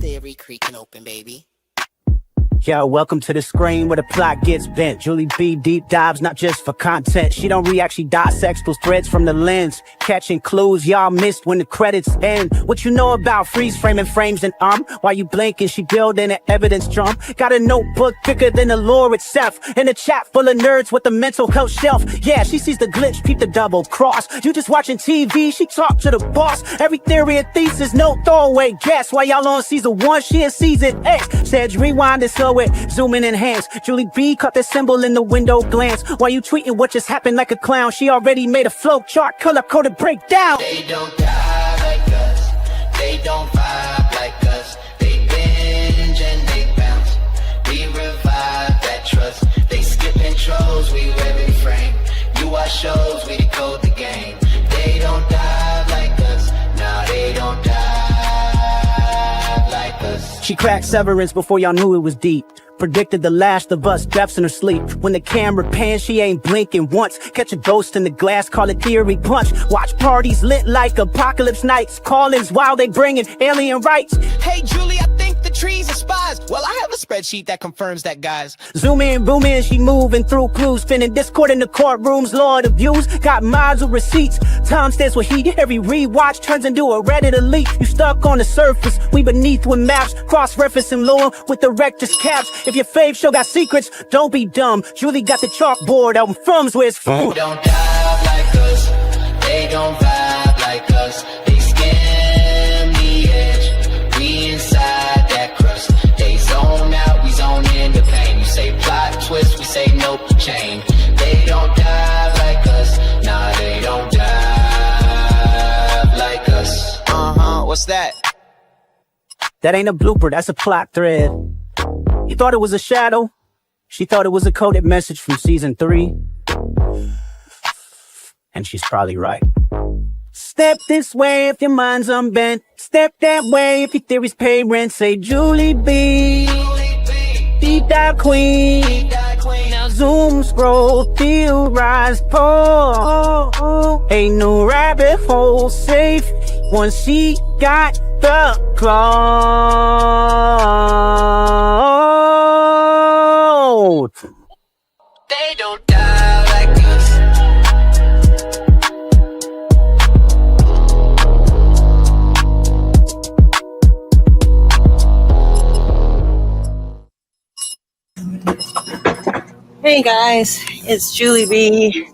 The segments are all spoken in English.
theory creaking open, baby. Yo, welcome to the screen where the plot gets bent. Julie B deep dives, not just for content. She don't react, she dissects those threads from the lens. Catching clues y'all missed when the credits end. What you know about freeze framing frames and while you blinking, she building an evidence drum. Got a notebook thicker than the lore itself. In a chat full of nerds with a mental health shelf. Yeah, she sees the glitch, peep the double cross. You just watching TV, she talk to the boss. Every theory and thesis, no throwaway guess. While y'all on season 1, she in season 8. Said rewind it so it zoom in enhance. Julie B caught the symbol in the window glance. While you tweeting what just happened like a clown, she already made a flow chart, color coded breakdown. They don't die like us, they don't vibe like us. They binge and they bounce, we revive that trust. They skip intros, we every frame. You watch shows, we decode the game. They don't die like us, nah, they don't die like us. She cracked Severance before y'all knew it was deep. Predicted the Last of Us deaths in her sleep. When the camera pans, she ain't blinking once. Catch a ghost in the glass, call it theory punch. Watch parties lit like apocalypse nights. Call-ins while they bringing alien rights. Hey Julie, I think the trees are spies. Well, I have a spreadsheet that confirms that, guys. Zoom in, boom in, she moving through clues. Spinning Discord in the courtrooms, Lord of views. Got mods with receipts. Time stands with heat. Every rewatch turns into a Reddit elite. You stuck on the surface, we beneath with maps. Cross-referencing lore with the rector's caps. If your fave show got secrets, don't be dumb. Julie got the chalkboard out in Frums where it's from. They don't dive like us, they don't vibe like us. They skim the edge, we inside that crust. They zone out, we zone in the pain. You say plot twist, we say nope, chain. They don't dive like us, nah, they don't dive like us. What's that? That ain't a blooper, that's a plot thread. You thought it was a shadow? She thought it was a coded message from season 3. And she's probably right. Step this way if your mind's unbent. Step that way if your theories pay rent. Say Julie B, deep dive queen. Now zoom, scroll, theorize, pull. Ain't no rabbit hole safe once she got the cloud. They don't die like us. Hey guys, it's Julie B.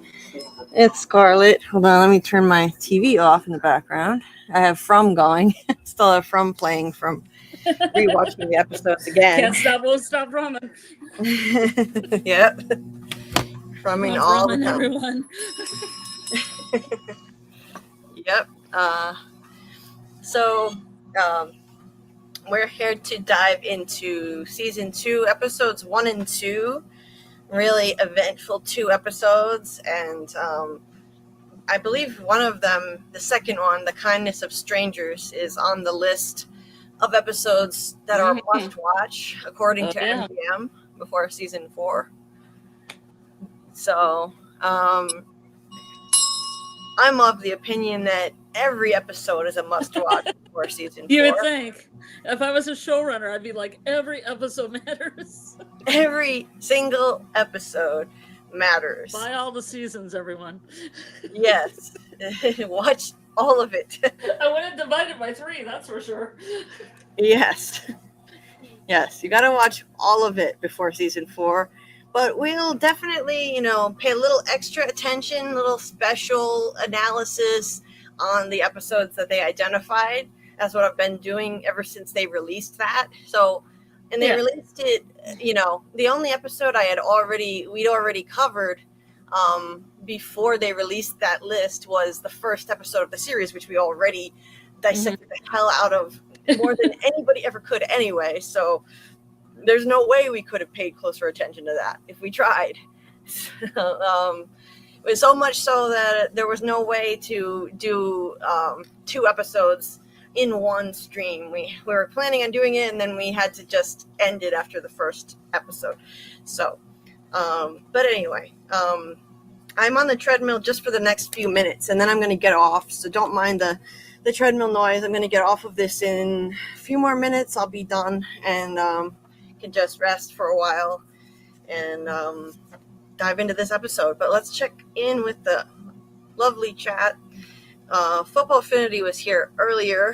It's Scarlet. Hold on, let me turn my TV off in the background. I have From going. Still have From playing from rewatching the episodes again. Can't stop, won't stop Ramen. Yep. Frumming all the time. Everyone. Yep. So we're here to dive into season 2, episodes 1 and 2. Really eventful 2 episodes, and I believe one of them, the second one, The Kindness of Strangers, is on the list of episodes that are must watch according to MGM before season 4. So I'm of the opinion that every episode is a must watch before season 4. You would think. If I was a showrunner, I'd be like, every episode matters. Every single episode matters. Buy all the seasons, everyone. Yes. Watch all of it. I wouldn't divide it by 3, that's for sure. Yes. Yes, you got to watch all of it before season 4. But we'll definitely, pay a little extra attention, little special analysis on the episodes that they identified. That's what I've been doing ever since they released that. So, and they released it, the only episode we'd already covered before they released that list was the first episode of the series, which we already dissected the hell out of more than anybody ever could anyway. So there's no way we could have paid closer attention to that if we tried. It was so much so that there was no way to do 2 episodes in one stream. We were planning on doing it, and then we had to just end it after the first episode. So, but anyway, I'm on the treadmill just for the next few minutes, and then I'm going to get off. So don't mind the the treadmill noise. I'm going to get off of this in a few more minutes. I'll be done and can just rest for a while and dive into this episode. But let's check in with the lovely chat. Football Affinity was here earlier.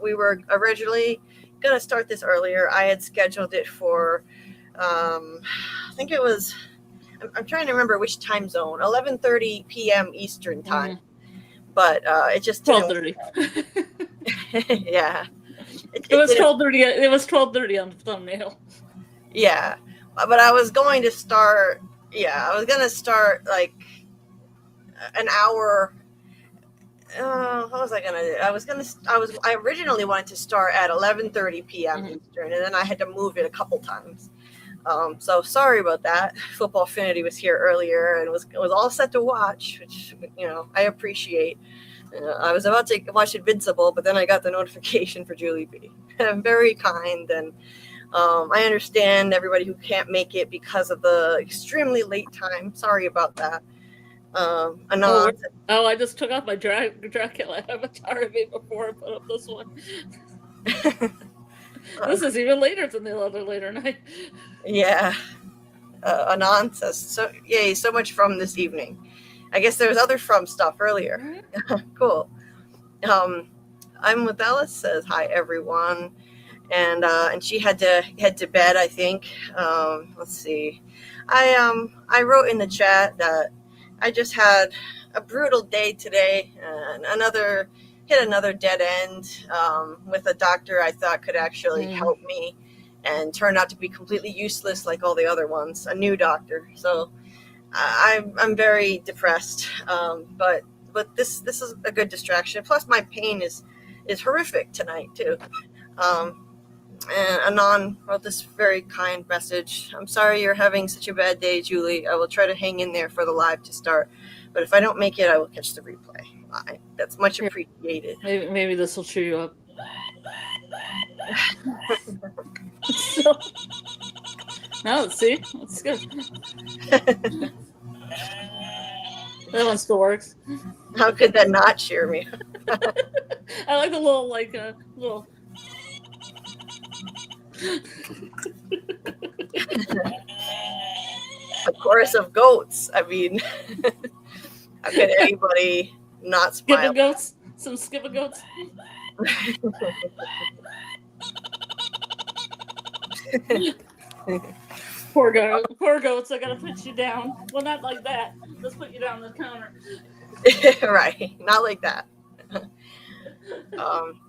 We were originally going to start this earlier. I had scheduled it for, I think it was, I'm trying to remember which time zone, 11:30 p.m. Eastern time. But it just 12:30. Yeah. It was 12:30. It was 12:30 on the thumbnail. Yeah. But I was going to start, like an hour. What was I gonna do? I originally wanted to start at 11:30 p.m. Eastern, and then I had to move it a couple times. So sorry about that. Football Affinity was here earlier and was all set to watch, which I appreciate. I was about to watch Invincible, but then I got the notification for Julie B. Very kind, and I understand everybody who can't make it because of the extremely late time. Sorry about that. I just took off my Dracula avatar I made before I put up this one. This is even later than the other later night. Yeah. Anon says, so much from this evening. I guess there was other from stuff earlier. Cool. I'm with Alice says, hi, everyone. And she had to head to bed, I think. Let's see. I wrote in the chat that I just had a brutal day today, and hit another dead end with a doctor I thought could actually help me, and turned out to be completely useless like all the other ones. A new doctor, so I'm very depressed. But this is a good distraction. Plus, my pain is horrific tonight too. And Anon wrote this very kind message. I'm sorry you're having such a bad day, Julie. I will try to hang in there for the live to start. But if I don't make it, I will catch the replay. That's much appreciated. Maybe this will cheer you up. No, see? That's good. That one still works. How could that not cheer me? I like the little A chorus of goats. I mean, how could anybody not smile? Skipper goats? Some skipper goats? Poor goats, I gotta put you down. Well, not like that. Let's put you down the counter. Right, not like that.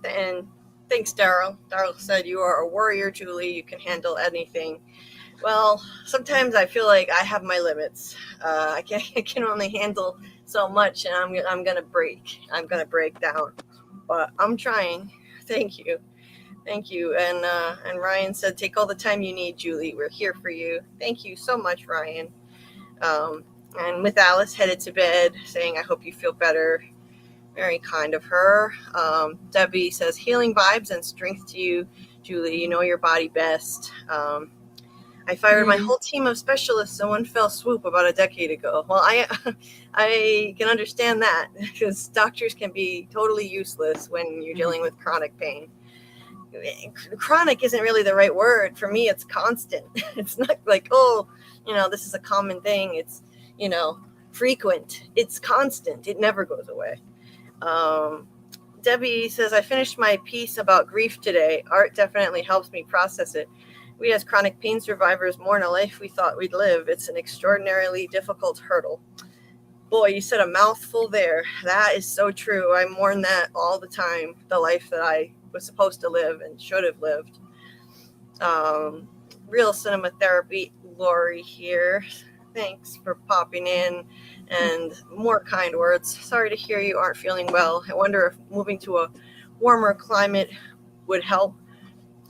And thanks, Daryl. Daryl said you are a warrior, Julie. You can handle anything. Well, sometimes I feel like I have my limits. I can only handle so much, and I'm gonna break. I'm gonna break down. But I'm trying. Thank you. And Ryan said, take all the time you need, Julie. We're here for you. Thank you so much, Ryan. And with Alice headed to bed, saying, I hope you feel better. Very kind of her. Debbie says, healing vibes and strength to you, Julie. You know your body best. I fired my whole team of specialists in one fell swoop about a decade ago. Well, I can understand that, because doctors can be totally useless when you're dealing with chronic pain. Chronic isn't really the right word. For me, it's constant. It's not like, this is a common thing. It's, frequent. It's constant. It never goes away. Debbie says, I finished my piece about grief today. Art definitely helps me process it. We as chronic pain survivors mourn a life we thought we'd live. It's an extraordinarily difficult hurdle. Boy, you said a mouthful there. That is so true. I mourn that all the time, the life that I was supposed to live and should have lived. Real cinema therapy, Lori here. Thanks for popping in, and more kind words. Sorry to hear you aren't feeling well. I wonder if moving to a warmer climate would help.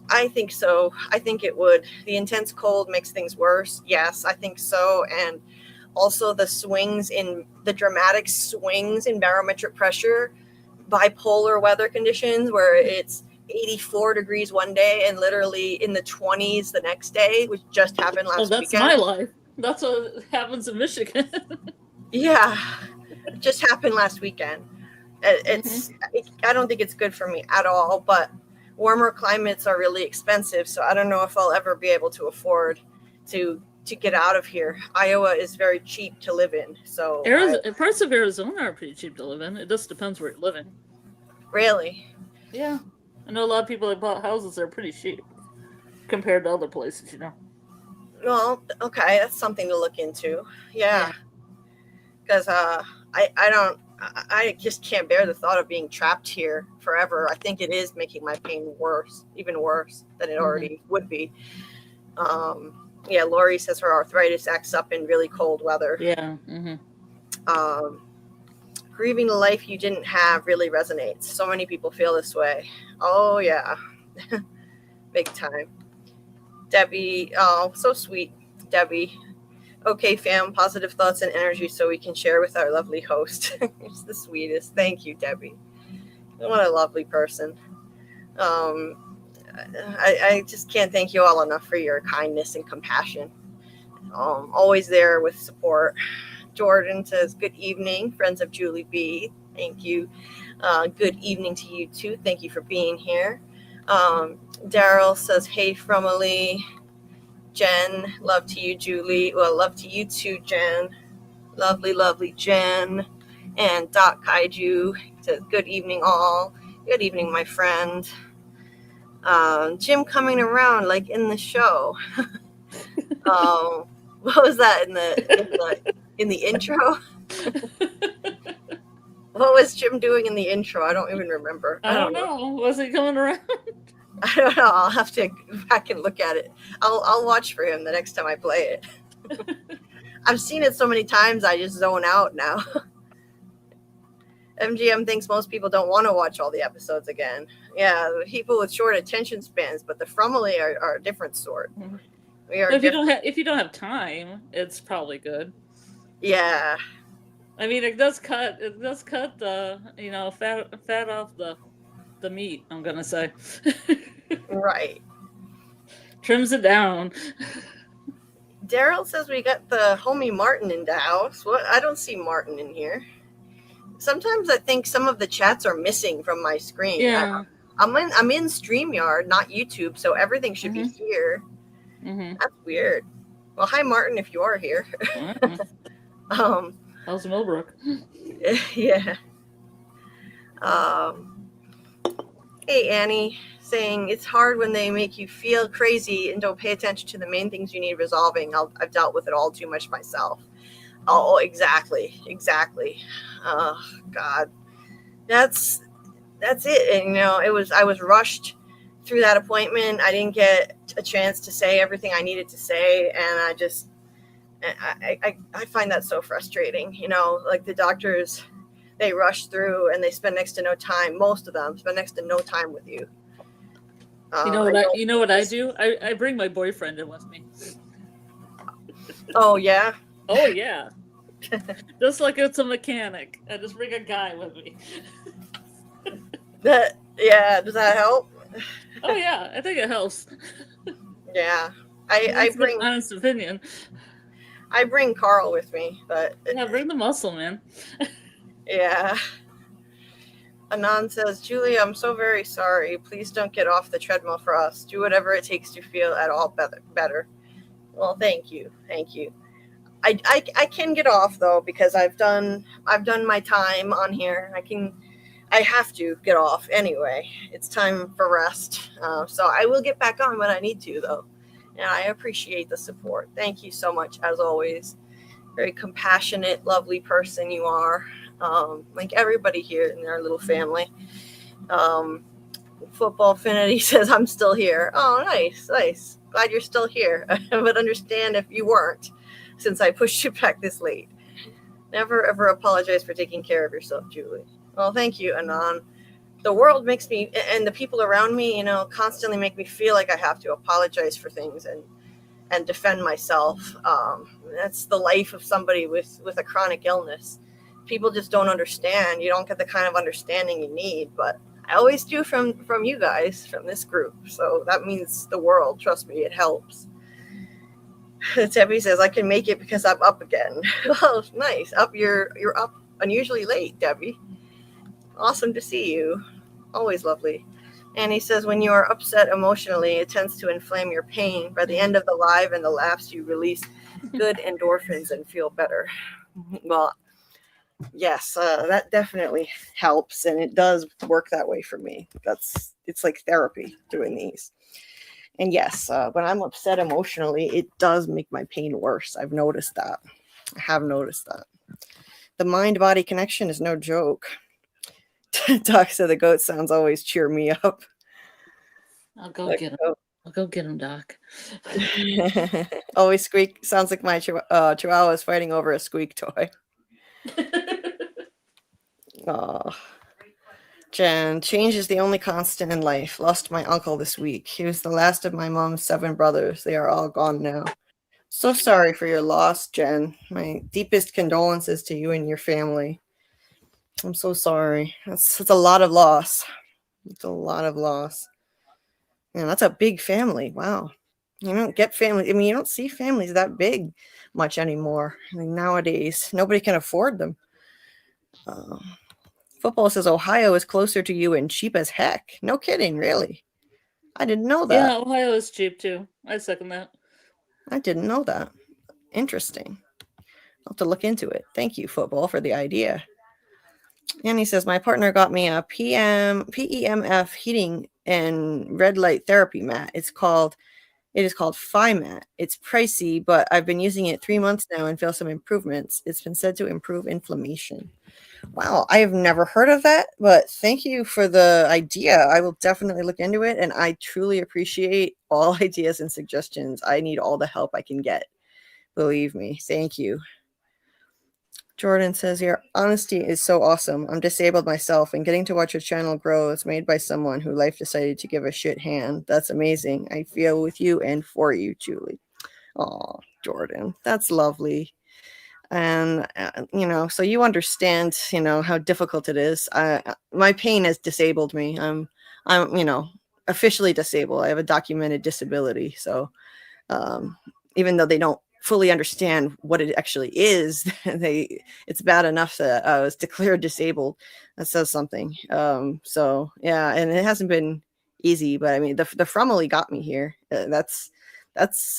I think so. I think it would. The intense cold makes things worse. Yes, I think so. And also the dramatic swings in barometric pressure, bipolar weather conditions where it's 84 degrees one day and literally in the 20s the next day, which just happened last weekend. That's my life. That's what happens in Michigan. Yeah, it just happened last weekend. I don't think it's good for me at all, but warmer climates are really expensive, so I don't know if I'll ever be able to afford to get out of here. Iowa is very cheap to live in, so parts of Arizona are pretty cheap to live in. It just depends where you're living. Really? Yeah. I know a lot of people that bought houses that are pretty cheap compared to other places, you know. Well, okay, that's something to look into. Yeah. Because I just can't bear the thought of being trapped here forever. I think it is making my pain worse, even worse than it already would be. Yeah, Lori says her arthritis acts up in really cold weather. Yeah. Grieving the life you didn't have really resonates. So many people feel this way. Oh, yeah. Big time. Debbie, oh, so sweet, Debbie. Okay, fam, positive thoughts and energy so we can share with our lovely host. It's the sweetest. Thank you, Debbie. What a lovely person. I just can't thank you all enough for your kindness and compassion. Always there with support. Jordan says, good evening, friends of Julie B. Thank you. Good evening to you too. Thank you for being here. Daryl says, hey, Fromily. Jen, love to you, Julie. Well, love to you too, Jen. Lovely, lovely Jen. And Doc Kaiju says, good evening, all. Good evening, my friend. Jim coming around like in the show. What was that in the intro? What was Jim doing in the intro? I don't even remember. I don't know. Was he coming around? I don't know. I'll have to go back and look at it. I'll watch for him the next time I play it. I've seen it so many times I just zone out now. MGM thinks most people don't want to watch all the episodes again. Yeah, people with short attention spans, but the Fromily are a different sort. We are if you don't have time, it's probably good. Yeah. I mean, it does cut the fat off the meat, I'm gonna say. Right. Trims it down. Daryl says we got the homie Martin in the house. What? I don't see Martin in here. Sometimes I think some of the chats are missing from my screen. Yeah. I'm in StreamYard, not YouTube, so everything should be here. That's weird. Well, hi Martin, if you are here. How's Millbrook? Yeah. Hey Annie, saying it's hard when they make you feel crazy and don't pay attention to the main things you need resolving. I've dealt with it all too much myself. Oh, exactly. Oh God, that's it. And I was rushed through that appointment. I didn't get a chance to say everything I needed to say, and I find that so frustrating. Like the doctors, they rush through and they spend next to no time. Most of them spend next to no time with you. You know what I do? I bring my boyfriend in with me. Oh yeah. Oh yeah. Just like it's a mechanic. I just bring a guy with me. Does that help? Oh yeah, I think it helps. Yeah. I bring an honest opinion. I bring Carl with me, but bring the muscle, man. Yeah. Anand says, Julie, I'm so very sorry. Please don't get off the treadmill for us. Do whatever it takes to feel at all better. Well, thank you. I can get off though, because I've done my time on here. I have to get off anyway. It's time for rest. So I will get back on when I need to though. And I appreciate the support. Thank you so much as always. Very compassionate, lovely person you are. Like everybody here in our little family. Football Affinity says, I'm still here. Oh, nice. Glad you're still here. I would understand if you weren't, since I pushed you back this late. Never, ever apologize for taking care of yourself, Julie. Well, thank you, Anon. The world makes me, and the people around me, constantly make me feel like I have to apologize for things and defend myself. That's the life of somebody with a chronic illness. People just don't understand. You don't get the kind of understanding you need, but I always do from you guys, from this group. So that means the world. Trust me, it helps. Debbie says, I can make it because I'm up again. Oh, nice. You're up unusually late, Debbie. Awesome to see you. Always lovely. And he says, when you are upset emotionally, it tends to inflame your pain. By the end of the live and the laughs, you release good endorphins and feel better. Well, yes, that definitely helps, and it does work that way for me. It's like therapy doing these. And yes, when I'm upset emotionally, it does make my pain worse. I've noticed that. I have noticed that. The mind-body connection is no joke. Doc said the goat sounds always cheer me up. I'll go get him. I'll go get him, Doc. Always squeak. Sounds like my chihuahua is fighting over a squeak toy. Oh. Jen, change is the only constant in life. Lost my uncle this week. He was the last of my mom's 7 brothers. They are all gone now. So sorry for your loss, Jen. My deepest condolences to you and your family. I'm so sorry. It's a lot of loss. It's a lot of loss. Yeah, that's a big family. Wow. You don't get family. I mean, you don't see families that big much anymore. I mean, nowadays, nobody can afford them. Football says Ohio is closer to you and cheap as heck. No kidding, really. I didn't know that. Yeah, Ohio is cheap too. I second that. I didn't know that. Interesting. I'll have to look into it. Thank you, football, for the idea. And he says, my partner got me a PEMF heating and red light therapy mat. It is called Phi Mat. It's pricey, but I've been using it 3 months now and feel some improvements. It's been said to improve inflammation. Wow, I have never heard of that, but thank you for the idea. I will definitely look into it, and I truly appreciate all ideas and suggestions. I need all the help I can get. Believe me. Thank you. Jordan says, your honesty is so awesome. I'm disabled myself, and getting to watch your channel grow is made by someone who life decided to give a shit hand. That's amazing. I feel with you and for you, Julie. Oh, Jordan, that's lovely. And, so you understand, how difficult it is. My pain has disabled me. I'm, officially disabled. I have a documented disability. So even though they don't fully understand what it actually is, it's bad enough that I was declared disabled. That says something. So yeah, and it hasn't been easy, but I mean, the Frumley got me here. That's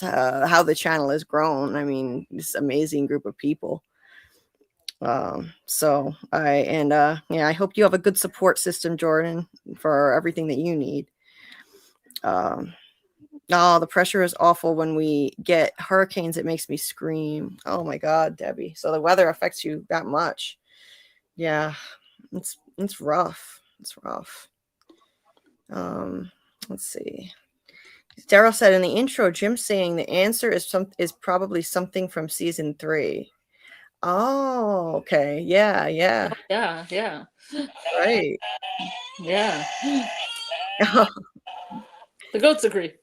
how the channel has grown. I mean, this amazing group of people. So I hope you have a good support system, Jordan, for everything that you need. The pressure is awful when we get hurricanes. It makes me scream. Oh my God, Debbie. So the weather affects you that much. Yeah, it's rough. It's rough. Let's see. Daryl said in the intro, Jim saying the answer is probably something from season 3. Oh, okay. Yeah. Yeah. Right. Yeah. The goats agree.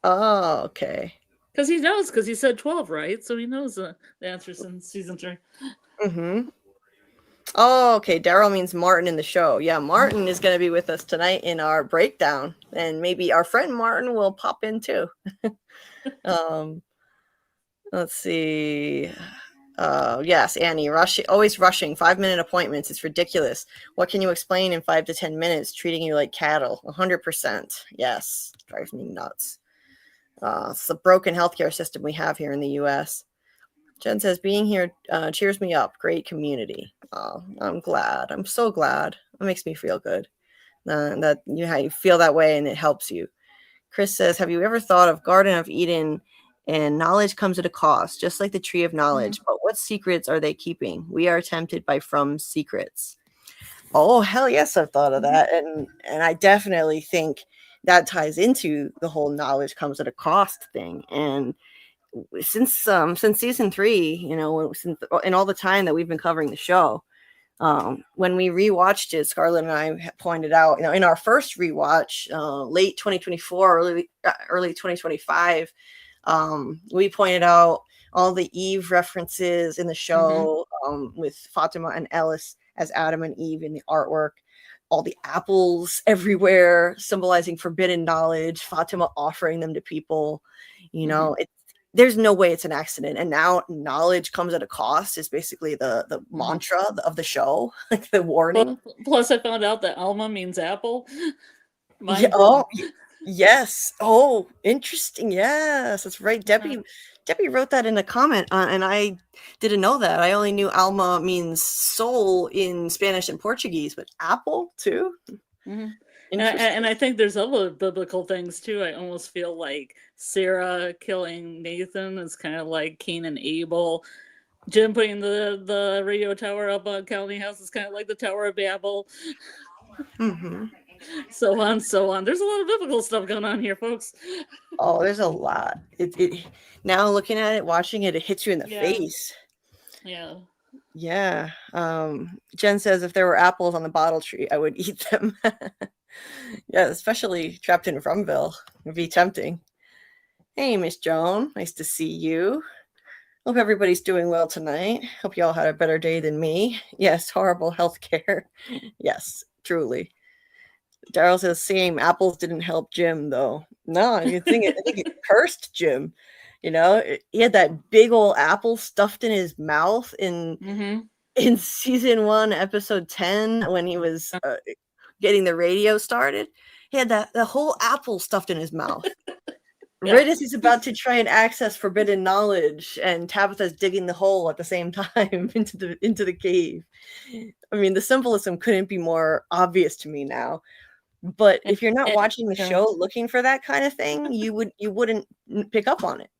Oh, okay. Because he knows, because he said 12, right? So he knows the answers in season 3. Mm-hmm. Oh, okay. Daryl means Martin in the show. Yeah, Martin is going to be with us tonight in our breakdown, and maybe our friend Martin will pop in too. Let's see. Yes, Annie, always rushing. 5-minute appointments. It's ridiculous. What can you explain in 5 to 10 minutes? Treating you like cattle. 100%. Yes, drives me nuts. It's the broken healthcare system we have here in the U.S. Jen says, being here cheers me up. Great community. Oh, I'm glad. I'm so glad. It makes me feel good that you feel that way and it helps you. Chris says, have you ever thought of Garden of Eden and knowledge comes at a cost, just like the tree of knowledge? But what secrets are they keeping? We are tempted by From's secrets. Oh, hell yes, I've thought of that. And I definitely think that ties into the whole knowledge comes at a cost thing. And since season 3, in all the time that we've been covering the show, when we rewatched it, Scarlet and I pointed out, in our first rewatch, late 2024, early 2025, we pointed out all the Eve references in the show, with Fatima and Ellis as Adam and Eve in the artwork, all the apples everywhere symbolizing forbidden knowledge, Fatima offering them to people. there's no way it's an accident. And now knowledge comes at a cost is basically the mantra of the show, like the warning. Plus, I found out that Alma means apple. Yeah, yes. Oh, interesting. Yes, that's right. Debbie wrote that in a comment, and I didn't know that. I only knew Alma means soul in Spanish and Portuguese, but apple too. And I think there's other biblical things too. I almost feel like Sarah killing Nathan is kind of like Cain and Abel. Jim putting the radio tower up on County House is kind of like the Tower of Babel. So on, so on. There's a lot of biblical stuff going on here, folks. Oh, there's a lot. It now looking at it, watching it, it hits you in the face. Yeah. Yeah. Jen says if there were apples on the bottle tree, I would eat them. Yeah, especially trapped in Rumville. It'd be tempting. Hey, Miss Joan. Nice to see you. Hope everybody's doing well tonight. Hope you all had a better day than me. Yes, horrible healthcare. Yes, truly. Daryl says, same. Apples didn't help Jim, though. No, I think it cursed Jim. You know, he had that big old apple stuffed in his mouth in season 1, episode 10, when he was getting the radio started. He had the whole apple stuffed in his mouth. Right as he's about to try and access forbidden knowledge, and Tabitha's digging the hole at the same time into the cave. I mean, the symbolism couldn't be more obvious to me now. But if you're not watching the show looking for that kind of thing, you wouldn't pick up on it.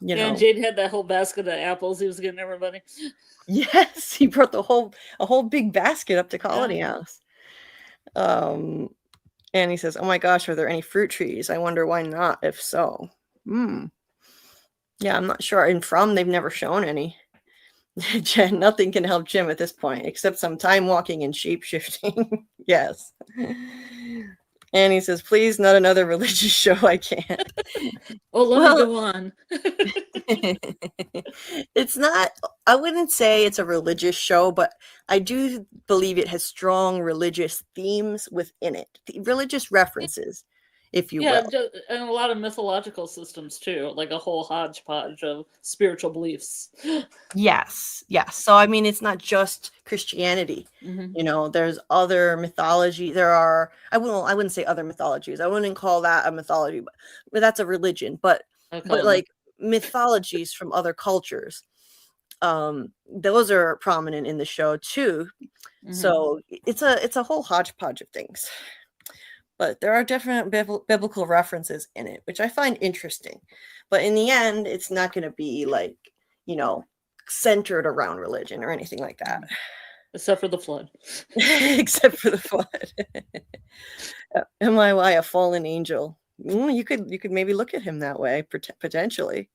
You know? And Jade had that whole basket of apples he was getting everybody. Yes, he brought a whole big basket up to Colony House. And he says, oh my gosh, are there any fruit trees? I wonder why not, if so. Yeah, I'm not sure. And they've never shown any. Jen, nothing can help Jim at this point, except some time walking and shape shifting. Yes. And he says, please, not another religious show. I can't. Oh, let me go on. It's not, I wouldn't say it's a religious show, but I do believe it has strong religious themes within it, religious references, if you will. And a lot of mythological systems too, like a whole hodgepodge of spiritual beliefs. Yes. So I mean, it's not just Christianity. You know, there's other mythology. I wouldn't say other mythologies. I wouldn't call that a mythology, but that's a religion. But like mythologies from other cultures, those are prominent in the show too. So it's a whole hodgepodge of things. But there are different biblical references in it, which I find interesting. But in the end, it's not going to be like, you know, centered around religion or anything like that. Except for the flood. Except for the flood. MIY, a fallen angel. You could maybe look at him that way, potentially.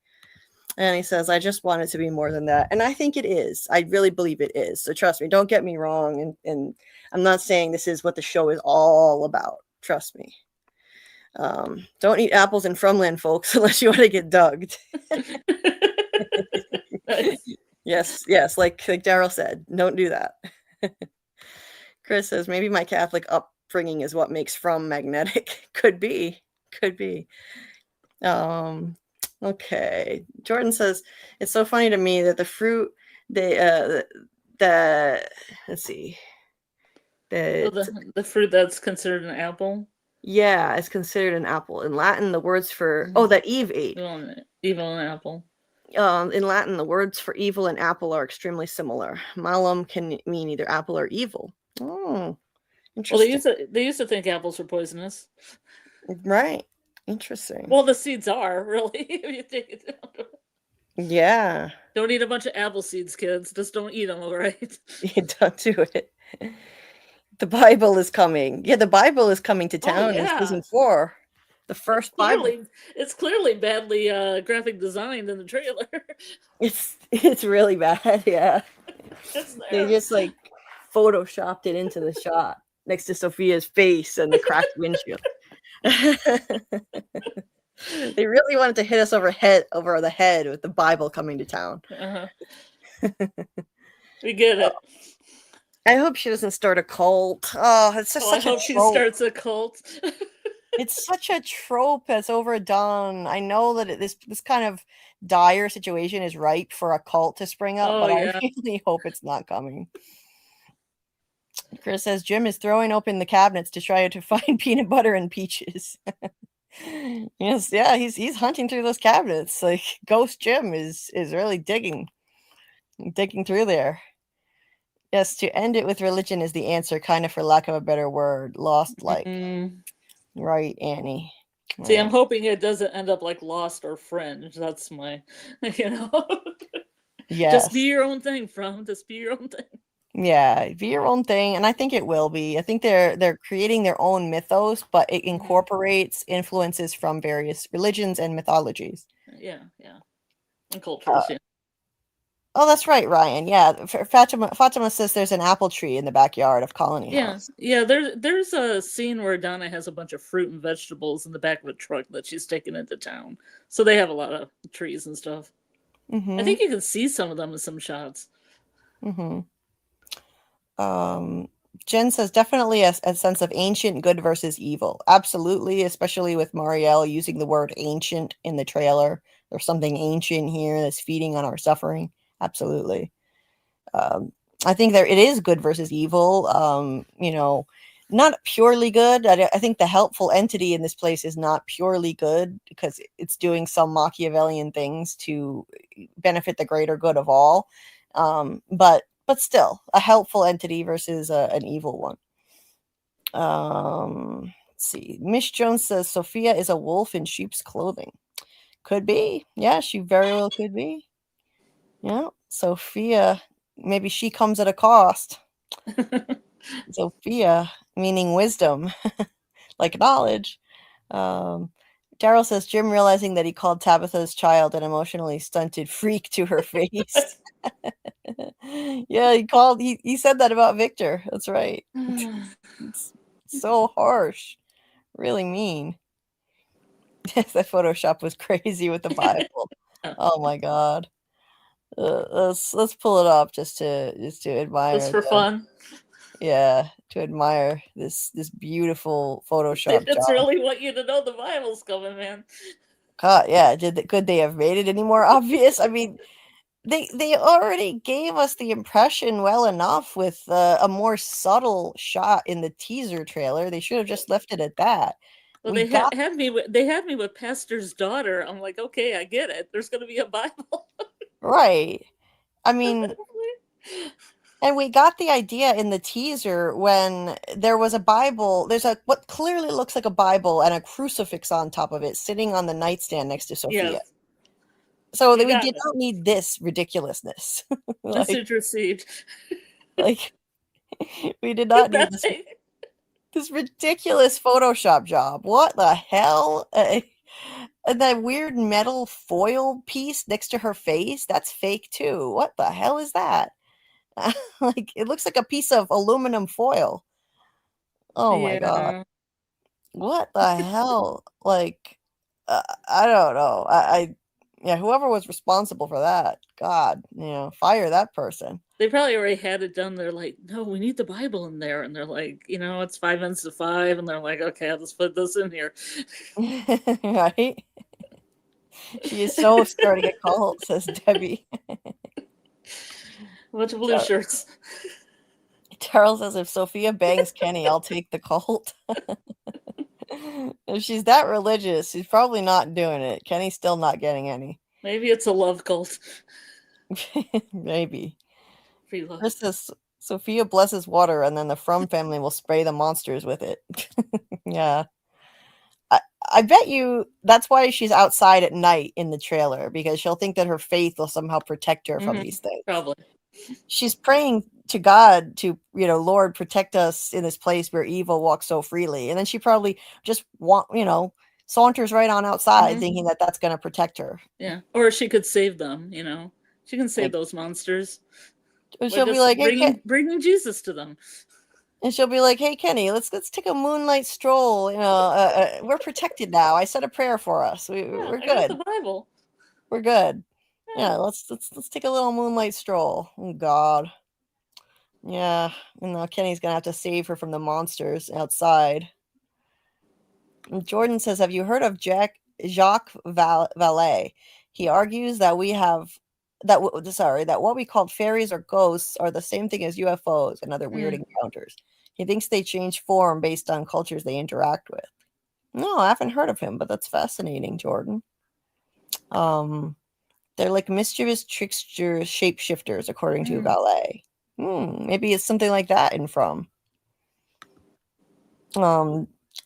And he says, I just want it to be more than that. And I think it is. I really believe it is. So trust me, don't get me wrong. And I'm not saying this is what the show is all about. Trust me. Don't eat apples in Frumland, folks, unless you want to get dugged. Yes, like Daryl said, don't do that. Chris says, maybe my Catholic upbringing is what makes From magnetic. Could be. Okay. Jordan says, it's so funny to me that the fruit, let's see. The fruit that's considered an apple? Yeah, it's considered an apple. In Latin, the words for that Eve ate. Evil and apple. In Latin, the words for evil and apple are extremely similar. Malum can mean either apple or evil. Oh, interesting. Well, they used to think apples were poisonous. Right. Interesting. Well, the seeds are, really, if you take it down. Yeah. Don't eat a bunch of apple seeds, kids. Just don't eat them, all right? Don't do it. The Bible is coming. Yeah, the Bible is coming to town in season 4. The first Bible. It's clearly badly graphic designed in the trailer. It's really bad, yeah. They just like photoshopped it into the shot next to Sophia's face and the cracked windshield. They really wanted to hit us over the head with the Bible coming to town. We get it. I hope she doesn't start a cult. Oh, it's just such I hope she starts a cult. It's such a trope that's overdone. I know that this kind of dire situation is ripe for a cult to spring up, but I really hope it's not coming. Chris says Jim is throwing open the cabinets to try to find peanut butter and peaches. Yes, yeah, he's hunting through those cabinets. Like Ghost Jim is really digging through there. Yes, to end it with religion is the answer, kind of for lack of a better word. Lost like. Right, Annie. See, I'm hoping it doesn't end up like Lost or Fringe. That's my, Yes. Just be your own thing, just be your own thing. Yeah, be your own thing, and I think it will be. I think they're creating their own mythos, but it incorporates influences from various religions and mythologies. Yeah, and cultures. Oh, that's right, Ryan. Yeah, Fatima says there's an apple tree in the backyard of Colony House. Yeah. There's a scene where Donna has a bunch of fruit and vegetables in the back of a truck that she's taking into town. So they have a lot of trees and stuff. I think you can see some of them in some shots. Jen says definitely a sense of ancient good versus evil. Absolutely, especially with Marielle using the word ancient in the trailer. There's something ancient here that's feeding on our suffering. Absolutely. I think it is good versus evil. Not purely good. I think the helpful entity in this place is not purely good because it's doing some Machiavellian things to benefit the greater good of all. But still, a helpful entity versus an evil one. Let's see. Miss Jones says Sophia is a wolf in sheep's clothing. Could be. Yeah, she very well could be. Yeah, Sophia. Maybe she comes at a cost. Sophia, meaning wisdom, like knowledge. Daryl says Jim realizing that he called Tabitha's child an emotionally stunted freak to her face. Yeah, he said that about Victor. That's right. It's so harsh. Really mean. The Photoshop was crazy with the Bible. Oh my God. Let's pull it up just to admire. Just for fun. Yeah, to admire this beautiful Photoshop That's job. really want you to know the Bible's coming, man. God, yeah. Could they have made it any more obvious? I mean, they already gave us the impression well enough with a more subtle shot in the teaser trailer. They should have just left it at that. Well, they had me with Pastor's daughter. I'm like, okay, I get it. There's going to be a Bible. Right. I mean, and we got the idea in the teaser when there was a Bible. There's what clearly looks like a Bible and a crucifix on top of it sitting on the nightstand next to Sophia. Yes. So we did not need this ridiculousness. Message received. Like, we did not need this ridiculous Photoshop job. What the hell? And that weird metal foil piece next to her face, that's fake too. What the hell is that? Like, it looks like a piece of aluminum foil. Oh my God. What the hell? Like, I don't know. Whoever was responsible for that, God, fire that person. They probably already had it done. They're like, no, we need the Bible in there. And they're like, it's 5 minutes to 5. And they're like, okay, I'll just put this in here. Right? She is so starting a cult, says Debbie. A bunch of blue shirts. Charles says, if Sophia bangs Kenny, I'll take the cult. If she's that religious, she's probably not doing it. Kenny's still not getting any. Maybe it's a love cult. Maybe. Chris says, Sophia blesses water, and then the Frum family will spray the monsters with it. Yeah. I bet you that's why she's outside at night in the trailer, because she'll think that her faith will somehow protect her from these things. Probably. She's praying to God to, Lord, protect us in this place where evil walks so freely. And then she probably just saunters right on outside thinking that that's going to protect her. Yeah. Or she could save them, She can save those monsters. She'll be like, bringing Jesus to them. And she'll be like, hey, Kenny, let's take a moonlight stroll. We're protected now. I said a prayer for us. We're good. I got the Bible. We're good. Yeah, let's take a little moonlight stroll. Oh God. Yeah. And now Kenny's gonna have to save her from the monsters outside. Jordan says, have you heard of Jacques Vallée? He argues that that what we called fairies or ghosts are the same thing as UFOs and other weird encounters. He thinks they change form based on cultures they interact with. No, I haven't heard of him, but that's fascinating, Jordan. They're like mischievous trickster shapeshifters, according to Vallée. Maybe it's something like that in From.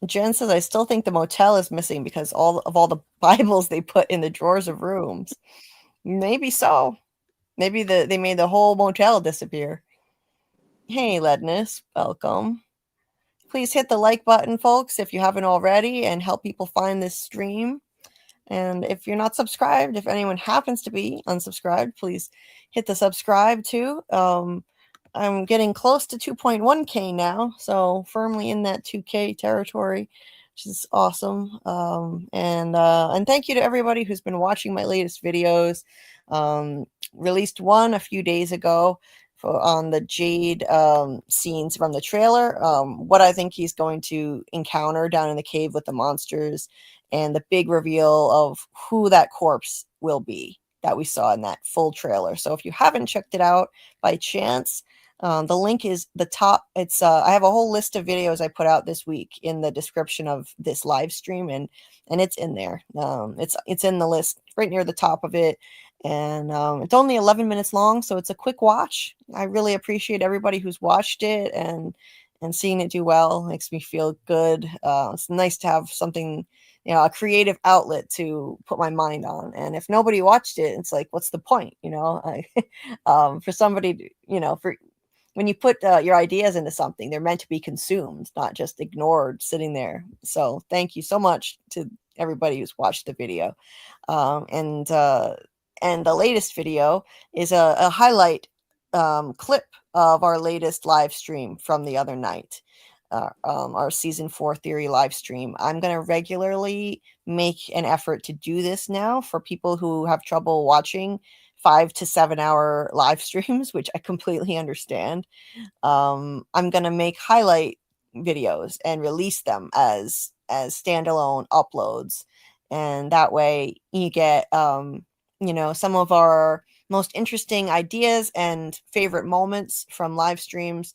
Jen says, I still think the motel is missing because all the Bibles they put in the drawers of rooms. Maybe so. Maybe they made the whole motel disappear. Hey, Ledness, welcome. Please hit the like button, folks, if you haven't already, and help people find this stream. And if you're not subscribed, if anyone happens to be unsubscribed, please hit the subscribe too. I'm getting close to 2.1K now, so firmly in that 2K territory, which is awesome. And thank you to everybody who's been watching my latest videos. Released one a few days ago on the Jade scenes from the trailer. What I think he's going to encounter down in the cave with the monsters, and the big reveal of who that corpse will be that we saw in that full trailer. So if you haven't checked it out by chance, the link is the top. It's I have a whole list of videos I put out this week in the description of this live stream, and it's in there. It's in the list right near the top of it, and it's only 11 minutes long, so it's a quick watch. I really appreciate everybody who's watched it and seeing it do well. Makes me feel good. It's nice to have something, a creative outlet to put my mind on. And if nobody watched it, it's like, what's the point? For somebody for when you put your ideas into something, they're meant to be consumed, not just ignored sitting there. So thank you so much to everybody who's watched the video. And the latest video is a highlight clip of our latest live stream from the other night. Our season 4 theory live stream. I'm going to regularly make an effort to do this now for people who have trouble watching 5 to 7 hour live streams, which I completely understand. I'm going to make highlight videos and release them as standalone uploads. And that way you get, some of our most interesting ideas and favorite moments from live streams,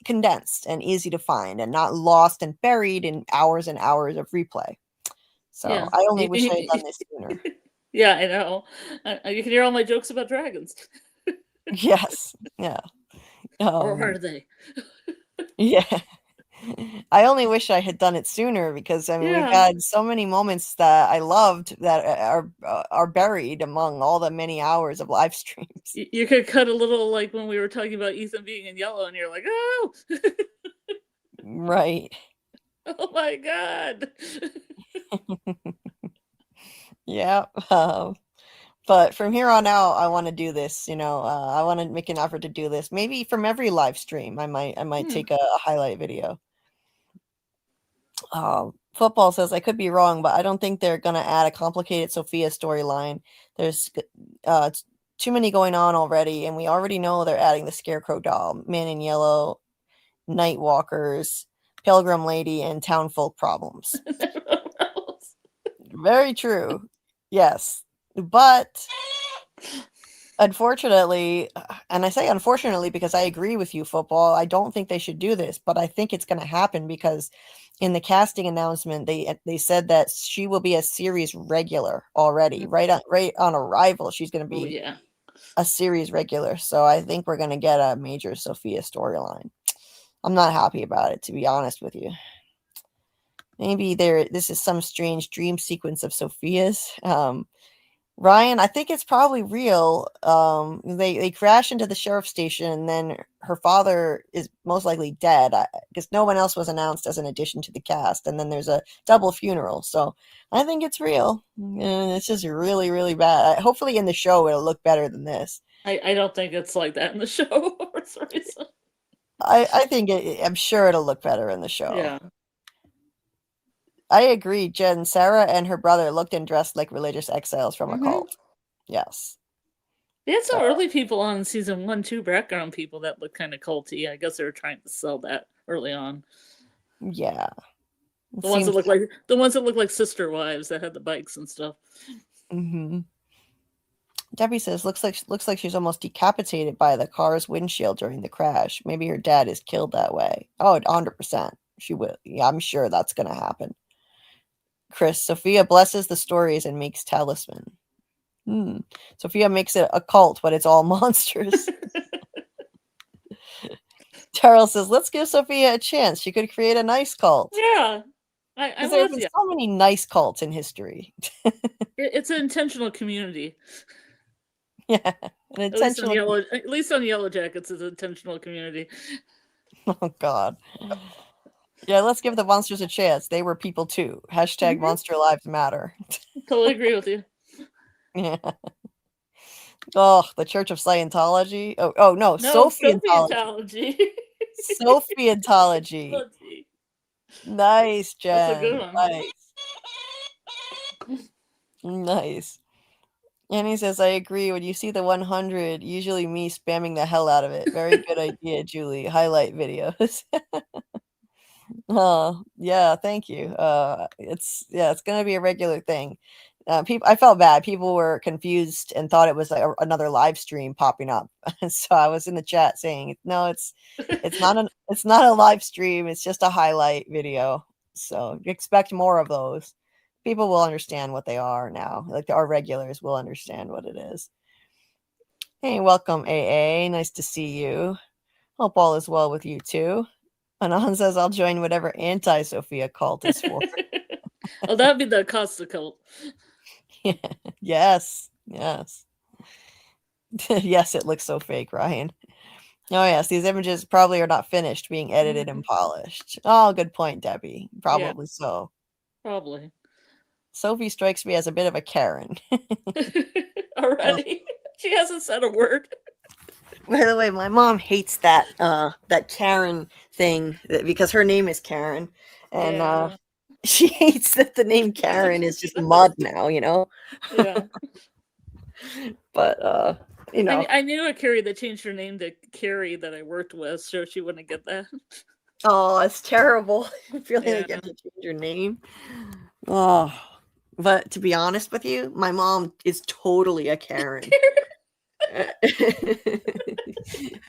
condensed and easy to find and not lost and buried in hours and hours of replay. So yeah. I only wish I had done this sooner. Yeah, I know. You can hear all my jokes about dragons. Yes. Yeah. Or are they? Yeah. I only wish I had done it sooner because we've had so many moments that I loved that are buried among all the many hours of live streams. You could cut a little, like when we were talking about Ethan being in yellow, and you're like, oh, right. Oh my God. Yeah. But from here on out, I want to do this. I want to make an effort to do this. Maybe from every live stream, I might take a highlight video. Football says, I could be wrong, but I don't think they're going to add a complicated Sophia storyline. There's too many going on already, and we already know they're adding the Scarecrow doll, Man in Yellow, Night Walkers, Pilgrim Lady, and Town Folk problems. Very true. Yes. But unfortunately, and I say unfortunately because I agree with you, Football, I don't think they should do this, but I think it's going to happen because in the casting announcement, they said that she will be a series regular already. Right on arrival, she's going to be a series regular. So I think we're going to get a major Sophia storyline. I'm not happy about it, to be honest with you. Maybe this is some strange dream sequence of Sophia's. Ryan, I think it's probably real. They crash into the sheriff's station, and then her father is most likely dead because no one else was announced as an addition to the cast. And then there's a double funeral. So I think it's real. And it's just really, really bad. Hopefully in the show it'll look better than this. I don't think it's like that in the show. I think I'm sure it'll look better in the show. Yeah. I agree, Jen. Sarah and her brother looked and dressed like religious exiles from a cult. Yes. They had some early people on season 1, too, background people that looked kind of culty. I guess they were trying to sell that early on. Yeah. The ones that look like sister wives that had the bikes and stuff. Mm-hmm. Debbie says, looks like she's almost decapitated by the car's windshield during the crash. Maybe her dad is killed that way. Oh, 100%. She will. Yeah, I'm sure that's going to happen. Chris, Sophia blesses the stories and makes talisman. Sophia makes it a cult, but it's all monsters. Charles says, let's give Sophia a chance. She could create a nice cult. Yeah. Because there have been so many nice cults in history. It's an intentional community. Yeah. An intentional. At least on Yellow Jackets, it's an intentional community. Oh, God. Yeah, let's give the monsters a chance. They were people too. # Monster Lives Matter. Totally agree with you. Yeah. Oh, the Church of Scientology. Oh no, Sophientology. Sophientology. Nice, Jen. That's a good one. Nice. And he says, I agree. When you see the 100, usually me spamming the hell out of it. Very good idea, Julie. Highlight videos. Oh, yeah, thank you. It's gonna be a regular thing. I felt bad. People were confused and thought it was like another live stream popping up. So I was in the chat saying, no, it's not a live stream. It's just a highlight video. So expect more of those. People will understand what they are now. Like our regulars will understand what it is. Hey, welcome, AA. Nice to see you. Hope all is well with you too. Anon says, I'll join whatever anti-Sophia cult is for. Oh, that'd be the Costa cult. Yes. Yes, it looks so fake, Ryan. Oh, yes, these images probably are not finished being edited and polished. Oh, good point, Debbie. Probably so. Probably. Sophie strikes me as a bit of a Karen. Already? She hasn't said a word. By the way, my mom hates that Karen thing because her name is Karen, and she hates that the name Karen is just mud now, you know. Yeah. But you know, I knew a Carrie that changed her name to Carrie that I worked with, so she wouldn't get that. Oh, it's terrible. Feeling like you have to change your name. Oh, but to be honest with you, my mom is totally a Karen.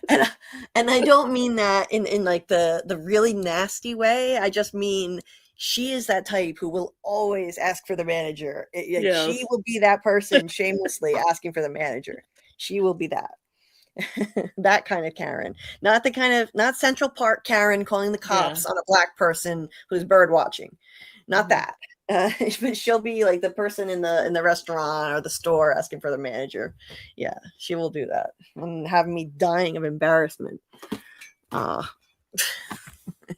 and I don't mean that in like the really nasty way. I just mean she is that type who will always ask for the manager. She will be that person shamelessly asking for the manager. She will be that. That kind of Karen. Not Central Park Karen calling the cops on a black person who's bird watching. Not that. But she'll be like the person in the restaurant or the store asking for the manager. Yeah, she will do that and have me dying of embarrassment.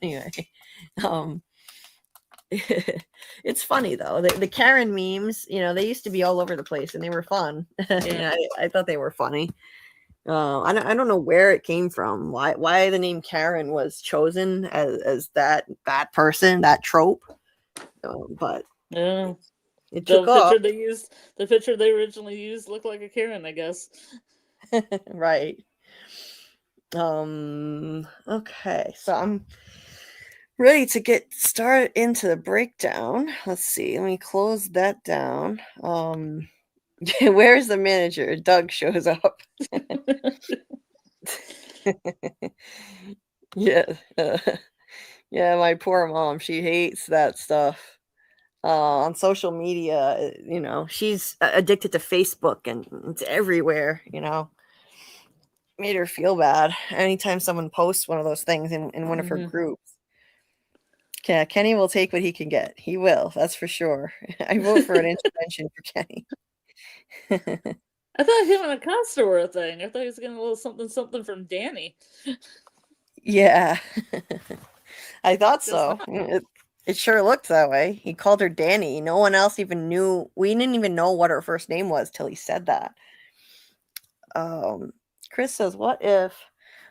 Anyway, it's funny though. The Karen memes, you know, they used to be all over the place and they were fun. Yeah. I thought they were funny. I don't know where it came from. Why the name Karen was chosen as that person, that trope. But it took off. The picture they originally used looked like a Karen, I guess. Right. Okay, so I'm ready to get started into the breakdown. Let's see. Let me close that down. Where's the manager? Doug shows up. Yeah. Yeah, my poor mom. She hates that stuff. On social media, you know, she's addicted to Facebook and it's everywhere, you know. Made her feel bad anytime someone posts one of those things in one of her groups. Yeah, Kenny will take what he can get. He will, that's for sure. I vote for an intervention for Kenny. I thought him and Acosta were a thing. I thought he was getting a little something from Danny. Yeah. I thought so. It sure looked that way. He called her Danny. No one else even knew. We didn't even know what her first name was till he said that. Chris says, what if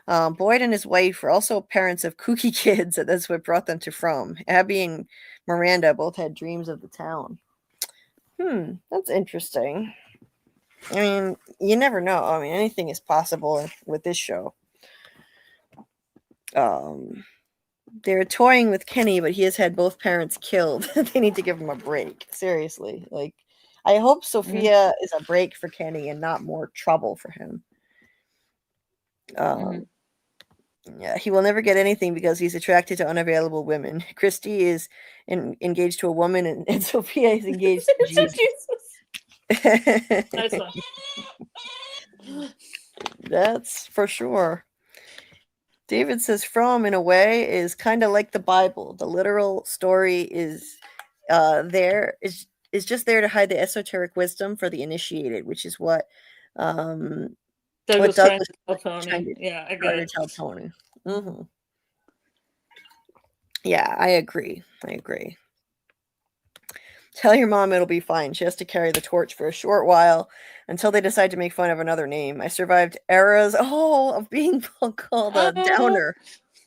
Boyd and his wife were also parents of kooky kids, and that's what brought them to From? Abby and Miranda both had dreams of the town. That's interesting. I mean, you never know. I mean, anything is possible with this show. They're toying with Kenny, but he has had both parents killed. They need to give him a break. Seriously. Like, I hope Sophia is a break for Kenny and not more trouble for him. Yeah, he will never get anything because he's attracted to unavailable women. Christy is engaged to a woman, and Sophia is engaged to Jesus. Nice one. That's for sure. David says, "From, in a way, is kind of like the Bible. The literal story is just there to hide the esoteric wisdom for the initiated, which is what Doug Doug was trying was to tell Tony. Yeah, I get it. tell Tony. Yeah, I agree. Tell your mom it'll be fine. She has to carry the torch for a short while until they decide to make fun of another name. I survived eras of being called a downer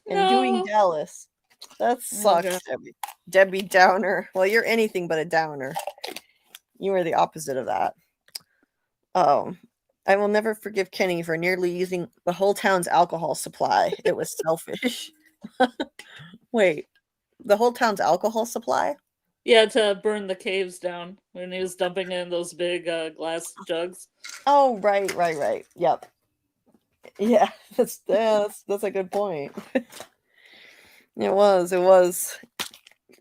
and doing Dallas. That sucks, Debbie Downer. Well, you're anything but a downer. You are the opposite of that. Oh, I will never forgive Kenny for nearly using the whole town's alcohol supply. It was selfish. Wait, the whole town's alcohol supply? Yeah, to burn the caves down when he was dumping in those big glass jugs. Oh, right. Yep. Yeah, that's a good point. It was.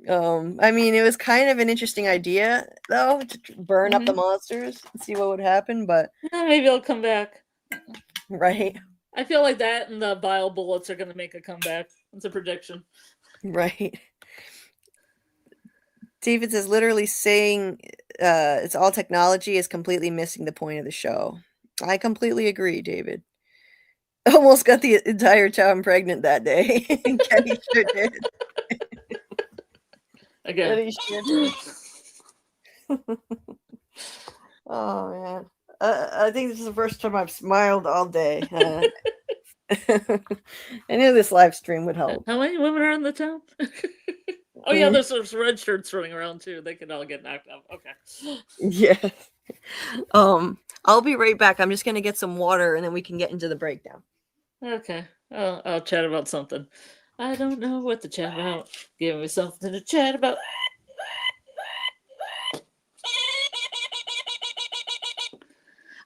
I mean, it was kind of an interesting idea, though, to burn up the monsters and see what would happen, but yeah, maybe it'll come back. Right. I feel like that and the bile bullets are going to make a comeback. It's a prediction. Right. David says, literally saying it's all technology is completely missing the point of the show. I completely agree, David. Almost got the entire town pregnant that day. Kenny sure did. Again. Kenny sure did. Oh, man. I think this is the first time I've smiled all day. I knew this live stream would help. How many women are in the town? Oh, yeah, there's some red shirts running around, too. They can all get knocked out. Okay. Yeah. I'll be right back. I'm just going to get some water, and then we can get into the breakdown. Okay. I'll chat about something. I don't know what to chat about. Give me something to chat about.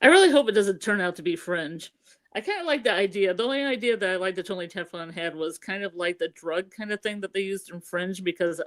I really hope it doesn't turn out to be Fringe. I kind of like the idea. The only idea that I liked that Tony Teflon had was kind of like the drug kind of thing that they used in Fringe, because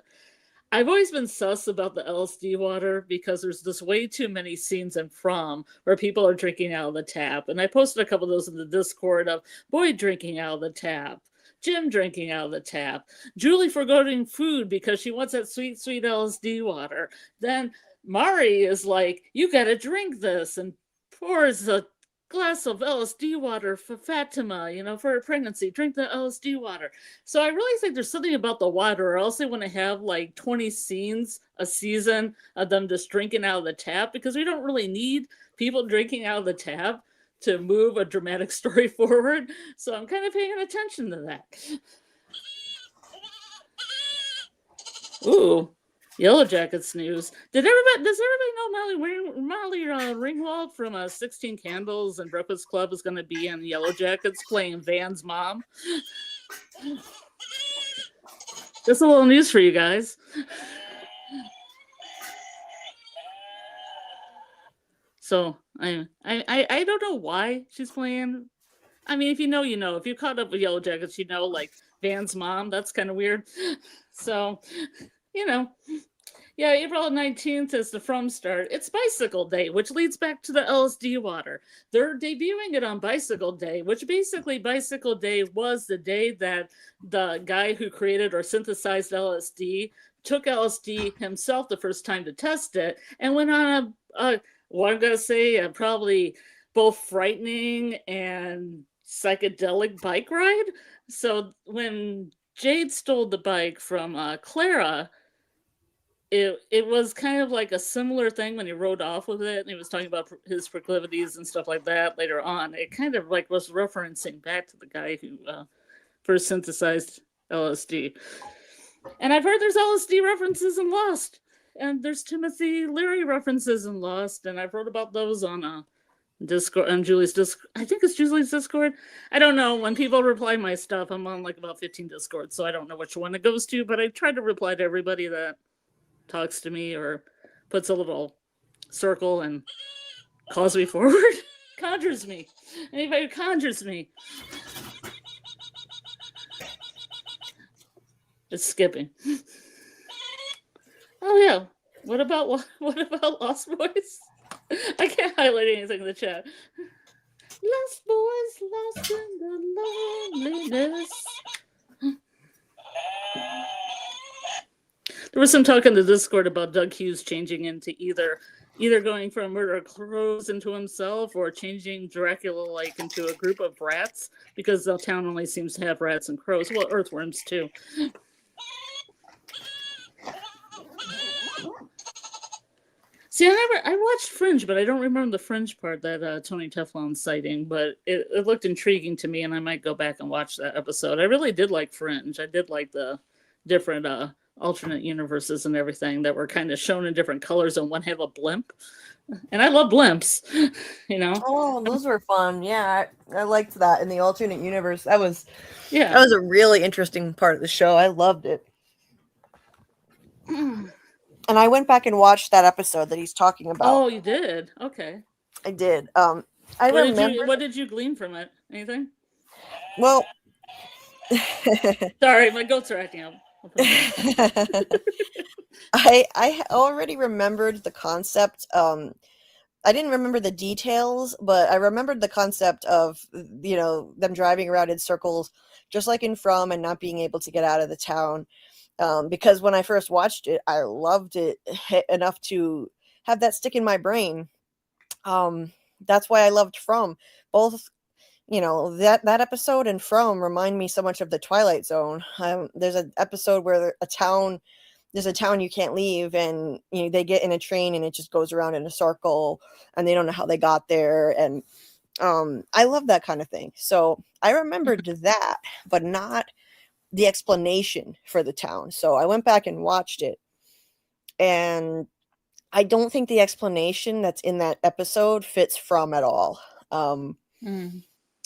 I've always been sus about the LSD water because there's just way too many scenes in From where people are drinking out of the tap. And I posted a couple of those in the Discord of Boyd drinking out of the tap, Jim drinking out of the tap, Julie forgetting food because she wants that sweet, sweet LSD water. Then Mari is like, you got to drink this, and pours a glass of LSD water for Fatima, for her pregnancy. Drink the LSD water. So I really think there's something about the water, or else they want to have like 20 scenes a season of them just drinking out of the tap, because we don't really need people drinking out of the tap to move a dramatic story forward. So I'm kind of paying attention to that. Ooh. Yellow Jackets news. Does everybody know Molly Ringwald from 16 Candles and Breakfast Club is going to be in Yellow Jackets playing Van's mom? Just a little news for you guys. So I don't know why she's playing. I mean, if you know, you know. If you caught up with Yellow Jackets, you know, like Van's mom. That's kind of weird. So, Yeah, April 19th is the From start. It's Bicycle Day, which leads back to the LSD water. They're debuting it on Bicycle Day, which basically Bicycle Day was the day that the guy who created or synthesized LSD took LSD himself the first time to test it and went on what I'm going to say, probably both frightening and psychedelic bike ride. So when Jade stole the bike from Clara, it was kind of like a similar thing when he rode off with it, and he was talking about his proclivities and stuff like that later on. It kind of like was referencing back to the guy who first synthesized LSD. And I've heard there's LSD references in Lost, and there's Timothy Leary references in Lost, and I've wrote about those on Discord, on Julie's Discord. I think it's Julie's Discord. I don't know. When people reply my stuff, I'm on like about 15 Discords, so I don't know which one it goes to, but I try to reply to everybody that talks to me or puts a little circle and calls me forward. Conjures me. Anybody who conjures me. It's skipping. Oh yeah. What about Lost Boys? I can't highlight anything in the chat. Lost boys, lost in the loneliness. There was some talk in the Discord about Doug Hughes changing into either going from murder crows into himself or changing Dracula into a group of rats, because the town only seems to have rats and crows. Well, earthworms too. See, I watched Fringe, but I don't remember the Fringe part that Tony Teflon's citing, but it looked intriguing to me, and I might go back and watch that episode. I really did like Fringe. I did like the different alternate universes and everything that were kind of shown in different colors, and one had a blimp. And I love blimps, Oh, those were fun. Yeah, I liked that in the alternate universe. That was a really interesting part of the show. I loved it. And I went back and watched that episode that he's talking about. Oh, you did? Okay. I did. What did you glean from it? Anything? Well, sorry, my goats are acting up. I already remembered the concept. I didn't remember the details, but I remembered the concept of, them driving around in circles, just like in From, and not being able to get out of the town. Because when I first watched it, I loved it enough to have that stick in my brain. That's why I loved From. Both, that episode and From remind me so much of the Twilight Zone. There's an episode where there's a town you can't leave, and they get in a train and it just goes around in a circle, and they don't know how they got there. And I love that kind of thing. So I remembered that, but not the explanation for the town. So I went back and watched it, and I don't think the explanation that's in that episode fits From at all.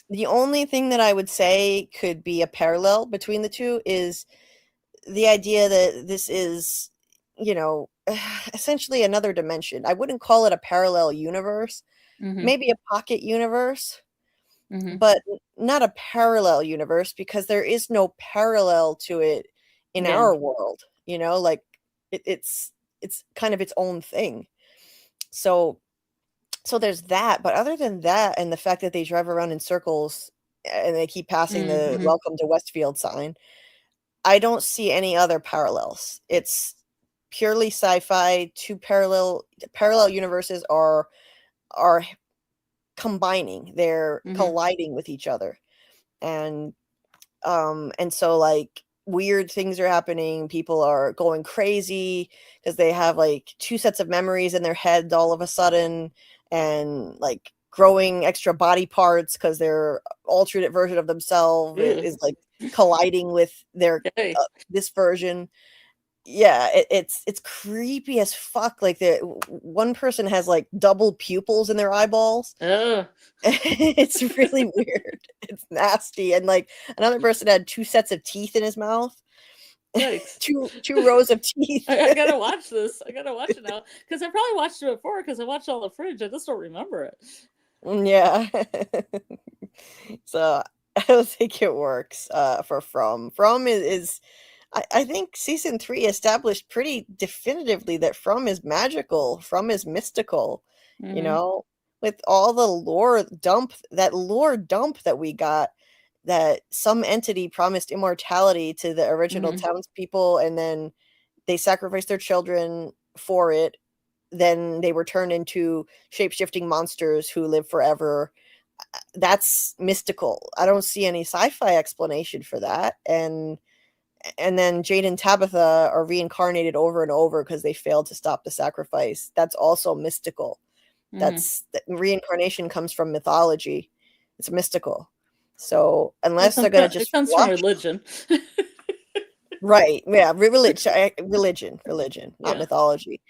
The only thing that I would say could be a parallel between the two is the idea that this is, essentially another dimension. I wouldn't call it a parallel universe, maybe a pocket universe. But not a parallel universe, because there is no parallel to it in our world, it's kind of its own thing. So there's that. But other than that, and the fact that they drive around in circles and they keep passing the Welcome to Westfield sign, I don't see any other parallels. It's purely sci-fi. Two parallel universes are combining, they're colliding with each other, and so weird things are happening. People are going crazy because they have two sets of memories in their heads all of a sudden, and growing extra body parts because their alternate version of themselves is colliding with their this version. Yeah, it's creepy as fuck. The one person has double pupils in their eyeballs. It's really weird. It's nasty. And another person had two sets of teeth in his mouth. two rows of teeth. I gotta watch this. I gotta watch it now, because I probably watched it before, because I watched all the Fringe. I just don't remember it. Yeah. So I don't think it works for From. From is I think season 3 established pretty definitively that From is magical. From is mystical, with all the lore dump that we got, that some entity promised immortality to the original townspeople, and then they sacrificed their children for it. Then they were turned into shape-shifting monsters who live forever. That's mystical. I don't see any sci-fi explanation for that. And then Jade and Tabitha are reincarnated over and over because they failed to stop the sacrifice. That's also mystical. Reincarnation comes from mythology. It's mystical. So unless they're going to just... It comes from religion. Right. Yeah. Religion, not mythology.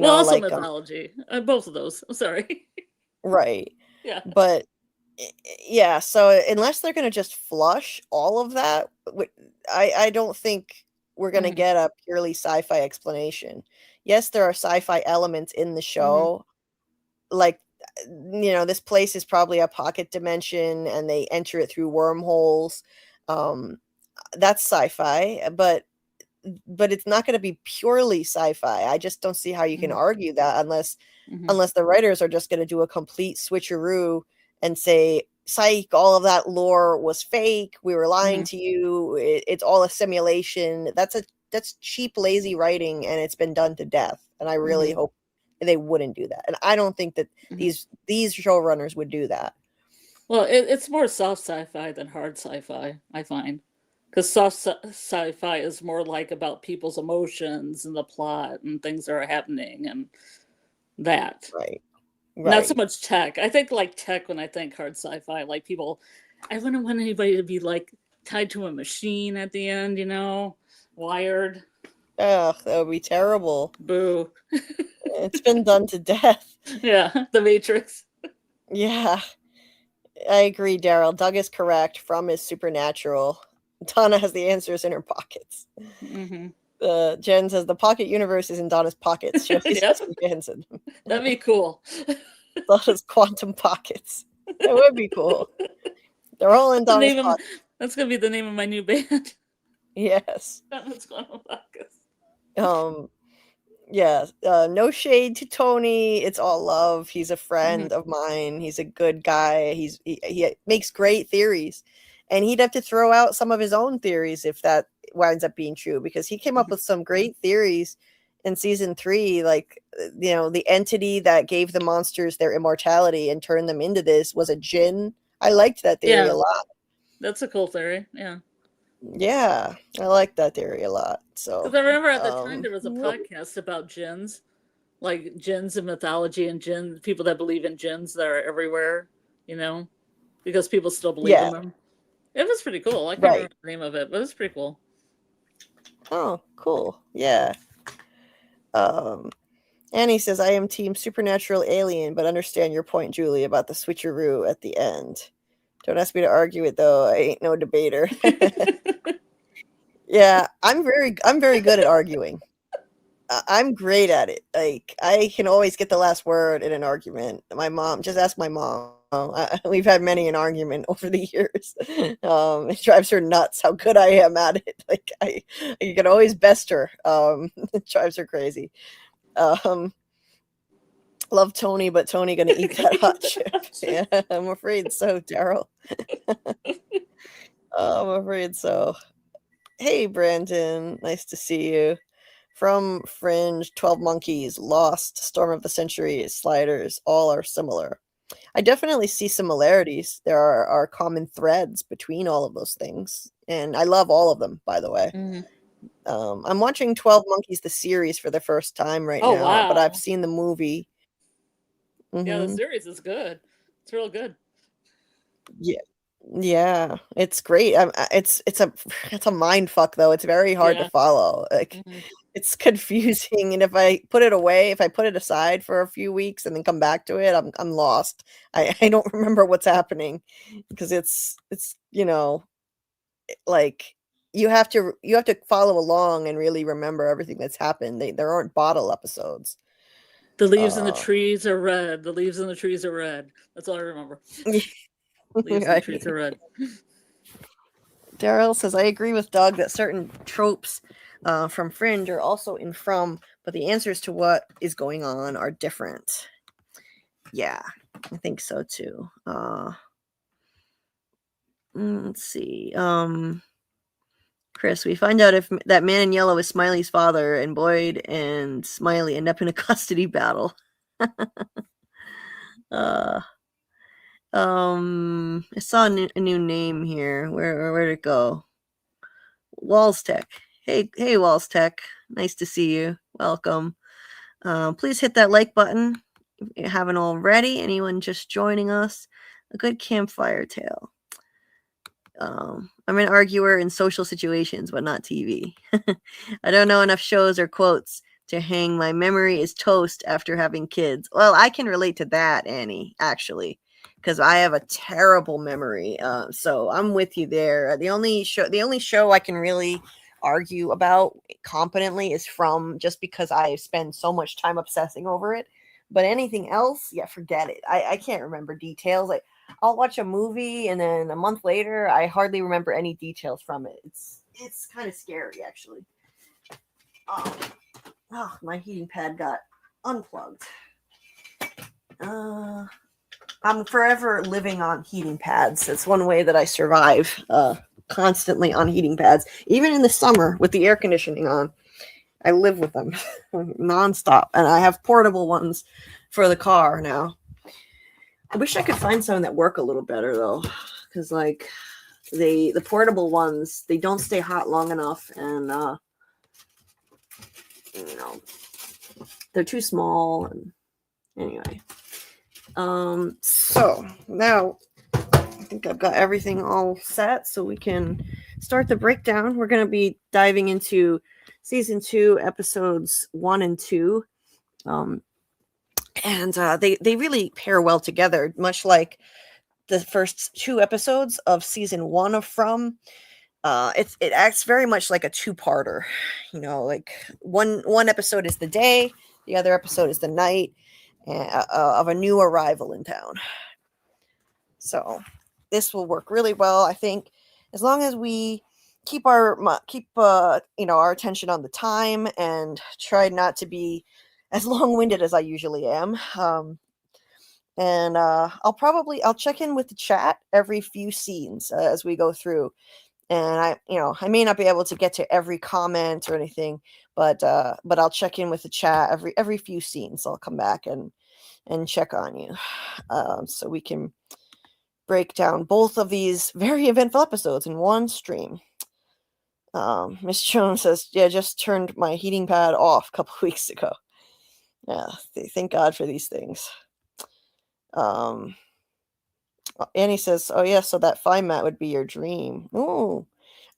Also mythology. Both of those. I'm sorry. Right. Yeah. But yeah, so unless they're going to just flush all of that, I don't think we're going to get a purely sci-fi explanation. Yes, there are sci-fi elements in the show, like, this place is probably a pocket dimension and they enter it through wormholes. That's sci-fi, but it's not going to be purely sci-fi. I just don't see how you can argue that unless the writers are just going to do a complete switcheroo and say, psych, all of that lore was fake, we were lying to you, it's all a simulation. That's cheap, lazy writing, and it's been done to death, and I really hope they wouldn't do that. And I don't think that these showrunners would do that. Well, it's more soft sci-fi than hard sci-fi, I find. Because soft sci-fi is more like about people's emotions and the plot and things that are happening and that. Right. Not so much tech. I think like tech when I think hard sci-fi, like people, I wouldn't want anybody to be like tied to a machine at the end, wired. Ugh, that would be terrible. Boo. It's been done to death. Yeah, The Matrix. Yeah. I agree, Daryl. Doug is correct. From is supernatural. Donna has the answers in her pockets. Jen says the pocket universe is in Donna's pockets. She always has the answer. That'd be cool. Donna's quantum pockets. That would be cool. They're all in Donna's pockets. That's gonna be the name of my new band. Yes. Donna's quantum pockets. Yeah. No shade to Tony. It's all love. He's a friend of mine. He's a good guy. He makes great theories. And he'd have to throw out some of his own theories if that winds up being true, because he came up with some great theories in season 3. Like, the entity that gave the monsters their immortality and turned them into this was a djinn. I liked that theory a lot. That's a cool theory. Yeah. Yeah, I like that theory a lot. So, because I remember at the time there was a podcast about jinns, like jinns in mythology and people that believe in jinns that are everywhere, because people still believe in them. It was pretty cool. I can't remember the name of it, but it was pretty cool. Oh, cool. Yeah. Annie says, I am team supernatural alien, but understand your point, Julie, about the switcheroo at the end. Don't ask me to argue it, though. I ain't no debater. Yeah, I'm very good at arguing. I'm great at it. Like, I can always get the last word in an argument. My mom, just ask my mom. We've had many an argument over the years. It drives her nuts how good I am at it. Like, I can always best her. It drives her crazy. Love Tony, but Tony gonna eat that hot chip. Yeah, I'm afraid so, Daryl. I'm afraid so. Hey, Brandon, nice to see you. From Fringe, 12 Monkeys, Lost, Storm of the Century, Sliders, all are similar. I definitely see similarities. There are common threads between all of those things, and I love all of them, by the way. I'm watching 12 Monkeys, the series, for the first time right now, but I've seen the movie. Yeah, the series is good. It's real good. Yeah, it's great. It's a mind fuck, though. It's very hard to follow. Like, it's confusing, and if I put it aside for a few weeks and then come back to it, I'm lost. I don't remember what's happening, because it's like you have to follow along and really remember everything that's happened. There aren't bottle episodes. The leaves in the trees are red. The leaves in the trees are red. That's all I remember. Leaves in the trees are red. Daryl says, I agree with Doug that certain tropes from Fringe are also in From, but the answers to what is going on are different. Yeah, I think so too. Let's see. Chris, we find out if that man in yellow is Smiley's father, and Boyd and Smiley end up in a custody battle. I saw a new name here. Where'd it go? Walls Tech. Hey, Walls Tech. Nice to see you. Welcome. Please hit that like button if you haven't already. Anyone just joining us? A good campfire tale. I'm an arguer in social situations, but not TV. I don't know enough shows or quotes to hang my memory is toast after having kids. Well, I can relate to that, Annie, actually. because I have a terrible memory. So I'm with you there. The only show I can really argue about competently is From, just because I spend so much time obsessing over it. But anything else, yeah, forget it. I can't remember details. Like, I'll watch a movie and then a month later I hardly remember any details from it. It's kind of scary, actually. Oh, my heating pad got unplugged. I'm forever living on heating pads. It's one way that I survive, constantly on heating pads. Even in the summer with the air conditioning on, I live with them nonstop. And I have portable ones for the car now. I wish I could find some that work a little better, though, because like the portable ones, they don't stay hot long enough, and they're too small. And anyway, so now I think I've got everything all set, so we can start the breakdown. We're going to be diving into season 2, episodes 1 and 2. And they really pair well together, much like the first 2 episodes of season 1 of From. It acts very much like a 2-parter. Like one episode is the day, the other episode is the night of a new arrival in town. So this will work really well, I think, as long as we keep our attention on the time and try not to be as long-winded as I usually am. And I'll check in with the chat every few scenes as we go through. And I may not be able to get to every comment or anything, but I'll check in with the chat every few scenes. I'll come back and check on you, so we can break down both of these very eventful episodes in one stream. Miss Jones says, "Yeah, just turned my heating pad off a couple weeks ago." Yeah, thank God for these things. Annie says, "Oh yeah, so that fine mat would be your dream." Ooh,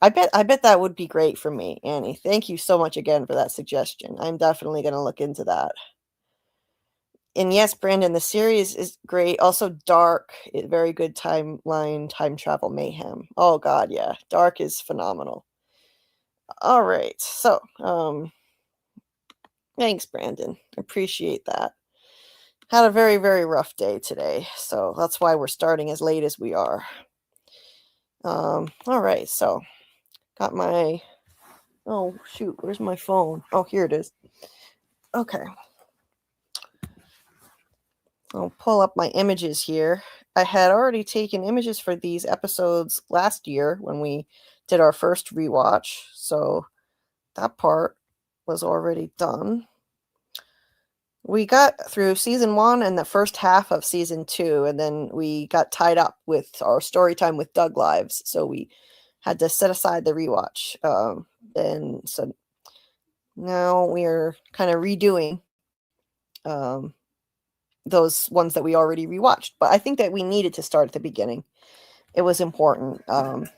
I bet that would be great for me, Annie. Thank you so much again for that suggestion. I'm definitely going to look into that. And yes, Brandon, the series is great. Also, Dark, very good timeline, time travel mayhem. Oh God, yeah, Dark is phenomenal. All right, so thanks, Brandon. Appreciate that. Had a very, very rough day today, so that's why we're starting as late as we are. All right, so got my, oh shoot, where's my phone? Oh, here it is. Okay. I'll pull up my images here. I had already taken images for these episodes last year when we did our first rewatch, so that part was already done. We got through season 1 and the first half of season 2, and then we got tied up with our story time with Doug Lives, so we had to set aside the rewatch. And so now we're kind of redoing those ones that we already rewatched. But I think that we needed to start at the beginning. It was important,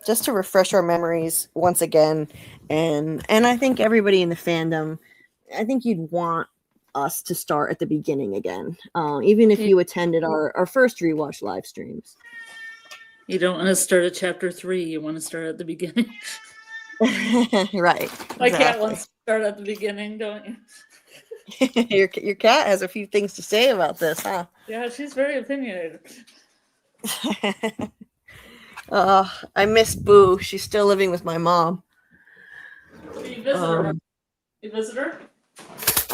just to refresh our memories once again. And I think everybody in the fandom, I think you'd want us to start at the beginning again, even if you attended our first rewatch live streams. You don't want to start at chapter 3. You want to start at the beginning. Right. My cat wants to start at the beginning, don't you? Your cat has a few things to say about this, huh? Yeah, she's very opinionated. I miss Boo. She's still living with my mom. Do you visit her? You visit her?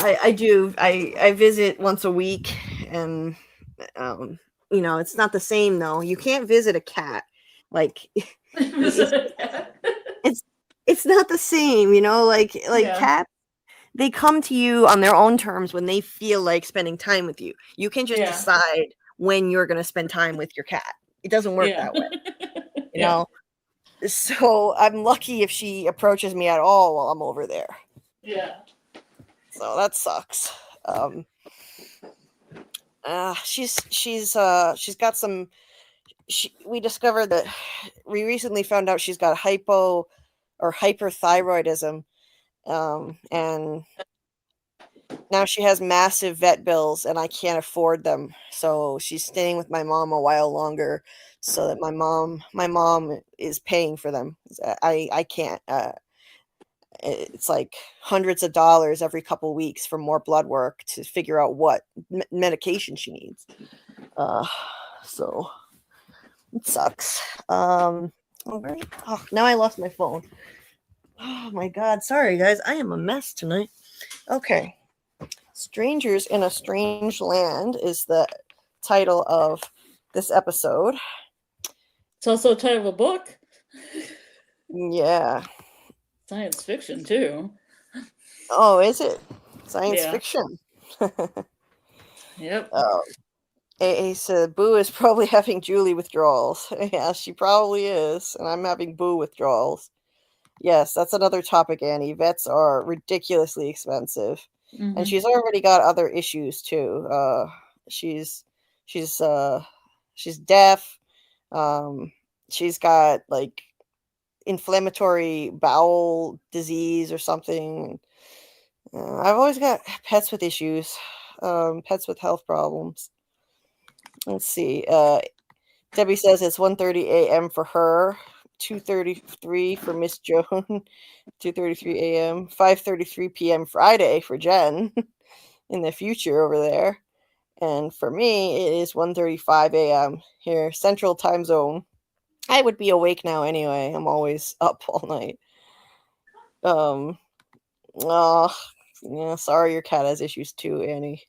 I do. I visit once a week, and it's not the same though. You can't visit a cat. Like it's not the same, like yeah. Cats, they come to you on their own terms when they feel like spending time with you. You can just decide when you're going to spend time with your cat. It doesn't work that way. You know? So I'm lucky if she approaches me at all while I'm over there. Yeah. So that sucks. She's got some. We discovered that we recently found out she's got hypo or hyperthyroidism, and now she has massive vet bills and I can't afford them. So she's staying with my mom a while longer so that my mom is paying for them. I can't. It's like hundreds of dollars every couple weeks for more blood work to figure out what medication she needs. So it sucks. Oh, now I lost my phone. Oh my god, sorry guys, I am a mess tonight. Okay. Strangers in a Strange Land is the title of this episode. It's also a title of a book. Yeah. Science fiction too. Oh, is it? Science fiction. Yep. AA said Boo is probably having Julie withdrawals. Yeah, she probably is. And I'm having Boo withdrawals. Yes, that's another topic, Annie. Vets are ridiculously expensive. Mm-hmm. And she's already got other issues too. She's deaf. She's got like inflammatory bowel disease or something. I've always got pets with issues, pets with health problems. Let's see. Debbie says it's 1:30 a.m. for her, 2:33 for Miss Joan, 2:33 a.m., 5:33 p.m. Friday for Jen in the future over there. And for me, it is 1:35 a.m. here, Central Time Zone. I would be awake now anyway. I'm always up all night. Oh, yeah, sorry your cat has issues too, Annie.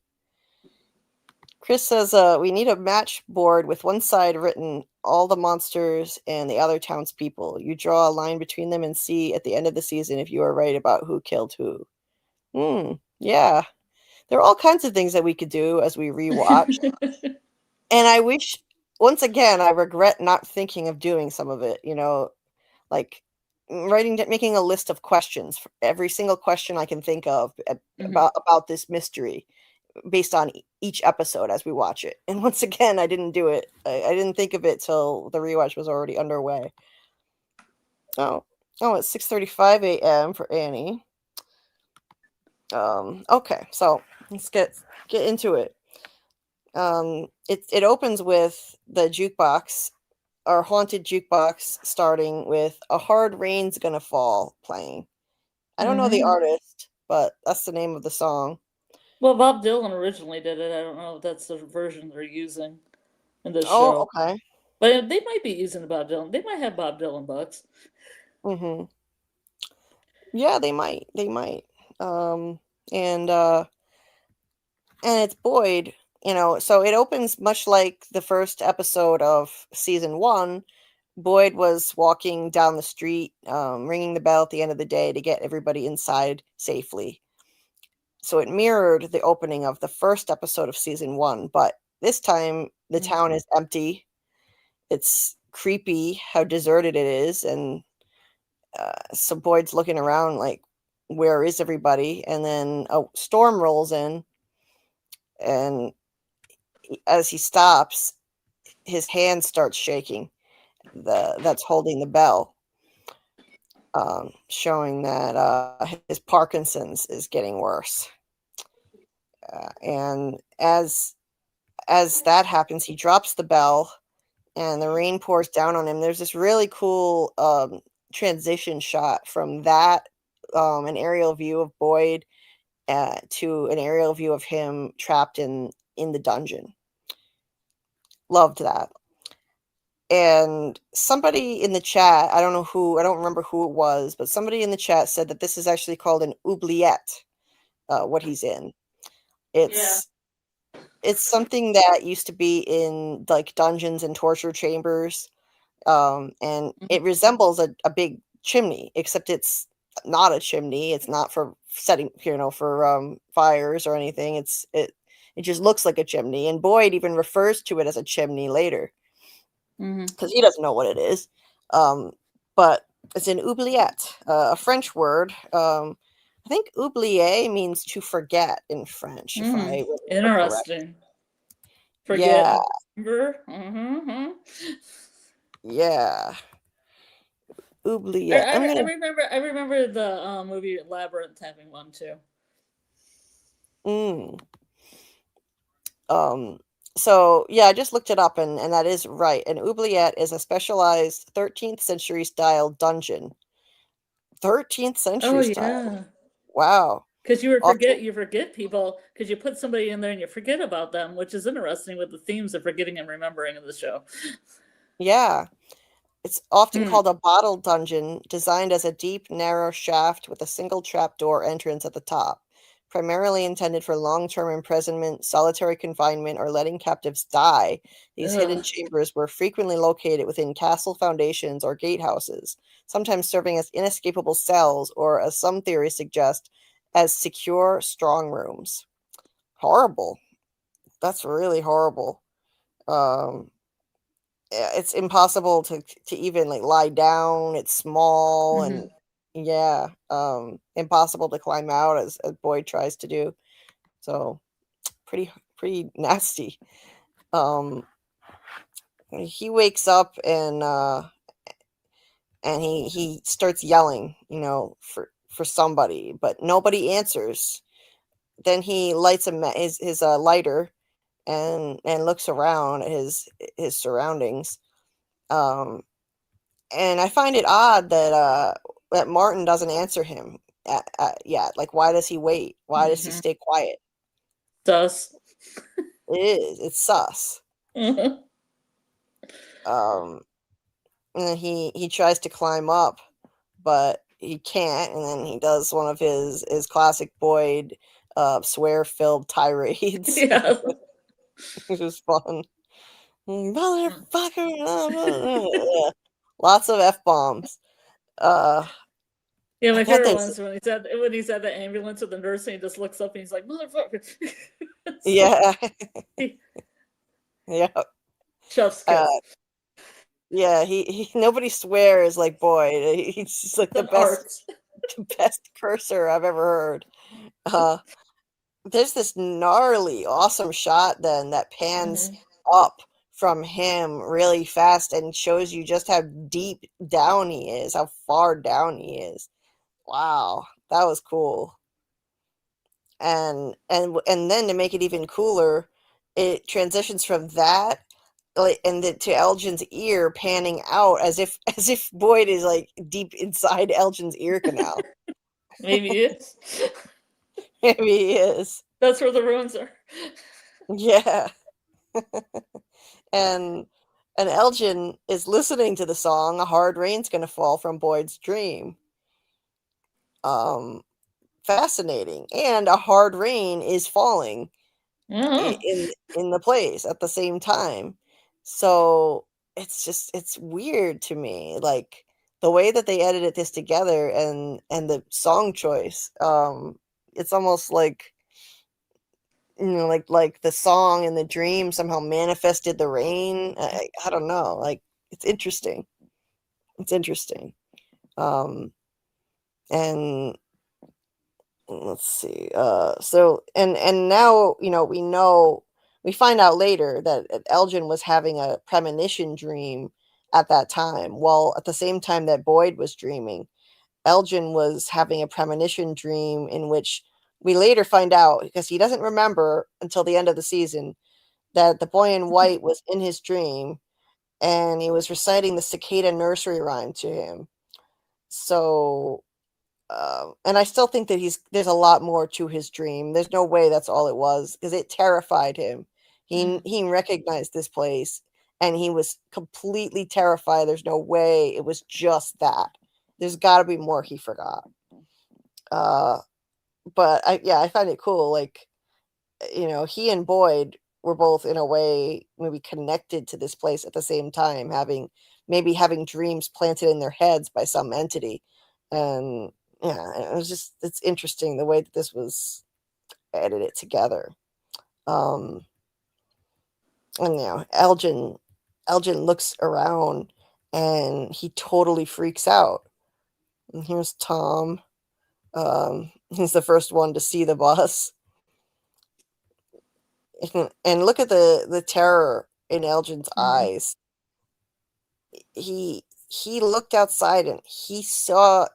Chris says we need a match board with one side written all the monsters and the other townspeople. You draw a line between them and see at the end of the season if you are right about who killed who. Yeah. There are all kinds of things that we could do as we rewatch. And I wish, once again, I regret not thinking of doing some of it, like making a list of questions for every single question I can think of about this mystery based on each episode as we watch it. And once again, I didn't do it. I didn't think of it till the rewatch was already underway. Oh, it's 6:35 a.m. for Annie. Okay, so let's get into it. It opens with the jukebox, our haunted jukebox, starting with "A Hard Rain's Gonna Fall" playing. I don't know the artist, but that's the name of the song. Well, Bob Dylan originally did it. I don't know if that's the version they're using in this Oh, show. okay. But they might be using Bob Dylan. They might have Bob Dylan bucks. Mm-hmm. Yeah, they might. And it's Boyd, so it opens much like the first episode of season 1. Boyd was walking down the street, ringing the bell at the end of the day to get everybody inside safely. So it mirrored the opening of the first episode of season 1, but this time the town is empty. It's creepy how deserted it is, and so Boyd's looking around like, where is everybody? And then a storm rolls in, and as he stops, his hand starts shaking. That's holding the bell, showing that his Parkinson's is getting worse. And as that happens, he drops the bell, and the rain pours down on him. There's this really cool transition shot from that, an aerial view of Boyd, to an aerial view of him trapped in the dungeon. Loved that. And somebody in the chat, I don't remember who it was, but somebody in the chat said that this is actually called an oubliette, what he's in. It's something that used to be in like dungeons and torture chambers, and it resembles a big chimney, except it's not a chimney. It's not for setting, for fires or anything. It just looks like a chimney, and Boyd even refers to it as a chimney later, because he doesn't know what it is. But it's an oubliette, a French word. I think oublier means to forget in French. If I interesting. Forget. Yeah. Yeah. Oubliette. I remember the movie Labyrinth having one too. Mm. So yeah, I just looked it up, and that is right. An oubliette is a specialized 13th century style dungeon. 13th century Oh style. yeah. Wow. Because you Often, forget people because you put somebody in there and you forget about them, which is interesting with the themes of forgetting and remembering in the show. yeah. It's often Mm. called a bottle dungeon, designed as a deep, narrow shaft with a single trapdoor entrance at the top, primarily intended for long-term imprisonment, solitary confinement, or letting captives die. These hidden Ugh. chambers were frequently located within castle foundations or gatehouses, sometimes serving as inescapable cells, or, as some theories suggest, as secure strong rooms. Horrible. That's really horrible. Um, it's impossible to even like lie down. It's small and yeah, impossible to climb out as Boyd tries to do. So pretty nasty. Um, he wakes up and he starts yelling, for somebody, but nobody answers. Then he lights his lighter and looks around at his surroundings. Um, And I find it odd that Martin doesn't answer him yet. Like, why does he wait? Why does he stay quiet? Sus. It is. It's sus. Um, and then he tries to climb up, but he can't. And then he does one of his classic Boyd swear-filled tirades, Yeah. which is fun. Motherfucker! Lots of f-bombs. Yeah, I my thought favorite that's ones when he's at the ambulance with the nurse and he just looks up and he's like, "Motherfucker!" yeah. Yeah. Chef's Uh, kiss. yeah, he nobody swears like Boyd. He's just like It's an art. the best cursor I've ever heard. Uh, there's this gnarly, awesome shot then that pans up from him really fast and shows you just how deep down he is, how far down he is. Wow, that was cool. And then to make it even cooler, it transitions from that to Elgin's ear panning out as if Boyd is like deep inside Elgin's ear canal. Maybe it is. Maybe he is. That's where the ruins are. Yeah. and and Elgin is listening to the song "A Hard Rain's Gonna Fall" from Boyd's dream. Fascinating. And a hard rain is falling in the place at the same time. So it's weird to me, like the way that they edited this together and the song choice. It's almost like like the song and the dream somehow manifested the rain. I don't know, like it's interesting. It's interesting. And let's see. So and now we find out later that Elgin was having a premonition dream at that time. Well, at the same time that Boyd was dreaming, Elgin was having a premonition dream in which we later find out, because he doesn't remember until the end of the season, that the boy in white was in his dream and he was reciting the cicada nursery rhyme to him. So and I still think that there's a lot more to his dream. There's no way that's all it was, because it terrified him. He recognized this place and he was completely terrified. There's no way it was just that. There's got to be more he forgot. But I find it cool. Like, he and Boyd were both in a way maybe connected to this place at the same time, having dreams planted in their heads by some entity. And yeah, it's interesting the way that this was edited together. And Elgin looks around and he totally freaks out. And here's Tom. He's the first one to see the bus. And look at the terror in Elgin's eyes. He looked outside and he saw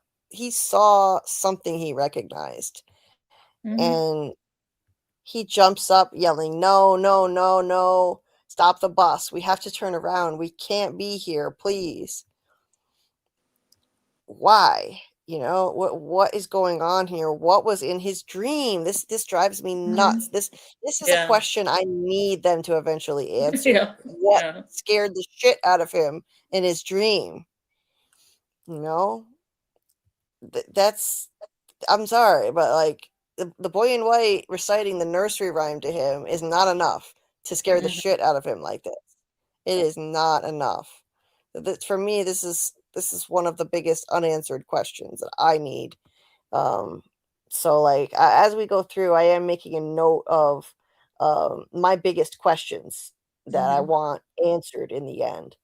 something he recognized. And he jumps up yelling, "No, no, no, no. Stop the bus. We have to turn around. We can't be here, please." Why? What is going on here? What was in his dream? This drives me nuts. This is a question I need them to eventually answer. Yeah. What Yeah. scared the shit out of him in his dream? You know? That's I'm sorry, but like the boy in white reciting the nursery rhyme to him is not enough to scare the shit out of him like this. It is not enough. For me, this is one of the biggest unanswered questions that I need. So like as we go through, I am making a note of my biggest questions that I want answered in the end.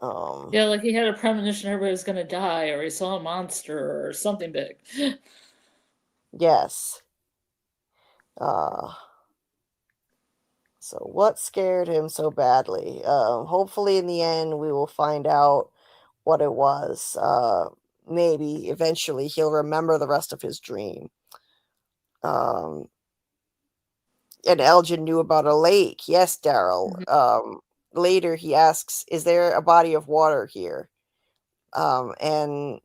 Yeah, like he had a premonition everybody was gonna die, or he saw a monster, or something big. Yes. So what scared him so badly? Hopefully in the end we will find out what it was. Maybe eventually he'll remember the rest of his dream. And Elgen knew about a lake. Yes, Daryl. Later he asks, "Is there a body of water here?" And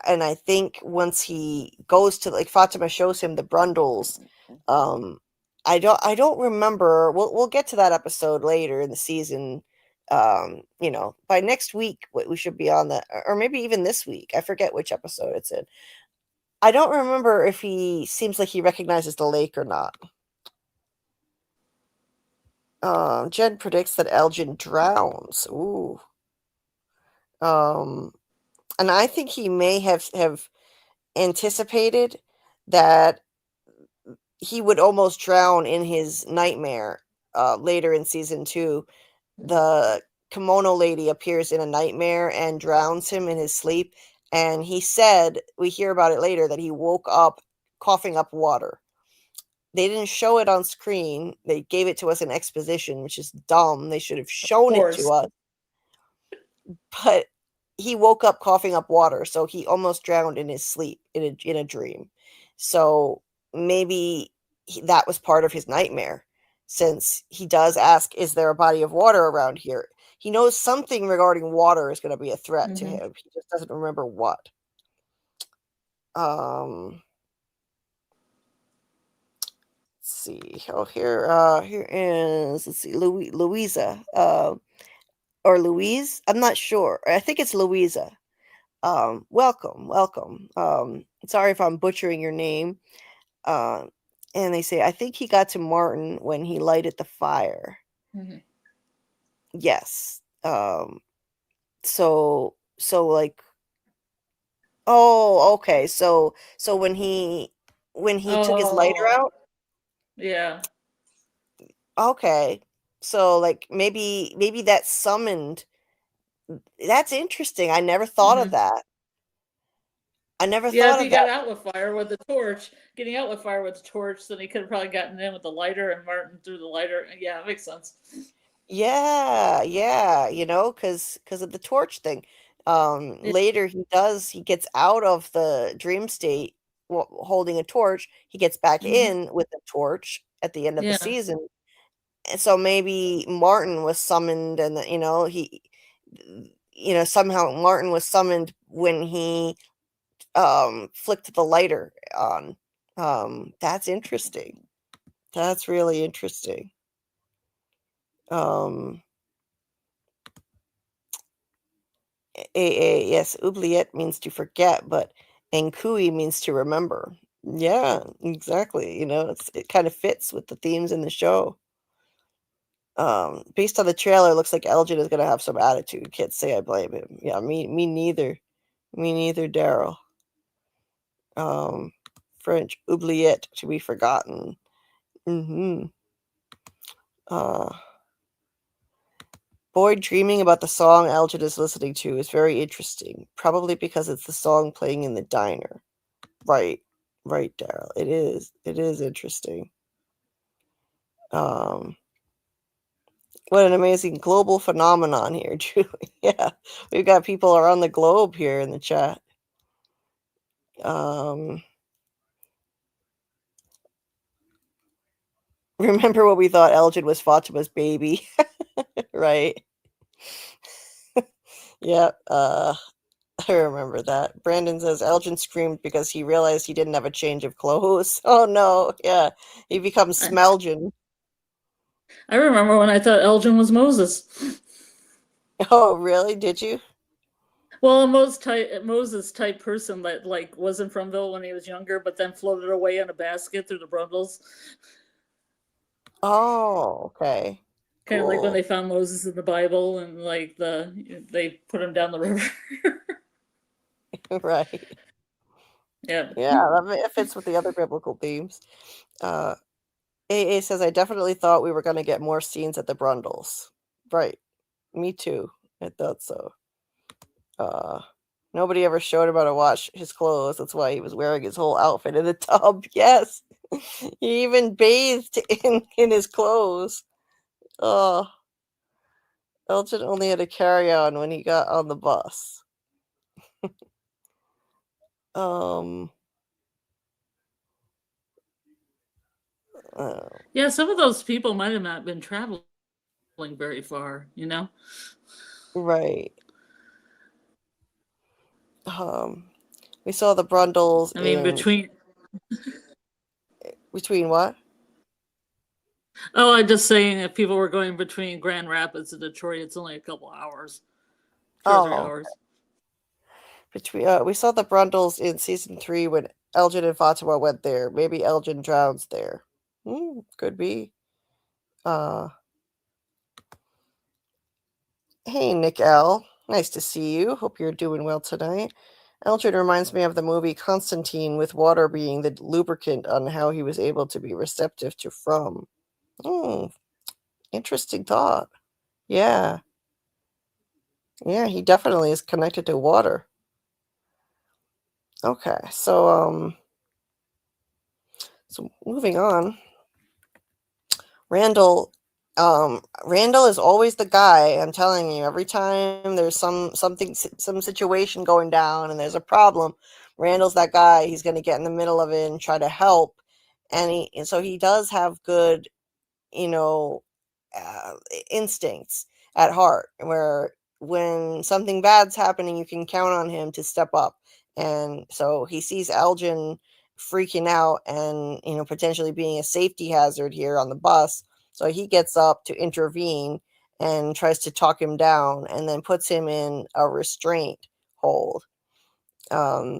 I think once he goes to, like, Fatima shows him the Brundles. I don't remember. We'll get to that episode later in the season. By next week we should be on that, or maybe even this week. I forget which episode it's in. I don't remember if he seems like he recognizes the lake or not. Jen predicts that Elgin drowns. Ooh. And I think he may have anticipated that he would almost drown in his nightmare. Later in season 2, the kimono lady appears in a nightmare and drowns him in his sleep. And he said, we hear about it later, that he woke up coughing up water. They didn't show it on screen. They gave it to us in exposition, which is dumb. They should have shown it to us. But he woke up coughing up water, so he almost drowned in his sleep in a dream. So maybe that was part of his nightmare, since he does ask, "Is there a body of water around here?" He knows something regarding water is going to be a threat to him. He just doesn't remember what. Let's see. Oh, here is, let's see, Louisa, or Louise. I'm not sure. I think it's Louisa. Welcome. Sorry if I'm butchering your name. And they say, "I think he got to Martin when he lighted the fire." Yes. So like, oh, okay. So when he took his lighter out. Yeah. Okay. So like maybe that summoned. That's interesting. I never thought of that. I never thought of that. If he got out with fire with the torch, getting out with fire with the torch, then he could have probably gotten in with the lighter, and Martin threw the lighter. Yeah, it makes sense. Yeah, because of the torch thing. Later he gets out of the dream state holding a torch. He gets back in with the torch at the end of the season. And so maybe Martin was summoned, and somehow Martin was summoned when he flicked the lighter on. That's interesting. That's really interesting. Yes, oubliette means to forget, but enkui means to remember. Yeah, exactly. It kind of fits with the themes in the show. Based on the trailer, it looks like Elgin is going to have some attitude. Can't say I blame him. Yeah, me neither. Me neither, Daryl. French, oubliette, to be forgotten. Boyd dreaming about the song Elgin is listening to is very interesting, probably because it's the song playing in the diner. Right, Daryl. It is interesting. What an amazing global phenomenon here, Julie. Yeah, we've got people around the globe here in the chat. Remember what we thought Elgen was Fatima's baby, right? Yeah, I remember that. Brandon says Elgen screamed because he realized he didn't have a change of clothes. Oh no, yeah. He becomes Smelgen. I remember when I thought Elgen was Moses. Oh, really? Did you? Well, a Moses type person that like was in Fromville when he was younger, but then floated away in a basket through the Brundles. Oh, okay. Kind of Cool. like when they found Moses in the Bible and like they put him down the river. Right. Yeah. Yeah, that fits with the other biblical themes. AA says, I definitely thought we were going to get more scenes at the Brundles. Right. Me too. I thought so. Nobody ever showed him how to wash his clothes. That's why he was wearing his whole outfit in the tub. Yes. He even bathed in his clothes. Oh. Elgin only had a carry-on when he got on the bus. Yeah, some of those people might have not been traveling very far, you know? Right. We saw the Brundles I mean, between what? Oh, I'm just saying if people were going between Grand Rapids and Detroit, it's only a couple hours. 2 or 3 hours. We saw the Brundles in season 3 when Elgin and Fatima went there. Maybe Elgin drowns there. Could be. Hey, Nick L. Nice to see you. Hope you're doing well tonight. Elgin reminds me of the movie Constantine, with water being the lubricant on how he was able to be receptive to From. Interesting thought. Yeah. Yeah, he definitely is connected to water. Okay, so moving on. Randall is always the guy. I'm telling you, every time there's some situation going down and there's a problem, Randall's that guy. He's going to get in the middle of it and try to help. And so he does have good, instincts at heart, where when something bad's happening, you can count on him to step up. And so he sees Elgin freaking out and, potentially being a safety hazard here on the bus. So he gets up to intervene and tries to talk him down, and then puts him in a restraint hold. Not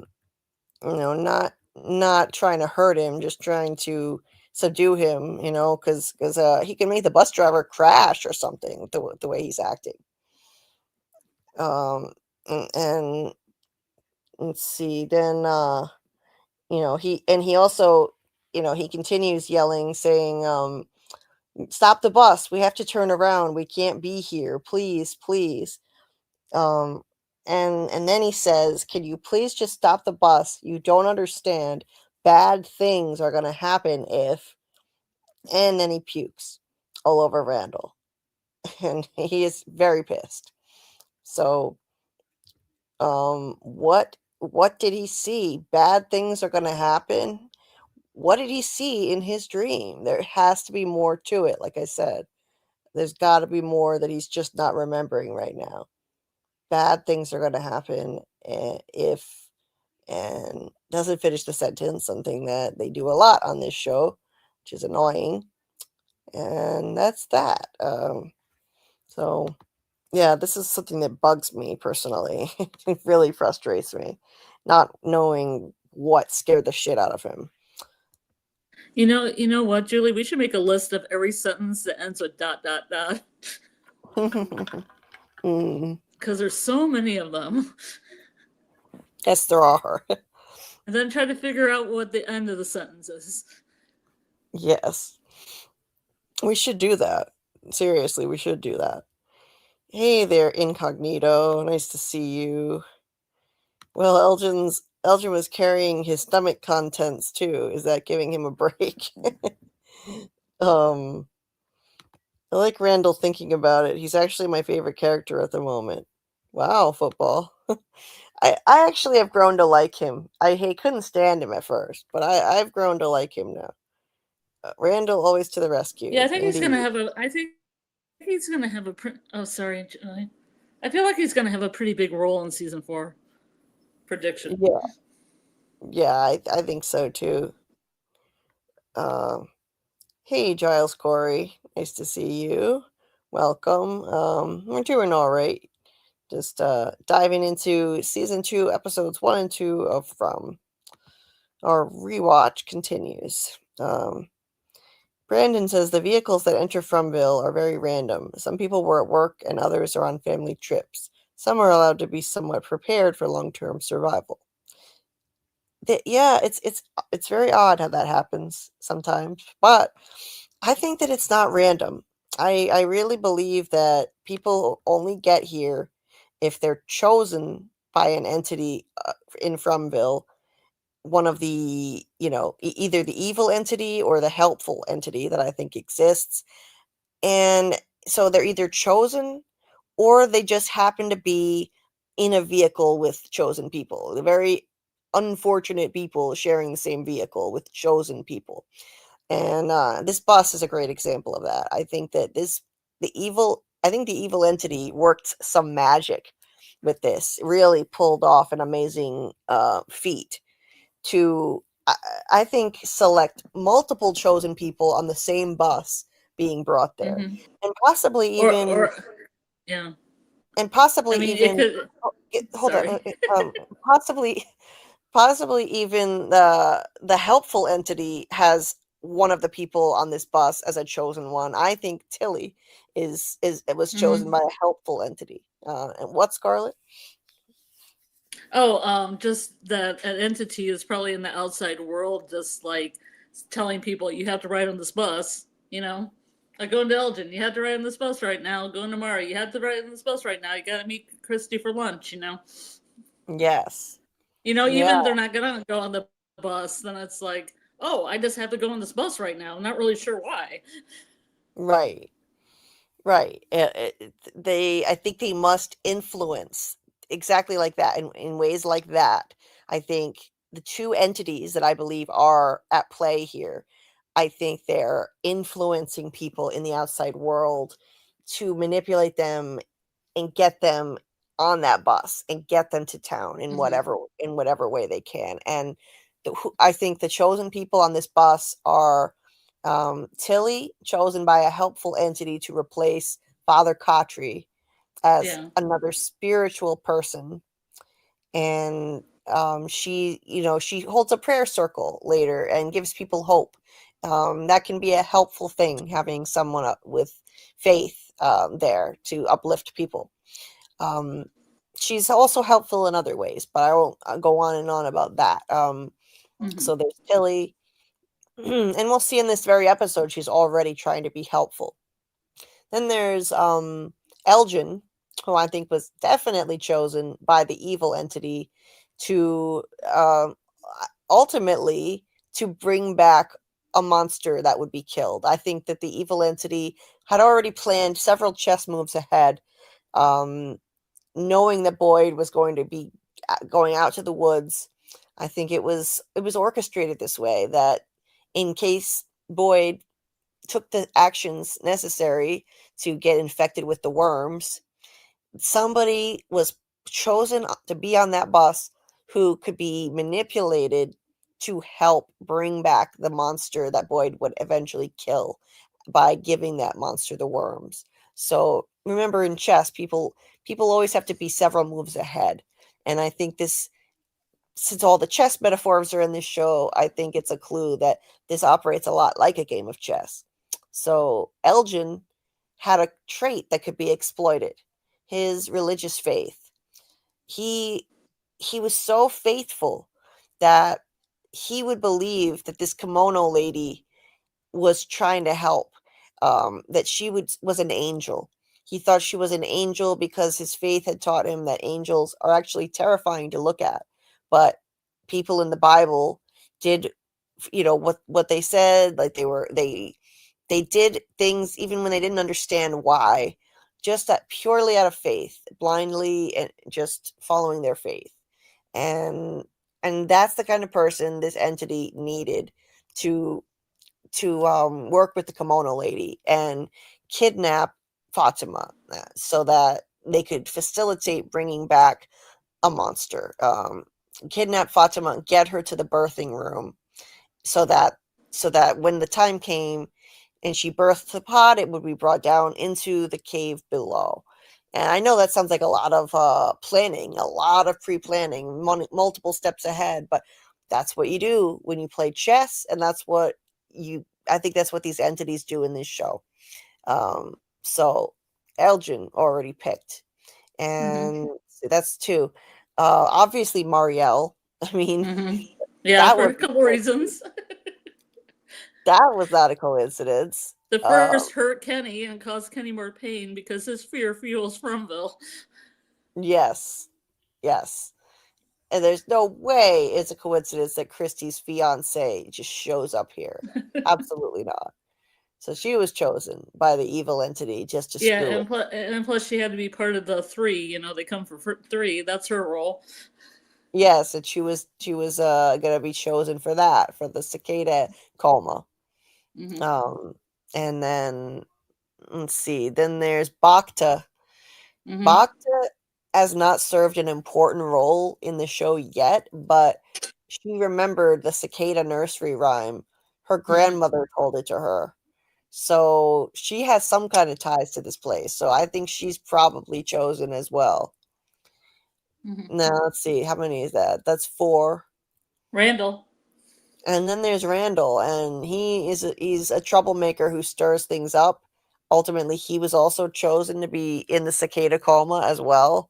trying to hurt him, just trying to subdue him, because he can make the bus driver crash or something with the way he's acting. And let's see, then he also, he continues yelling, saying, stop the bus, we have to turn around, we can't be here, please. And then he says, can you please just stop the bus? You don't understand. Bad things are going to happen if... And then he pukes all over Randall. And he is very pissed. So, what did he see? Bad things are going to happen? What did he see in his dream? There has to be more to it, like I said. There's got to be more that he's just not remembering right now. Bad things are going to happen if... And doesn't finish the sentence, something that they do a lot on this show, which is annoying. And that's that. So, yeah, this is something that bugs me personally. It really frustrates me, not knowing what scared the shit out of him. You know what, Julie? We should make a list of every sentence that ends with ... Because there's so many of them. Yes, there are. And then try to figure out what the end of the sentence is. Yes. We should do that. Seriously, we should do that. Hey there, Incognito. Nice to see you. Well, Elgin was carrying his stomach contents too. Is that giving him a break? I like Randall thinking about it. He's actually my favorite character at the moment. Wow, football. I actually have grown to like him. I couldn't stand him at first, but I've grown to like him now. Randall always to the rescue. Yeah, I think he's Indeed. gonna have a. I think he's gonna have a. Oh, sorry. I feel like he's gonna have a pretty big role in season 4. Prediction. Yeah, I think so too. Hey, Giles Corey, nice to see you. Welcome. We're doing all right. Just diving into season 2, episodes 1 and 2 of From. Our rewatch continues. Brandon says the vehicles that enter Fromville are very random. Some people were at work and others are on family trips. Some are allowed to be somewhat prepared for long-term survival. Yeah, it's very odd how that happens sometimes, but I think that it's not random. I really believe that people only get here if they're chosen by an entity in Fromville, one of the, either the evil entity or the helpful entity that I think exists. And so they're either chosen or they just happen to be in a vehicle with chosen people. The very unfortunate people sharing the same vehicle with chosen people. And this bus is a great example of that. I think that the evil entity worked some magic with this. It really pulled off an amazing feat to, I think, select multiple chosen people on the same bus being brought there, and possibly even, yeah. and possibly I mean, even, it could. hold on, Sorry. possibly even the helpful entity has one of the people on this bus as a chosen one. I think Tilly was chosen by a helpful entity. And what, Scarlet? Oh, just that an entity is probably in the outside world, just like telling people you have to ride on this bus. Like going to Elgin, you have to ride on this bus right now. Going tomorrow, you have to ride on this bus right now. You got to meet Christy for lunch. Yes. Even Yeah. if they're not gonna go on the bus, then it's like, oh, I just have to go on this bus right now. I'm not really sure why. Right. Right. I think they must influence exactly like that, in ways like that. I think the two entities that I believe are at play here, I think they're influencing people in the outside world to manipulate them and get them on that bus and get them to town in whatever way they can. And I think the chosen people on this bus are Tilly, chosen by a helpful entity to replace Father Kotri as Yeah. another spiritual person. And she holds a prayer circle later and gives people hope. That can be a helpful thing, having someone with faith there to uplift people. She's also helpful in other ways, but I won't go on and on about that. So there's Tilly, and we'll see in this very episode she's already trying to be helpful. Then there's Elgen, who I think was definitely chosen by the evil entity to ultimately to bring back a monster that would be killed. I think that the evil entity had already planned several chess moves ahead, knowing that Boyd was going to be going out to the woods. I think it was orchestrated this way, that in case Boyd took the actions necessary to get infected with the worms, somebody was chosen to be on that bus who could be manipulated to help bring back the monster that Boyd would eventually kill by giving that monster the worms. So remember, in chess, people always have to be several moves ahead. And I think this, since all the chess metaphors are in this show, I think it's a clue that this operates a lot like a game of chess. So Elgen had a trait that could be exploited: his religious faith. He was so faithful that he would believe that this kimono lady was trying to help, that she was an angel. He thought she was an angel because his faith had taught him that angels are actually terrifying to look at. But people in the Bible did, what they said. Like they did things even when they didn't understand why, just that purely out of faith, blindly, and just following their faith. And that's the kind of person this entity needed to work with the kimono lady and kidnap Fatima so that they could facilitate bringing back a monster. Kidnap Fatima and get her to the birthing room so that when the time came and she birthed the pod, it would be brought down into the cave below. And I know that sounds like a lot of planning, a lot of pre-planning, multiple steps ahead, but that's what you do when you play chess, and that's what I think that's what these entities do in this show. So Elgen already picked, and that's 2. Obviously Marielle. I mean, yeah, for a couple reasons. That was not a coincidence. The first hurt Kenny and caused Kenny more pain because his fear fuels Fromville. Yes. And there's no way it's a coincidence that Christy's fiance just shows up here. Absolutely not. So she was chosen by the evil entity just to screw it. And plus she had to be part of the 3. They come for 3. That's her role. Yes, and she was gonna be chosen for that, for the cicada coma. And then let's see. Then there's Bacta. Bacta has not served an important role in the show yet, but she remembered the cicada nursery rhyme. Her grandmother told it to her. So she has some kind of ties to this place. So I think she's probably chosen as well. Now, let's see. How many is that? That's 4. Randall. And then there's Randall, and he's a troublemaker who stirs things up. Ultimately, he was also chosen to be in the cicada coma as well.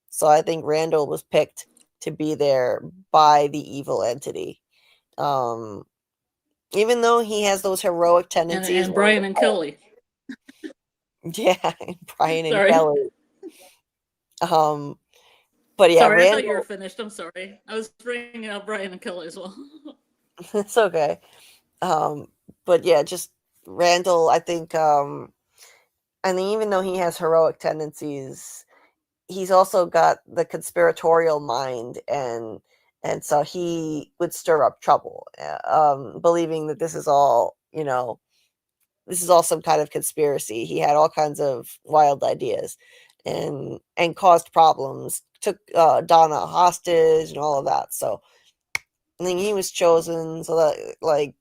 So I think Randall was picked to be there by the evil entity. Even though he has those heroic tendencies. And Brian and Kelly. Yeah, Brian and Kelly. But yeah, sorry, Randall, I thought you were finished. I'm sorry. I was bringing out Brian and Kelly as well. It's okay. But yeah, just Randall, I think even though he has heroic tendencies, he's also got the conspiratorial mind, and so he would stir up trouble, believing that this is all some kind of conspiracy. He had all kinds of wild ideas and caused problems, took Donna hostage and all of that. So I think he was chosen. So that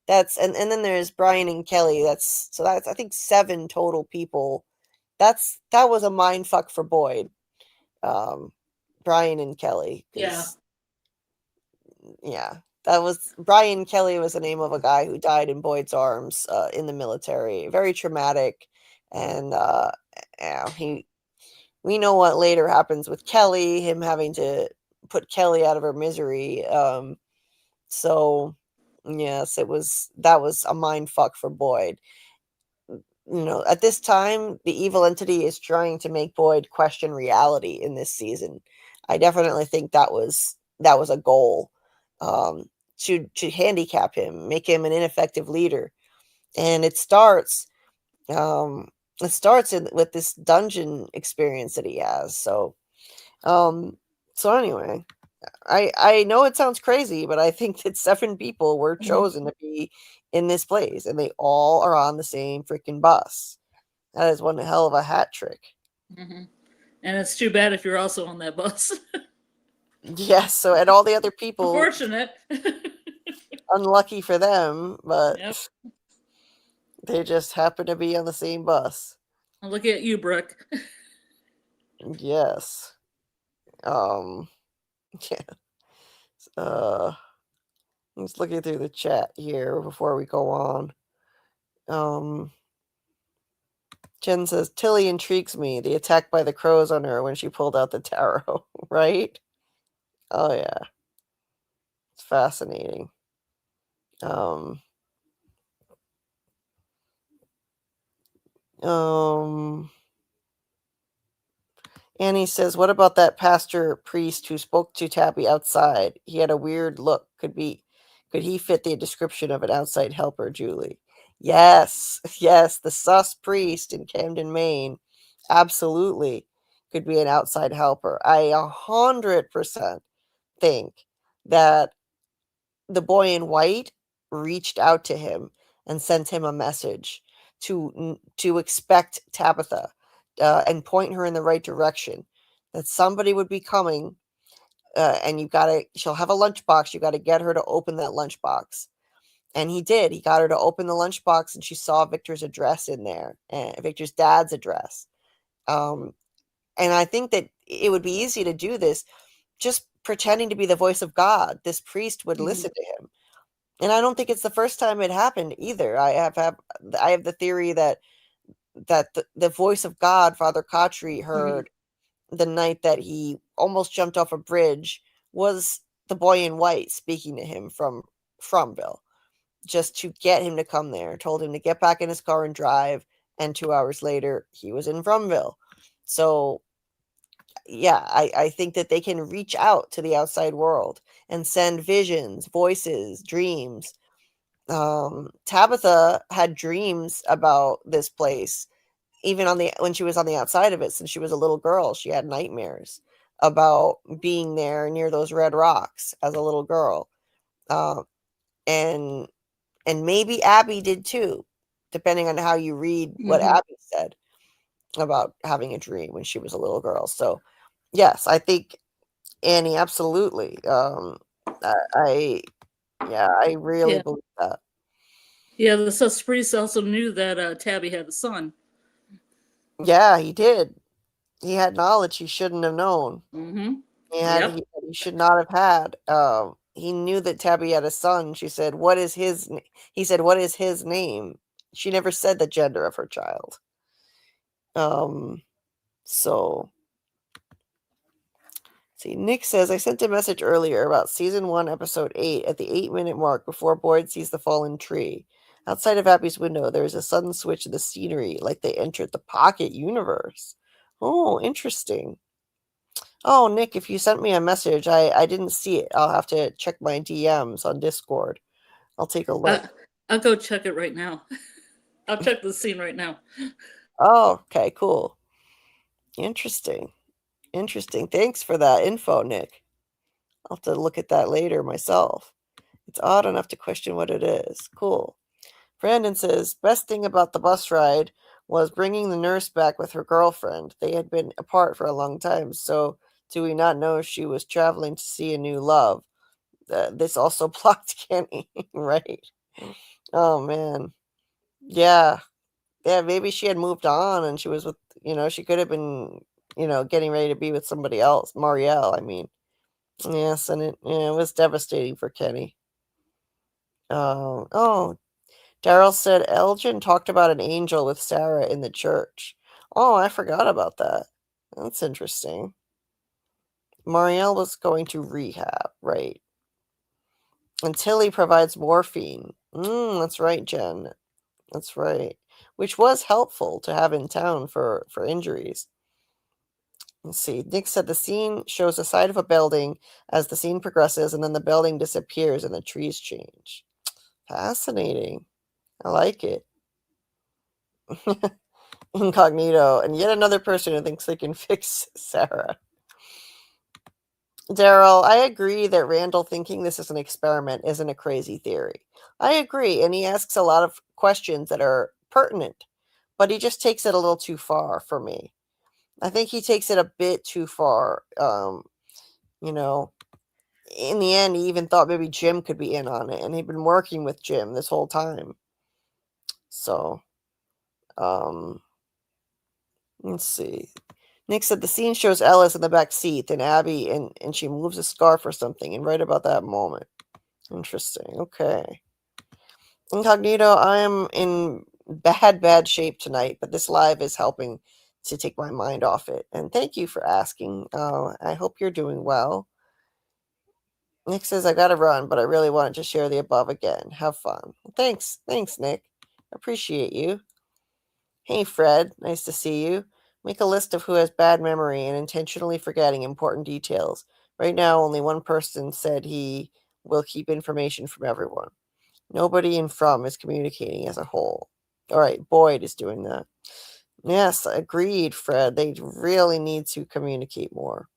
that's and then there's Brian and Kelly. That's I think 7 total people. That was a mind fuck for Boyd. Brian and Kelly. Yeah. That was Brian Kelly was the name of a guy who died in Boyd's arms in the military. Very traumatic, and we know what later happens with Kelly, him having to put Kelly out of her misery. So yes, that was a mind fuck for Boyd. At this time, the evil entity is trying to make Boyd question reality in this season. I definitely think that was a goal. To handicap him, make him an ineffective leader. And it starts with this dungeon experience that he has. So anyway, I know it sounds crazy, but I think that 7 people were chosen to be in this place, and they all are on the same freaking bus. That is one hell of a hat trick. And it's too bad if you're also on that bus. Yes, so and all the other people, unfortunate. Unlucky for them, but yep. They just happen to be on the same bus. I'll look at you, Brooke. Yes. Yeah. I'm just looking through the chat here before we go on. Jen says, Tilly intrigues me. The attack by the crows on her when she pulled out the tarot, right? Oh, yeah. It's fascinating. Annie says, what about that pastor priest who spoke to Tabby outside? He had a weird look. Could he fit the description of an outside helper, Julie? Yes, the sus priest in Camden, Maine. Absolutely could be an outside helper. I 100% think that the boy in white reached out to him and sent him a message to expect Tabitha and point her in the right direction, that somebody would be coming, and she'll have a lunchbox. You got to get her to open that lunchbox. And he did. He got her to open the lunchbox, and she saw Victor's address in there, Victor's dad's address. And I think that it would be easy to do this, just pretending to be the voice of God. This priest would listen to him. And I don't think it's the first time it happened either. I have the theory that the voice of God, Father Kotri, heard the night that he almost jumped off a bridge was the boy in white speaking to him from Fromville, just to get him to come there, told him to get back in his car and drive. And 2 hours later, he was in Fromville. So yeah, I think that they can reach out to the outside world and send visions, voices, dreams. Tabitha had dreams about this place, even when she was on the outside of it. Since she was a little girl, she had nightmares about being there near those red rocks as a little girl. And maybe Abby did too, depending on how you read what Abby said about having a dream when she was a little girl. So yes, I think Annie, absolutely. I really believe that. Yeah, the sus priest also knew that Tabby had a son. Yeah, he did. He had knowledge he shouldn't have known. Mm-hmm. And he should not have had. He knew that Tabby had a son. She said, "What is his?" He said, "What is his name?" She never said the gender of her child. So. See, Nick says, I sent a message earlier about season 1, episode 8 at the 8-minute mark before Boyd sees the fallen tree. Outside of Abby's window, there is a sudden switch in the scenery, like they entered the pocket universe. Oh, interesting. Oh, Nick, if you sent me a message, I didn't see it. I'll have to check my DMs on Discord. I'll take a look. I'll go check it right now. I'll check the scene right now. Oh, okay, cool. Interesting. Thanks for that info, Nick. I'll have to look at that later myself. It's odd enough to question what it is. Cool. Brandon says, best thing about the bus ride was bringing the nurse back with her girlfriend. They had been apart for a long time, so do we not know she was traveling to see a new love? This also blocked Kenny, right? Oh, man. Yeah, maybe she had moved on and she was with, she could have been, getting ready to be with somebody else. Marielle, I mean. Yes, and it was devastating for Kenny. Oh, Daryl said Elgen talked about an angel with Sarah in the church. Oh, I forgot about that. That's interesting. Marielle was going to rehab, right? And Tilly provides morphine. That's right, Jen. That's right. Which was helpful to have in town for injuries. Let's see. Nick said the scene shows the side of a building as the scene progresses, and then the building disappears and the trees change. Fascinating. I like it. Incognito, and yet another person who thinks they can fix Sarah. Daryl, I agree that Randall thinking this is an experiment isn't a crazy theory. I agree, and he asks a lot of questions that are pertinent, but he just takes it a little too far for me. I think he takes it a bit too far. In the end, he even thought maybe Jim could be in on it, and he'd been working with Jim this whole time. So, let's see. Nick said the scene shows Ellis in the back seat and Abby, and she moves a scarf or something, and right about that moment. Interesting. Okay. Incognito, I am in bad shape tonight, but this live is helping to take my mind off it. And thank you for asking. I hope you're doing well. Nick says, I gotta run, but I really wanted to share the above again. Have fun. Thanks, Nick. Appreciate you. Hey, Fred. Nice to see you. Make a list of who has bad memory and intentionally forgetting important details. Right now, only one person said he will keep information from everyone. Nobody in From is communicating as a whole. All right, Boyd is doing that. Yes, agreed, Fred. They really need to communicate more.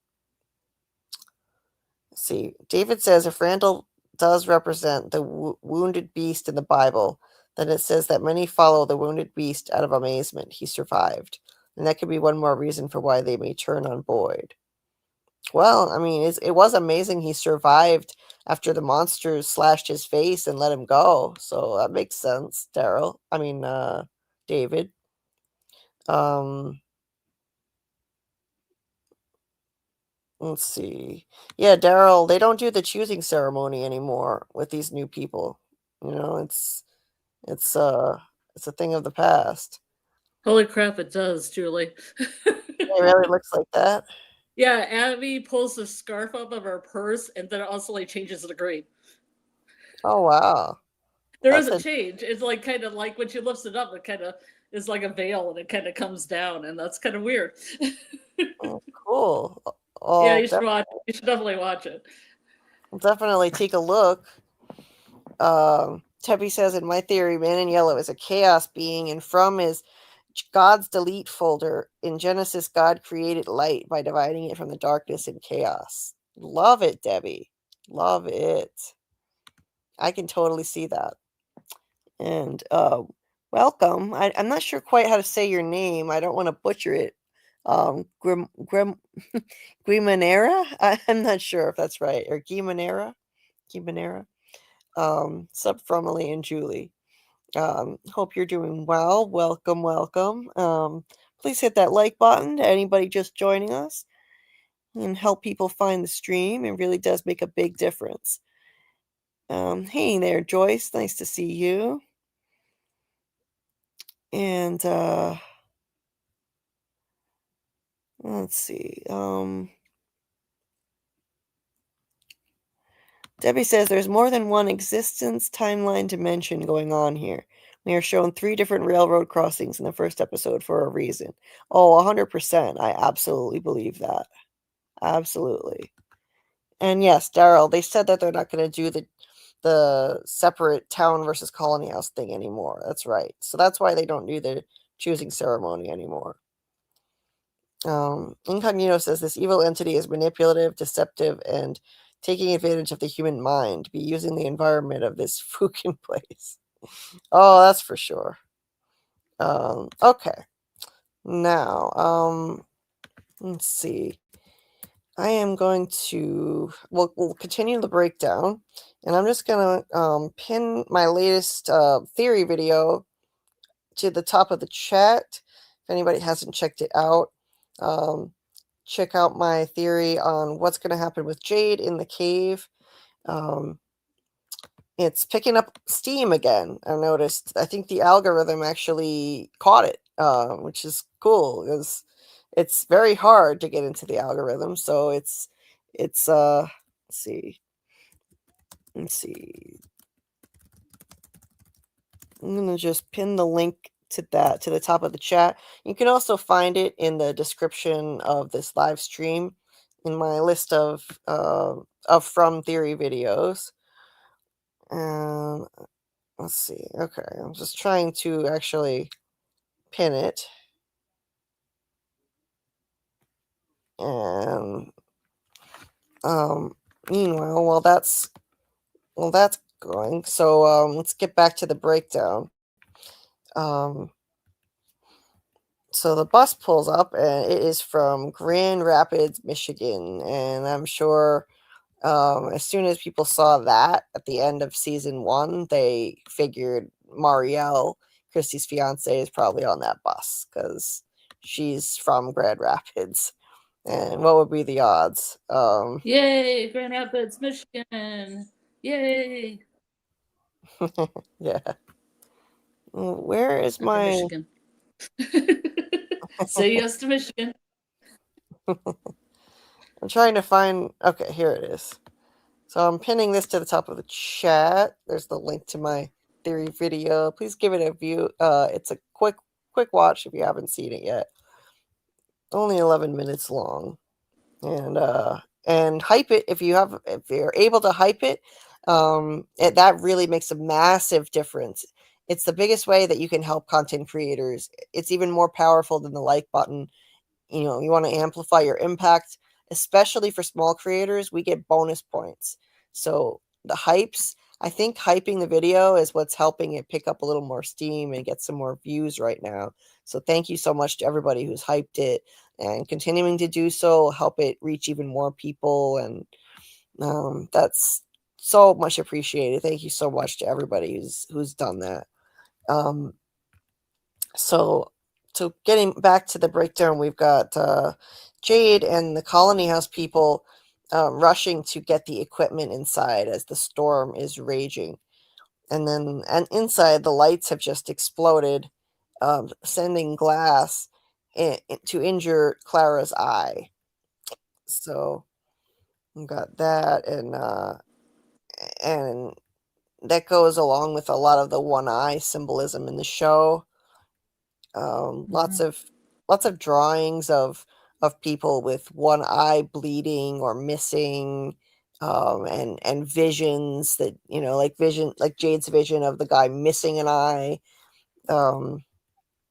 Let's see, David says if Randall does represent the wounded beast in the Bible, Then it says that many follow the wounded beast out of amazement. He survived. And that could be one more reason for why they may turn on Boyd. Well, I mean, it was amazing he survived after the monsters slashed his face and let him go. So that makes sense, Daryl. I mean, David. Let's see. Yeah, Daryl, they don't do the choosing ceremony anymore with these new people. You know, it's a thing of the past. Holy crap, it does, Julie. It really looks like that. Yeah, Abby pulls the scarf up of her purse and then it also like changes the grade. Oh wow. There is a change. It's like kind of like when she lifts it up, it kind of is like a veil and it kind of comes down, and that's kind of weird. Oh, cool. Yeah, you should watch it. You should definitely watch it. I'll definitely take a look. Tebby says, in my theory, Man in Yellow is a chaos being, and from is God's delete folder. In Genesis, God created light by dividing it from the darkness and chaos. Love it, Debbie. Love it. I can totally see that. And welcome. I'm not sure quite how to say your name. I don't want to butcher it. Guimanera? I'm not sure if that's right. Or Guimanera? Sub from Emily and Julie. Hope you're doing well. Welcome. Please hit that like button to anybody just joining us and help people find the stream. It really does make a big difference. Hey there, Joyce. Nice to see you. And let's see. Debbie says there's more than one existence, timeline, dimension going on here. We are shown 3 different railroad crossings in the first episode for a reason. Oh, 100%. I absolutely believe that. Absolutely. And yes, Daryl, they said that they're not going to do the separate town versus colony house thing anymore. That's right. So that's why they don't do the choosing ceremony anymore. Incognito says this evil entity is manipulative, deceptive, and taking advantage of the human mind, be using the environment of this fucking place. Oh, that's for sure. Okay. Now, let's see. I am going to, we'll continue the breakdown, and I'm just going to pin my latest theory video to the top of the chat. If anybody hasn't checked it out, check out my theory on what's going to happen with Jade in the cave. It's picking up steam again. I noticed. I think the algorithm actually caught it, which is cool because it's very hard to get into the algorithm. So it's let's see. I'm gonna just pin the link to the top of the chat. You can also find it in the description of this live stream in my list of From Theory videos. Let's see. Okay, I'm just trying to actually pin it. And meanwhile, while that's going, so let's get back to the breakdown. So the bus pulls up, and it is from Grand Rapids, Michigan, and I'm sure as soon as people saw that at the end of season 1, they figured Marielle, Christy's fiance, is probably on that bus because she's from Grand Rapids. And what would be the odds? Yay, Grand Rapids, Michigan! Yay! Yeah. Where is my Michigan? Say yes to Michigan. I'm trying to find. Okay, here it is. So I'm pinning this to the top of the chat. There's the link to my theory video. Please give it a view. It's a quick watch if you haven't seen it yet. Only 11 minutes long. And hype it if you're able to hype it. That really makes a massive difference. It's the biggest way that you can help content creators. It's even more powerful than the like button. You know, you want to amplify your impact, especially for small creators. We get bonus points. So the hypes, I think hyping the video is what's helping it pick up a little more steam and get some more views right now. So thank you so much to everybody who's hyped it and continuing to do so, help it reach even more people. And that's so much appreciated. Thank you so much to everybody who's done that. So getting back to the breakdown, we've got Jade and the Colony House people rushing to get the equipment inside as the storm is raging. And inside, the lights have just exploded, sending glass to injure Clara's eye. So we got that, and that goes along with a lot of the one eye symbolism in the show. Lots of drawings of people with one eye bleeding or missing, and visions that, like Jade's vision of the guy missing an eye.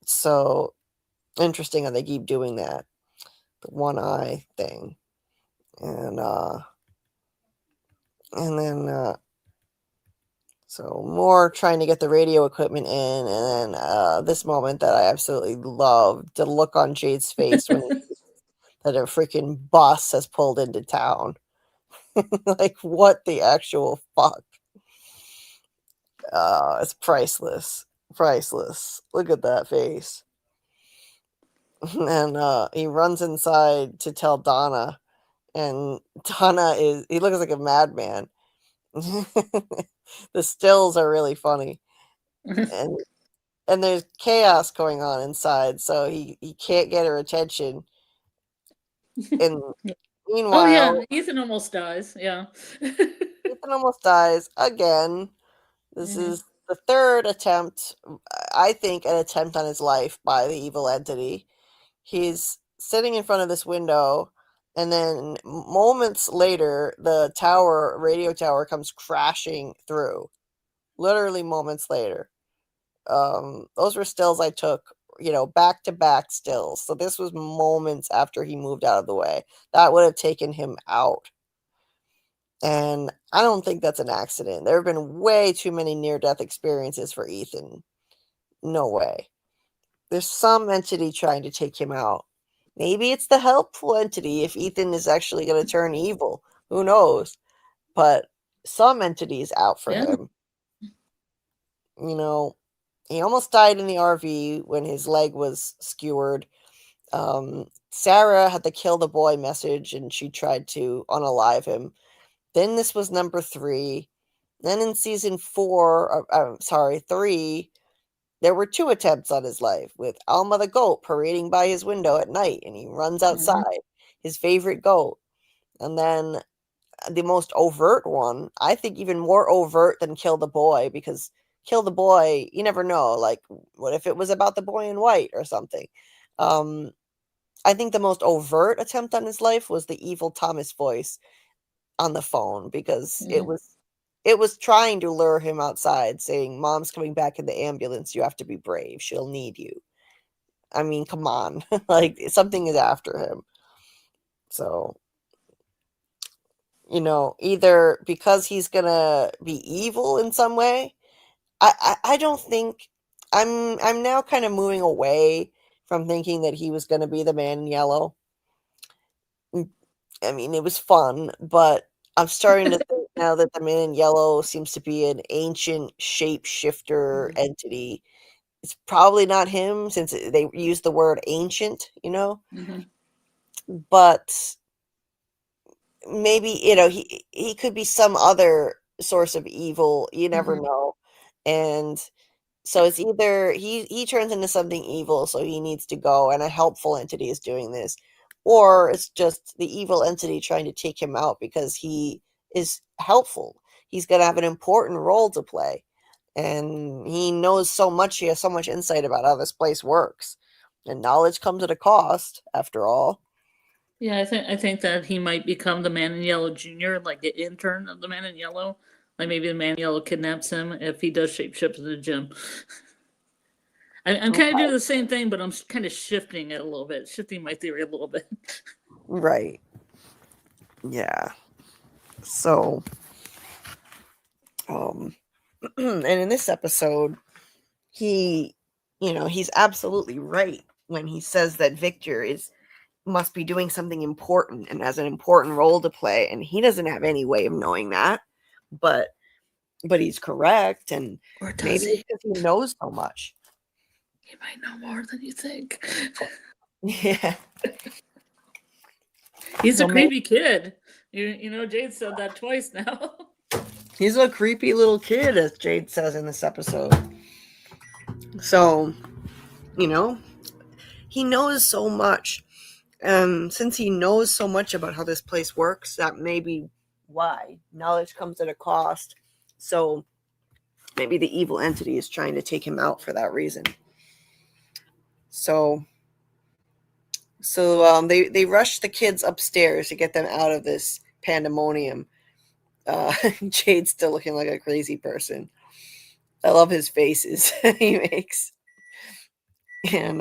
So interesting how they keep doing that, the one eye thing. And then so more trying to get the radio equipment in, and then this moment that I absolutely loved, the look on Jade's face when that a freaking bus has pulled into town. Like, what the actual fuck? It's priceless. Priceless. Look at that face. And he runs inside to tell Donna, and Donna he looks like a madman. The stills are really funny. And there's chaos going on inside, so he can't get her attention. And meanwhile, oh yeah, Ethan almost dies. Yeah. Ethan almost dies again. This is the third attempt, I think, an attempt on his life by the evil entity. He's sitting in front of this window, and then moments later, the radio tower comes crashing through. Literally moments later. Those were stills I took, back to back stills. So this was moments after he moved out of the way. That would have taken him out. And I don't think that's an accident. There have been way too many near-death experiences for Ethan. No way. There's some entity trying to take him out. Maybe it's the helpful entity if Ethan is actually going to turn evil. Who knows? But some entity is out for him. He almost died in the RV when his leg was skewered. Sarah had the kill the boy message, and she tried to unalive him. Then this was number 3. Then in season 3, there were 2 attempts on his life, with Alma the goat parading by his window at night, and he runs outside, his favorite goat. And then the most overt one, I think even more overt than kill the boy, because kill the boy, you never know. Like, what if it was about the boy in white or something? I think the most overt attempt on his life was the evil Thomas voice on the phone, because it was trying to lure him outside, saying, "Mom's coming back in the ambulance. You have to be brave. She'll need you." I mean, come on. Like, something is after him. So, either because he's gonna be evil in some way. I don't think I'm now kind of moving away from thinking that he was going to be the man in yellow. I mean, it was fun, but I'm starting to think now that the man in yellow seems to be an ancient shapeshifter entity. It's probably not him, since they use the word ancient, but maybe, he could be some other source of evil. You never know. And so it's either he turns into something evil, so he needs to go, and a helpful entity is doing this, or it's just the evil entity trying to take him out because he is helpful. He's going to have an important role to play, and he knows so much. He has so much insight about how this place works, and knowledge comes at a cost, after all. Yeah, I think that he might become the Man in Yellow Jr., like the intern of the Man in Yellow. Like, maybe the Man in Yellow kidnaps him if he does shapeshift to the gym. I'm kind of doing the same thing, but I'm kind of shifting it a little bit, shifting my theory a little bit. Right. Yeah. So And in this episode, he's absolutely right when he says that Victor must be doing something important and has an important role to play, and he doesn't have any way of knowing that, but he's correct, and Or does maybe he? it's because he knows so much. He might know more than you think. Yeah. He's a creepy kid. Jade said that twice now. He's a creepy little kid, as Jade says in this episode. So, he knows so much. Since he knows so much about how this place works, that may be why. Knowledge comes at a cost. So maybe the evil entity is trying to take him out for that reason. So they rush the kids upstairs to get them out of this pandemonium. Jade's still looking like a crazy person. I love his faces he makes. And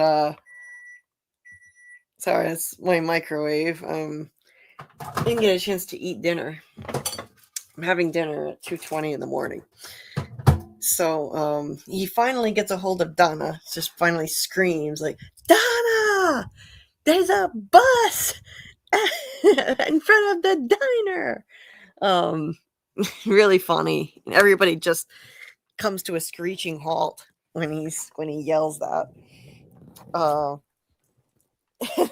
sorry, that's my microwave. I didn't get a chance to eat dinner. I'm having dinner at 2:20 in the morning. So he finally gets a hold of Donna. Just finally screams like, "Donna! There's a bus in front of the diner." Really funny. Everybody just comes to a screeching halt when he yells that.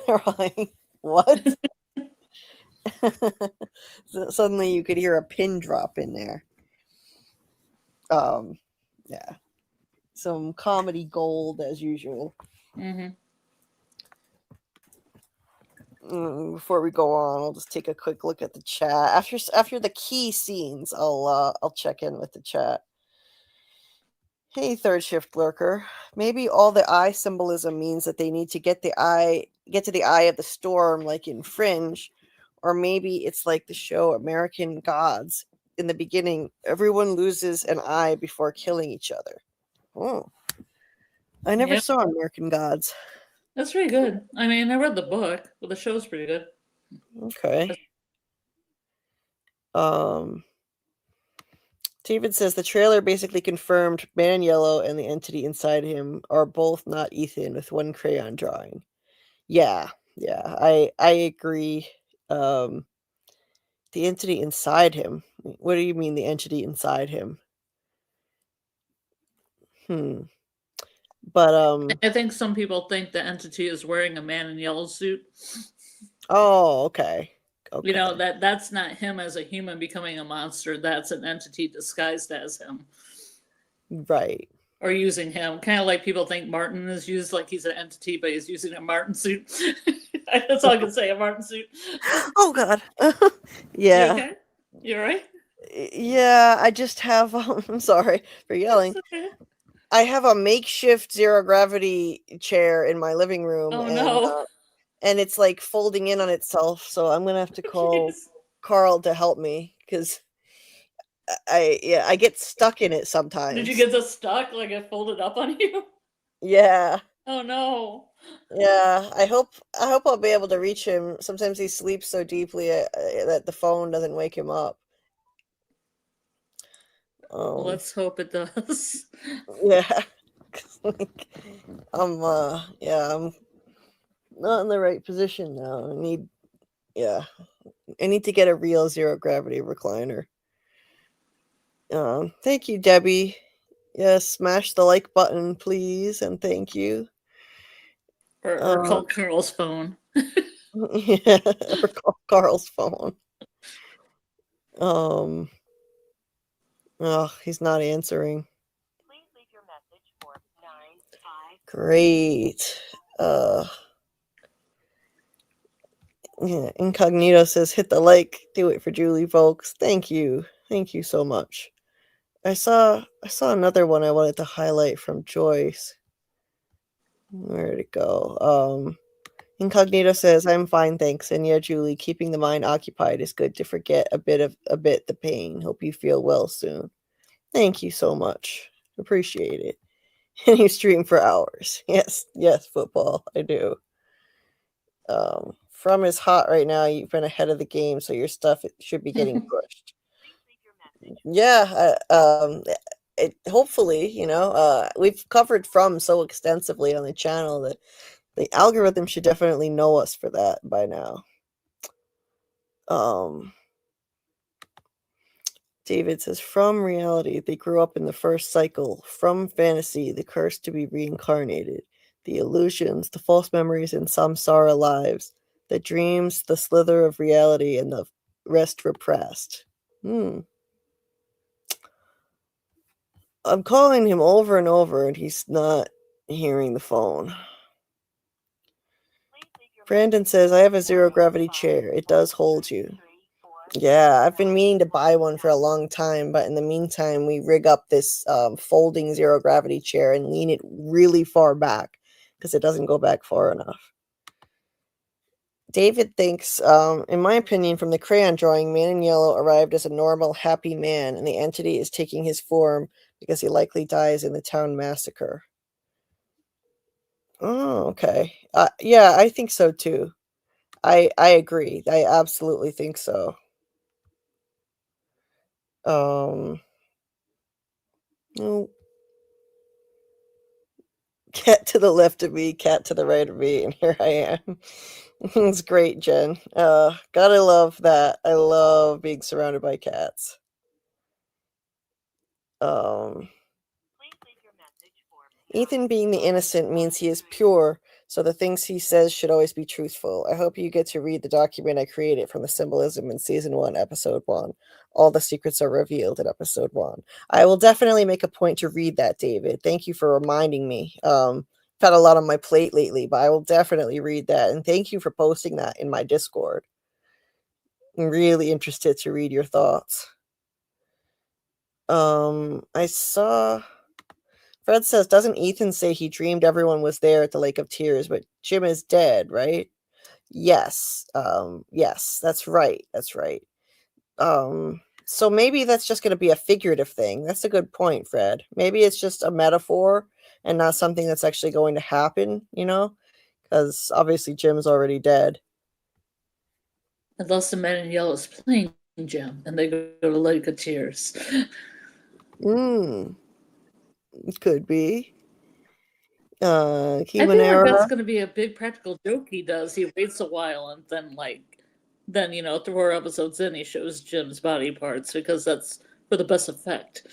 They're like, "What?" So suddenly you could hear a pin drop in there. Yeah, some comedy gold as usual. Mm-hmm. Before we go on, I'll just take a quick look at the chat. After the key scenes, I'll check in with the chat. Hey, third shift lurker. Maybe all the eye symbolism means that they need to get to the eye of the storm, like in Fringe, or maybe it's like the show American Gods. In the beginning, everyone loses an eye before killing each other. Oh, I never saw American Gods. That's pretty good. I mean, I read the book, but the show's pretty good. Okay. David says the trailer basically confirmed Man in Yellow and the entity inside him are both not Ethan with one crayon drawing. Yeah, I agree. The entity inside him. What do you mean the entity inside him? But I think some people think the entity is wearing a Man in Yellow suit. Oh, okay. That's not him as a human becoming a monster. That's an entity disguised as him. Right. Or using him. Kind of like people think Martin is used like he's an entity, but he's using a Martin suit. That's all I can say, a Martin suit. Oh, God. Yeah. You okay? You all right? Yeah, I just have... I'm sorry for yelling. Okay. I have a makeshift zero gravity chair in my living room. Oh, no. And it's like folding in on itself, so I'm gonna have to call Carl to help me because I get stuck in it sometimes. Did you get so stuck like it folded up on you? Yeah. Oh no. Yeah, I hope I'll be able to reach him. Sometimes he sleeps so deeply that the phone doesn't wake him up. Let's hope it does. Yeah. I'm not in the right position now. I need to get a real zero gravity recliner. Thank you, Debbie. Yes, smash the like button, please, and thank you. Or call Carl's phone. Yeah, or call Carl's phone. He's not answering. Please leave your message for 95. Great. Yeah, Incognito says hit the like, do it for Julie, folks. Thank you so much. I saw another one I wanted to highlight from Joyce. Where'd it go? Incognito says I'm fine, thanks. And yeah, Julie, keeping the mind occupied is good to forget a bit the pain. Hope you feel well soon. Thank you so much. Appreciate it. And you stream for hours. Yes, football. I do. From is hot right now. You've been ahead of the game, so your stuff should be getting pushed. Yeah, hopefully, we've covered From so extensively on the channel that the algorithm should definitely know us for that by now. David says, from reality, they grew up in the first cycle. From fantasy, the curse to be reincarnated. The illusions, the false memories, and samsara lives. The dreams, the slither of reality, and the rest repressed. I'm calling him over and over, and he's not hearing the phone. Brandon says, I have a zero gravity chair. It does hold you. Yeah, I've been meaning to buy one for a long time, but in the meantime, we rig up this folding zero gravity chair and lean it really far back because it doesn't go back far enough. David thinks, in my opinion, from the crayon drawing, Man in Yellow arrived as a normal, happy man, and the entity is taking his form because he likely dies in the town massacre. Oh, okay. Yeah, I think so too. I agree. I absolutely think so. No. Cat to the left of me, cat to the right of me, and here I am. It's great, Jen. Gotta love that. I love being surrounded by cats. Ethan being the innocent means he is pure, so the things he says should always be truthful. I hope you get to read the document I created from the Symbolism in Season 1, Episode 1. All the secrets are revealed in Episode 1. I will definitely make a point to read that, David. Thank you for reminding me. I've had a lot on my plate lately, but I will definitely read that. And thank you for posting that in my Discord. I'm really interested to read your thoughts. I saw... Fred says, doesn't Ethan say he dreamed everyone was there at the Lake of Tears, but Jim is dead, right? Yes. Yes, that's right. That's right. So maybe that's just going to be a figurative thing. That's a good point, Fred. Maybe it's just a metaphor and not something that's actually going to happen, because obviously Jim's already dead. Unless the Man in Yellow is playing Jim and they go to Lake of Tears. Could be. I feel like that's going to be a big practical joke he does. He waits a while and then 4 episodes in, he shows Jim's body parts because that's for the best effect.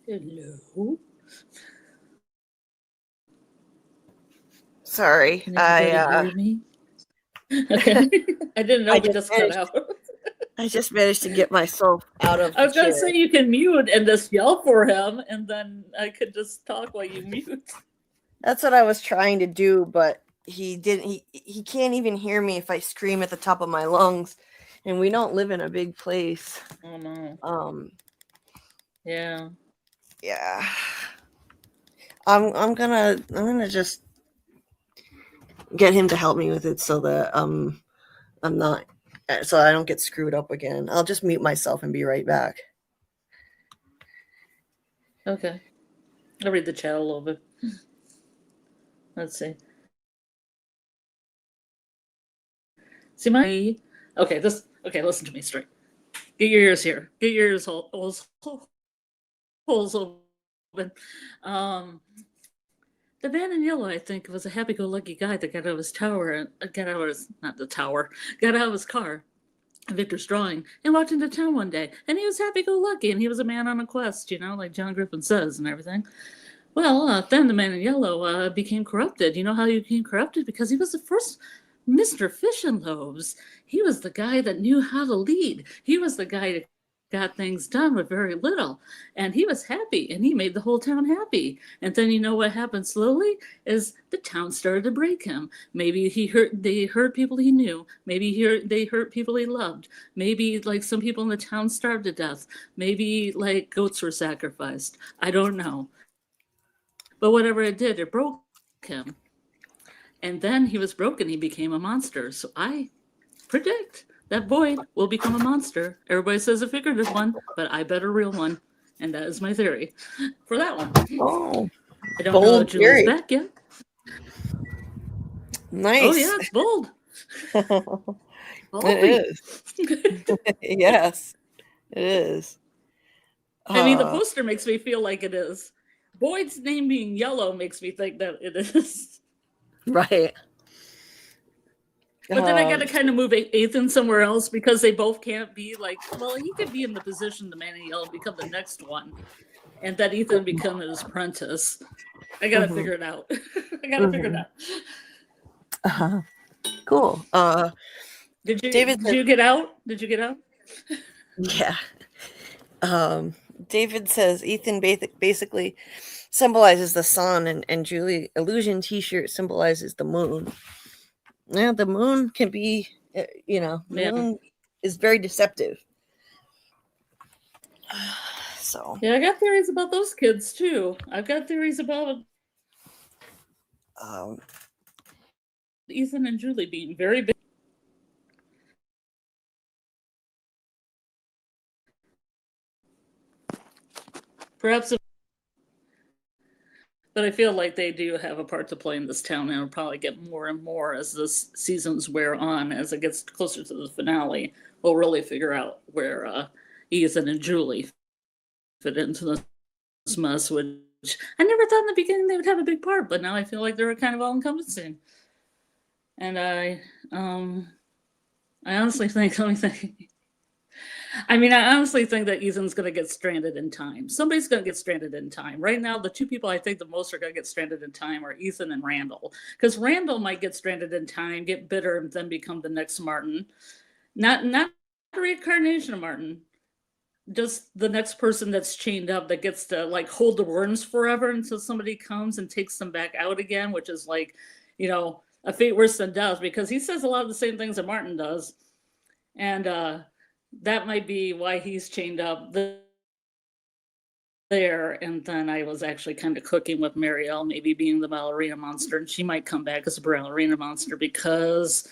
Hello? Sorry. Can anybody hear me? Okay. I didn't know we just cut out. I just managed to get myself out of the I was going to chair. say you can mute and just yell for him, and then I could just talk while you mute. That's what I was trying to do, but he didn't. He can't even hear me if I scream at the top of my lungs, and we don't live in a big place. Oh no. Yeah. I'm gonna just get him to help me with it so that I'm not, so I don't get screwed up again. I'll just mute myself and be right back. Okay. I'll read the chat a little bit. Let's see. Okay, listen to me straight. Get your ears here. Get your ears holes open. The Man in Yellow, I think, was a happy-go-lucky guy that got out of his tower, got out of his car, Victor's drawing, and walked into town one day, and he was happy-go-lucky, and he was a man on a quest, like John Griffin says and everything. Well, then the Man in Yellow became corrupted. You know how he became corrupted? Because he was the first Mr. Fish and Loaves. He was the guy that knew how to lead. He was the guy that got things done with very little. And he was happy, and he made the whole town happy. And then you know what happened slowly? Is the town started to break him. Maybe they hurt people he knew. Maybe they hurt people he loved. Maybe some people in the town starved to death. Maybe goats were sacrificed. I don't know. But whatever it did, it broke him. And then he was broken. He became a monster. So I predict that Void will become a monster. Everybody says a figurative one, but I bet a real one. And that is my theory for that one. Oh, I don't know if Julie's back yet. Nice. Oh, yeah, it's bold. It is. Yes, it is. I mean, the poster makes me feel like it is. Boyd's name being yellow makes me think that it is. Right. But then I got to kind of move Ethan somewhere else because they both can't be like, well, he could be in the position the man in yellow become the next one. And that Ethan become his apprentice. I got to figure it out. I got to figure it out. Cool. Did you David get out? Did you get out? Yeah. David says Ethan basically symbolizes the sun, and Julie illusion t-shirt symbolizes the moon. Yeah, the moon can be, the moon is very deceptive. So yeah, I got theories about those kids too. I've got theories about Ethan and Julie being very big. Perhaps, but I feel like they do have a part to play in this town, and it'll probably get more and more as the seasons wear on. As it gets closer to the finale, we'll really figure out where Ethan and Julie fit into this mess, which I never thought in the beginning they would have a big part, but now I feel like they're kind of all-encompassing. And I honestly think, I honestly think that Ethan's going to get stranded in time. Somebody's going to get stranded in time. Right now, the two people I think the most are going to get stranded in time are Ethan and Randall. Because Randall might get stranded in time, get bitter, and then become the next Martin. Not the reincarnation of Martin. Just the next person that's chained up that gets to like hold the worms forever until somebody comes and takes them back out again, which is like, a fate worse than death, because he says a lot of the same things that Martin does. And that might be why he's chained up there. And then I was actually kind of cooking with Marielle, maybe being the ballerina monster, and she might come back as a ballerina monster because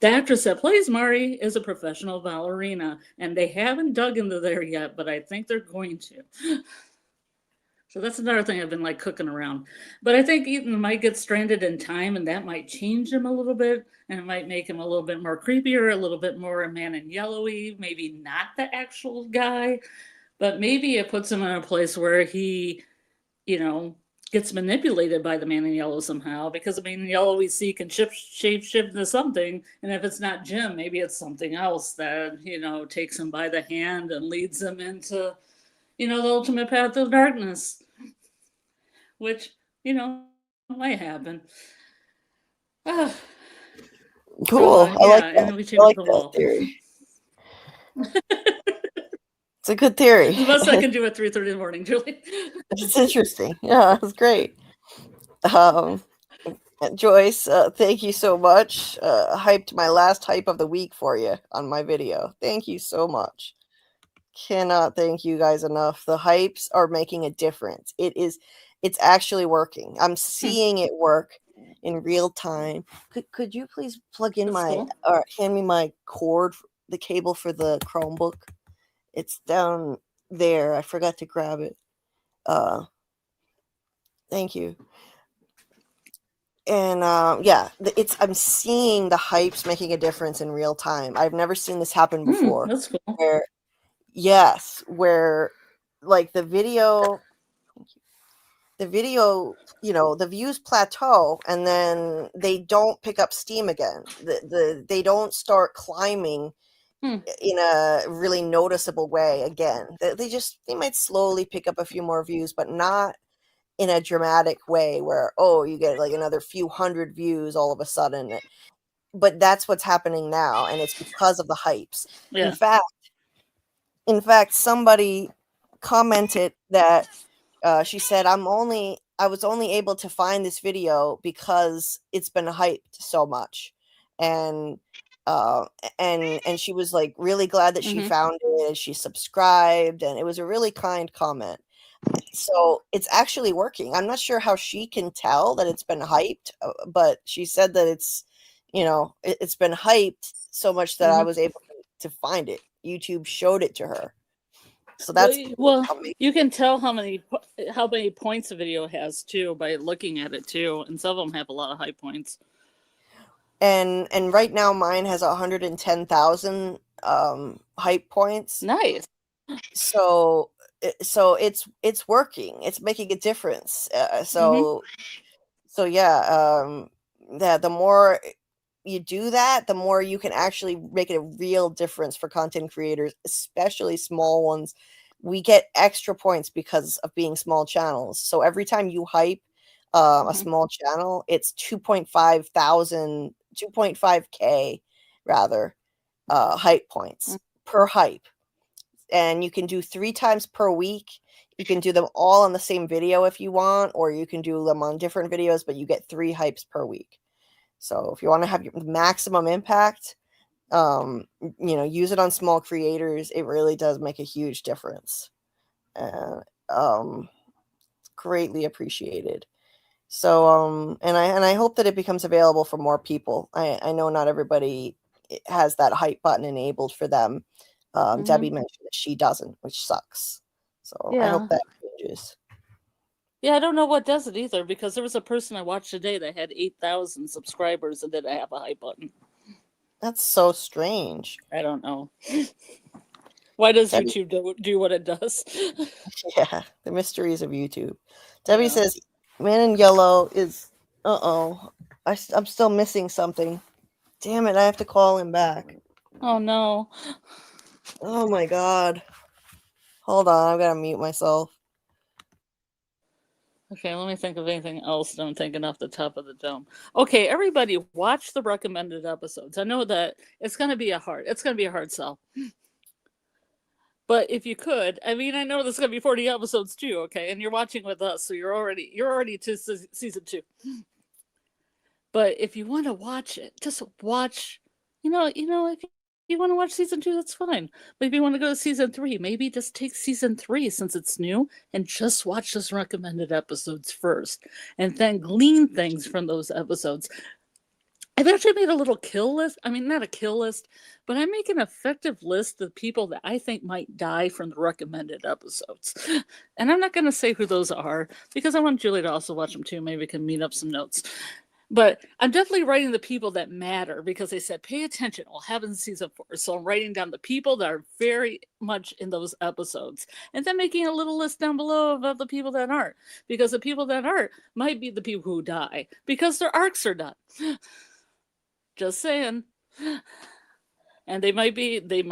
the actress that plays Mari is a professional ballerina, and they haven't dug into there yet, but I think they're going to. So that's another thing I've been like cooking around. But I think Ethan might get stranded in time, and that might change him a little bit, and it might make him a little bit more creepier, a little bit more a man in yellowy, maybe not the actual guy, but maybe it puts him in a place where he, gets manipulated by the man in yellow somehow, because the man in yellow we see can shape shift into something, and if it's not Jim, maybe it's something else that, takes him by the hand and leads him into, the ultimate path of darkness. Which, might happen. Cool. I like that. And then we change the wall. Theory. It's a good theory. The best I can do at 3:30 in the morning, Julie. It's interesting. Yeah, it's great. Joyce, thank you so much. Hyped my last hype of the week for you on my video. Thank you so much. Cannot thank you guys enough. The hypes are making a difference. It's actually working. I'm seeing it work in real time. Could you please plug in or hand me my cord, the cable for the Chromebook? It's down there. I forgot to grab it. Thank you. And I'm seeing the hypes making a difference in real time. I've never seen this happen before. That's cool. Where like the video, the views plateau, and then they don't pick up steam again. They don't start climbing in a really noticeable way again. They might slowly pick up a few more views, but not in a dramatic way where, you get like another few hundred views all of a sudden. But that's what's happening now, and it's because of the hypes. Yeah. In fact, somebody commented that she said, I was only able to find this video because it's been hyped so much. And she was like really glad that she found it. She subscribed, and it was a really kind comment. So it's actually working. I'm not sure how she can tell that it's been hyped, but she said that it's, it's been hyped so much that I was able to find it. YouTube showed it to her. So that's well, you can tell how many points a video has too by looking at it too, and some of them have a lot of high points. And right now mine has 110,000 hype points. Nice. So it's working. It's making a difference. So yeah, the more you do that, the more you can actually make a real difference for content creators, especially small ones. We get extra points because of being small channels. So every time you hype a small channel, it's 2.5K rather hype points per hype. And you can do 3 times per week. You can do them all on the same video if you want, or you can do them on different videos, but you get 3 hypes per week. So if you want to have your maximum impact, use it on small creators. It really does make a huge difference. Greatly appreciated. So, and I hope that it becomes available for more people. I know not everybody has that hype button enabled for them. Debbie mentioned that she doesn't, which sucks. So I hope that changes. Yeah, I don't know what does it either, because there was a person I watched today that had 8,000 subscribers and didn't have a hype button. That's so strange. I don't know. Why does YouTube do what it does? Yeah, the mysteries of YouTube. Debbie says, Man in Yellow is, I'm still missing something. Damn it, I have to call him back. Oh, no. Oh, my God. Hold on, I've got to mute myself. Okay, let me think of anything else that I'm thinking off the top of the dome. Okay, everybody, watch the recommended episodes. I know that it's going to be a hard sell. But if you could, I mean, I know there's going to be 40 episodes too, okay? And you're watching with us, so you're already to season 2. But if you want to watch it, just watch, if you want to watch season 2, that's fine. But if you want to go to season 3, maybe just take season 3 since it's new and just watch those recommended episodes first and then glean things from those episodes. I've actually made a little kill list. I mean, not a kill list, but I make an effective list of people that I think might die from the recommended episodes. And I'm not going to say who those are because I want Julie to also watch them too. Maybe we can meet up some notes. But I'm definitely writing the people that matter because they said, pay attention. We'll have in season 4. So I'm writing down the people that are very much in those episodes. And then making a little list down below of the people that aren't. Because the people that aren't might be the people who die because their arcs are done. Just saying. And they might be, a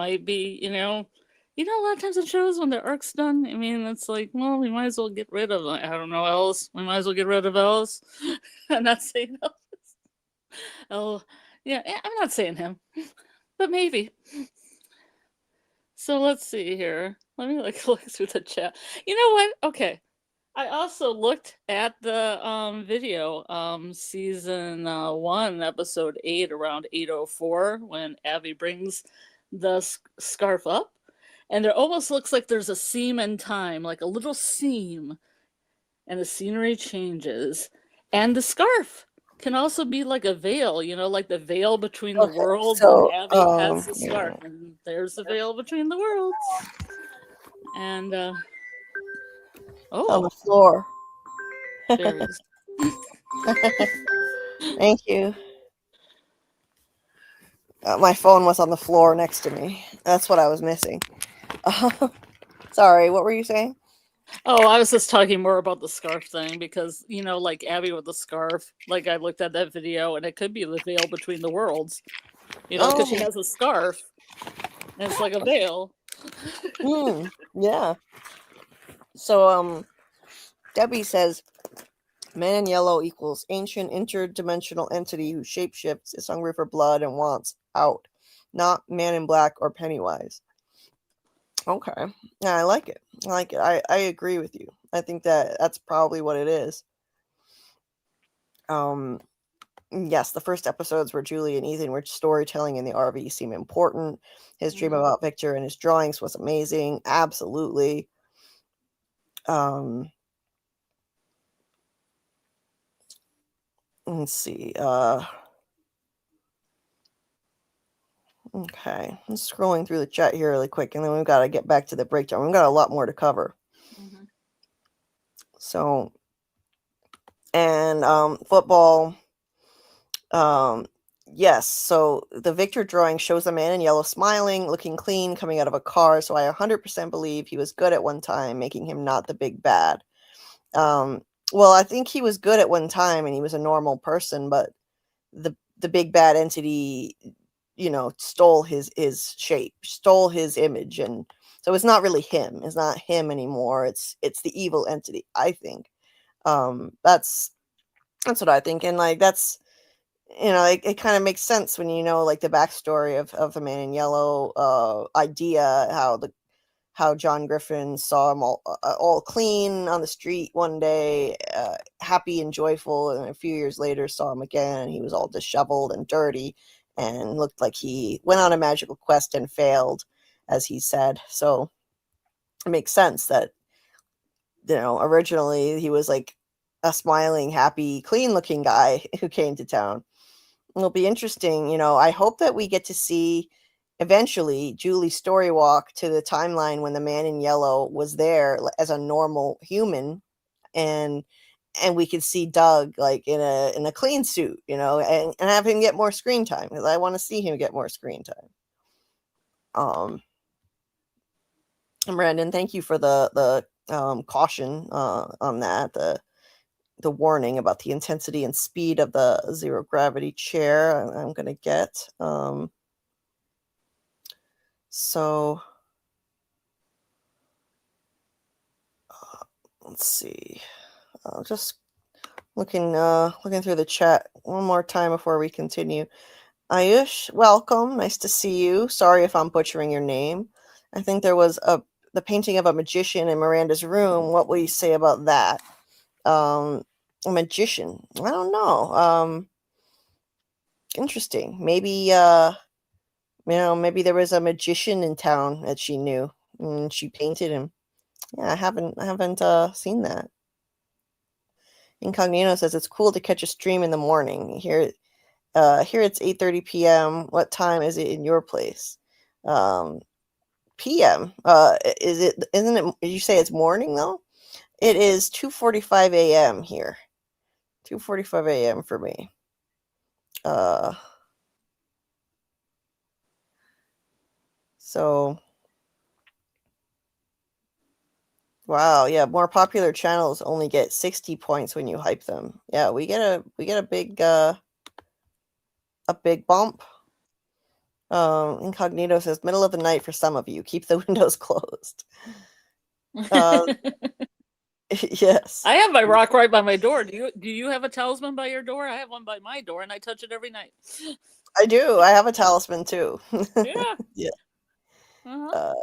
lot of times in shows when their arc's done, I mean, it's like, well, we might as well get rid of, I don't know, Ellis. We might as well get rid of Ellis. I'm not saying Ellis. Oh, yeah, I'm not saying him, but maybe. So let's see here. Let me look through the chat. You know what? Okay. I also looked at the video, season 1, episode 8, around 8:04, when Abby brings the scarf up. And there almost looks like there's a seam in time, like a little seam. And the scenery changes. And the scarf can also be like a veil, like the veil between the worlds. So, and Abby has the scarf. And there's the veil between the worlds. And, on the floor. There it is. Thank you. My phone was on the floor next to me. That's what I was missing. Sorry, what were you saying? Oh, I was just talking more about the scarf thing because, like Abby with the scarf, like I looked at that video and it could be the veil between the worlds, because she has a scarf and it's like a veil. Yeah. So, Debbie says, Man in Yellow equals ancient interdimensional entity who shapeshifts, is hungry for blood, and wants out. Not Man in Black or Pennywise. Okay. Yeah, I like it. I agree with you. I think that's probably what it is. Yes, the first episodes where Julie and Ethan were storytelling in the RV seem important. His dream about Victor and his drawings was amazing. Absolutely. Let's see. Okay, I'm scrolling through the chat here really quick, and then we've got to get back to the breakdown. We've got a lot more to cover. Mm-hmm. So, and football. Yes, so the Victor drawing shows the man in yellow smiling, looking clean, coming out of a car. So I 100% believe he was good at one time, making him not the big bad. Well, I think he was good at one time, and he was a normal person, but the big bad entity, stole his shape, stole his image, and so it's not really him. It's not him anymore. It's the evil entity, I think. That's what I think, and like that's it kind of makes sense when like the backstory of the Man in Yellow idea, how John Griffin saw him all clean on the street one day, happy and joyful, and a few years later saw him again, and he was all disheveled and dirty, and looked like he went on a magical quest and failed, as he said. So it makes sense that originally he was like a smiling, happy, clean-looking guy who came to town. It'll be interesting. I hope that we get to see eventually Julie's story walk to the timeline when the Man in Yellow was there as a normal human, and we could see Doug like in a clean suit, and have him get more screen time, because I want to see him get more screen time. And Brandon, thank you for the caution on that. The warning about the intensity and speed of the zero gravity chair I'm going to get. So let's see. Just looking through the chat one more time before we continue. Ayush, welcome. Nice to see you. Sorry if I'm butchering your name. I think there was the painting of a magician in Miranda's room. What will you say about that? A magician. I don't know. Interesting. Maybe maybe there was a magician in town that she knew, and she painted him. Yeah, I haven't seen that. Incognito says it's cool to catch a stream in the morning. Here it's 8:30 p.m. What time is it in your place? PM. Isn't it? Did you say it's morning though? It is 2:45 a.m. here. 2:45 a.m. for me. So wow, yeah, more popular channels only get 60 points when you hype them. Yeah, we get a big bump. Incognito says middle of the night for some of you. Keep the windows closed. Yes. I have my rock right by my door. Do you have a talisman by your door? I have one by my door, and I touch it every night. I do. I have a talisman too. Yeah. Yeah. Uh-huh.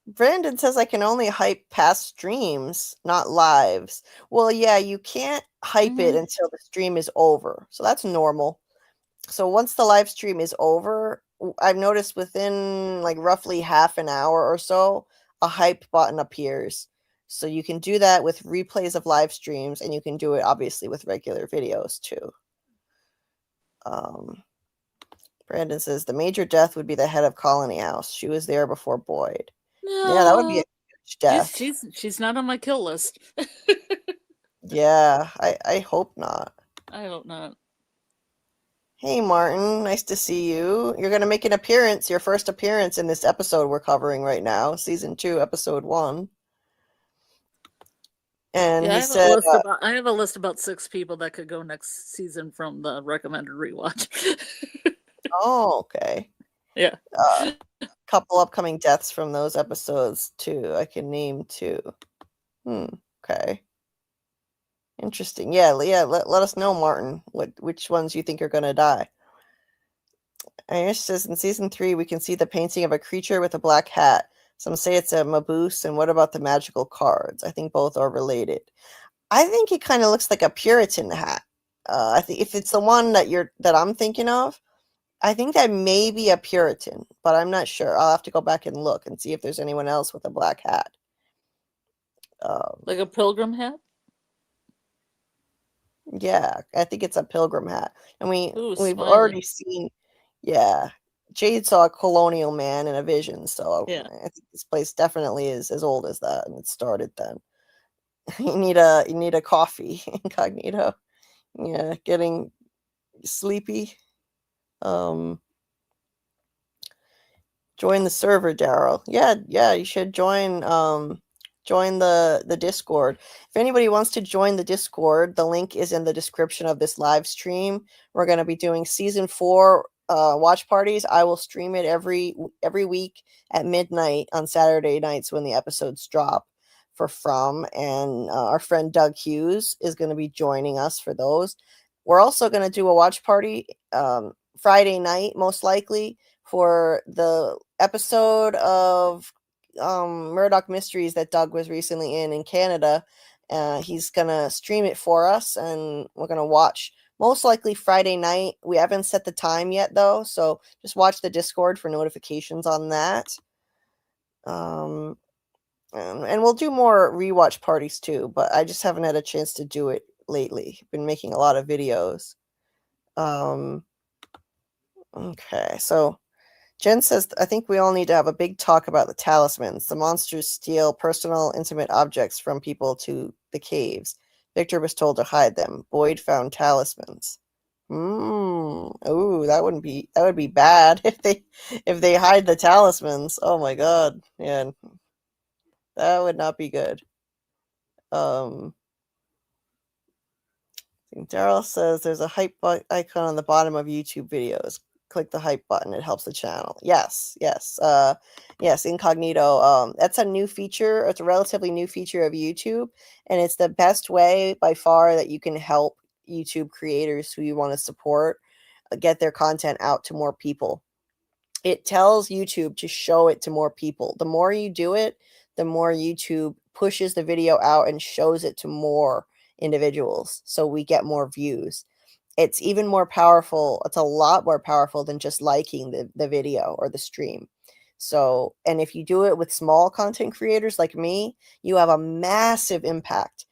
Brandon says I can only hype past streams, not lives. Well, yeah, you can't hype it until the stream is over. So that's normal. So once the live stream is over, I've noticed within like roughly half an hour or so, a hype button appears. So you can do that with replays of live streams, and you can do it obviously with regular videos too. Brandon says the major death would be the head of Colony House. She was there before Boyd. No, yeah, that would be a huge death. She's not on my kill list. Yeah, I hope not. I hope not. Hey, Martin, nice to see you. You're going to make an appearance, your first appearance in this episode we're covering right now, Season 2, Episode 1. And yeah, he said... I have a list about 6 people that could go next season from the recommended rewatch. Oh, okay. Yeah. Couple upcoming deaths from those episodes, too. I can name 2. Okay. Interesting. Yeah, let us know, Martin, which ones you think are going to die. Anish says, in Season 3, we can see the painting of a creature with a black hat. Some say it's a maboose, and what about the magical cards? I think both are related. I think it kind of looks like a Puritan hat. I think if it's the one that I'm thinking of, I think that may be a Puritan, but I'm not sure. I'll have to go back and look and see if there's anyone else with a black hat. Like a pilgrim hat? Yeah, I think it's a pilgrim hat. And Ooh, we've smiley. already seen, yeah. Jade saw a colonial man in a vision, so Yeah. I think this place definitely is as old as that, and it started then. You need a coffee, incognito. Yeah, getting sleepy. Join the server, Daryl. Yeah, you should join the Discord. If anybody wants to join the Discord, the link is in the description of this live stream. We're going to be doing season 4 watch parties. I will stream it every week at midnight on Saturday nights when the episodes drop and our friend Doug Hughes is going to be joining us for those. We're also going to do a watch party Friday night, most likely, for the episode of Murdoch Mysteries that Doug was recently in Canada. He's gonna stream it for us, and we're gonna watch most likely Friday night. We haven't set the time yet though, so just watch the Discord for notifications on that. And we'll do more rewatch parties too, but I just haven't had a chance to do it lately. Been making a lot of videos. Okay, so Jen says, I think we all need to have a big talk about the talismans. The monsters steal personal, intimate objects from people to the caves. Victor was told to hide them. Boyd found talismans. Oh, that would be bad if they hide the talismans. Oh my god. Yeah. That would not be good. Daryl says there's a hype icon on the bottom of YouTube videos. Click the hype button. It helps the channel. Yes. Yes, incognito. That's a new feature. It's a relatively new feature of YouTube, and it's the best way by far that you can help YouTube creators who you want to support get their content out to more people. It tells YouTube to show it to more people. The more you do it, the more YouTube pushes the video out and shows it to more individuals, so we get more views. It's even more powerful. It's a lot more powerful than just liking the video or the stream. So, and if you do it with small content creators like me, you have a massive impact.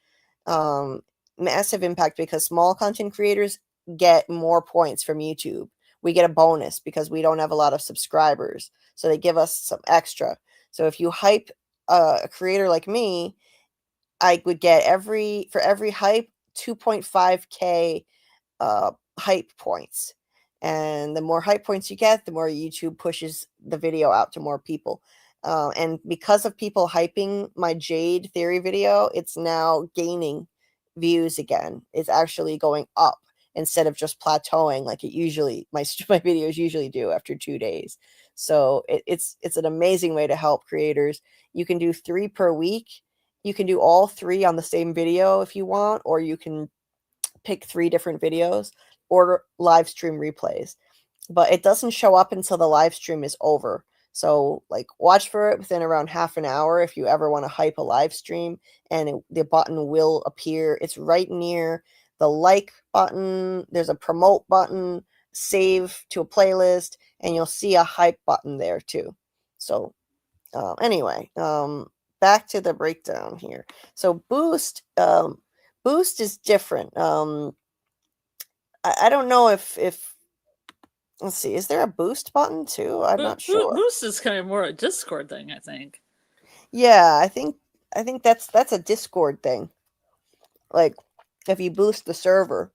Massive impact, because small content creators get more points from YouTube. We get a bonus because we don't have a lot of subscribers, so they give us some extra. So if you hype a creator like me, I would get for every hype 2.5k hype points. And the more hype points you get, the more YouTube pushes the video out to more people. And because of people hyping my Jade Theory video, it's now gaining views again. It's actually going up instead of just plateauing like it usually my videos usually do after 2 days. So it's an amazing way to help creators. You can do 3 per week. You can do all 3 on the same video if you want, or you can pick 3 different videos or live stream replays. But it doesn't show up until the live stream is over. So like watch for it within around half an hour if you ever want to hype a live stream, and the button will appear. It's right near the like button. There's a promote button, save to a playlist, and you'll see a hype button there too. So anyway, back to the breakdown here. So boost is different. I don't know if let's see, is there a boost button too? I'm not sure. Boost is kind of more a Discord thing, I think. Yeah, I think that's a Discord thing. Like if you boost the server.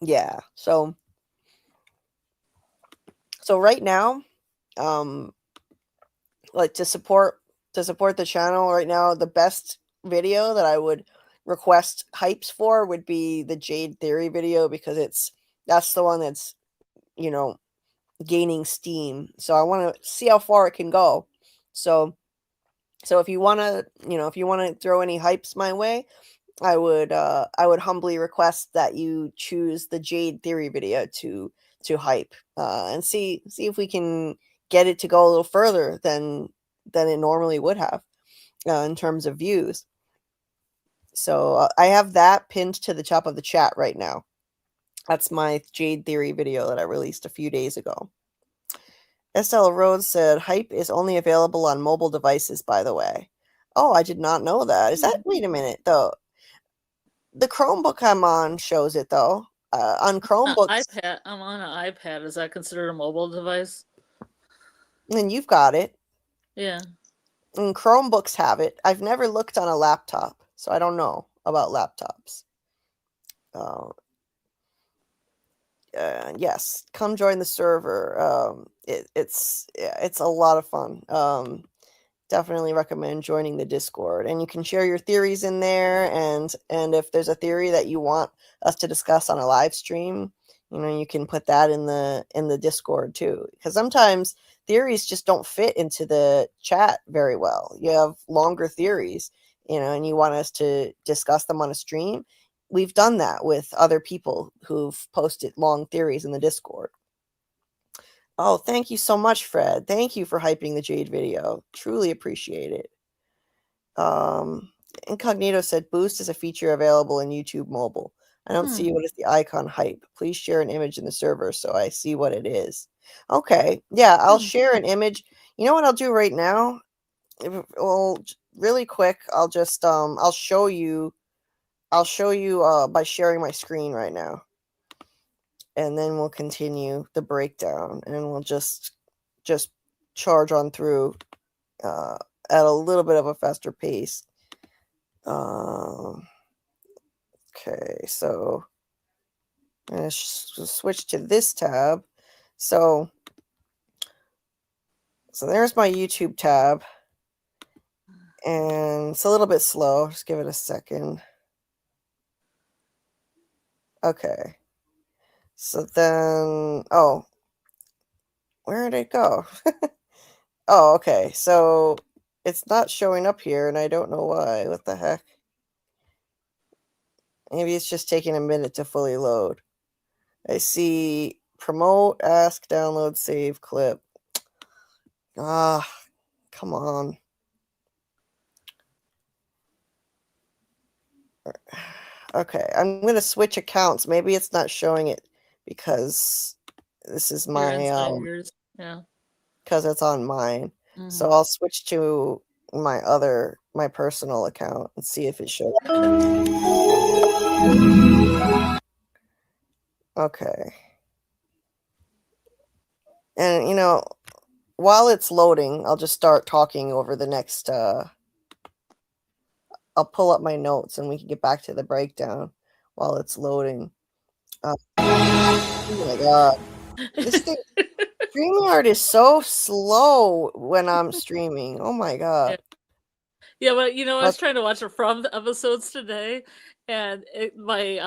Yeah. So right now, like to support the channel right now, the best video that I would request hypes for would be the Jade Theory video, because that's the one that's, gaining steam. So I want to see how far it can go. So if you want to throw any hypes my way, I would humbly request that you choose the Jade Theory video to hype, and see if we can get it to go a little further than it normally would have, in terms of views. So I have that pinned to the top of the chat right now. That's my Jade Theory video that I released a few days ago. SL Rhodes said, Hype is only available on mobile devices, by the way. Oh, I did not know that. Is that, wait a minute, though. The Chromebook I'm on shows it, though. On Chromebooks. iPad. I'm on an iPad. Is that considered a mobile device? And you've got it. Yeah. And Chromebooks have it. I've never looked on a laptop, so I don't know about laptops. Yes, come join the server. It's a lot of fun. Definitely recommend joining the Discord, and you can share your theories in there. And if there's a theory that you want us to discuss on a live stream, you can put that in the Discord too. Because sometimes theories just don't fit into the chat very well. You have longer theories, and you want us to discuss them on a stream. We've done that with other people who've posted long theories in the Discord. Oh, thank you so much, Fred. Thank you for hyping the Jade video. Truly appreciate it. Incognito said, Boost is a feature available in YouTube mobile. I don't see what is the icon hype. Please share an image in the server so I see what it is. Okay. Yeah, I'll share an image. You know what I'll do right now? Well, really quick, I'll just I'll show you by sharing my screen right now. And then we'll continue the breakdown, and we'll just charge on through at a little bit of a faster pace. Okay, so I'm going to switch to this tab. So there's my YouTube tab, and it's a little bit slow. Just give it a second. Okay. So then, where did it go? Oh, okay. So it's not showing up here, and I don't know why. What the heck? Maybe it's just taking a minute to fully load. I see promote, ask, download, save, clip. Ah, come on. Okay, I'm going to switch accounts. Maybe it's not showing it because this is my yeah, because it's on mine. Mm-hmm. So I'll switch to my personal account and see if it shows. Okay. And while it's loading, I'll just start talking over the next I'll pull up my notes and we can get back to the breakdown while it's loading. Oh my god. This thing StreamYard is so slow when I'm streaming. Oh my god. Yeah, but I was trying to watch it from the episodes today, and my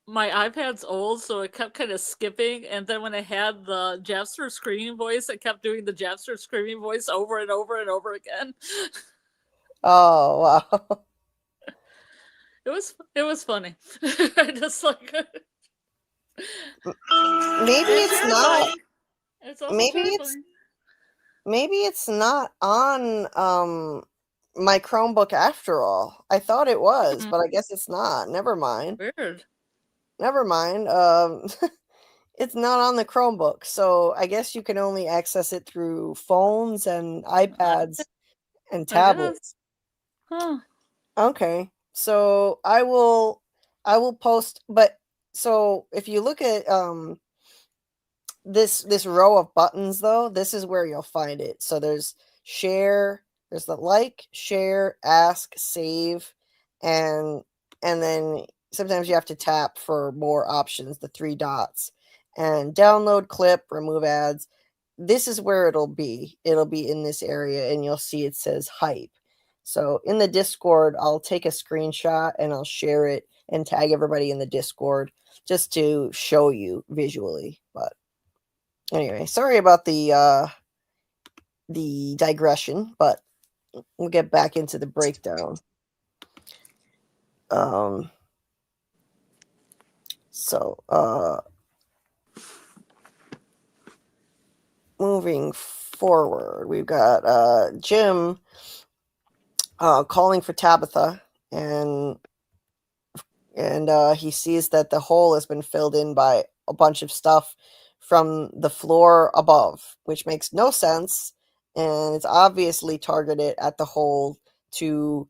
iPad's old, so it kept kind of skipping. And then when I had the Japster screaming voice, it kept doing the Japster screaming voice over and over and over again. Oh wow. It was funny. I just like maybe it's not. It's also maybe it's not on my Chromebook after all. I thought it was, but I guess it's not. Never mind. Weird. Never mind. It's not on the Chromebook, so I guess you can only access it through phones and iPads and tablets. Huh. Okay. So I will post, but so if you look at this row of buttons though, this is where you'll find it. So there's share, there's the like, share, ask, save, and then sometimes you have to tap for more options, the 3 dots, and download, clip, remove ads. This is where it'll be. It'll be in this area, and you'll see it says hype. So in the Discord, I'll take a screenshot and I'll share it and tag everybody in the Discord just to show you visually. But anyway, sorry about the digression, but we'll get back into the breakdown. Moving forward, we've got Jim calling for Tabitha, and he sees that the hole has been filled in by a bunch of stuff from the floor above, which makes no sense, and it's obviously targeted at the hole to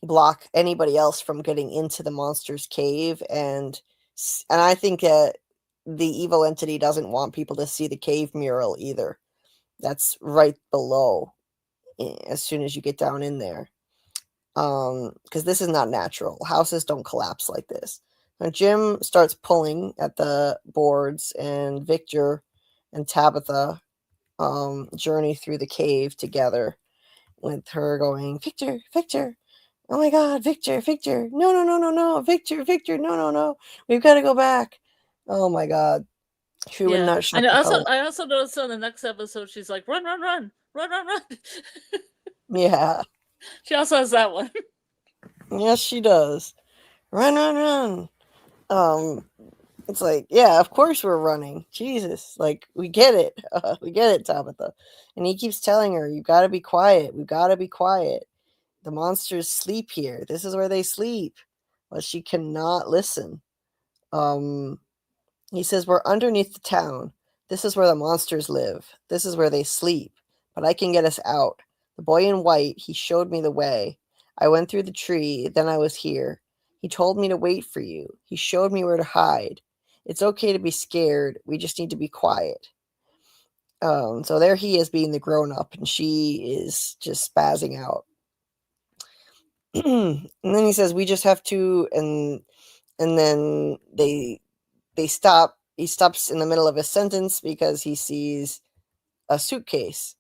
block anybody else from getting into the monster's cave. And I think that the evil entity doesn't want people to see the cave mural either. That's right below, as soon as you get down in there, because this is not natural. Houses don't collapse like this. Now Jim starts pulling at the boards, and Victor and Tabitha journey through the cave together, with her going, Victor, Victor, oh my God, Victor, Victor, no, no, no, no, no, Victor, Victor, no, no, no, we've got to go back. Oh my God. She would not shut And the hell up. I also noticed on the next episode, she's like, run, run, run, run, run, run. Yeah. She also has that one. Yes, she does. Run, run, run. It's like, yeah, of course we're running. Jesus, like, we get it. We get it, Tabitha. And he keeps telling her, you got to be quiet. We got to be quiet. The monsters sleep here. This is where they sleep. But she cannot listen. He says, we're underneath the town. This is where the monsters live. This is where they sleep. But I can get us out. The boy in white, he showed me the way. I went through the tree, then I was here. He told me to wait for you. He showed me where to hide. It's okay to be scared. We just need to be quiet. So there he is being the grown-up, and she is just spazzing out. And then he says, we just have to, and then they stop. He stops in the middle of a sentence because he sees a suitcase.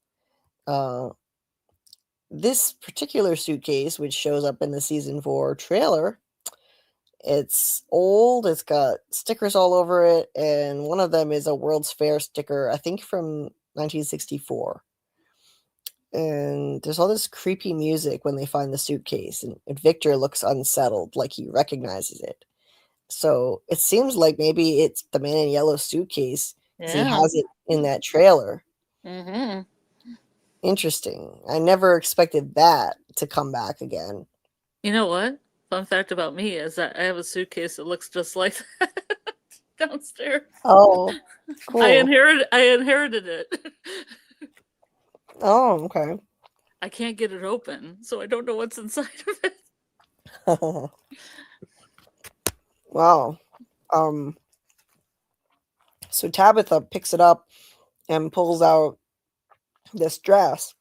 This particular suitcase, which shows up in the season 4 trailer, it's old, it's got stickers all over it, and one of them is a World's Fair sticker, I think from 1964. And there's all this creepy music when they find the suitcase, and Victor looks unsettled, like he recognizes it. So it seems like maybe it's the man in yellow suitcase. He has it in that trailer. Mm-hmm. Interesting. I never expected that to come back again. You know what? Fun fact about me is that I have a suitcase that looks just like that downstairs. Oh, cool. I inherited it. Oh, okay. I can't get it open, so I don't know what's inside of it. Wow. So Tabitha picks it up and pulls out this dress.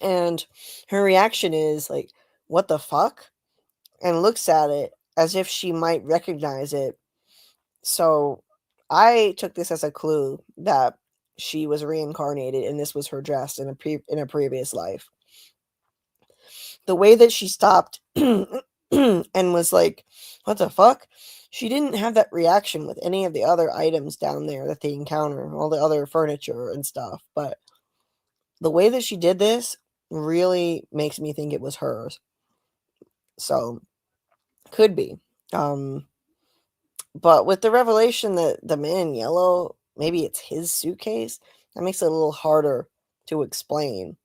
And her reaction is like, what the fuck? And looks at it as if she might recognize it. So I took this as a clue that she was reincarnated and this was her dress in a previous life. The way that she stopped and was like, what the fuck? She didn't have that reaction with any of the other items down there that they encounter, all the other furniture and stuff. But the way that she did this really makes me think it was hers. So, could be. But with the revelation that the man in yellow, maybe it's his suitcase, that makes it a little harder to explain.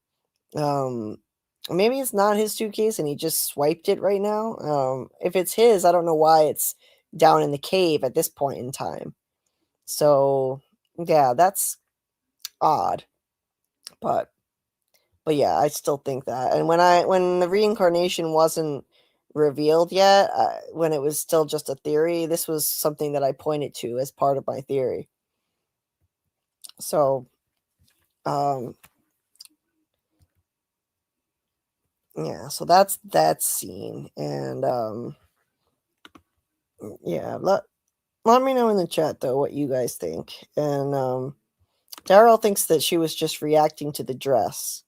Maybe it's not his suitcase and he just swiped it right now. If it's his, I don't know why it's down in the cave at this point in time. So, yeah, that's odd. But yeah, I still think that. And when the reincarnation wasn't revealed yet, when it was still just a theory, this was something that I pointed to as part of my theory. So, yeah, so that's that scene. And yeah, let me know in the chat though what you guys think. And Daryl thinks that she was just reacting to the dress,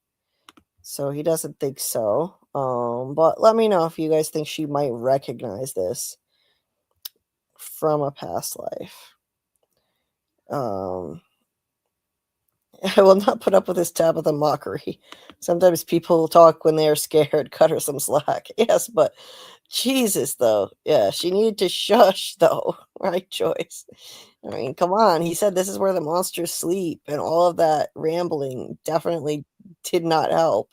so he doesn't think so. But let me know if you guys think she might recognize this from a past life. I will not put up with this Tabitha mockery. Sometimes people talk when they are scared. Cut her some slack. Yes, but Jesus, though. Yeah, she needed to shush, though. Right choice. I mean, come on. He said this is where the monsters sleep, and all of that rambling definitely did not help.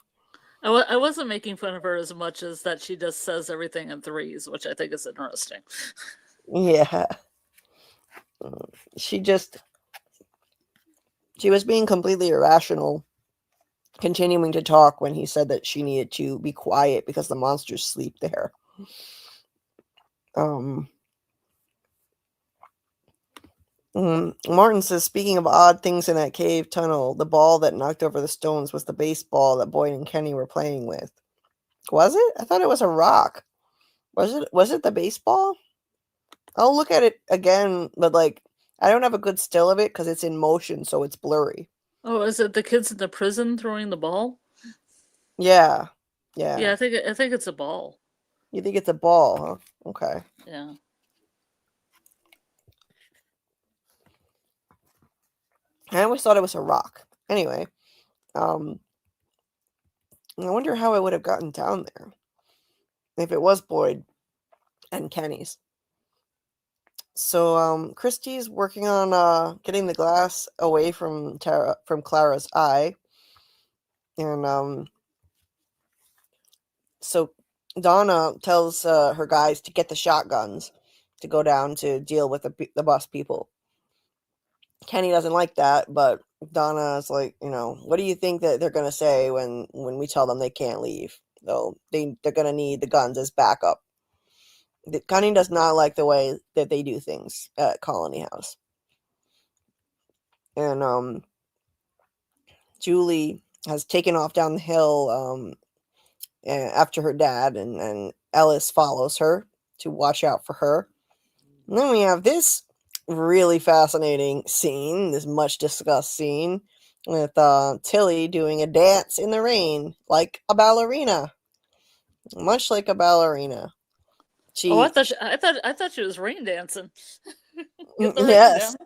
I wasn't making fun of her as much as that she just says everything in threes, which I think is interesting. Yeah. She was being completely irrational, continuing to talk when he said that she needed to be quiet because the monsters sleep there. Martin says, speaking of odd things in that cave tunnel, the ball that knocked over the stones was the baseball that Boyd and Kenny were playing with. Was it? I thought it was a rock. Was it the baseball? I'll look at it again, but like I don't have a good still of it because it's in motion, so it's blurry. Oh, is it the kids in the prison throwing the ball? Yeah. Yeah, I think it's a ball. You think it's a ball, huh? Okay. Yeah. I always thought it was a rock. Anyway, I wonder how it would have gotten down there if it was Boyd and Kenny's. So Christy's working on getting the glass away from Clara's eye, and so Donna tells her guys to get the shotguns to go down to deal with the bus people. Kenny doesn't like that, but Donna's like, what do you think that they're gonna say when we tell them they can't leave? Though they're gonna need the guns as backup. Connie does not like the way that they do things at Colony House. And Julie has taken off down the hill after her dad, and Ellis follows her to watch out for her. And then we have this really fascinating scene, this much discussed scene, with Tilly doing a dance in the rain like a ballerina. Much like a ballerina. I thought she was rain dancing. Yes.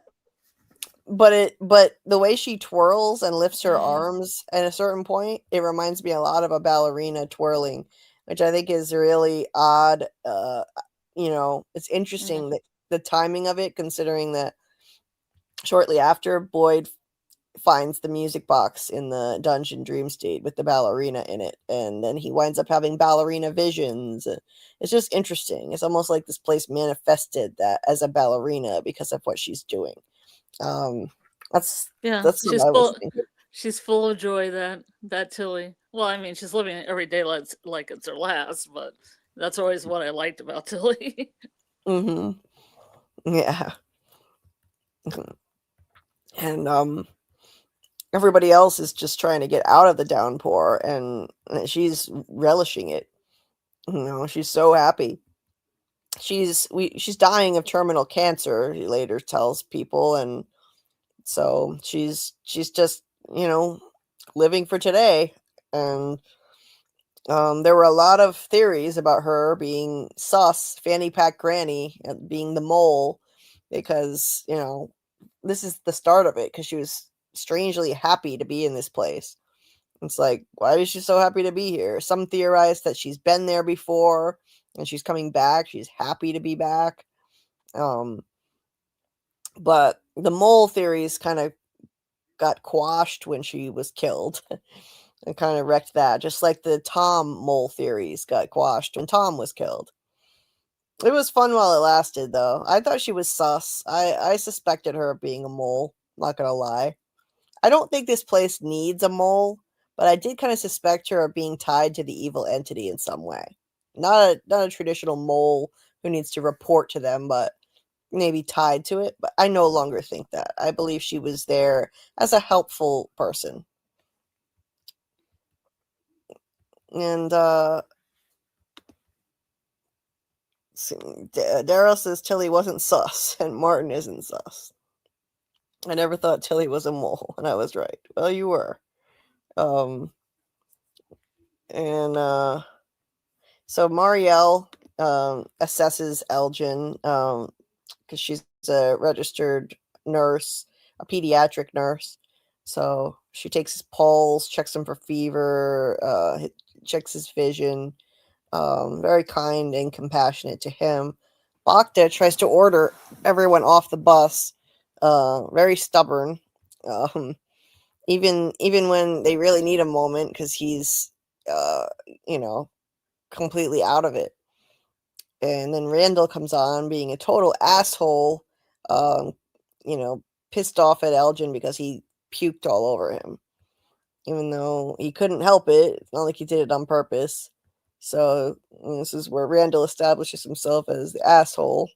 But the way she twirls and lifts her arms at a certain point, it reminds me a lot of a ballerina twirling, which I think is really odd. It's interesting that the timing of it, considering that shortly after, Boyd finds the music box in the dungeon dream state with the ballerina in it, and then he winds up having ballerina visions. It's just interesting. It's almost like this place manifested that as a ballerina because of what she's doing. That's she's full of joy, that Tilly. Well, I mean, she's living every day like it's her last, but that's always what I liked about Tilly. Yeah. And everybody else is just trying to get out of the downpour, and she's relishing it. She's so happy. She's dying of terminal cancer, he later tells people, and so she's just living for today. And there were a lot of theories about her being sus, fanny pack granny, being the mole, because this is the start of it, because she was strangely happy to be in this place. It's like, why is she so happy to be here? Some theorize that she's been there before and she's coming back. She's happy to be back. But the mole theories kind of got quashed when she was killed and kind of wrecked that, just like the Tom mole theories got quashed when Tom was killed. It was fun while it lasted, though. I thought she was sus. I suspected her of being a mole, not gonna lie. I don't think this place needs a mole, but I did kind of suspect her of being tied to the evil entity in some way. Not a traditional mole who needs to report to them, but maybe tied to it. But I no longer think that. I believe she was there as a helpful person. And Daryl says Tilly wasn't sus, and Martin isn't sus. I never thought Tilly was a mole, and I was right. Well, you were. So Marielle assesses Elgen because she's a registered nurse, a pediatric nurse. So she takes his pulse, checks him for fever, checks his vision. Very kind and compassionate to him. Bacta tries to order everyone off the bus. Very stubborn. Even when they really need a moment, because he's completely out of it. And then Randall comes on being a total asshole, you know, pissed off at Elgen because he puked all over him, even though he couldn't help it. It's not like he did it on purpose. So this is where Randall establishes himself as the asshole.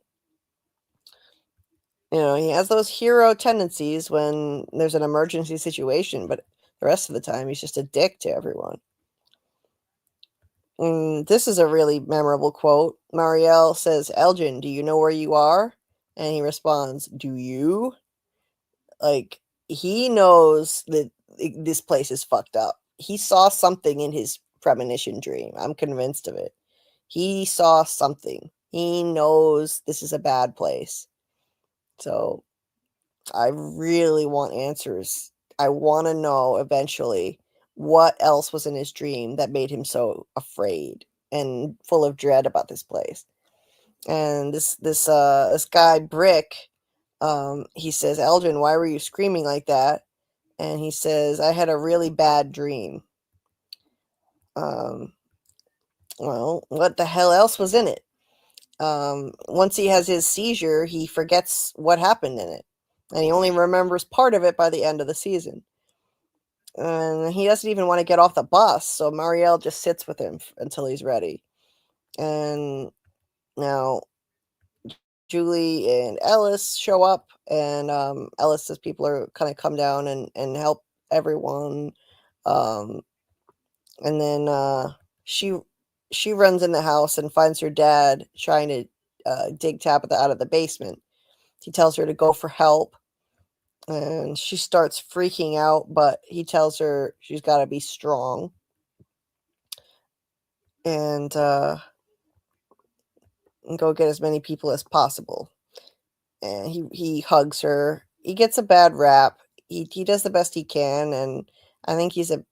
You know, he has those hero tendencies when there's an emergency situation, but the rest of the time he's just a dick to everyone. This is a really memorable quote. Marielle says, "Elgen, do you know where you are?" And he responds, "Do you?" Like, he knows that this place is fucked up. He saw something in his premonition dream. I'm convinced of it. He saw something. He knows this is a bad place. So I really want answers. I want to know eventually what else was in his dream that made him so afraid and full of dread about this place. And this guy Brick, he says, "Elgen, why were you screaming like that?" And he says, "I had a really bad dream." Well, what the hell else was in it? Once he has his seizure, he forgets what happened in it. And he only remembers part of it by the end of the season. And he doesn't even want to get off the bus, so Marielle just sits with him until he's ready. And now Julie and Ellis show up, and Ellis says people are kind of come down and help everyone. And then she runs in the house and finds her dad trying to dig Tabitha out of the basement. He tells her to go for help, and she starts freaking out, but he tells her she's got to be strong and go get as many people as possible. And he hugs her. He gets a bad rap. He does the best he can, and I think he's a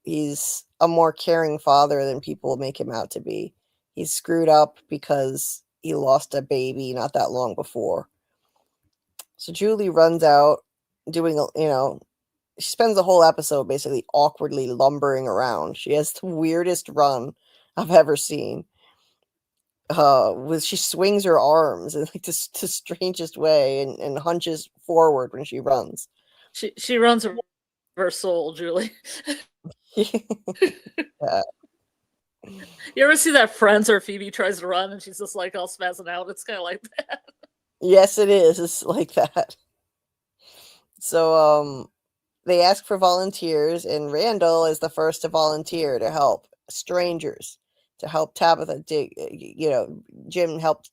more caring father than people make him out to be. He's screwed up because he lost a baby not that long before. So Julie runs out doing, she spends the whole episode basically awkwardly lumbering around. She has the weirdest run I've ever seen. She swings her arms in like the strangest way and hunches forward when she runs. She runs her soul, Julie. Yeah. You ever see that Friends where Phoebe tries to run and she's just like all spazzing out? It's kind of like that. Yes, it is. It's like that. So they ask for volunteers, and Randall is the first to volunteer to help strangers, to help Tabitha dig. Jim helped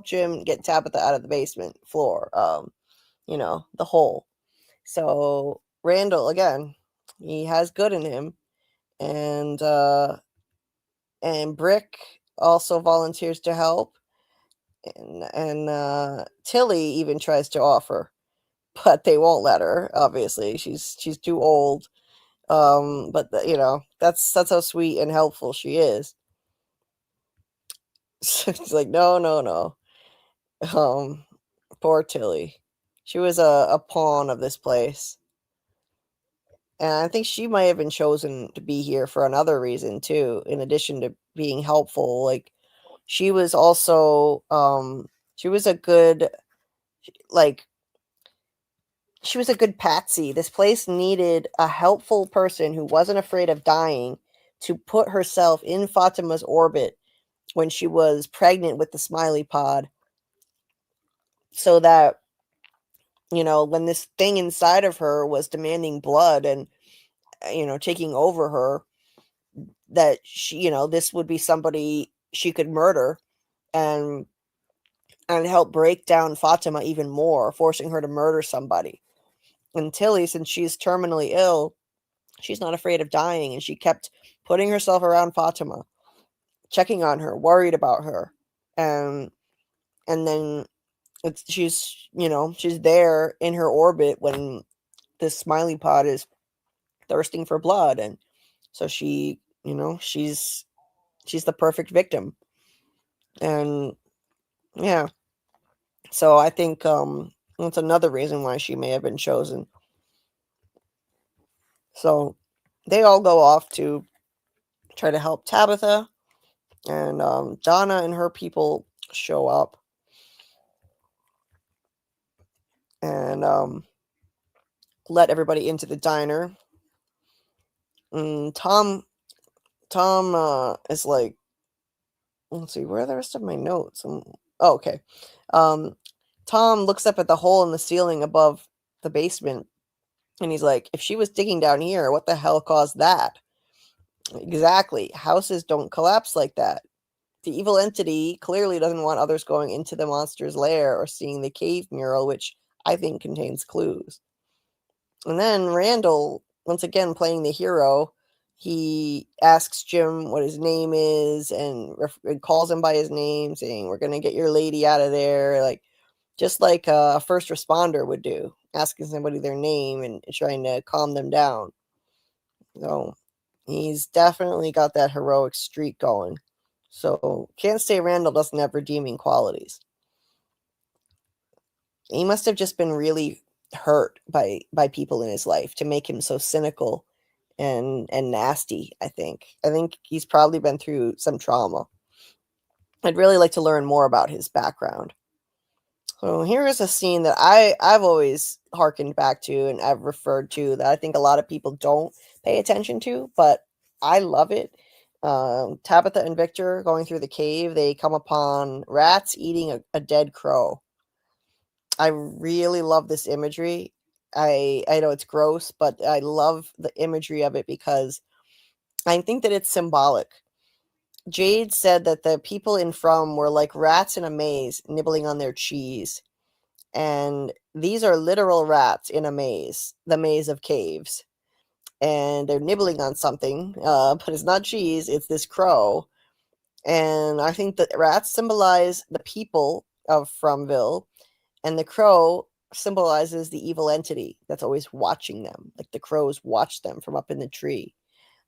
Jim get Tabitha out of the basement floor. The hole. So Randall, again, he has good in him, and Brick also volunteers to help, and Tilly even tries to offer, but they won't let her. Obviously, she's too old. But that's how sweet and helpful she is. She's like, no. Poor Tilly. She was a pawn of this place. And I think she might have been chosen to be here for another reason too, in addition to being helpful. Like, she was also she was a good patsy. This place needed a helpful person who wasn't afraid of dying to put herself in Fatima's orbit when she was pregnant with the smiley pod, so that when this thing inside of her was demanding blood and taking over her, that she this would be somebody she could murder and help break down Fatima even more, forcing her to murder somebody. And Tilly, since she's terminally ill, she's not afraid of dying, and she kept putting herself around Fatima, checking on her, worried about her, and then she's there in her orbit when this smiley pod is thirsting for blood, and so she she's the perfect victim. And yeah, so I think that's another reason why she may have been chosen. So they all go off to try to help Tabitha, and Donna and her people show up. and let everybody into the diner. And Tom is like, let's see, where are the rest of my notes? Okay. Tom looks up at the hole in the ceiling above the basement, and he's like, if she was digging down here, what the hell caused that? Exactly. Houses don't collapse like that. The evil entity clearly doesn't want others going into the monster's lair or seeing the cave mural, which I think contains clues. And then Randall, once again playing the hero, he asks Jim what his name is and calls him by his name, saying, we're going to get your lady out of there. Like, just like a first responder would do, asking somebody their name and trying to calm them down. So he's definitely got that heroic streak going. So can't say Randall doesn't have redeeming qualities. He must have just been really hurt by people in his life to make him so cynical and nasty. I think he's probably been through some trauma. I'd really like to learn more about his background. So here is a scene that I've always harkened back to and I've referred to that I think a lot of people don't pay attention to, but I love it. Tabitha and Victor going through the cave, they come upon rats eating a dead crow. I really love this imagery. I know it's gross, but I love the imagery of it because I think that it's symbolic. Jade said that the people in From were like rats in a maze nibbling on their cheese. And these are literal rats in a maze, the maze of caves. And they're nibbling on something, but it's not cheese, it's this crow. And I think that rats symbolize the people of Fromville, and the crow symbolizes the evil entity that's always watching them. Like the crows watch them from up in the tree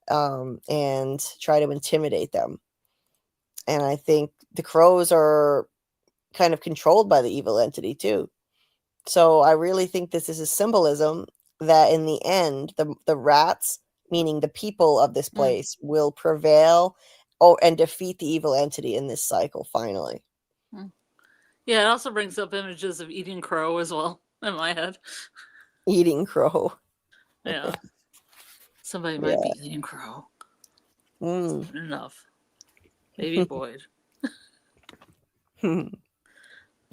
and try to intimidate them. And I think the crows are kind of controlled by the evil entity too. So I really think this is a symbolism that in the end, the rats, meaning the people of this place, will prevail and defeat the evil entity in this cycle finally. Yeah, it also brings up images of eating crow as well in my head. Eating crow. Yeah. Somebody might be eating crow. Enough. Baby Boyd.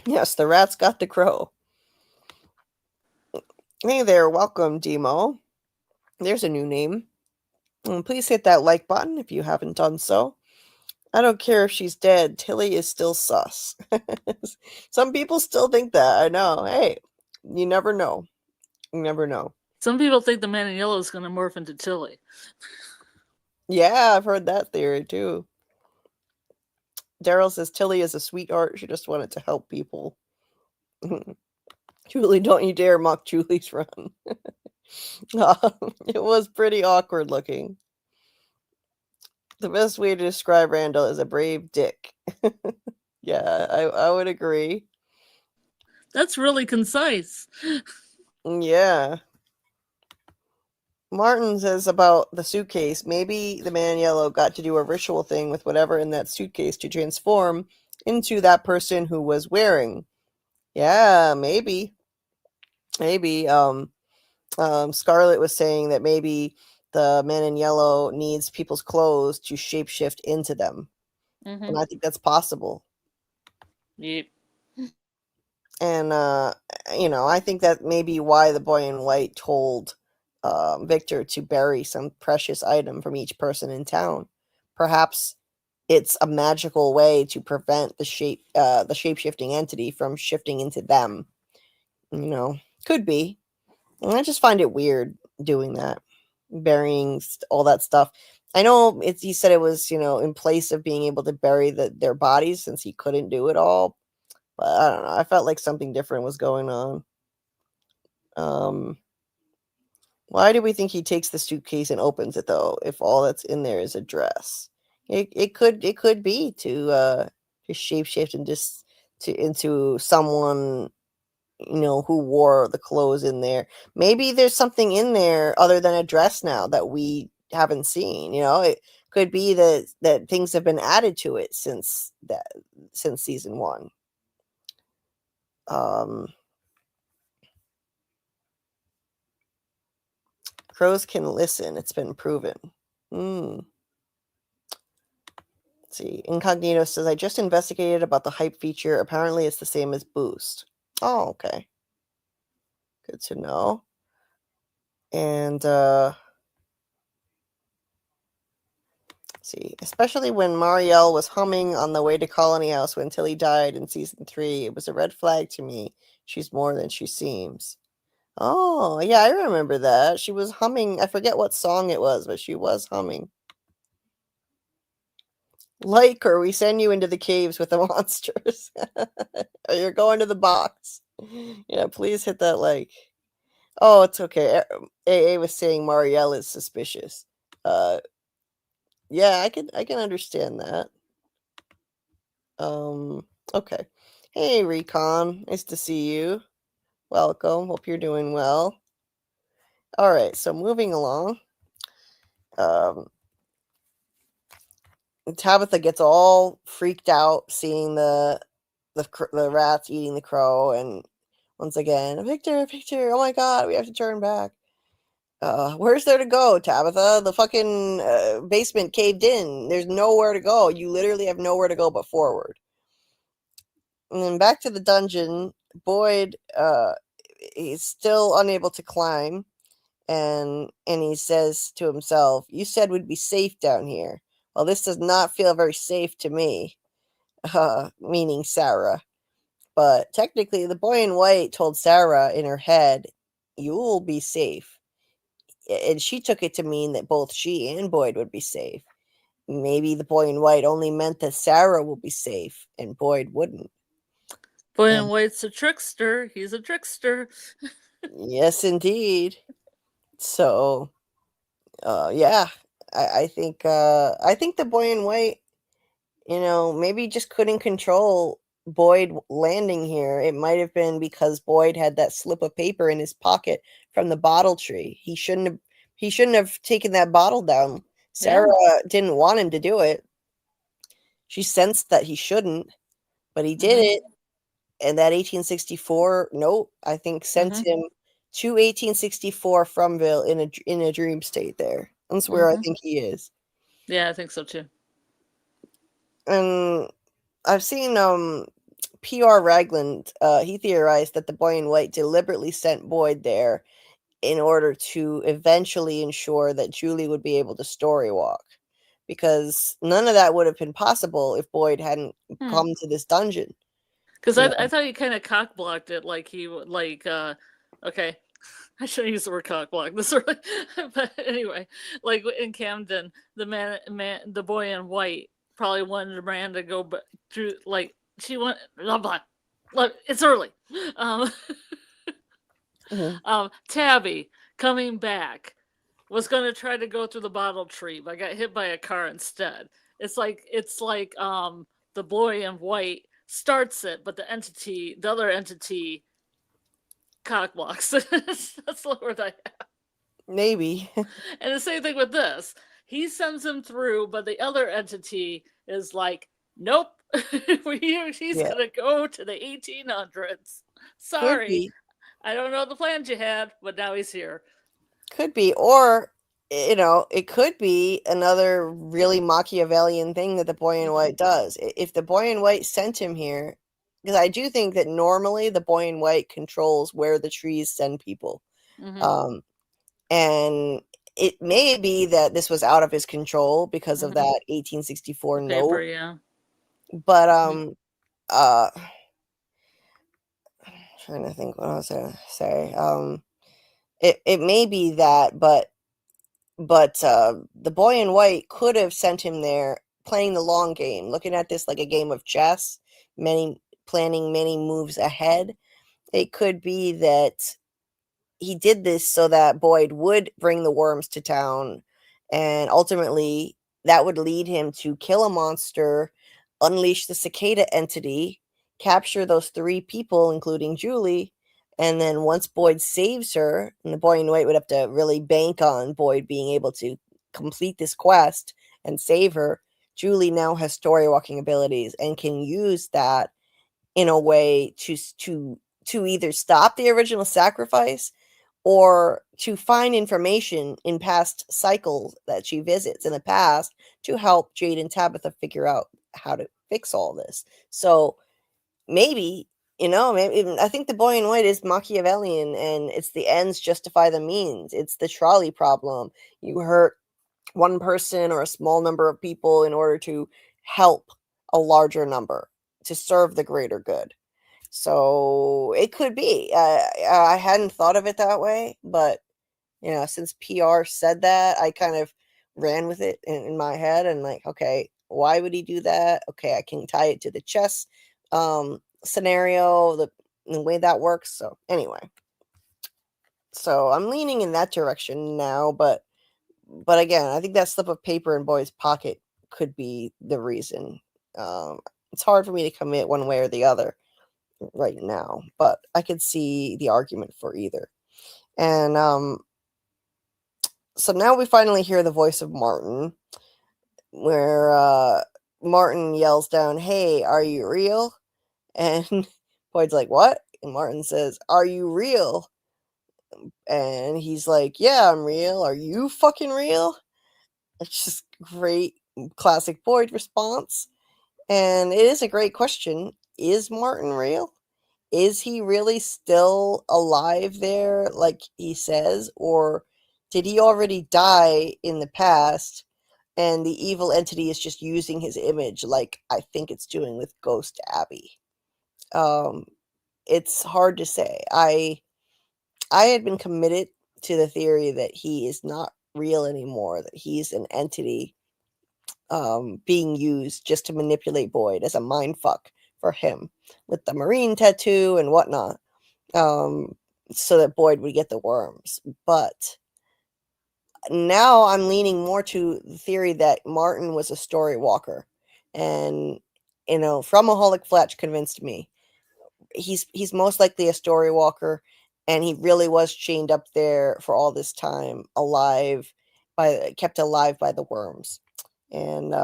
Yes, the rats got the crow. Hey there, welcome, Demo. There's a new name. Please hit that like button if you haven't done so. I don't care if she's dead. Tilly is still sus. Some people still think that. I know. Hey, you never know. You never know. Some people think the man in yellow is going to morph into Tilly. Yeah, I've heard that theory too. Daryl says Tilly is a sweetheart. She just wanted to help people. Julie, don't you dare mock Julie's run. It was pretty awkward looking. The best way to describe Randall is a brave dick. Yeah, I would agree. That's really concise. Yeah. Martin says about the suitcase, maybe the man in yellow got to do a ritual thing with whatever in that suitcase to transform into that person who was wearing. Yeah, maybe. Maybe. Scarlet was saying that maybe the man in yellow needs people's clothes to shapeshift into them. And I think that's possible. Yep. And, I think that may be why the boy in white told Victor to bury some precious item from each person in town. Perhaps it's a magical way to prevent the shape-shifting entity from shifting into them. Could be. And I just find it weird doing that, burying all that stuff. I know he said it was, in place of being able to bury their bodies since he couldn't do it all. But I don't know. I felt like something different was going on. Why do we think he takes the suitcase and opens it though? If all that's in there is a dress, it could be to shapeshift and just into someone who wore the clothes in there. Maybe there's something in there other than a dress now that we haven't seen. It could be that things have been added to it since season 1. Crows can listen. It's been proven. Let's see. Incognito says, I just investigated about the hype feature. Apparently it's the same as Boost. Oh, okay. Good to know. And see, especially when Marielle was humming on the way to Colony House until he died in season 3, it was a red flag to me. She's more than she seems. Oh, yeah, I remember that. She was humming. I forget what song it was, but she was humming. Like her, we send you into the caves with the monsters. Or you're going to the box. Yeah, please hit that like. Oh, it's okay. AA was saying Marielle is suspicious. Yeah, I can understand that. Okay. Hey, Recon. Nice to see you. Welcome. Hope you're doing well. All right, so moving along. Tabitha gets all freaked out seeing the rats eating the crow, and once again, Victor, oh my god, we have to turn back. Where's there to go, Tabitha? The fucking basement caved in. There's nowhere to go. You literally have nowhere to go but forward. And then back to the dungeon. Boyd, he's still unable to climb, and he says to himself, "You said we'd be safe down here. Well, this does not feel very safe to me." Meaning Sarah. But technically, the boy in white told Sarah in her head, "You'll be safe." And she took it to mean that both she and Boyd would be safe. Maybe the boy in white only meant that Sarah will be safe and Boyd wouldn't. Boy in white's a trickster. He's a trickster. Yes, indeed. So, yeah, I think the boy in white, maybe just couldn't control Boyd landing here. It might have been because Boyd had that slip of paper in his pocket from the bottle tree. He shouldn't have taken that bottle down. Sarah didn't want him to do it. She sensed that he shouldn't, but he did it. And that 1864 note, I think, sent him to 1864 Fromville in a dream state there. That's where I think he is. Yeah, I think so too. And I've seen PR Ragland, he theorized that the boy in white deliberately sent Boyd there in order to eventually ensure that Julie would be able to story walk, because none of that would have been possible if Boyd hadn't come to this dungeon. Because I thought he kind of cock blocked it, like he would, like, okay, I shouldn't use the word cock block this early, but anyway, like in Camden, the boy in white probably wanted Miranda to go through, like she went blah blah. Look, it's early. Tabby coming back was going to try to go through the bottle tree, but got hit by a car instead. It's like the boy in white starts it, but the other entity cock blocks. That's the word I have. Maybe. And the same thing with this. He sends him through, but the other entity is like, nope. He's gonna go to the 1800s. Sorry. I don't know the plans you had, but now he's here. Could be. Or, it could be another really Machiavellian thing that the boy in white does. If the boy in white sent him here, because I do think that normally the boy in white controls where the trees send people. And it may be that this was out of his control because of that 1864 note. Paper, yeah. But trying to think what I was gonna say. It may be that, but the boy in white could have sent him there playing the long game, looking at this like a game of chess, planning many moves ahead. It could be that he did this so that Boyd would bring the worms to town, and ultimately that would lead him to kill a monster, unleash the cicada entity, capture those 3 people, including Julie, and then once Boyd saves her, and the boy in white would have to really bank on Boyd being able to complete this quest and save her, Julie now has story walking abilities and can use that in a way to either stop the original sacrifice or to find information in past cycles that she visits in the past to help Jade and Tabitha figure out how to fix all this. So maybe, maybe I think the boy in white is Machiavellian, and it's the ends justify the means. It's the trolley problem. You hurt one person or a small number of people in order to help a larger number to serve the greater good. So it could be. I hadn't thought of it that way, but since PR said that, I kind of ran with it in my head and like, okay, why would he do that? Okay, I can tie it to the chess scenario, the way that works. So anyway, so I'm leaning in that direction now, but again, I think that slip of paper in Boyd's pocket could be the reason. It's hard for me to commit one way or the other right now, but I could see the argument for either. And so now we finally hear the voice of Martin, where Martin yells down, "Hey, are you real?" And Boyd's like, "What?" And Martin says, "Are you real?" And he's like, "Yeah, I'm real. Are you fucking real?" It's just great, classic Boyd response. And it is a great question. Is Martin real? Is he really still alive there, like he says? Or did he already die in the past and the evil entity is just using his image like I think it's doing with Ghost Abby? It's hard to say. I had been committed to the theory that he is not real anymore, that he's an entity being used just to manipulate Boyd as a mind fuck for him with the marine tattoo and whatnot, so that Boyd would get the worms. But now I'm leaning more to the theory that Martin was a story walker, and Fromaholic Fletch convinced me he's most likely a story walker, and he really was chained up there for all this time, kept alive by the worms. And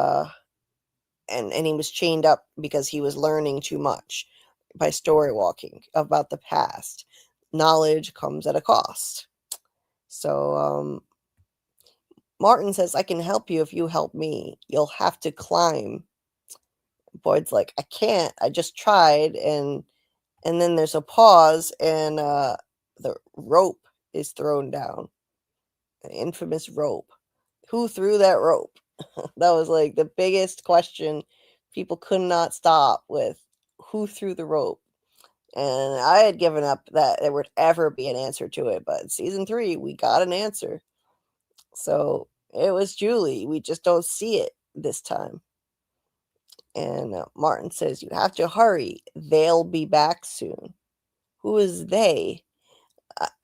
and he was chained up because he was learning too much by story walking about the past. Knowledge comes at a cost. So Martin says, "I can help you if you help me. You'll have to climb." Boyd's like, "I can't. I just tried." And then there's a pause, and the rope is thrown down. An infamous rope. Who threw that rope? That was like the biggest question people could not stop with. Who threw the rope? And I had given up that there would ever be an answer to it, but in season 3 we got an answer. So it was Julie. We just don't see it this time. And Martin says, "You have to hurry. They'll be back soon." Who is they?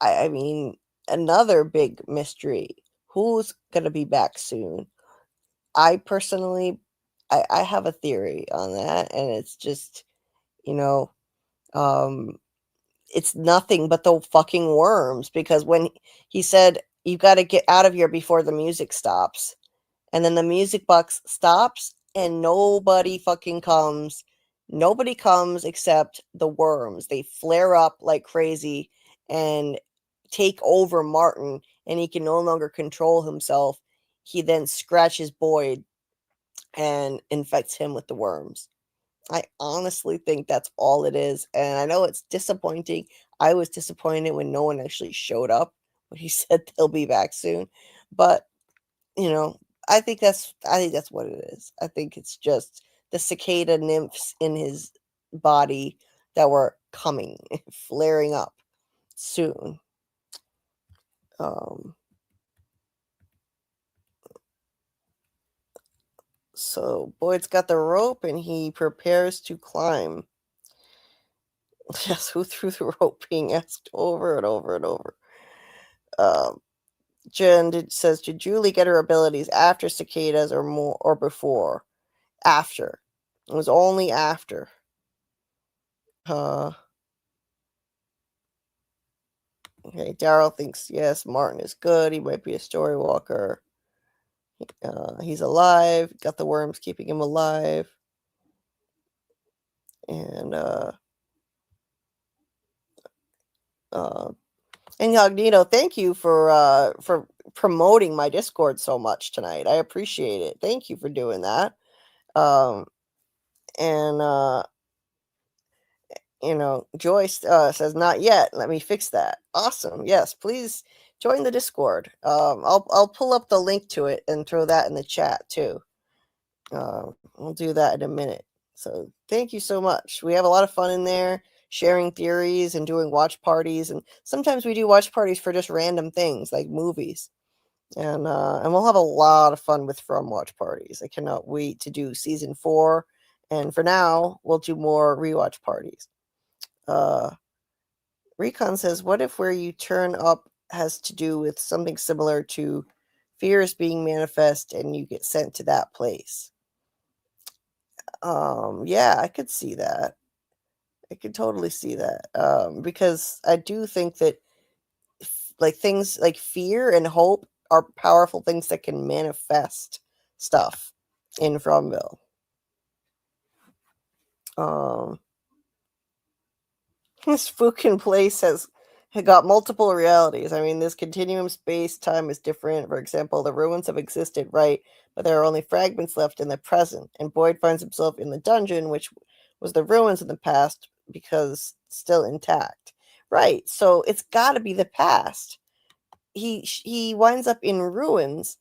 I mean, another big mystery. Who's going to be back soon? I personally, I have a theory on that, and it's just, it's nothing but the fucking worms, because when he said, "You got to get out of here before the music stops," and then the music box stops and nobody fucking comes. Nobody comes except the worms. They flare up like crazy and take over Martin, and he can no longer control himself. He then scratches Boyd and infects him with the worms. I honestly think that's all it is. And I know it's disappointing. I was disappointed when no one actually showed up when he said they'll be back soon. But, I think that's what it is. I think it's just the cicada nymphs in his body that were coming, flaring up soon. So Boyd's got the rope and he prepares to climb. Yes, who threw the rope, being asked over and over and over. Jen says, "Did Julie get her abilities after cicadas or more, or before?" After. It was only after. Okay, Daryl thinks, yes, Martin is good. He might be a story walker. He's alive. Got the worms keeping him alive. And Incognito, thank you for promoting my Discord so much tonight. I appreciate it. Thank you for doing that. And Joyce says not yet. Let me fix that. Awesome. Yes, please join the Discord. I'll pull up the link to it and throw that in the chat too. We'll do that in a minute. So thank you so much. We have a lot of fun in there, sharing theories and doing watch parties, and sometimes we do watch parties for just random things like movies. And we'll have a lot of fun with From watch parties. I cannot wait to do season 4. And for now, we'll do more rewatch parties. Recon says, what if where you turn up has to do with something similar to fears being manifest and you get sent to that place? Yeah, I could see that. I could totally see that. Because I do think that like things like fear and hope are powerful things that can manifest stuff in Fromville. This fucking place has got multiple realities. I mean, this continuum space-time is different. For example, the ruins have existed, right? But there are only fragments left in the present. And Boyd finds himself in the dungeon, which was the ruins in the past, because still intact. Right, so it's got to be the past. He winds up in ruins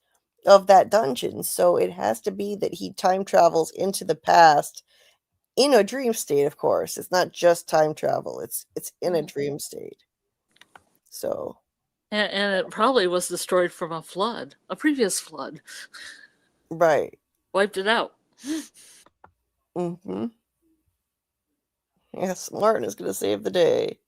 of that dungeon, so it has to be that he time travels into the past in a dream state, of course. It's not just time travel. It's in a dream state. So. And it probably was destroyed from a flood, a previous flood. Right. Wiped it out. Mm-hmm. Yes, Martin is going to save the day.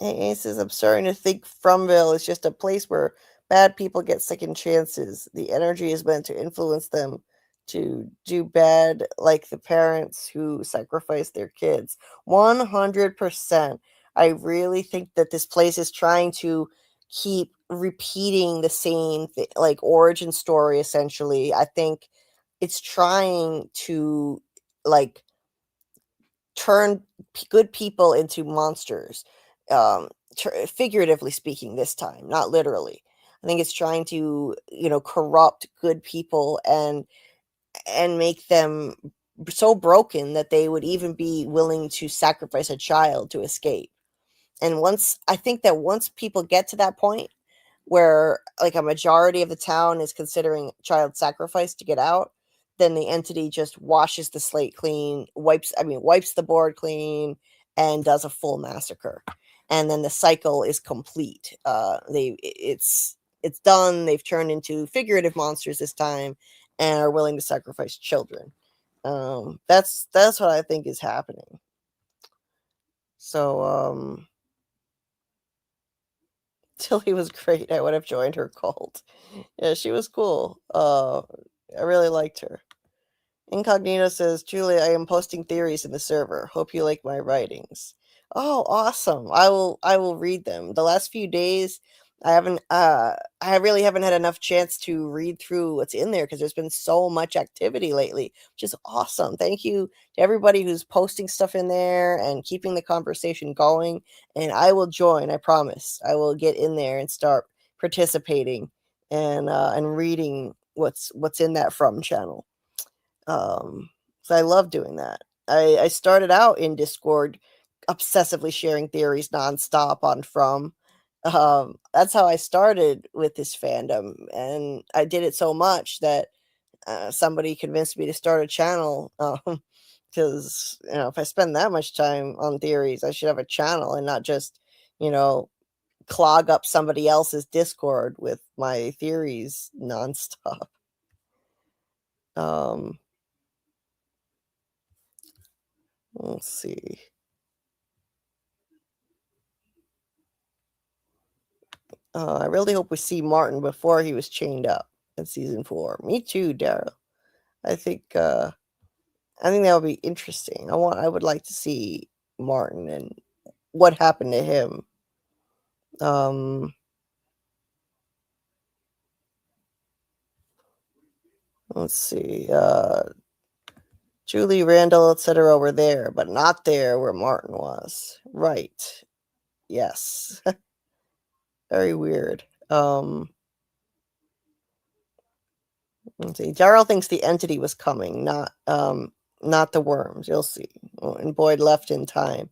He says, I'm starting to think Fromville is just a place where bad people get second chances. The energy is meant to influence them to do bad, like the parents who sacrifice their kids. 100%. I really think that this place is trying to keep repeating the same like origin story, essentially. I think it's trying to like turn good people into monsters, figuratively speaking this time, not literally. I think it's trying to corrupt good people and make them so broken that they would even be willing to sacrifice a child to escape. And I think that once people get to that point where like a majority of the town is considering child sacrifice to get out, then the entity just washes the slate clean, wipes the board clean, and does a full massacre. And then the cycle is complete. It's done. They've turned into figurative monsters this time and are willing to sacrifice children. That's what I think is happening. So Tilly was great. I would have joined her cult. Yeah, she was cool. I really liked her. Incognito says, Julie, I am posting theories in the server. Hope you like my writings. Oh, awesome. I will read them. The last few days I really haven't had enough chance to read through what's in there because there's been so much activity lately, which is awesome. Thank you to everybody who's posting stuff in there and keeping the conversation going. And I will join, I promise. I will get in there and start participating and reading what's in that From channel. So I love doing that. I started out in Discord obsessively sharing theories nonstop on From. That's how I started with this fandom, and I did it so much that somebody convinced me to start a channel. Because if I spend that much time on theories, I should have a channel and not just clog up somebody else's Discord with my theories nonstop. Let's see. I really hope we see Martin before he was chained up in season 4. Me too, Daryl. I think that would be interesting. I would like to see Martin and what happened to him. Let's see. Julie, Randall, etc. were there, but not there where Martin was. Right. Yes. Very weird. Let's see. Daryl thinks the entity was coming, not the worms. You'll see. Oh, and Boyd left in time.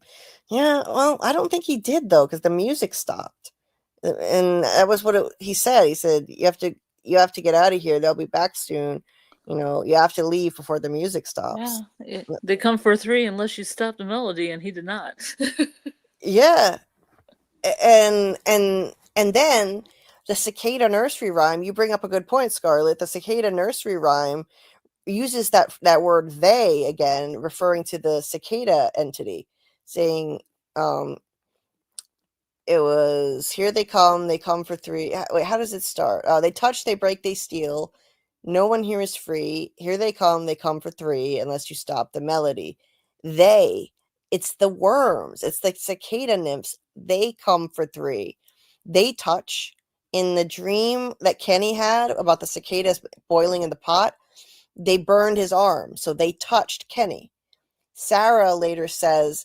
Yeah, well, I don't think he did though, because the music stopped, and that was what he said. He said you have to get out of here. They'll be back soon. You have to leave before the music stops. Yeah, they come for 3 unless you stop the melody, and he did not. Yeah, and then the cicada nursery rhyme. You bring up a good point, Scarlet. The cicada nursery rhyme uses that word "they" again, referring to the cicada entity, saying, it was here they come for 3. Wait, how does it start? They touch, they break, they steal. No one here is free. Here they come for 3 unless you stop the melody. It's the worms. It's the cicada nymphs. They come for 3. They touch. In the dream that Kenny had about the cicadas boiling in the pot, they burned his arm, so they touched Kenny. Sarah later says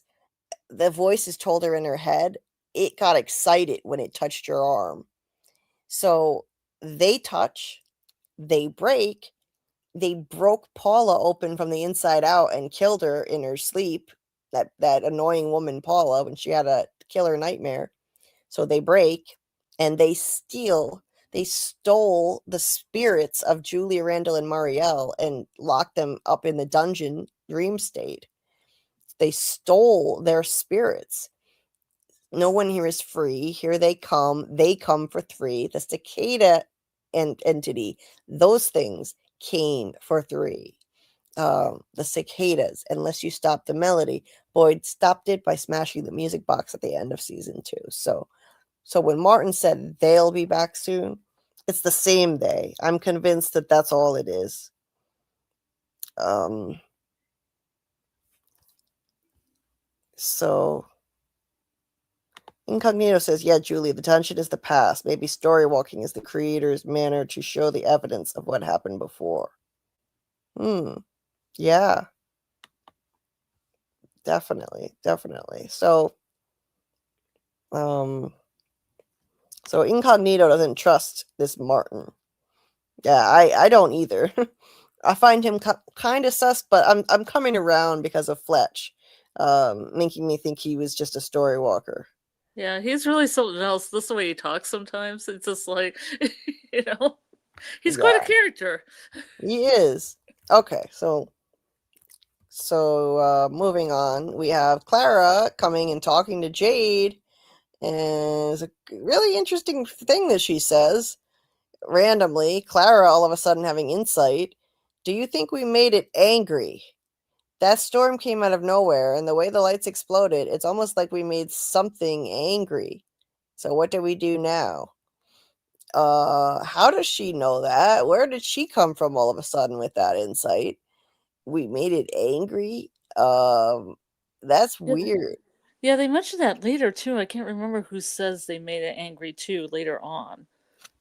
the voices told her in her head, it got excited when it touched your arm. So they touch, they break, they broke Paula open from the inside out and killed her in her sleep. That annoying woman Paula, when she had a killer nightmare. So they break and they steal. They stole the spirits of Julia, Randall, and Marielle and locked them up in the dungeon dream state. They stole their spirits. No one here is free. Here they come. They come for 3. The cicada entity, those things came for 3. The cicadas, unless you stop the melody. Boyd stopped it by smashing the music box at the end of season 2. So when Martin said they'll be back soon, it's the same day. I'm convinced that that's all it is. So Incognito says, yeah, Julie, the tension is the past. Maybe story walking is the creator's manner to show the evidence of what happened before. Yeah. Definitely. So Incognito doesn't trust this Martin. Yeah, I don't either. I find him kind of sus, but I'm coming around because of Fletch, making me think he was just a story walker. Yeah, he's really something else. That's the way he talks sometimes. It's just like, he's quite a character. He is. Okay, so moving on, we have Clara coming and talking to Jade, and it's a really interesting thing that she says. Randomly, Clara all of a sudden having insight. Do you think we made it angry? That storm came out of nowhere, and the way the lights exploded, it's almost like we made something angry. So what do we do now? How does she know that? Where did she come from all of a sudden with that insight? We made it angry? That's weird. Yeah, they mentioned that later, too. I can't remember who says they made it angry, too, later on.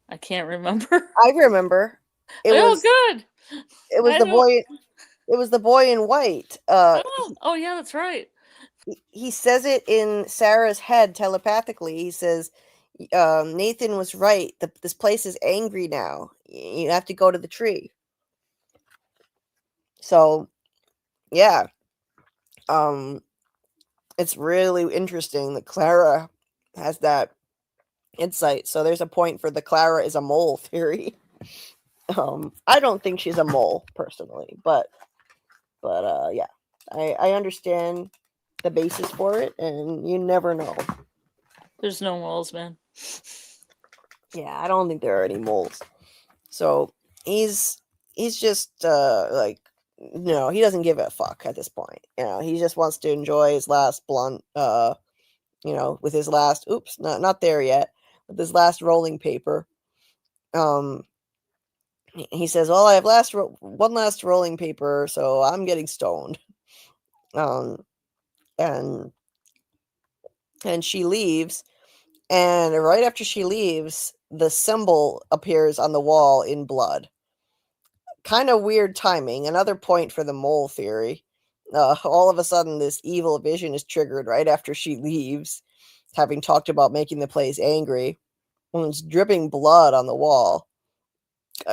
I can't remember. I remember. Good. It was the boy. It was the boy in white. Yeah, that's right. He says it in Sarah's head telepathically. He says, Nathan was right. This place is angry now. You have to go to the tree. So, yeah. It's really interesting that Clara has that insight. So there's a point for the Clara is a mole theory. I don't think she's a mole personally, but yeah, I understand the basis for it, and you never know. There's no moles, man. Yeah, I don't think there are any moles. So he's just like, no, he doesn't give a fuck at this point. He just wants to enjoy his last blunt, with his last, not there yet, with his last rolling paper. He says, well, I have one last rolling paper, so I'm getting stoned. And she leaves, and right after she leaves, the symbol appears on the wall in blood. kind of weird timing. Another point for the mole theory. All of a sudden, this evil vision is triggered right after she leaves, having talked about making the place angry. When it's dripping blood on the wall.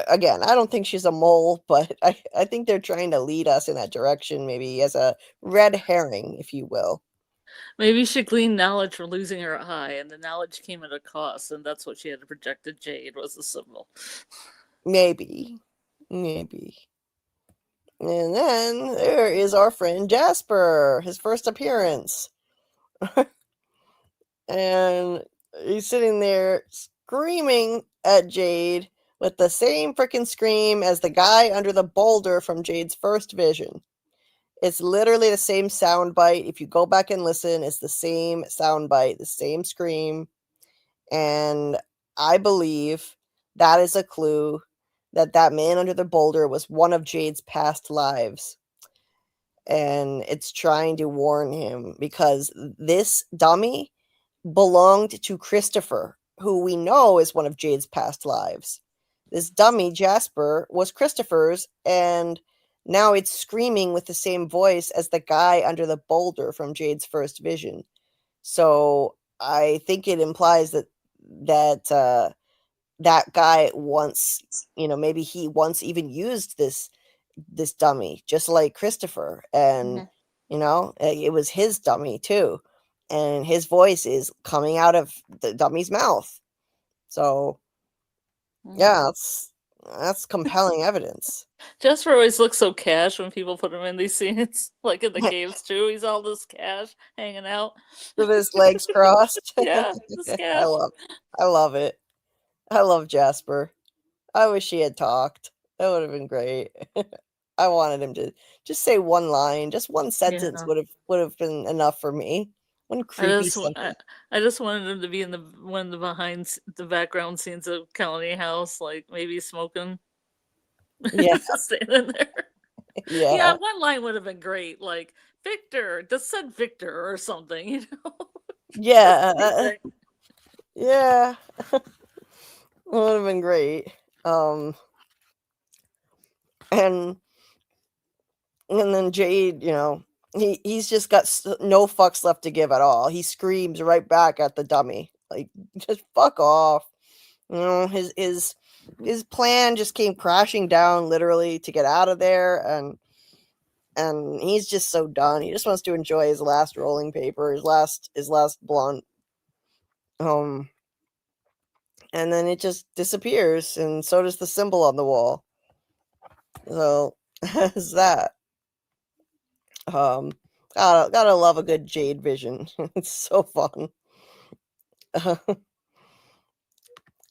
Again, I don't think she's a mole, but I think they're trying to lead us in that direction, maybe as a red herring, if you will. Maybe she gleaned knowledge from losing her eye, and the knowledge came at a cost, and that's what she had to project to Jade was the symbol. Maybe. And then there is our friend Jasper, his first appearance. And he's sitting there screaming at Jade with the same freaking scream as the guy under the boulder from Jade's first vision. It's literally the same sound bite. If you go back and listen, it's the same sound bite, the same scream. And I believe that is a clue that that man under the boulder was one of Jade's past lives. And it's trying to warn him because this dummy belonged to Christopher, who we know is one of Jade's past lives. This dummy, Jasper, was Christopher's, and now it's screaming with the same voice as the guy under the boulder from Jade's first vision. So I think it implies that that guy once, maybe he once even used this dummy, just like Christopher, and it was his dummy too, and his voice is coming out of the dummy's mouth. So yeah, that's compelling evidence. Jasper always looks so cash when people put him in these scenes, like in the caves too. He's all this cash hanging out With his legs crossed. Yeah, this cash. I love it. I love Jasper. I wish he had talked. That would have been great. I wanted him to just say one line, just one sentence would have been enough for me. One creepy sentence. I just wanted him to be in one of the background scenes of Colony House, like maybe smoking. Yeah. Standing there. Yeah. One line would have been great, like Victor, just said Victor or something, Yeah. Yeah. It would have been great. And then Jade, he's just got no fucks left to give at all. He screams right back at the dummy, like, just fuck off. His plan just came crashing down literally to get out of there, and he's just so done. He just wants to enjoy his last rolling paper, his last blunt. And then it just disappears, and so does the symbol on the wall. So that's that. Gotta love a good Jade vision. It's so fun.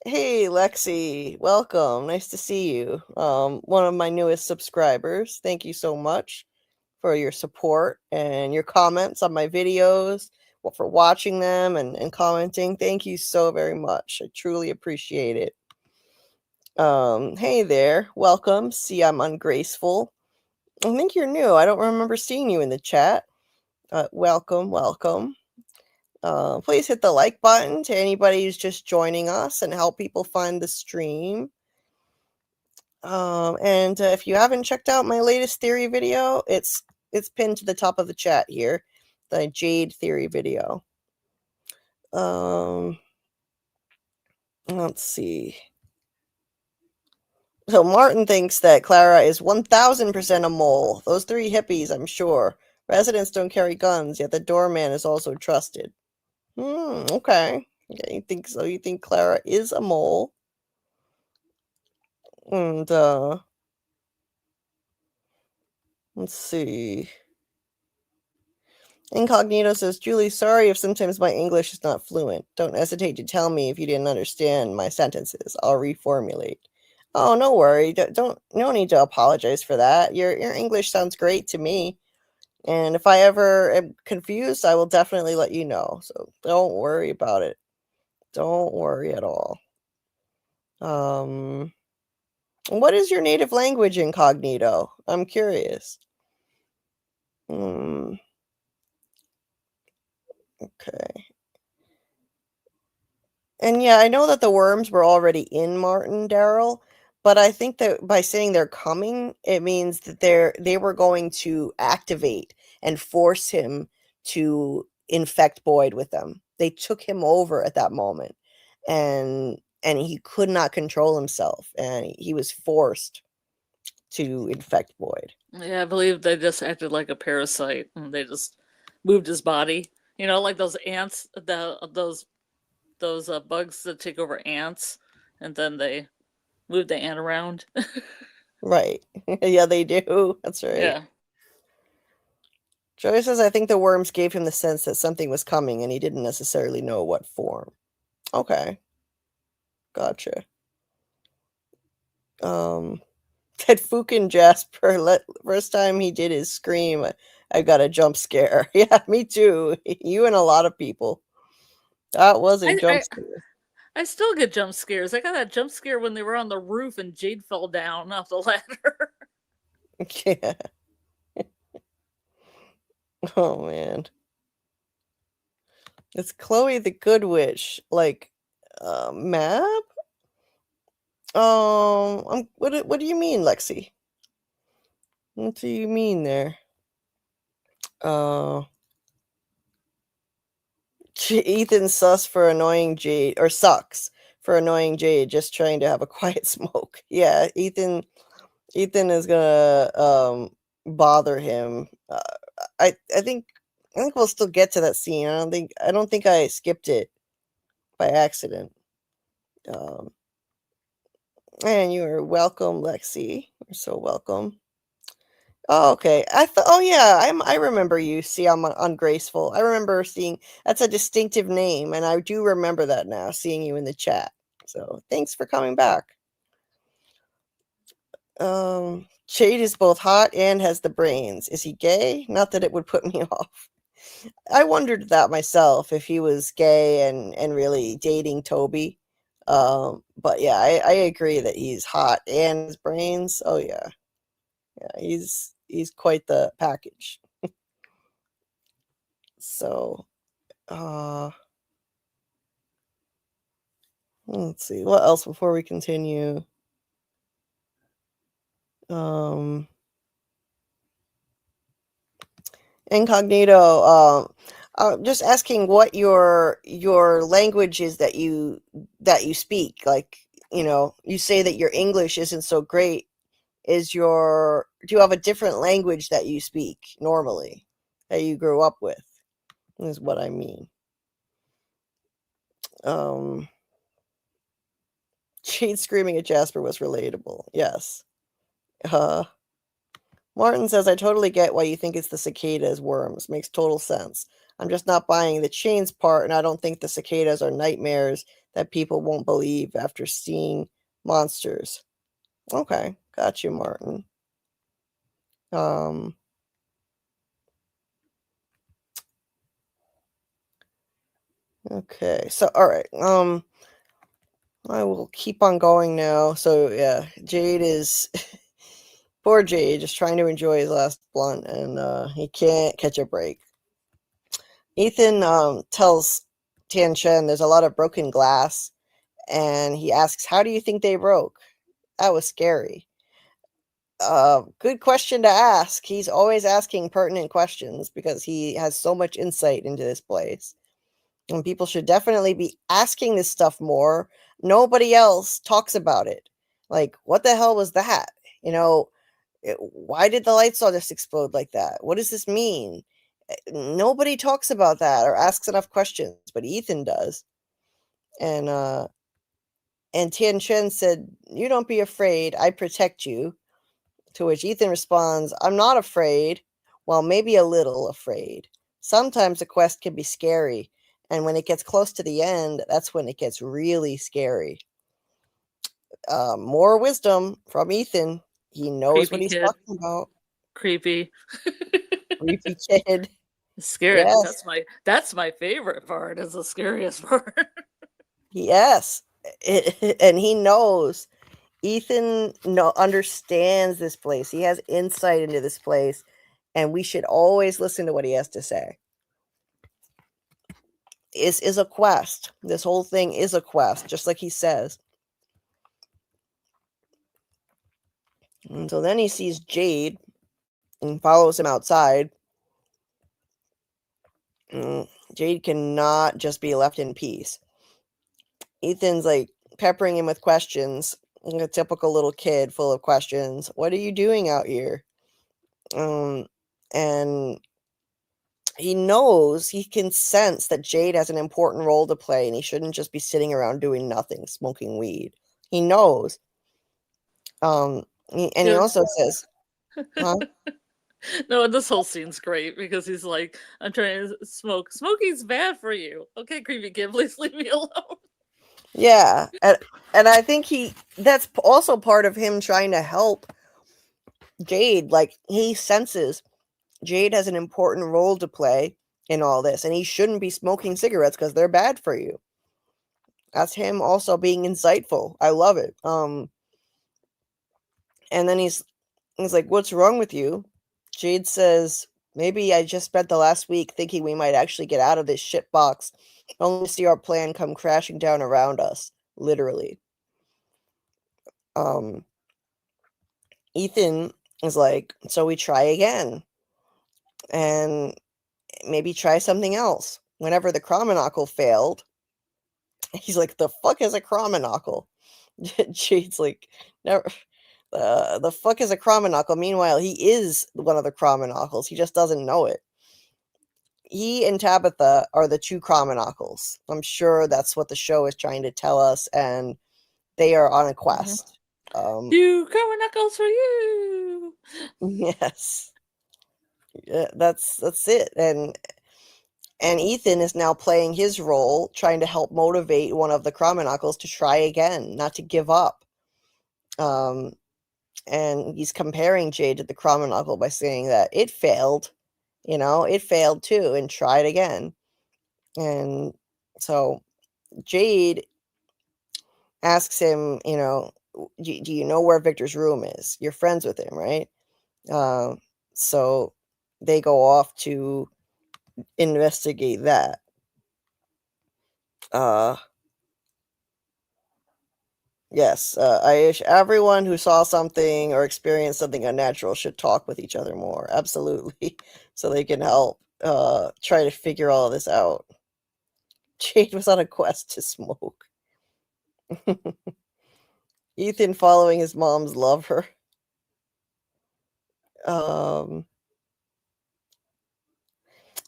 Hey Lexi, welcome. Nice to see you. One of my newest subscribers. Thank you so much for your support and your comments on my videos, for watching them and commenting. Thank you so very much. I truly appreciate it. Hey there, welcome. See, I'm ungraceful. I think you're new. I don't remember seeing you in the chat. Welcome. Please hit the like button to anybody who's just joining us and help people find the stream. And if you haven't checked out my latest theory video, it's pinned to the top of the chat here, the Jade theory video. Let's see. So Martin thinks that Clara is 1000% a mole. Those three hippies, I'm sure. Residents don't carry guns, yet the doorman is also trusted. Okay. Yeah, you think so? You think Clara is a mole? And let's see. Incognito says, Julie, sorry if sometimes my English is not fluent. Don't hesitate to tell me if you didn't understand my sentences. I'll reformulate. Oh, no worry. No need to apologize for that. Your English sounds great to me. And if I ever am confused, I will definitely let you know. So don't worry about it. Don't worry at all. What is your native language, Incognito? I'm curious. Okay. And yeah, I know that the worms were already in Martin, Daryl, But I think that by saying they're coming, it means that they were going to activate and force him to infect Boyd with them. They took him over at that moment, and he could not control himself, and he was forced to infect Boyd. Yeah, I believe they just acted like a parasite, and they just moved his body. You know, like those ants, those bugs that take over ants, and then they move the ant around. Right. Yeah, they do. That's right. Yeah. Joey says, I think the worms gave him the sense that something was coming, and he didn't necessarily know what form. Okay. Gotcha. That fucking Jasper, first time he did his scream, I got a jump scare. Yeah, me too. You and a lot of people. That was a jump scare. I still get jump scares. I got that jump scare when they were on the roof and Jade fell down off the ladder. Yeah. Oh man. It's Chloe the Good Witch. Like, map? What do you mean, Lexi? What do you mean there? Ethan sus for annoying Jade, or sucks for annoying Jade, just trying to have a quiet smoke. Yeah, Ethan is gonna bother him. I think we'll still get to that scene. I don't think I skipped it by accident. And you are welcome, Lexi. You're so welcome. Oh, okay. Oh yeah, I remember you. See, I'm ungraceful. I remember seeing that's a distinctive name, and I do remember that now. Seeing you in the chat. So thanks for coming back. Jade is both hot and has the brains. Is he gay? Not that it would put me off. I wondered that myself, if he was gay and really dating Toby. But yeah, I agree that he's hot and his brains. Oh yeah. Yeah, he's quite the package. So let's see. What else before we continue? Incognito, just asking what your language is that you speak. Like, you say that your English isn't so great. Do you have a different language that you speak normally that you grew up with? Is what I mean. Jade screaming at Jasper was relatable. Yes. Martin says, I totally get why you think it's the cicadas worms. Makes total sense. I'm just not buying the chains part, and I don't think the cicadas are nightmares that people won't believe after seeing monsters. Okay. Got you, Martin. Okay. So, all right. I will keep on going now. So, yeah, Jade is... Poor Jade, just trying to enjoy his last blunt, and he can't catch a break. Ethan tells Tian Shen there's a lot of broken glass, and he asks, how do you think they broke? That was scary. Good question to ask. He's always asking pertinent questions because he has so much insight into this place. And people should definitely be asking this stuff more. Nobody else talks about it. Like, what the hell was that? Why did the lights all just explode like that? What does this mean? Nobody talks about that or asks enough questions, but Ethan does. And Tian Shen said, you don't be afraid, I protect you. To which Ethan responds, I'm not afraid. Well, maybe a little afraid. Sometimes a quest can be scary, and when it gets close to the end, that's when it gets really scary. More wisdom from Ethan. He knows what he's talking about. Creepy. Creepy kid. Scary. Yes. That's my favorite part. Is the scariest part. Yes. And he knows. Ethan understands this place. He has insight into this place, and we should always listen to what he has to say. Is a quest. This whole thing is a quest, just like he says. And so then he sees Jade and follows him outside. Jade cannot just be left in peace. Ethan's like peppering him with questions, like a typical little kid full of questions. What are you doing out here? And he knows, he can sense that Jade has an important role to play and he shouldn't just be sitting around doing nothing, smoking weed. He knows. He Yeah. also says, huh? No, this whole scene's great because he's like, I'm trying to smoke. Smoking's bad for you. Okay, creepy kid, please leave me alone. Yeah. And I think that's also part of him trying to help Jade. Like, he senses Jade has an important role to play in all this, and he shouldn't be smoking cigarettes because they're bad for you. That's him also being insightful. I love it. And then he's like, what's wrong with you? Jade says, maybe I just spent the last week thinking we might actually get out of this shit box, only to see our plan come crashing down around us. Literally. Ethan is like, so we try again. And maybe try something else. Whenever the Chromonocle failed, he's like, the fuck is a Chromonocle? Jade's like, never. The fuck is a Chromonocle? Meanwhile, he is one of the Chromonocles. He just doesn't know it. He and Tabitha are the two Chromonocles. I'm sure that's what the show is trying to tell us, and they are on a quest. You Chromonocles for you. Yes. Yeah, that's it. And Ethan is now playing his role, trying to help motivate one of the Chromonocles to try again, not to give up. And he's comparing Jade to the Chromonocle by saying that it failed, it failed too, and tried again. And so Jade asks him, do you know where Victor's room is? You're friends with him, right? So they go off to investigate that. Yes, everyone who saw something or experienced something unnatural should talk with each other more. Absolutely. So they can help try to figure all of this out. Jade was on a quest to smoke. Ethan following his mom's lover.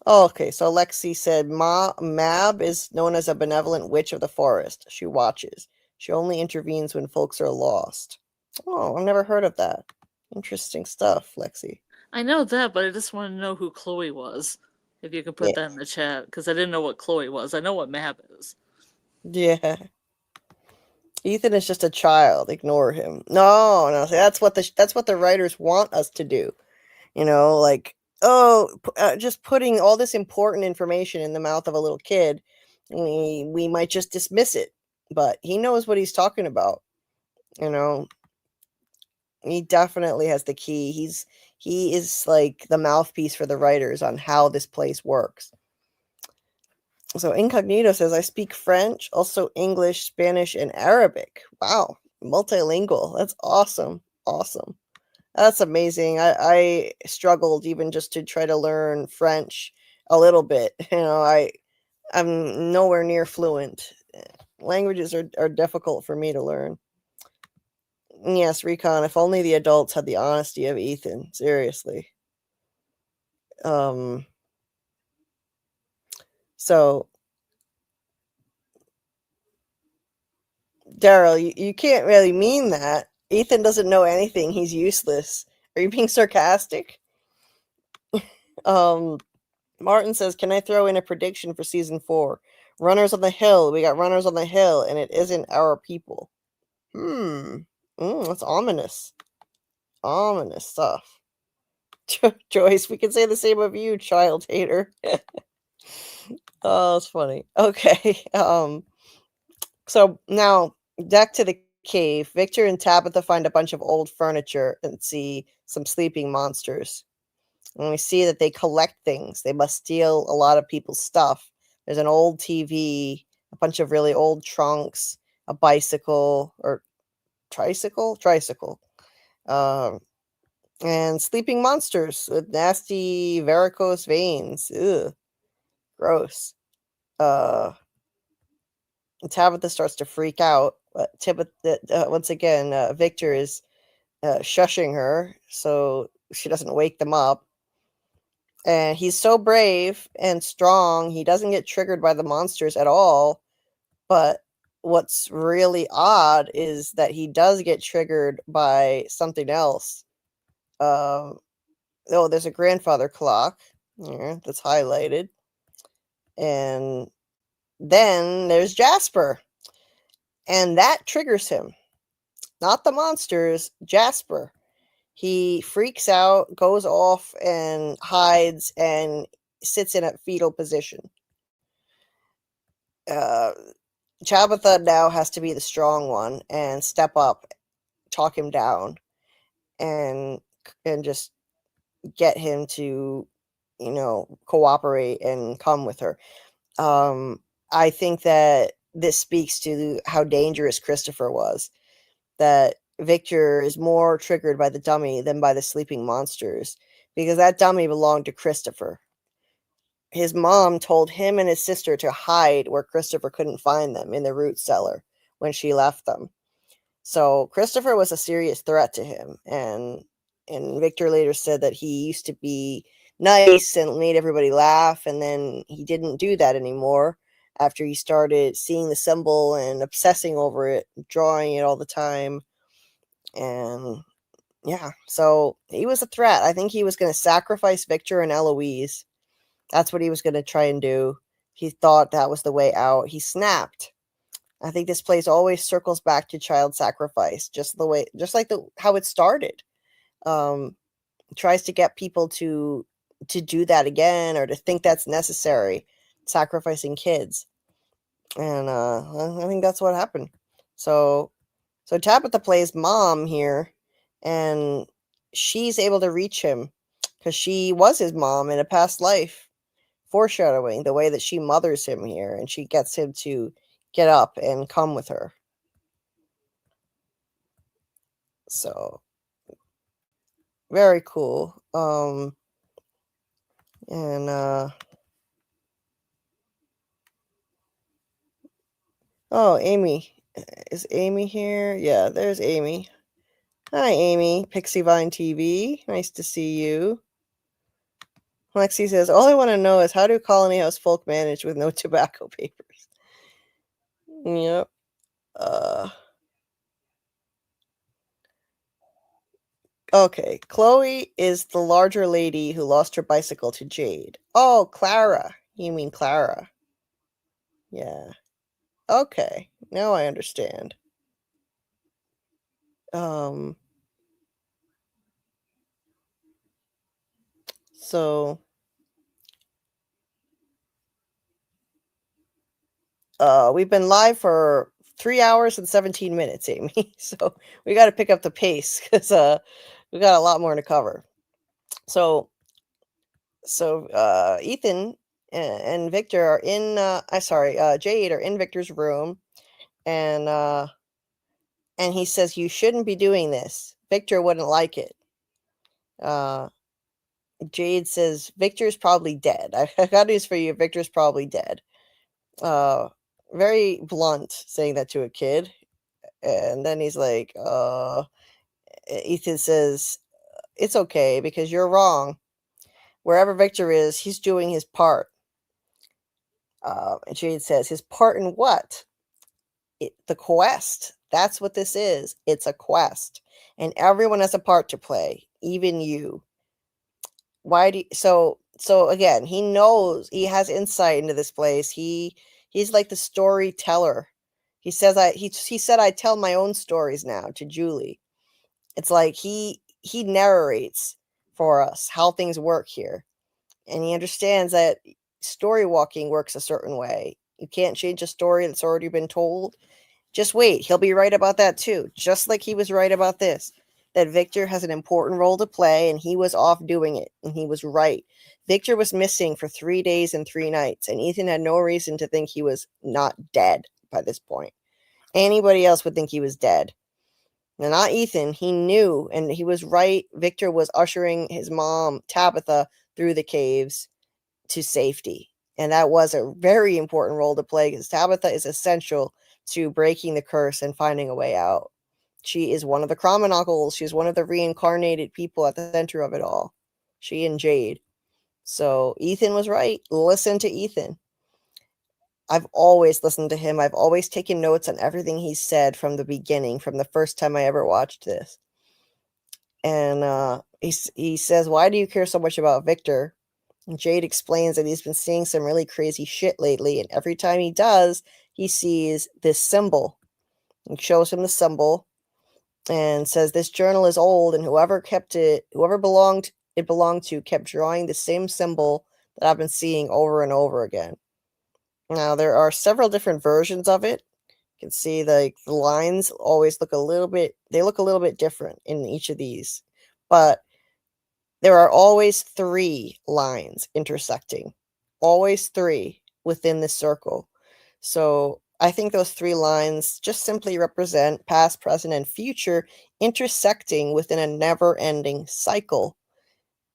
Okay, so Lexi said Mab is known as a benevolent witch of the forest. She watches. She only intervenes when folks are lost. Oh, I've never heard of that. Interesting stuff, Lexi. I know that, but I just want to know who Chloe was. If you could put that in the chat, because I didn't know what Chloe was. I know what Mab is. Yeah. Ethan is just a child. Ignore him. No. See, that's what the writers want us to do. Like, just putting all this important information in the mouth of a little kid, we might just dismiss it. But he knows what he's talking about. He definitely has the key. He is like the mouthpiece for the writers on how this place works. So Incognito says, I speak French, also English, Spanish, and Arabic. Wow. Multilingual. That's awesome. Awesome. That's amazing. I struggled even just to try to learn French a little bit. I'm nowhere near fluent. Languages are difficult for me to learn. Yes, Recon, if only the adults had the honesty of Ethan. Seriously. So, Daryl, you can't really mean that. Ethan doesn't know anything. He's useless. Are you being sarcastic? Martin says, can I throw in a prediction for season 4? Runners on the Hill. We got Runners on the Hill, and it isn't our people. That's ominous. Ominous stuff. Joyce, we can say the same of you, child hater. Oh, it's funny. Okay. So now back to the cave. Victor and Tabitha find a bunch of old furniture and see some sleeping monsters. And we see that they collect things. They must steal a lot of people's stuff. There's an old TV, a bunch of really old trunks, a bicycle or tricycle, And sleeping monsters with nasty varicose veins. Ugh, gross. Tabitha starts to freak out. Once again, Victor is shushing her so she doesn't wake them up. And he's so brave and strong, he doesn't get triggered by the monsters at all. But what's really odd is that he does get triggered by something else. There's a grandfather clock here that's highlighted. And then there's Jasper. And that triggers him. Not the monsters, Jasper. He freaks out, goes off, and hides and sits in a fetal position. Tabitha now has to be the strong one and step up, talk him down, and just get him to, cooperate and come with her. I think that this speaks to how dangerous Christopher was. That Victor is more triggered by the dummy than by the sleeping monsters, because that dummy belonged to Christopher. His mom told him and his sister to hide where Christopher couldn't find them, in the root cellar, when she left them. So Christopher was a serious threat to him, and Victor later said that he used to be nice and made everybody laugh, and then he didn't do that anymore after he started seeing the symbol and obsessing over it, drawing it all the time. And yeah, so he was a threat. I think he was going to sacrifice Victor and Eloise. That's what he was going to try and do. He thought that was the way out. He snapped. I think this place always circles back to child sacrifice, just like how it started. Tries to get people to do that again, or to think that's necessary, sacrificing kids. And I think that's what happened. So Tabitha plays mom here, and she's able to reach him because she was his mom in a past life, foreshadowing the way that she mothers him here, and she gets him to get up and come with her. So very cool. Oh, Amy. Is Amy here? Yeah, there's Amy. Hi, Amy. Pixievine TV. Nice to see you. Lexi says, all I want to know is, how do Colony House folk manage with no tobacco papers? Yep. Okay. Chloe is the larger lady who lost her bicycle to Jade. Oh, Clara. You mean Clara. Yeah. Okay. Now I understand. So we've been live for 3 hours and 17 minutes, Amy. So we got to pick up the pace, because we got a lot more to cover. So Ethan and Victor are in Jade are in Victor's room, and he says, you shouldn't be doing this. Victor wouldn't like it. Jade says, Victor's probably dead. I got news for you. Victor's probably dead. Very blunt, saying that to a kid. And then he's like, Ethan says, it's okay, because you're wrong. Wherever Victor is, he's doing his part. And Jade says, his part in what? The quest. That's what this is. It's a quest. And everyone has a part to play, even you. Why do you, so again, he knows, he has insight into this place. He's like the storyteller. He says, he said, I tell my own stories now to Julie. It's like he narrates for us how things work here. And he understands that story walking works a certain way. You can't change a story that's already been told. Just wait. He'll be right about that too. Just like he was right about this. That Victor has an important role to play, and he was off doing it. And he was right. Victor was missing for 3 days and 3 nights. And Ethan had no reason to think he was not dead by this point. Anybody else would think he was dead. Now, not Ethan. He knew, and he was right. Victor was ushering his mom, Tabitha, through the caves to safety. And that was a very important role to play because Tabitha is essential to breaking the curse and finding a way out. She is one of the Chromonockles. She's one of the reincarnated people at the center of it all. She and Jade. So Ethan was right. Listen to Ethan. I've always listened to him. I've always taken notes on everything he said from the beginning, from the first time I ever watched this. And he says, "Why do you care so much about Victor?" And Jade explains that he's been seeing some really crazy shit lately, and every time he does, he sees this symbol. And shows him the symbol and says this journal is old, and whoever belonged to kept drawing the same symbol that I've been seeing over and over again. Now, there are several different versions of it. You can see the lines always look a little bit different in each of these. But there are always 3 lines intersecting. Always 3 within this circle. So I think those 3 lines just simply represent past, present, and future intersecting within a never-ending cycle.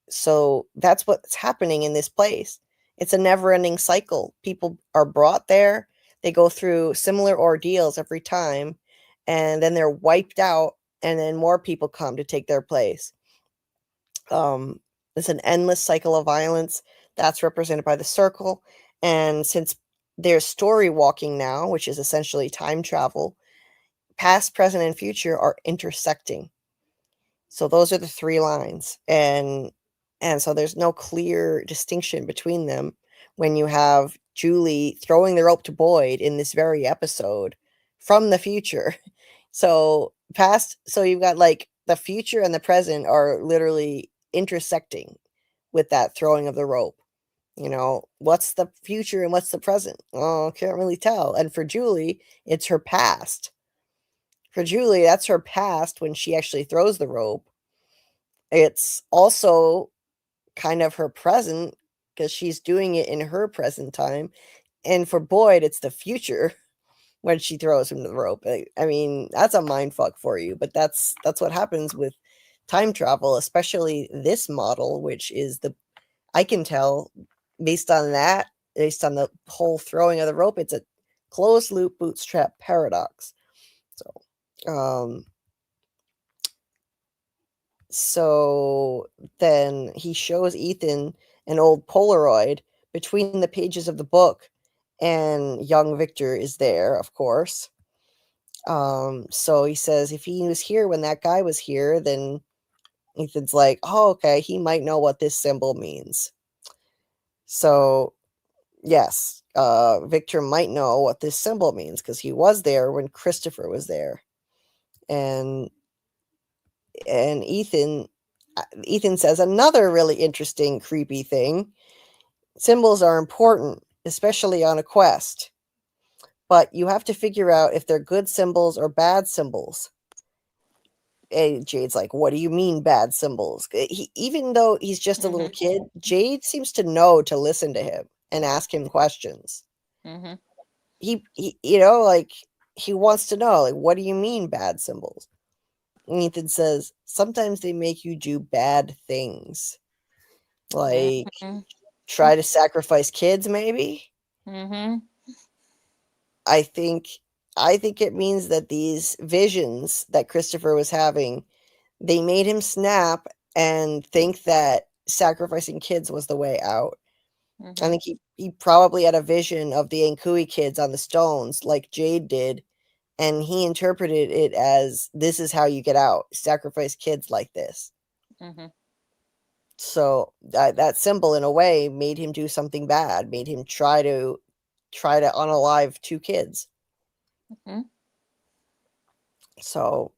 So that's what's happening in this place. It's a never-ending cycle. People are brought there. They go through similar ordeals every time, and then they're wiped out, and then more people come to take their place. It's an endless cycle of violence that's represented by the circle. And since there's story walking now, which is essentially time travel, past, present, and future are intersecting. So those are the 3 lines. And so there's no clear distinction between them when you have Julie throwing the rope to Boyd in this very episode from the future. So you've got like the future and the present are literally intersecting with that throwing of the rope. You know, what's the future and what's the present? Oh, can't really tell. And for Julie, it's her past. For Julie, that's her past when she actually throws the rope. It's also kind of her present because she's doing it in her present time. And for Boyd, it's the future when she throws him the rope. I mean, that's a mind fuck for you, but that's what happens with time travel, especially this model, which is I can tell based on the whole throwing of the rope, it's a closed loop bootstrap paradox. So then he shows Ethan an old Polaroid between the pages of the book, and young Victor is there, of course. So he says if he was here when that guy was here, then Ethan's like, oh, okay, he might know what this symbol means. So yes, Victor might know what this symbol means because he was there when Christopher was there. And Ethan says another really interesting, creepy thing. Symbols are important, especially on a quest. But you have to figure out if they're good symbols or bad symbols. And Jade's like, what do you mean bad symbols? Even though he's just a little kid, Jade seems to know to listen to him and ask him questions. He he wants to know, like, what do you mean bad symbols? And Ethan says, sometimes they make you do bad things. Like, try to sacrifice kids, maybe? I think it means that these visions that Christopher was having, they made him snap and think that sacrificing kids was the way out. I think he probably had a vision of the Ankui kids on the stones like Jade did, and he interpreted it as, this is how you get out. Sacrifice kids like this. So that symbol, in a way, made him do something bad, made him try to unalive 2 kids. So,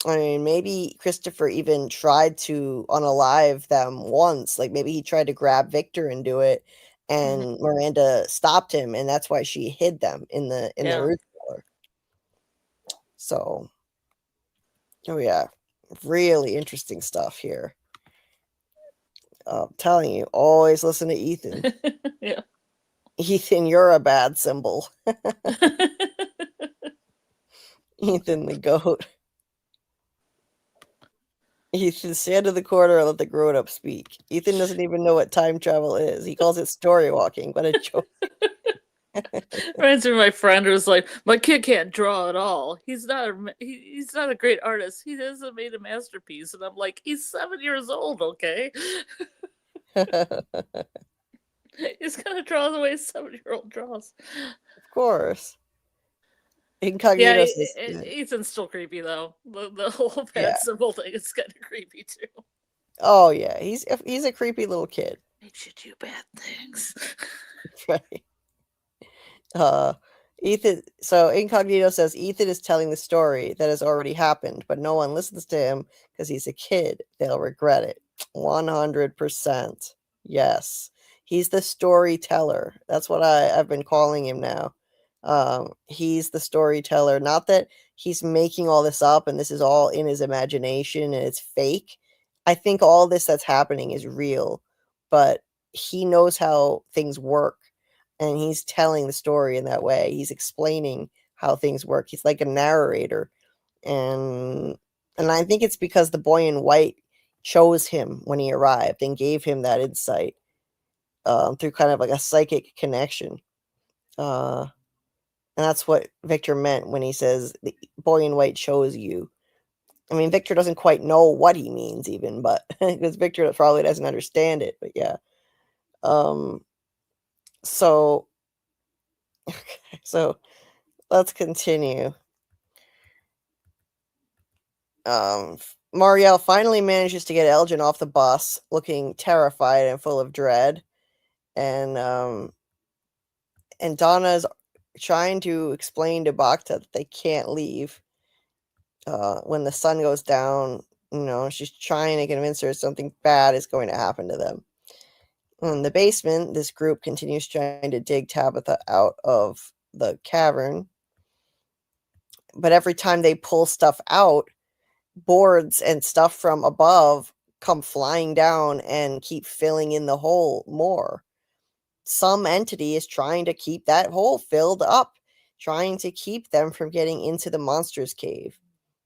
I mean, maybe Christopher even tried to unalive them once. Like, maybe he tried to grab Victor and do it, and Miranda stopped him, and that's why she hid them in the root cellar. So, oh yeah, really interesting stuff here. I'm telling you, always listen to Ethan. Yeah. Ethan, you're a bad symbol. Ethan the goat. Ethan, stand in the corner and let the grown-up speak. Ethan doesn't even know what time travel is. He calls it story walking, but a joke. Reminds me of my friend who was like, "My kid can't draw at all. He's not a great artist. He hasn't made a masterpiece." And I'm like, "He's 7 years old, okay? He's gonna draw the way a 7-year-old draws." Of course. Yeah, Incognito says, Ethan's still creepy though. The whole bad yeah. symbol thing is kind of creepy too. Oh yeah, he's a creepy little kid. Makes you do bad things. Right. Ethan. So Incognito says Ethan is telling the story that has already happened, but no one listens to him because he's a kid. They'll regret it. 100%. Yes, he's the storyteller. That's what I've been calling him now. He's the storyteller. Not that he's making all this up and this is all in his imagination and it's fake. I think all this that's happening is real, but he knows how things work and he's telling the story in that way. He's explaining how things work. He's like a narrator. And I think it's because the boy in white chose him when he arrived and gave him that insight through kind of like a psychic connection. And that's what Victor meant when he says the boy in white chose you. I mean, Victor doesn't quite know what he means even, but because Victor probably doesn't understand it, but yeah. So let's continue. Marielle finally manages to get Elgen off the bus, looking terrified and full of dread. And Donna's trying to explain to Bacta that they can't leave. When the sun goes down, she's trying to convince her something bad is going to happen to them. In the basement, this group continues trying to dig Tabitha out of the cavern. But every time they pull stuff out, boards and stuff from above come flying down and keep filling in the hole more. Some entity is trying to keep that hole filled up, trying to keep them from getting into the monster's cave.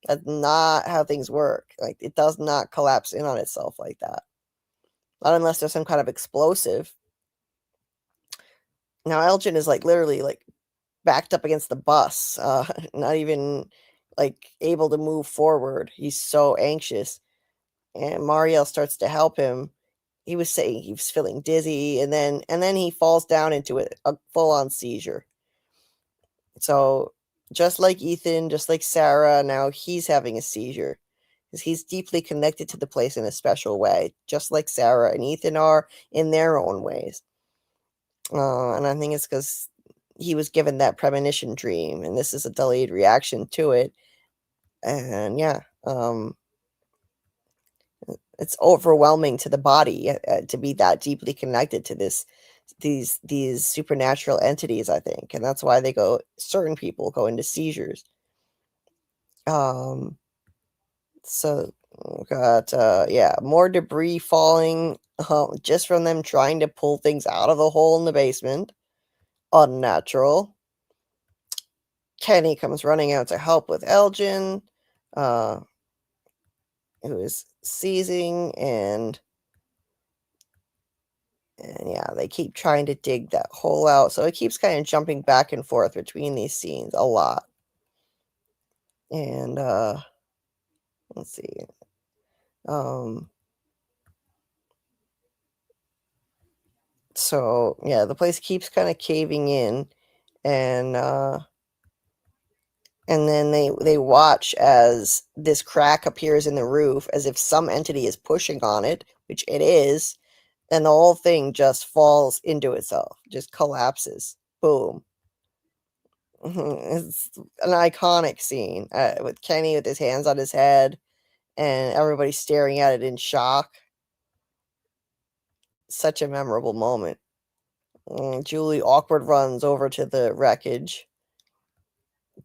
That's not how things work. Like, it does not collapse in on itself like that. Not unless there's some kind of explosive. Now, Elgen is like literally like backed up against the bus, not even like able to move forward. He's so anxious. And Marielle starts to help him. He was saying he was feeling dizzy, and then he falls down into a full-on seizure. So just like Ethan, just like Sarah, now he's having a seizure. Because he's deeply connected to the place in a special way, just like Sarah and Ethan are in their own ways. And I think it's because he was given that premonition dream, and this is a delayed reaction to it. And yeah, it's overwhelming to the body to be that deeply connected to these supernatural entities, I think, and that's why certain people go into seizures. So got more debris falling just from them trying to pull things out of the hole in the basement. Unnatural. Kenny comes running out to help with Elgen, who is seizing, and yeah, they keep trying to dig that hole out. So it keeps kind of jumping back and forth between these scenes a lot. And let's see. So yeah, the place keeps kind of caving in, and then they watch as this crack appears in the roof as if some entity is pushing on it, which it is, and the whole thing just falls into itself, just collapses. Boom. It's an iconic scene with Kenny with his hands on his head and everybody staring at it in shock. Such a memorable moment. Julie awkward runs over to the wreckage,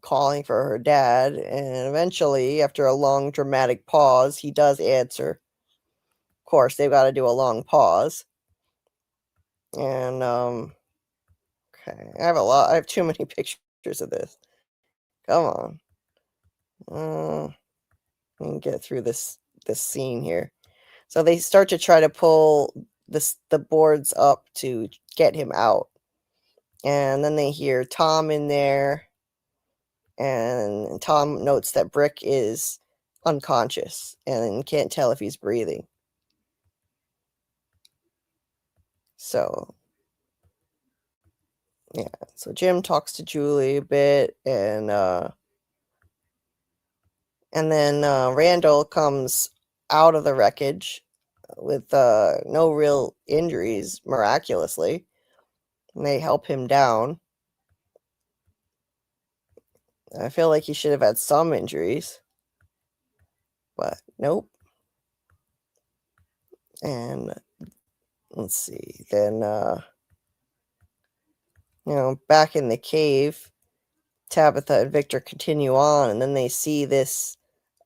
calling for her dad, and eventually, after a long dramatic pause, he does answer. Of course, they've got to do a long pause. And okay, I have too many pictures of this. Come on. Let me get through this this scene here. So they start to try to pull the boards up to get him out. And then they hear Tom in there. And Tom notes that Brick is unconscious and can't tell if he's breathing. So, yeah. So Jim talks to Julie a bit, and then Randall comes out of the wreckage with no real injuries, miraculously. And they help him down. I feel like he should have had some injuries, but nope. And let's see, then back in the cave, Tabitha and Victor continue on, and then they see this.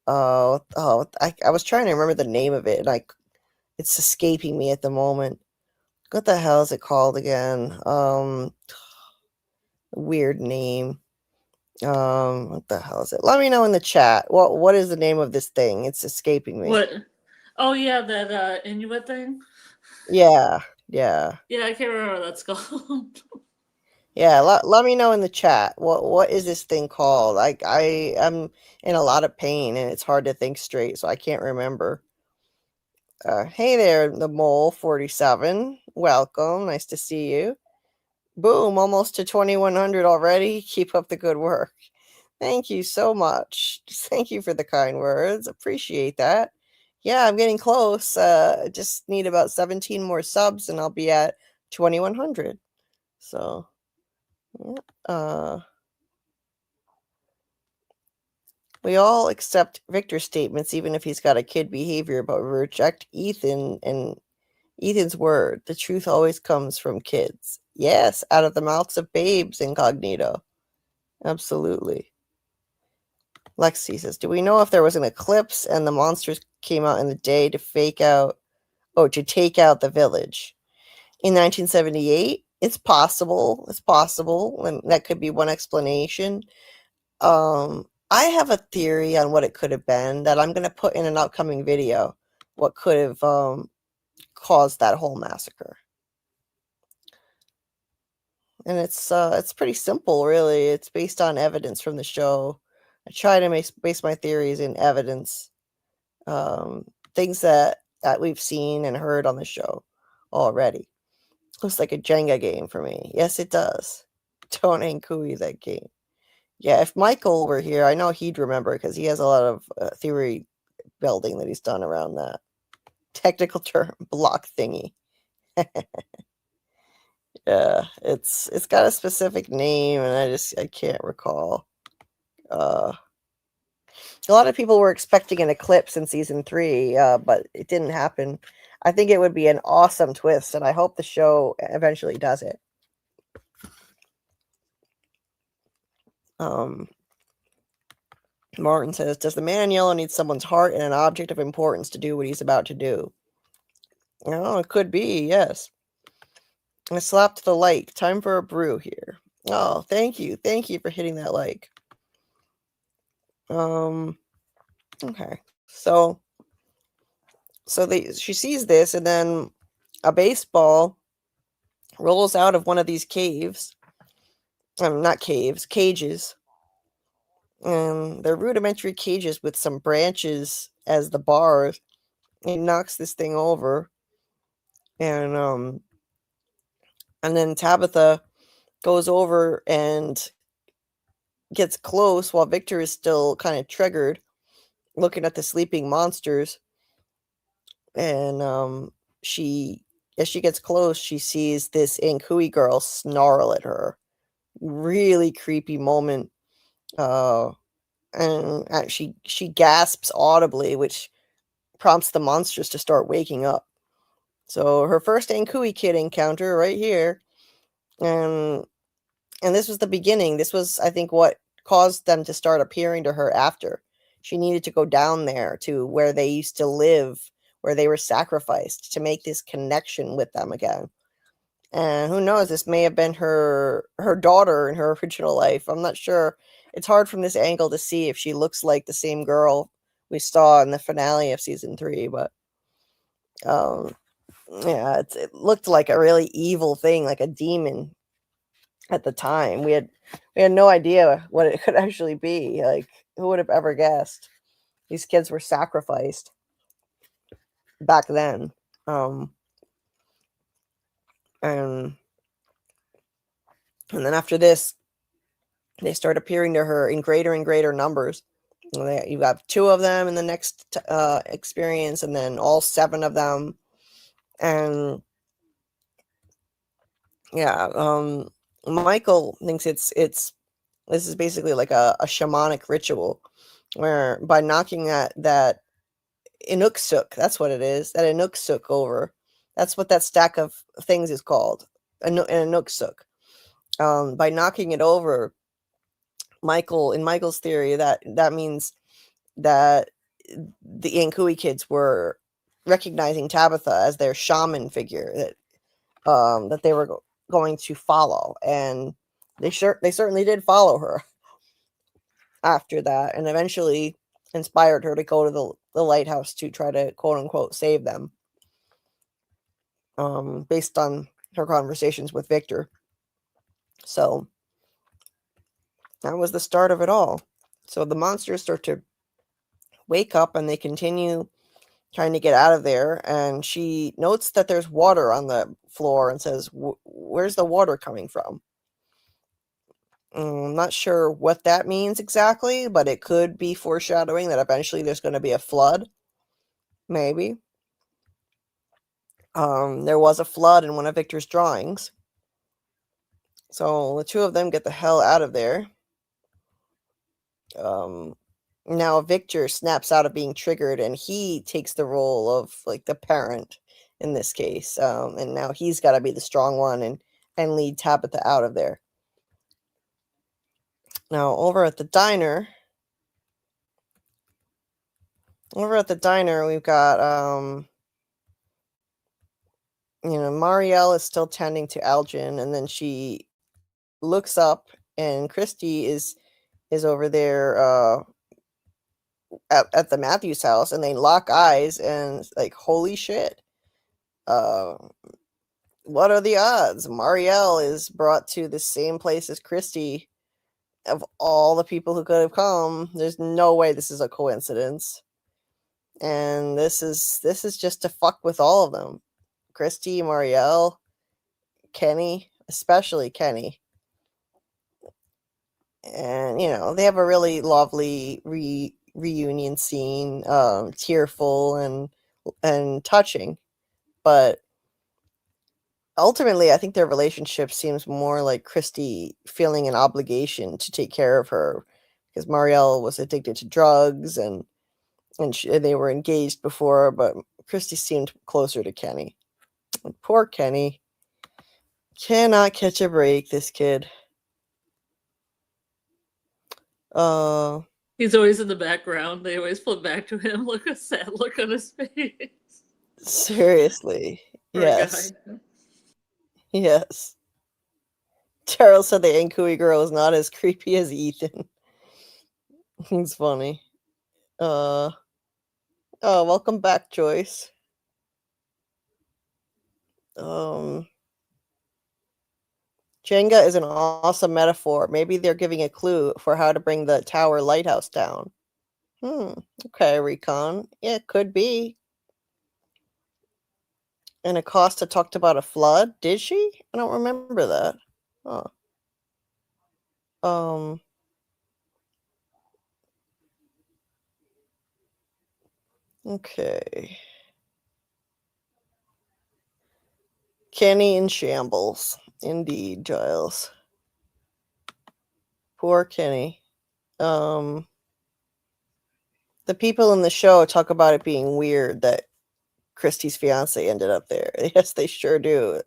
I was trying to remember the name of it, and it's escaping me at the moment. What the hell is it called again? Weird name. What the hell is it? Let me know in the chat. What is the name of this thing? It's escaping me. What? Oh yeah, that Inuit thing. Yeah. Yeah, I can't remember what that's called. Yeah, let me know in the chat. What is this thing called? I am in a lot of pain and it's hard to think straight, so I can't remember. Hey there, the mole 47. Welcome. Nice to see you. Boom, almost to 2100 already. Keep up the good work. Thank you so much. Thank you for the kind words. Appreciate that. Yeah, I'm getting close. Just need about 17 more subs and I'll be at 2100. So, yeah. We all accept Victor's statements, even if he's got a kid behavior, but we reject Ethan and Ethan's word. The truth always comes from kids. Yes, out of the mouths of babes, incognito. Absolutely. Lexi says, do we know if there was an eclipse and the monsters came out in the day to take out the village? In 1978? It's possible. It's possible. And that could be one explanation. I have a theory on what it could have been that I'm going to put in an upcoming video. What could have caused that whole massacre. And it's pretty simple, really. It's based on evidence from the show. I try to base my theories in evidence. Things that we've seen and heard on the show already. Looks like a Jenga game for me. Yes, it does. Don't Ankui that game. Yeah, if Michael were here, I know he'd remember because he has a lot of theory building that he's done around that. Technical term, block thingy. Yeah, it's got a specific name, and I can't recall. A lot of people were expecting an eclipse in season 3, but it didn't happen. I think it would be an awesome twist, and I hope the show eventually does it. Martin says, does the man in yellow need someone's heart and an object of importance to do what he's about to do? Oh, it could be, yes. I slapped the like. Time for a brew here. Oh, thank you. Thank you for hitting that like. Okay. So she sees this, and then a baseball rolls out of one of these caves. Not caves, cages. They're rudimentary cages with some branches as the bars. He knocks this thing over. And then Tabitha goes over and gets close while Victor is still kind of triggered, looking at the sleeping monsters. And as she gets close, she sees this Ankui girl snarl at her. Really creepy moment. And she gasps audibly, which prompts the monsters to start waking up. So her first Ankui kid encounter right here. And this was the beginning. This was, I think, what caused them to start appearing to her after. She needed to go down there to where they used to live, where they were sacrificed, to make this connection with them again. And who knows, this may have been her daughter in her original life. I'm not sure. It's hard from this angle to see if she looks like the same girl we saw in the finale of season 3. But yeah, it looked like a really evil thing, like a demon at the time. We had no idea what it could actually be. Like, who would have ever guessed? These kids were sacrificed back then. And then after this, they start appearing to her in greater and greater numbers. You got 2 of them in the next experience, and then all 7 of them. And yeah, Michael thinks this is basically like a shamanic ritual, where by knocking that Inuksuk, that's what it is, that Inuksuk over, that's what that stack of things is called, an Inuksuk. By knocking it over, in Michael's theory, that means that the Yankui kids were recognizing Tabitha as their shaman figure that they were going to follow, and they certainly did follow her after that, and eventually inspired her to go to the lighthouse to try to quote unquote save them, based on her conversations with Victor. So that was the start of it all. So the monsters start to wake up, and they continue trying to get out of there, and she notes that there's water on the floor and says, where's the water coming from? I'm not sure what that means exactly, but it could be foreshadowing that eventually there's going to be a flood. Maybe. There was a flood in one of Victor's drawings. So the 2 of them get the hell out of there. Now Victor snaps out of being triggered, and he takes the role of like the parent in this case. And now he's got to be the strong one and lead Tabitha out of there. Now over at the diner, we've got Marielle is still tending to Elgen, and then she looks up, and Christy is over there at the Matthews house, and they lock eyes, and like, holy shit. What are the odds? Marielle is brought to the same place as Christy. Of all the people who could have come, there's no way this is a coincidence. And this is just to fuck with all of them. Christy, Marielle, Kenny, especially Kenny. And, they have a really lovely reunion scene, tearful and touching. But ultimately, I think their relationship seems more like Christy feeling an obligation to take care of her, because Marielle was addicted to drugs, and they were engaged before, but Christy seemed closer to Kenny. And poor Kenny. Cannot catch a break, this kid. He's always in the background. They always flip back to him. Look, a sad look on his face. Seriously. Poor Yes. guy. Yes. Cheryl said the Yankui girl is not as creepy as Ethan. It's funny. Oh, welcome back, Joyce. Jenga is an awesome metaphor. Maybe they're giving a clue for how to bring the tower lighthouse down. Okay, Recon. Yeah, it could be. And Acosta talked about a flood. Did she? I don't remember that. Okay. Kenny in shambles. Indeed, Giles. Poor Kenny. The people in the show talk about it being weird that Christy's fiance ended up there. Yes, they sure do.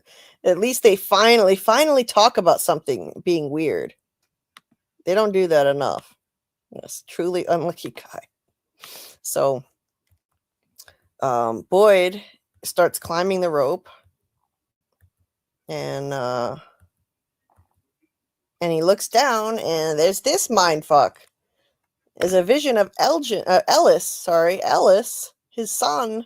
At least they finally talk about something being weird. They don't do that enough. Yes, truly unlucky guy. So, Boyd starts climbing the rope, and he looks down, and there's this mindfuck. is a vision of Ellis, his son,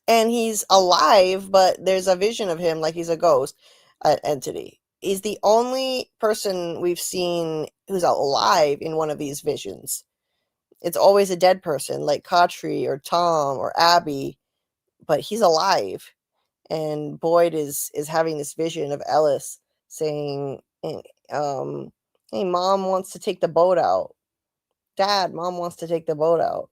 and he's alive, but there's a vision of him like he's a ghost entity. He's the only person we've seen who's alive in one of these visions. It's always a dead person, like Katri or Tom or Abby, but he's alive. And Boyd is having this vision of Ellis saying, hey, Mom wants to take the boat out. Dad, Mom wants to take the boat out.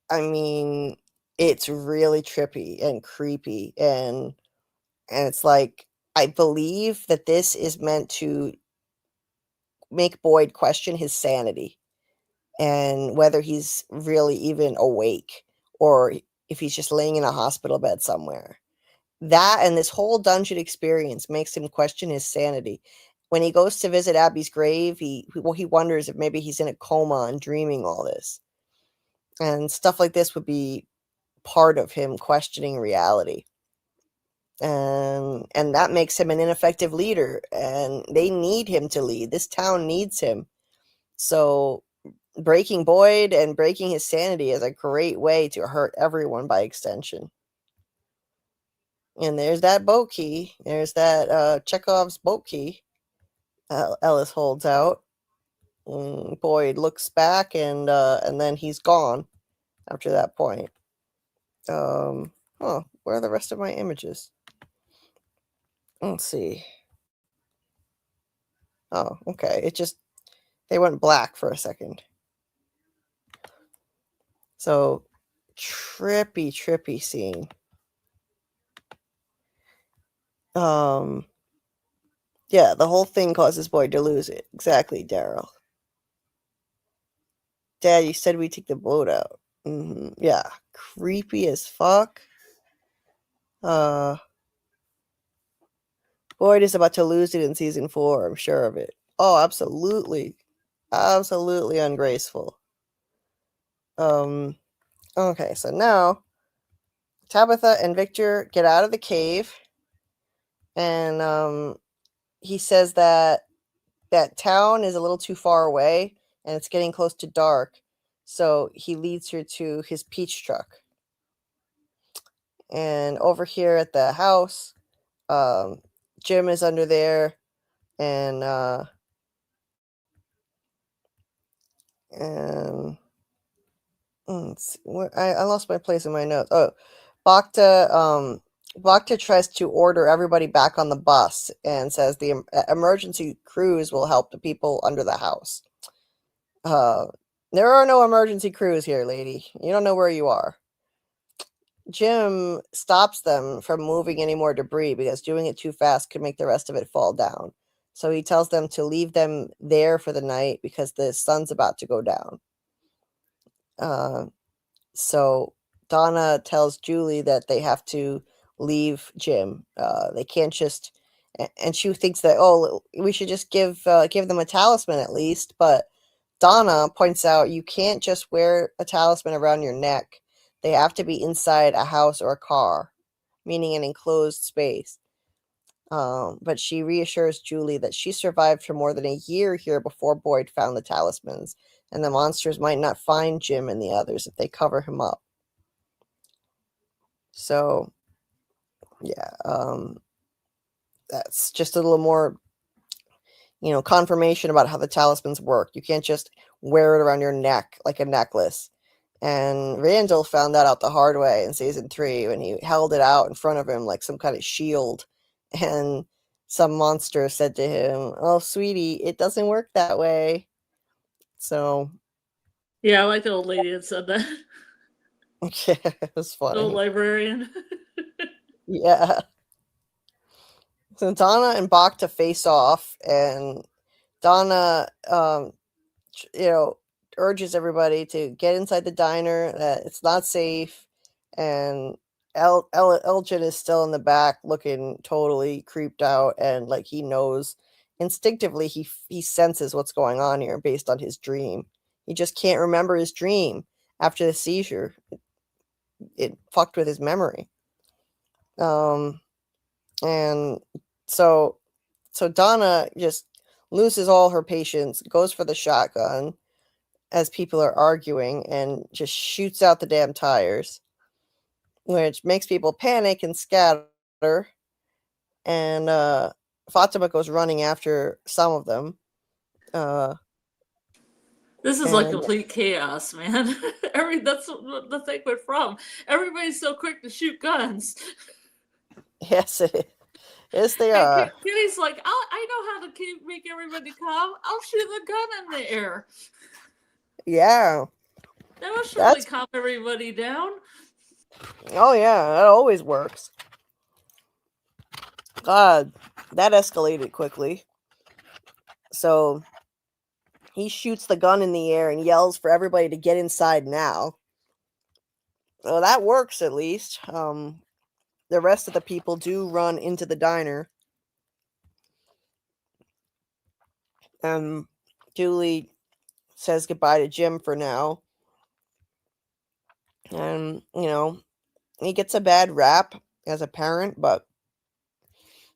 I mean, it's really trippy and creepy, and it's like, I believe that this is meant to make Boyd question his sanity and whether he's really even awake or if he's just laying in a hospital bed somewhere. That and this whole dungeon experience makes him question his sanity. When he goes to visit Abby's grave, he wonders if maybe he's in a coma and dreaming all this. And stuff like this would be part of him questioning reality. And that makes him an ineffective leader, and they need him to lead. This town needs him. So breaking Boyd and breaking his sanity is a great way to hurt everyone by extension. And there's that boat key. There's that Chekhov's boat key Ellis holds out. Boyd looks back, and then he's gone after that point. Where are the rest of my images? Let's see. Oh, okay. They went black for a second. So, trippy scene. Yeah, the whole thing causes Boyd to lose it. Exactly, Daryl. Dad, you said we take the boat out. Yeah, creepy as fuck. Boyd is about to lose it in season 4, I'm sure of it. Oh, absolutely. Absolutely ungraceful. Okay, so now Tabitha and Victor get out of the cave, and he says that town is a little too far away and it's getting close to dark, so he leads her to his peach truck. And over here at the house, Jim is under there, and I lost my place in my notes. Oh, Bacta tries to order everybody back on the bus and says the emergency crews will help the people under the house. There are no emergency crews here, lady. You don't know where you are. Jim stops them from moving any more debris because doing it too fast could make the rest of it fall down. So he tells them to leave them there for the night because the sun's about to go down. So Donna tells Julie that they have to leave Jim. They can't just, and she thinks that, oh, we should just give them a talisman at least. But Donna points out you can't just wear a talisman around your neck. They have to be inside a house or a car, meaning an enclosed space. But she reassures Julie that she survived for more than a year here before Boyd found the talismans, and the monsters might not find Jim and the others if they cover him up. So, yeah, that's just a little more, confirmation about how the talismans work. You can't just wear it around your neck like a necklace. And Randall found that out the hard way in season 3 when he held it out in front of him like some kind of shield. And some monster said to him, "Oh, sweetie, it doesn't work that way." So. Yeah, I like the old lady that said that. Yeah, it was funny. The old librarian. Yeah. So Donna and Bacta face off, and Donna, urges everybody to get inside the diner, that it's not safe, and Elgen is still in the back looking totally creeped out, and like he knows instinctively, he senses what's going on here based on his dream. He just can't remember his dream after the seizure. It fucked with his memory. And so Donna just loses all her patience, goes for the shotgun. as people are arguing and just shoots out the damn tires, which makes people panic and scatter. And Fatima goes running after some of them. This is like complete chaos, man. That's what the thing went from. Everybody's so quick to shoot guns. Yes, yes, they are. Kenny's like, I know how to make everybody calm. I'll shoot the gun in the air. Yeah. That will surely calm everybody down. Oh, yeah, that always works. God, that escalated quickly. So he shoots the gun in the air and yells for everybody to get inside now. Well, that works at least. The rest of the people do run into the diner. Julie says goodbye to Jim for now. And, he gets a bad rap as a parent, but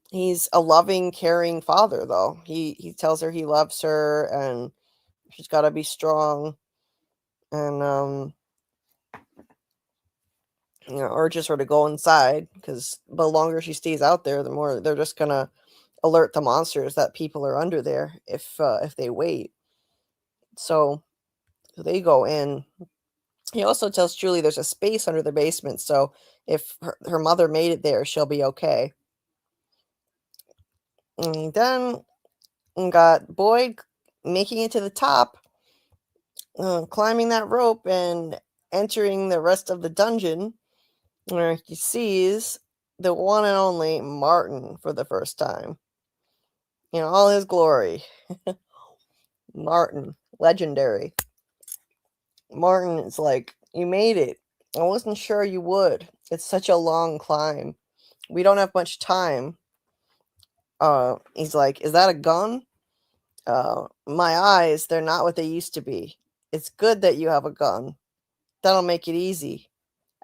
he's a loving, caring father, though. He tells her he loves her and she's got to be strong. And, urges her to go inside because the longer she stays out there, the more they're just going to alert the monsters that people are under there if they wait. So they go in. He also tells Julie there's a space under the basement, so if her mother made it there, she'll be okay. And then we got Boyd making it to the top, climbing that rope and entering the rest of the dungeon, where he sees the one and only Martin for the first time. In all his glory. Martin, legendary. Martin is like, you made it. I wasn't sure you would. It's such a long climb. We don't have much time. He's like, is that a gun? My eyes, they're not what they used to be. It's good that you have a gun. That'll make it easy.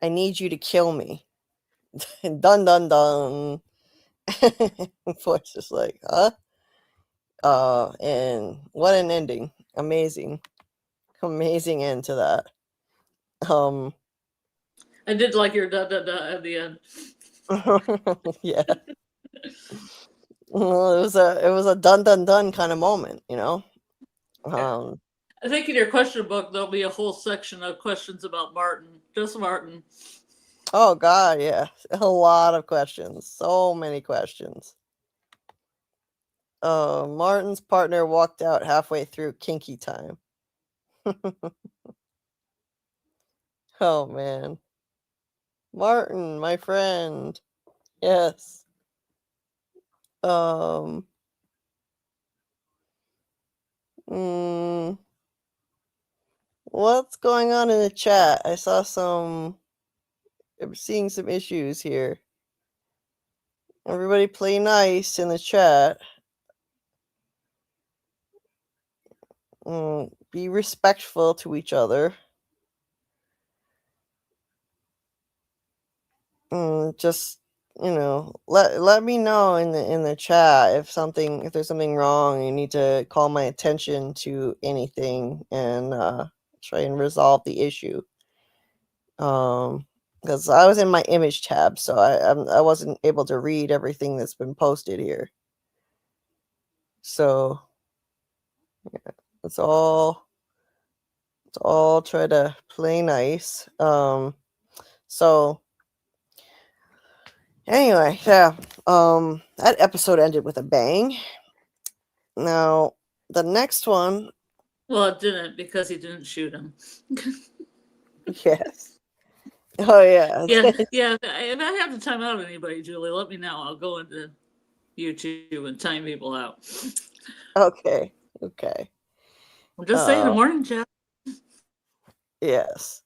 I need you to kill me. Dun dun dun. Voice is like, huh? And what an ending. Amazing end to that. I did like your da da da at the end. Yeah. Well, it was a dun dun dun kind of moment, I think in your question book there'll be a whole section of questions about Martin. Just Martin. Oh God, yeah. A lot of questions. So many questions. Martin's partner walked out halfway through kinky time. Oh man. Martin, my friend. Yes. What's going on in the chat? I'm seeing some issues here. Everybody play nice in the chat. Be respectful to each other. Just let me know in the chat if there's something wrong. You need to call my attention to anything and try and resolve the issue. Because I was in my image tab, so I wasn't able to read everything that's been posted here. So yeah, let's all try to play nice. So anyway, yeah. That episode ended with a bang. Now the next one. Well, it didn't because he didn't shoot him. Yes. Oh yeah. Yeah. If I have to time out anybody, Julie, let me know. I'll go into YouTube and time people out. Okay. I'm just saying the morning chat. Yes.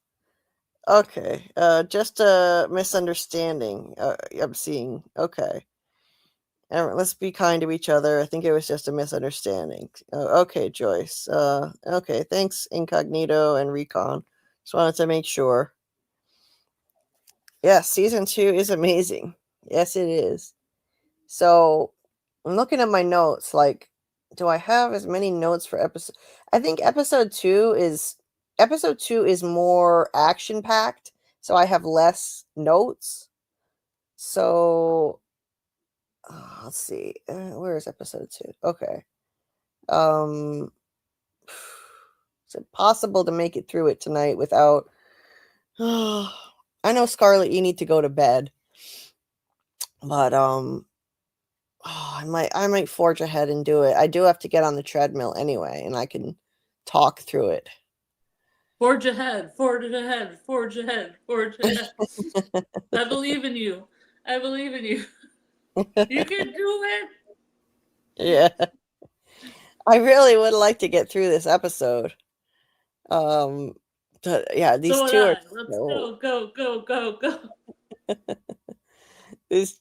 Okay. Just a misunderstanding. I'm seeing. Okay. Let's be kind to each other. I think it was just a misunderstanding. Okay, Joyce. Okay. Thanks, Incognito and Recon. Just wanted to make sure. Yes, season 2 is amazing. Yes, it is. So I'm looking at my notes. Like, do I have as many notes for episode? I think episode 2 is more action packed, so I have less notes. So let's see. Where is episode 2? Okay. Is it possible to make it through it tonight without I know, Scarlet, you need to go to bed. But I might forge ahead and do it. I do have to get on the treadmill anyway, and I can talk through it. Forge ahead, forge ahead, forge ahead, forge ahead. I believe in you. I believe in you. You can do it. Yeah. I really would like to get through this episode. But yeah, these So two are let's go.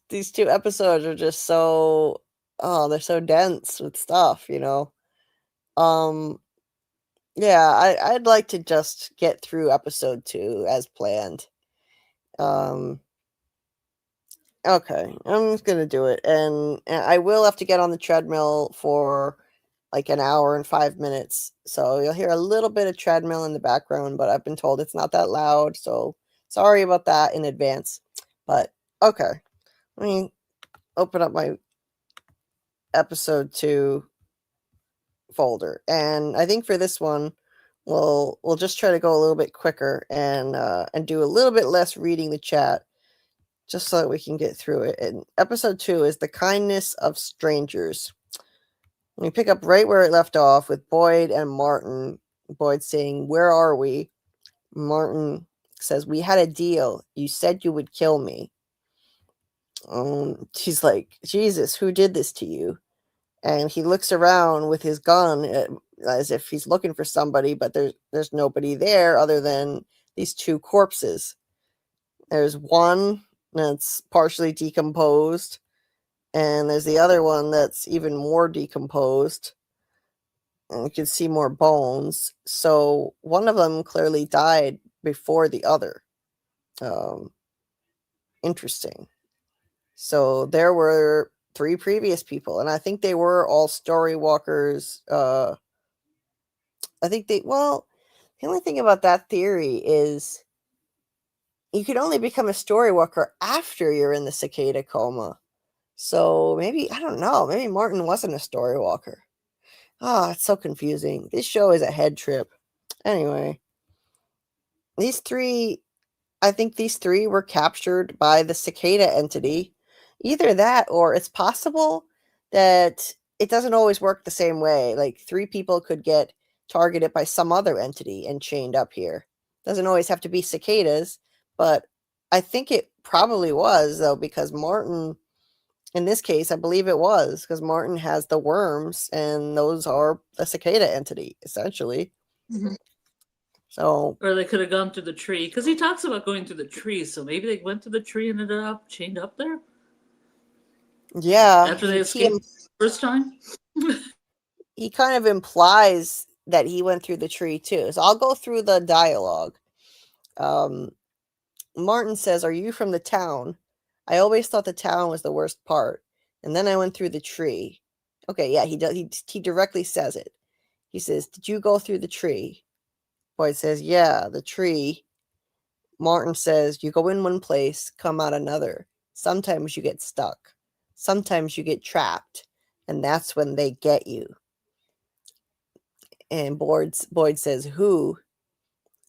these 2 episodes are just so they're so dense with stuff, Yeah, I'd like to just get through episode 2 as planned. Okay, I'm just gonna do it, and I will have to get on the treadmill for like an hour and 5 minutes, so you'll hear a little bit of treadmill in the background, but I've been told it's not that loud, so sorry about that in advance. But okay, let me open up my episode 2 folder, and I think for this one, we'll just try to go a little bit quicker and do a little bit less reading the chat, just so that we can get through it. And episode 2 is The Kindness of Strangers. We pick up right where it left off with Boyd and Martin. Boyd saying, "Where are we?" Martin says, "We had a deal. You said you would kill me." She's like, "Jesus, who did this to you?" And he looks around with his gun as if he's looking for somebody, but there's nobody there other than these 2 corpses. There's one that's partially decomposed, and there's the other one that's even more decomposed, and you can see more bones. So one of them clearly died before the other. Interesting. So there were 3 previous people, and I think they were all story walkers. I think the only thing about that theory is you could only become a story walker after you're in the cicada coma. So maybe, I don't know, maybe Martin wasn't a story walker. It's so confusing. This show is a head trip. Anyway, I think these 3 were captured by the cicada entity. Either that, or it's possible that it doesn't always work the same way. Like 3 people could get targeted by some other entity and chained up here. Doesn't always have to be cicadas, but I think it probably was, though, because Martin, in this case, I believe it was, because Martin has the worms, and those are the cicada entity, essentially. Mm-hmm. So, or they could have gone through the tree, because he talks about going through the tree, so maybe they went through the tree and ended up chained up there? Yeah. After they escaped first time? He kind of implies that he went through the tree too. So I'll go through the dialogue. Martin says, "Are you from the town? I always thought the town was the worst part. And then I went through the tree." Okay, yeah, he does. He directly says it. He says, "Did you go through the tree?" Boyd says, "Yeah, the tree." Martin says, "You go in one place, come out another. Sometimes you get stuck. Sometimes you get trapped. And that's when they get you." And Boyd says, "Who?"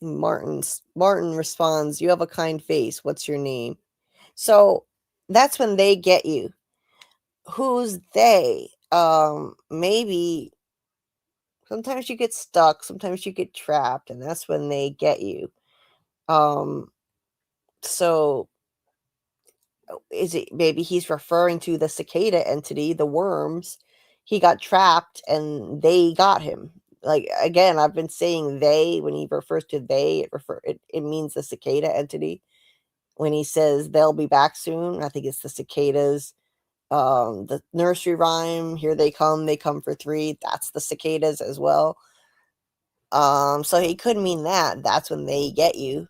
Martin responds, "You have a kind face. What's your name?" So that's when they get you. Who's they? Maybe sometimes you get stuck, sometimes you get trapped, and that's when they get you. So is it maybe he's referring to the cicada entity, the worms? He got trapped and they got him. Like, again, I've been saying they. When he refers to they, it means the cicada entity. When he says they'll be back soon, I think it's the cicadas. The nursery rhyme, "Here they come for 3," that's the cicadas as well. So he could mean that's when they get you,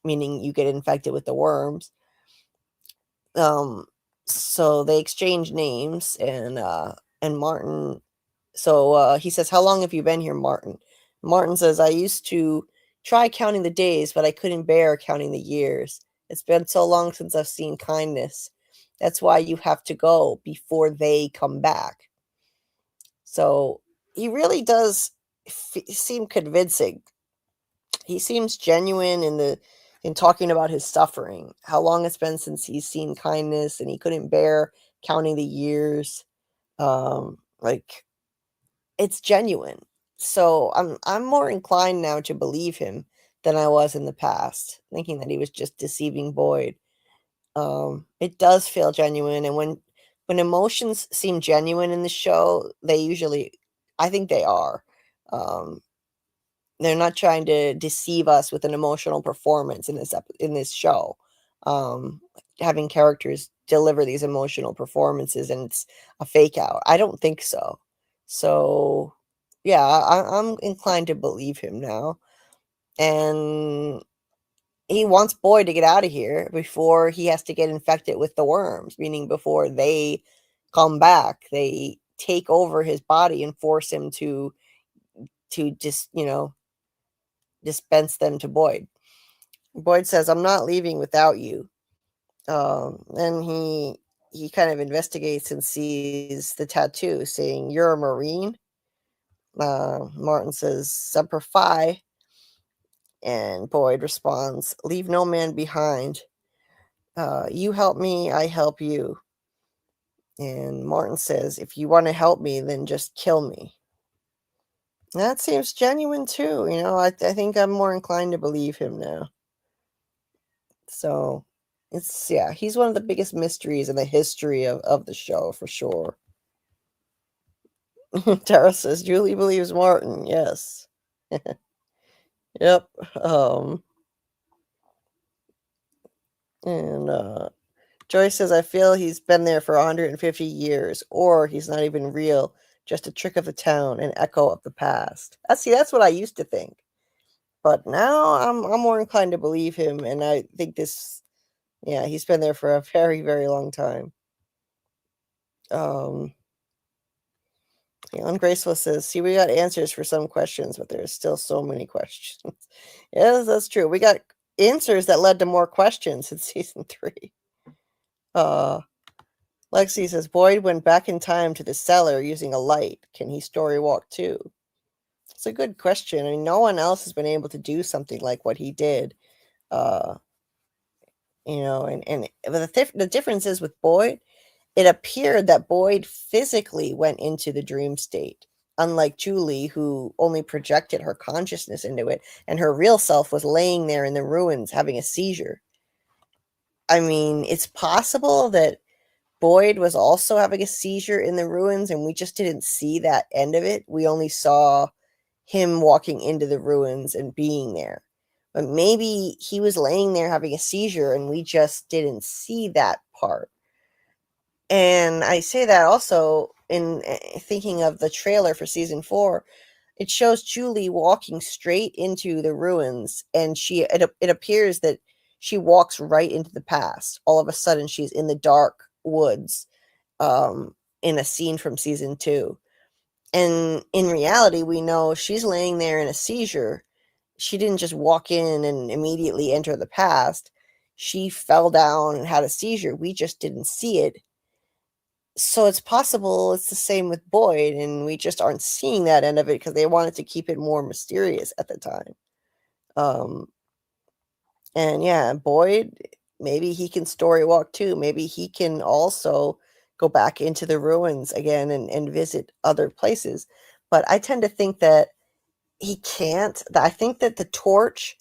meaning you get infected with the worms. So they exchange names, and And Martin, so he says, how long have you been here, Martin? Martin says, I used to try counting the days, but I couldn't bear counting the years. It's been so long since I've seen kindness. That's why you have to go before they come back. So he really does seem convincing. He seems genuine in talking about his suffering, how long it's been since he's seen kindness, and he couldn't bear counting the years. Like, it's genuine. So I'm more inclined now to believe him than I was in the past, thinking that he was just deceiving Boyd. It does feel genuine, and when emotions seem genuine in the show, they usually, I think they are. They're not trying to deceive us with an emotional performance in this show. Having characters deliver these emotional performances and it's a fake out. I don't think so. So, yeah, I'm inclined to believe him now. And he wants Boyd to get out of here before he has to get infected with the worms, meaning before they come back, they take over his body and force him to just, dispense them to Boyd. Boyd says, I'm not leaving without you. And he kind of investigates and sees the tattoo saying, you're a Marine. Martin says, Semper Fi. And Boyd responds, leave no man behind. You help me, I help you. And Martin says, if you want to help me, then just kill me. That seems genuine too. I think I'm more inclined to believe him now. So he's one of the biggest mysteries in the history of the show for sure. Tara says Julie believes Martin. Yes. Yep. And Joyce says, I feel he's been there for 150 years, or he's not even real, just a trick of the town, an echo of the past. That's what I used to think. But now I'm more inclined to believe him, and I think he's been there for a very, very long time. Ungraceful says, see, we got answers for some questions, but there's still so many questions. Yes, that's true. We got answers that led to more questions in season 3. Lexi says, Boyd went back in time to the cellar using a light. Can he story walk too? It's a good question. I mean, no one else has been able to do something like what he did. And the difference is with Boyd, it appeared that Boyd physically went into the dream state, unlike Julie, who only projected her consciousness into it, and her real self was laying there in the ruins having a seizure. I mean, it's possible that Boyd was also having a seizure in the ruins, and we just didn't see that end of it. We only saw him walking into the ruins and being there. But maybe he was laying there having a seizure, and we just didn't see that part. And I say that also in thinking of the trailer for season 4. It shows Julie walking straight into the ruins, and it appears that she walks right into the past. All of a sudden, she's in the dark woods in a scene from season 2. And in reality, we know she's laying there in a seizure. She didn't just walk in and immediately enter the past. She fell down and had a seizure. We just didn't see it. So it's possible it's the same with Boyd, and we just aren't seeing that end of it because they wanted to keep it more mysterious at the time. And yeah, Boyd, maybe he can story walk too. Maybe he can also go back into the ruins again and visit other places. But I tend to think that he can't. I think that the torch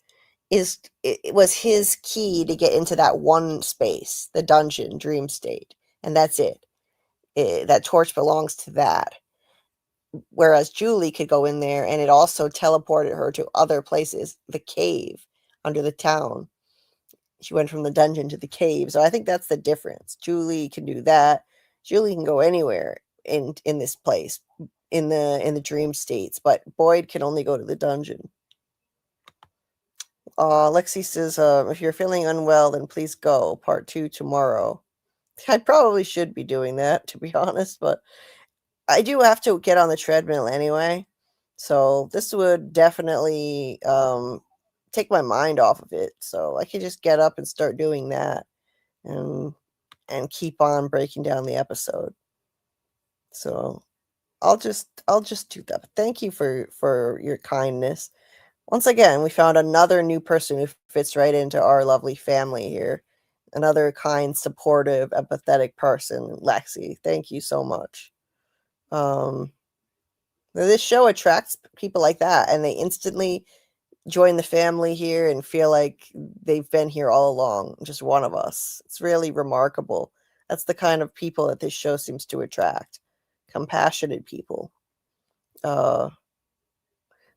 was his key to get into that one space, the dungeon dream state, and that's it. That torch belongs to that. Whereas Julie could go in there, and it also teleported her to other places, the cave under the town. She went from the dungeon to the cave. So I think that's the difference. Julie can do that. Julie can go anywhere in this place, in the dream states, but Boyd can only go to the dungeon. Lexi says, if you're feeling unwell, then please go. Part 2 tomorrow. I probably should be doing that, to be honest, but I do have to get on the treadmill anyway, so this would definitely take my mind off of it. So I could just get up and start doing that, and keep on breaking down the episode. So I'll just do that. But thank you for your kindness. Once again, we found another new person who fits right into our lovely family here. Another kind, supportive, empathetic person, Lexi. Thank you so much. This show attracts people like that, and they instantly join the family here and feel like they've been here all along, just one of us. It's really remarkable. That's the kind of people that this show seems to attract. Compassionate people.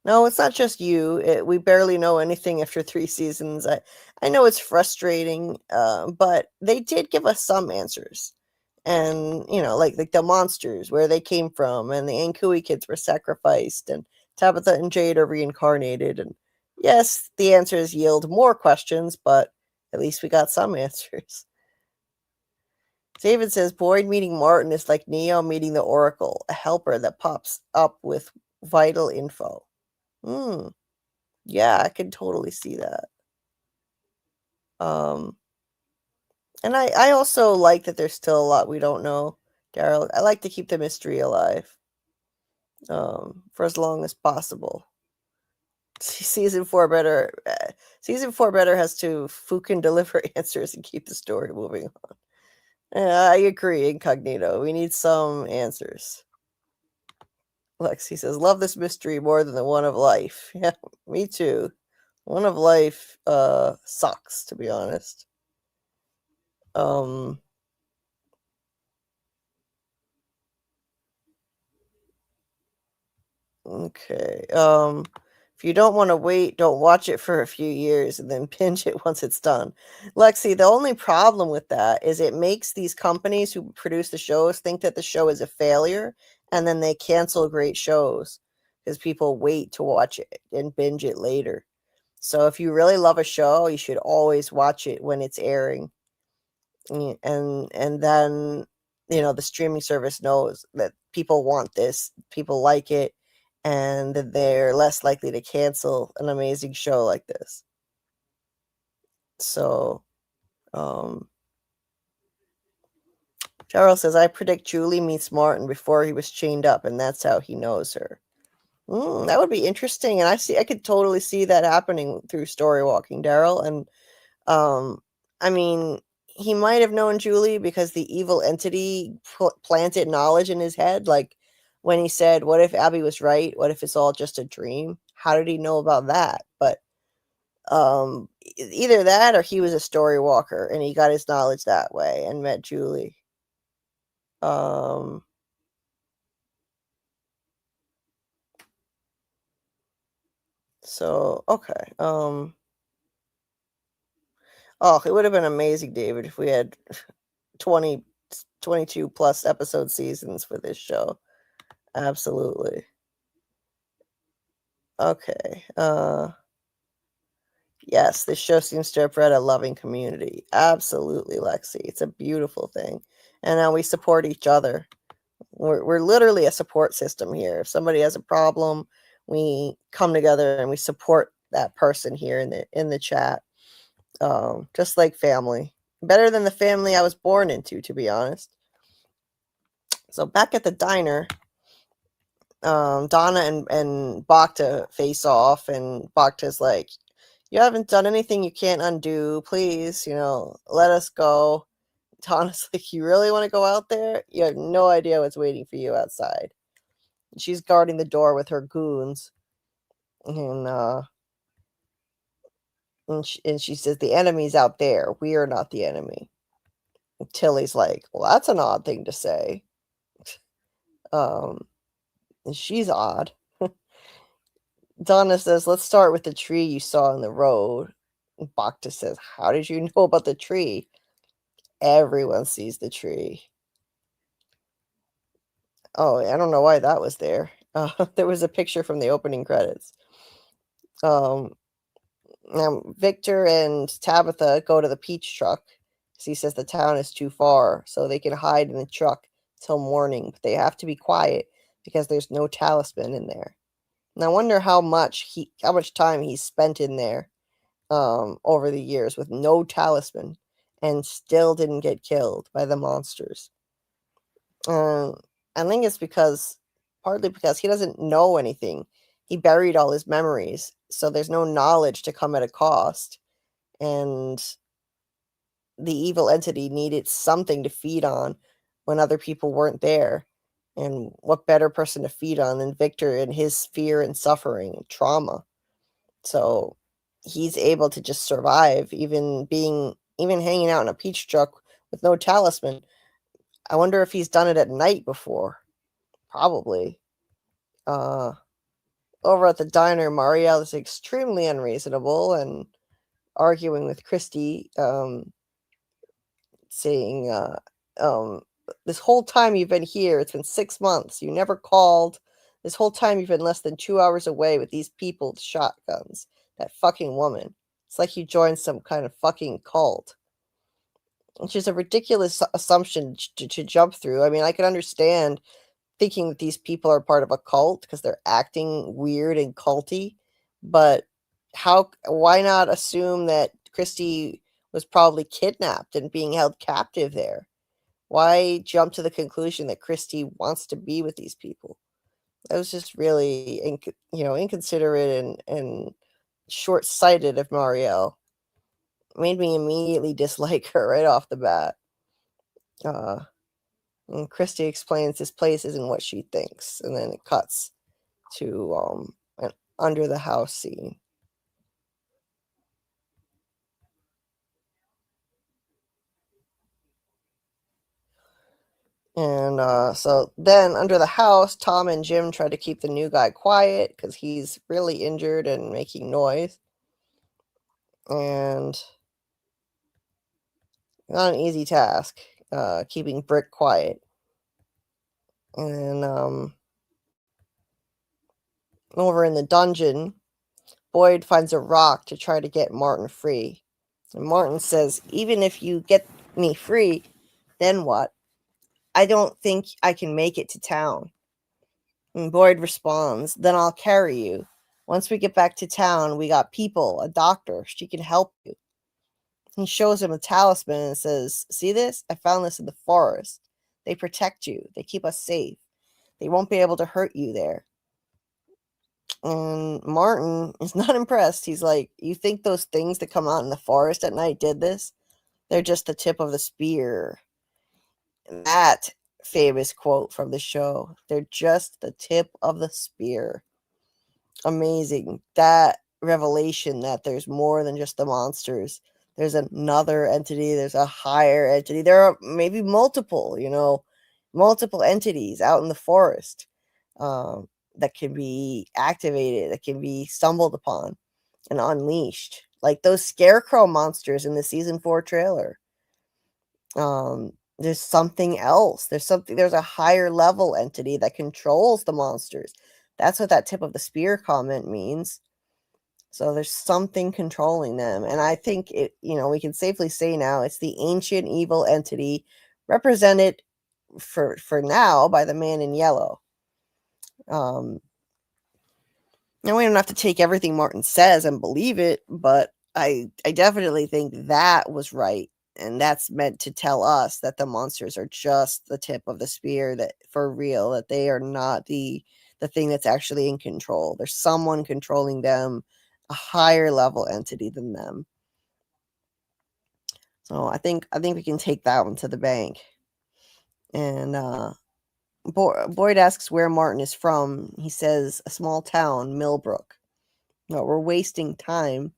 No, it's not just you. We barely know anything after 3 seasons. I know it's frustrating, but they did give us some answers. And, like the monsters, where they came from, and the Ankui kids were sacrificed, and Tabitha and Jade are reincarnated. And yes, the answers yield more questions, but at least we got some answers. David says, Boyd meeting Martin is like Neo meeting the Oracle, a helper that pops up with vital info. Yeah, I can totally see that. And I also like that there's still a lot we don't know, Daryl. I like to keep the mystery alive, for as long as possible. Season 4 better has to fucking deliver answers and keep the story moving on. I agree, Incognito. We need some answers. Lexi says, love this mystery more than the one of life. Yeah, me too. One of life sucks, to be honest. Okay. If you don't want to wait, don't watch it for a few years and then binge it once it's done. Lexi, the only problem with that is it makes these companies who produce the shows think that the show is a failure, and then they cancel great shows because people wait to watch it and binge it later. So if you really love a show, you should always watch it when it's airing. And then, the streaming service knows that people want this, people like it, and that they're less likely to cancel an amazing show like this. So, Charles says, I predict Julie meets Martin before he was chained up, and that's how he knows her. That would be interesting, and I could totally see that happening through story walking, Daryl. And I mean, he might have known Julie because the evil entity planted knowledge in his head. Like when he said, what if Abby was right? What if it's all just a dream? How did he know about that? But either that or he was a story walker and he got his knowledge that way and met Julie. So, okay. It would have been amazing, David, if we had 22 plus episode seasons for this show. Absolutely. Okay. Yes, this show seems to have bred a loving community. Absolutely, Lexi. It's a beautiful thing. And now we support each other. We're literally a support system here. If somebody has a problem, we come together and we support that person here in the chat. Just like family. Better than the family I was born into, to be honest. So back at the diner, Donna and Bacta face off, and Bacta's like, you haven't done anything you can't undo. Please, let us go. Donna's like, you really want to go out there? You have no idea what's waiting for you outside. She's guarding the door with her goons. And she says, the enemy's out there. We are not the enemy. And Tilly's like, well, that's an odd thing to say. And she's odd. Donna says, let's start with the tree you saw in the road. And Bacta says, how did you know about the tree? Everyone sees the tree. Oh, I don't know why that was there. There was a picture from the opening credits. Now Victor and Tabitha go to the peach truck. He says the town is too far, so they can hide in the truck till morning, but they have to be quiet because there's no talisman in there. And I wonder how much time he spent in there over the years with no talisman and still didn't get killed by the monsters. I think it's partly because he doesn't know anything. He buried all his memories, so there's no knowledge to come at a cost. And the evil entity needed something to feed on when other people weren't there. And what better person to feed on than Victor and his fear and suffering and trauma? So he's able to just survive, even hanging out in a peach truck with no talisman. I wonder if he's done it at night before. Probably. Over at the diner, Marielle is extremely unreasonable and arguing with Christy, saying, this whole time you've been here, it's been 6 months, you never called. This whole time you've been less than 2 hours away with these people with shotguns. That fucking woman. It's like you joined some kind of fucking cult. Which is a ridiculous assumption to jump through. I mean, I can understand thinking that these people are part of a cult because they're acting weird and culty, but why not assume that Christy was probably kidnapped and being held captive there? Why jump to the conclusion that Christy wants to be with these people? That was just really inconsiderate and short-sighted of Marielle. Made me immediately dislike her right off the bat. And Christy explains this place isn't what she thinks, and then it cuts to an under the house scene. And so then under the house, Tom and Jim try to keep the new guy quiet because he's really injured and making noise. And not an easy task, keeping Brick quiet. And over in the dungeon, Boyd finds a rock to try to get Martin free. And Martin says, even if you get me free, then what? I don't think I can make it to town. And Boyd responds, then I'll carry you. Once we get back to town, we got people, a doctor. She can help you. He shows him a talisman and says, see this? I found this in the forest. They protect you. They keep us safe. They won't be able to hurt you there. And Martin is not impressed. He's like, you think those things that come out in the forest at night did this? They're just the tip of the spear. And that famous quote from the show. They're just the tip of the spear. Amazing. That revelation that there's more than just the monsters. There's another entity. There's a higher entity. There are maybe multiple entities out in the forest that can be activated, that can be stumbled upon and unleashed. Like those scarecrow monsters in the season 4 trailer. There's something else. There's a higher level entity that controls the monsters. That's what that tip of the spear comment means. So there's something controlling them. And I think we can safely say now it's the ancient evil entity represented for now by the man in yellow. Now we don't have to take everything Martin says and believe it, but I definitely think that was right. And that's meant to tell us that the monsters are just the tip of the spear, that for real, that they are not the thing that's actually in control. There's someone controlling them, a higher level entity than them. So I think we can take that one to the bank. And Boyd asks where Martin is from. He says a small town, Millbrook. No, we're wasting time.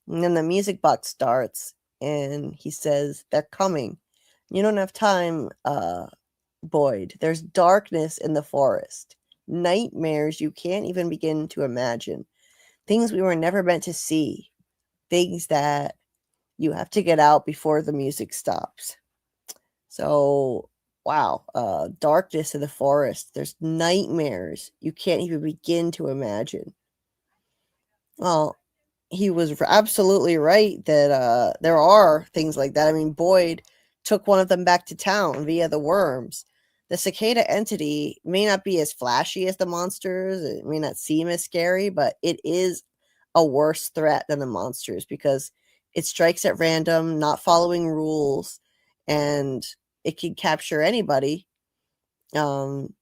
And then the music box starts, and he says, they're coming. You don't have time, Boyd. There's darkness in the forest. Nightmares you can't even begin to imagine. Things we were never meant to see. Things that you have to get out before the music stops. So, wow. Darkness in the forest. There's nightmares you can't even begin to imagine. Well, he was absolutely right that there are things like that. I mean, Boyd took one of them back to town via the worms. the cicada entity may not be as flashy as the monsters. It may not seem as scary, but it is a worse threat than the monsters because it strikes at random, not following rules, and it can capture anybody and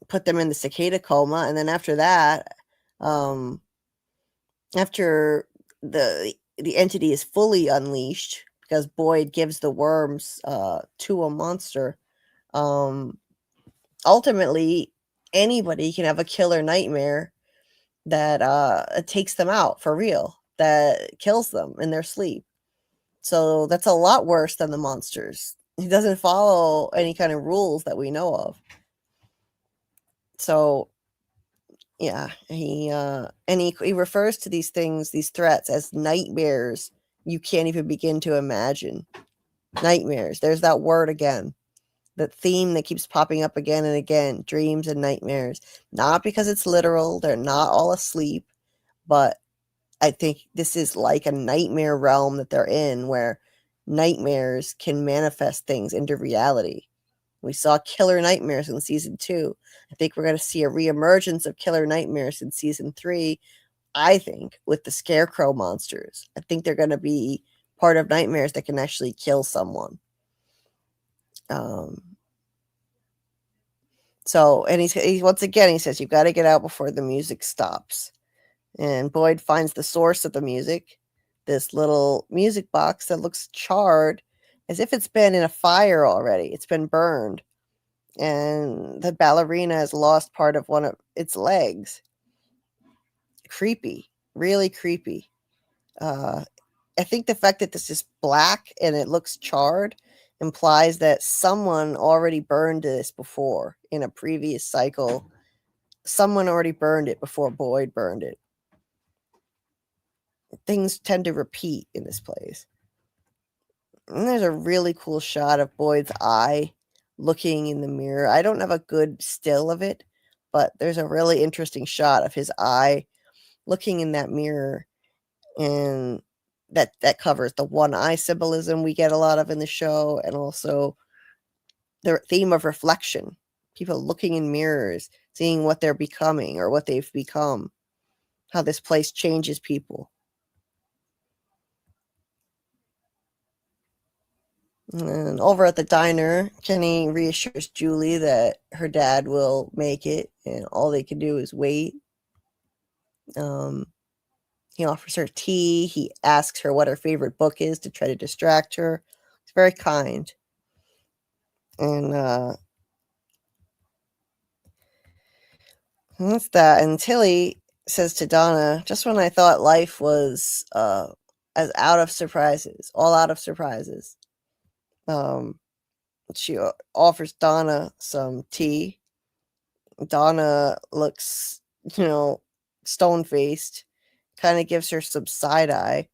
put them in the cicada coma. And then after that, after the entity is fully unleashed, because Boyd gives the worms to a monster, ultimately anybody can have a killer nightmare that takes them out for real, that kills them in their sleep. So that's a lot worse than the monsters. He doesn't follow any kind of rules that we know of. So yeah, he refers to these things, these threats, as nightmares you can't even begin to imagine. Nightmares. There's that word again. That theme that keeps popping up again and again. Dreams and nightmares. Not because it's literal. They're not all asleep. But I think this is like a nightmare realm that they're in, where nightmares can manifest things into reality. We saw killer nightmares in season 2. I think we're going to see a reemergence of killer nightmares in season 3. I think with the scarecrow monsters, I think they're going to be part of nightmares that can actually kill someone. So, and he once again, he says, you've got to get out before the music stops. And Boyd finds the source of the music, this little music box that looks charred, as if it's been in a fire already. It's been burned. And the ballerina has lost part of one of its legs. Creepy. Really creepy. I think the fact that this is black and it looks charred implies that someone already burned this before in a previous cycle. Someone already burned it before Boyd burned it. Things tend to repeat in this place. And there's a really cool shot of Boyd's eye looking in the mirror. I don't have a good still of it, but there's a really interesting shot of his eye looking in that mirror, and that covers the one eye symbolism we get a lot of in the show, and also the theme of reflection. People looking in mirrors, seeing what they're becoming or what they've become, how this place changes people. And over at the diner, Kenny reassures Julie that her dad will make it, and all they can do is wait. He offers her tea. He asks her what her favorite book is to try to distract her. He's very kind. And that's that. And Tilly says to Donna, just when I thought life was as out of surprises, all out of surprises, she offers Donna some tea. Donna looks, stone-faced, kind of gives her some side-eye.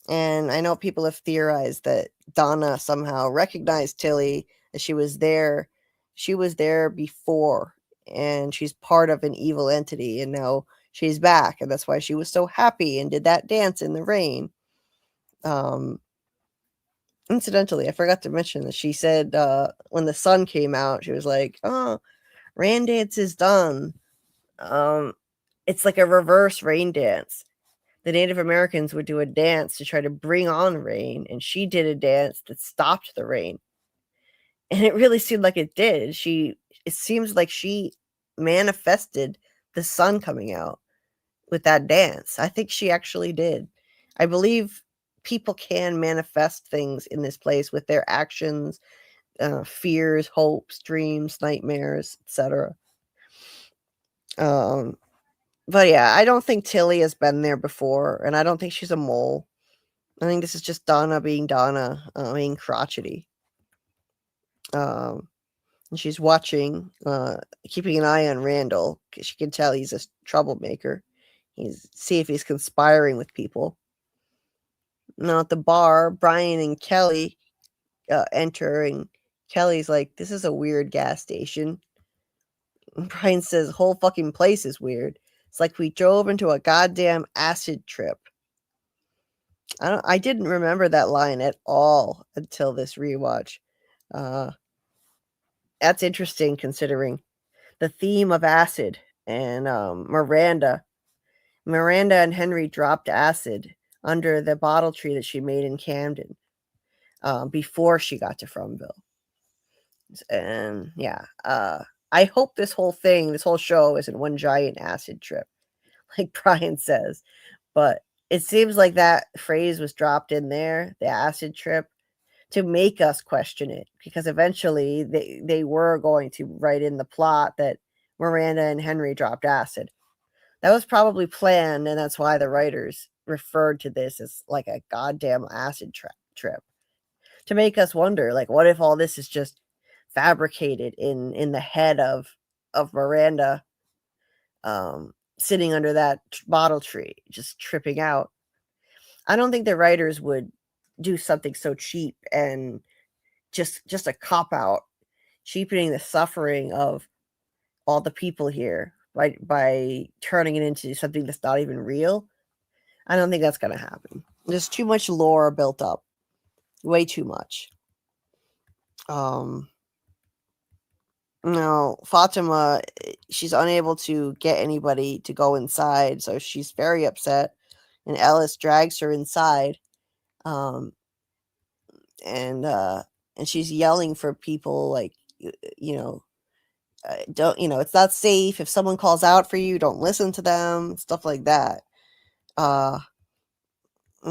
And I know people have theorized that Donna somehow recognized Tilly, that she was there. She was there before, and she's part of an evil entity, and now she's back, and that's why she was so happy and did that dance in the rain. Incidentally, I forgot to mention that she said when the sun came out, she was like, "Oh, rain dance is done." It's like a reverse rain dance. The Native Americans would do a dance to try to bring on rain, and she did a dance that stopped the rain. And it really seemed like it did. It seems like she manifested the sun coming out with that dance. I think she actually did. I believe people can manifest things in this place with their actions, fears, hopes, dreams, nightmares, etc. But yeah, I don't think Tilly has been there before, and I don't think she's a mole. I think this is just Donna being Donna, being crotchety. And she's watching, keeping an eye on Randall, because she can tell he's a troublemaker. See if he's conspiring with people. Now at the bar, Brian and Kelly enter, and Kelly's like, "This is a weird gas station." And Brian says, "The whole fucking place is weird. It's like we drove into a goddamn acid trip." I didn't remember that line at all until this rewatch. that's interesting considering the theme of acid and Miranda and Henry dropped acid under the bottle tree that she made in Camden before she got to Fromville. And yeah, I hope this whole show isn't one giant acid trip, like Brian says. But it seems like that phrase was dropped in there, the acid trip, to make us question it, because eventually they were going to write in the plot that Miranda and Henry dropped acid. That was probably planned, and that's why the writers referred to this as like a goddamn acid trip, to make us wonder, like, what if all this is just fabricated in the head of Miranda, sitting under that bottle tree, just tripping out. I don't think the writers would do something so cheap and just a cop out, cheapening the suffering of all the people here by turning it into something that's not even real. I don't think that's going to happen. There's too much lore built up, way too much. No, Fatima, she's unable to get anybody to go inside, so she's very upset, and Ellis drags her inside, and she's yelling for people, like, don't, it's not safe. If someone calls out for you, don't listen to them, stuff like that. And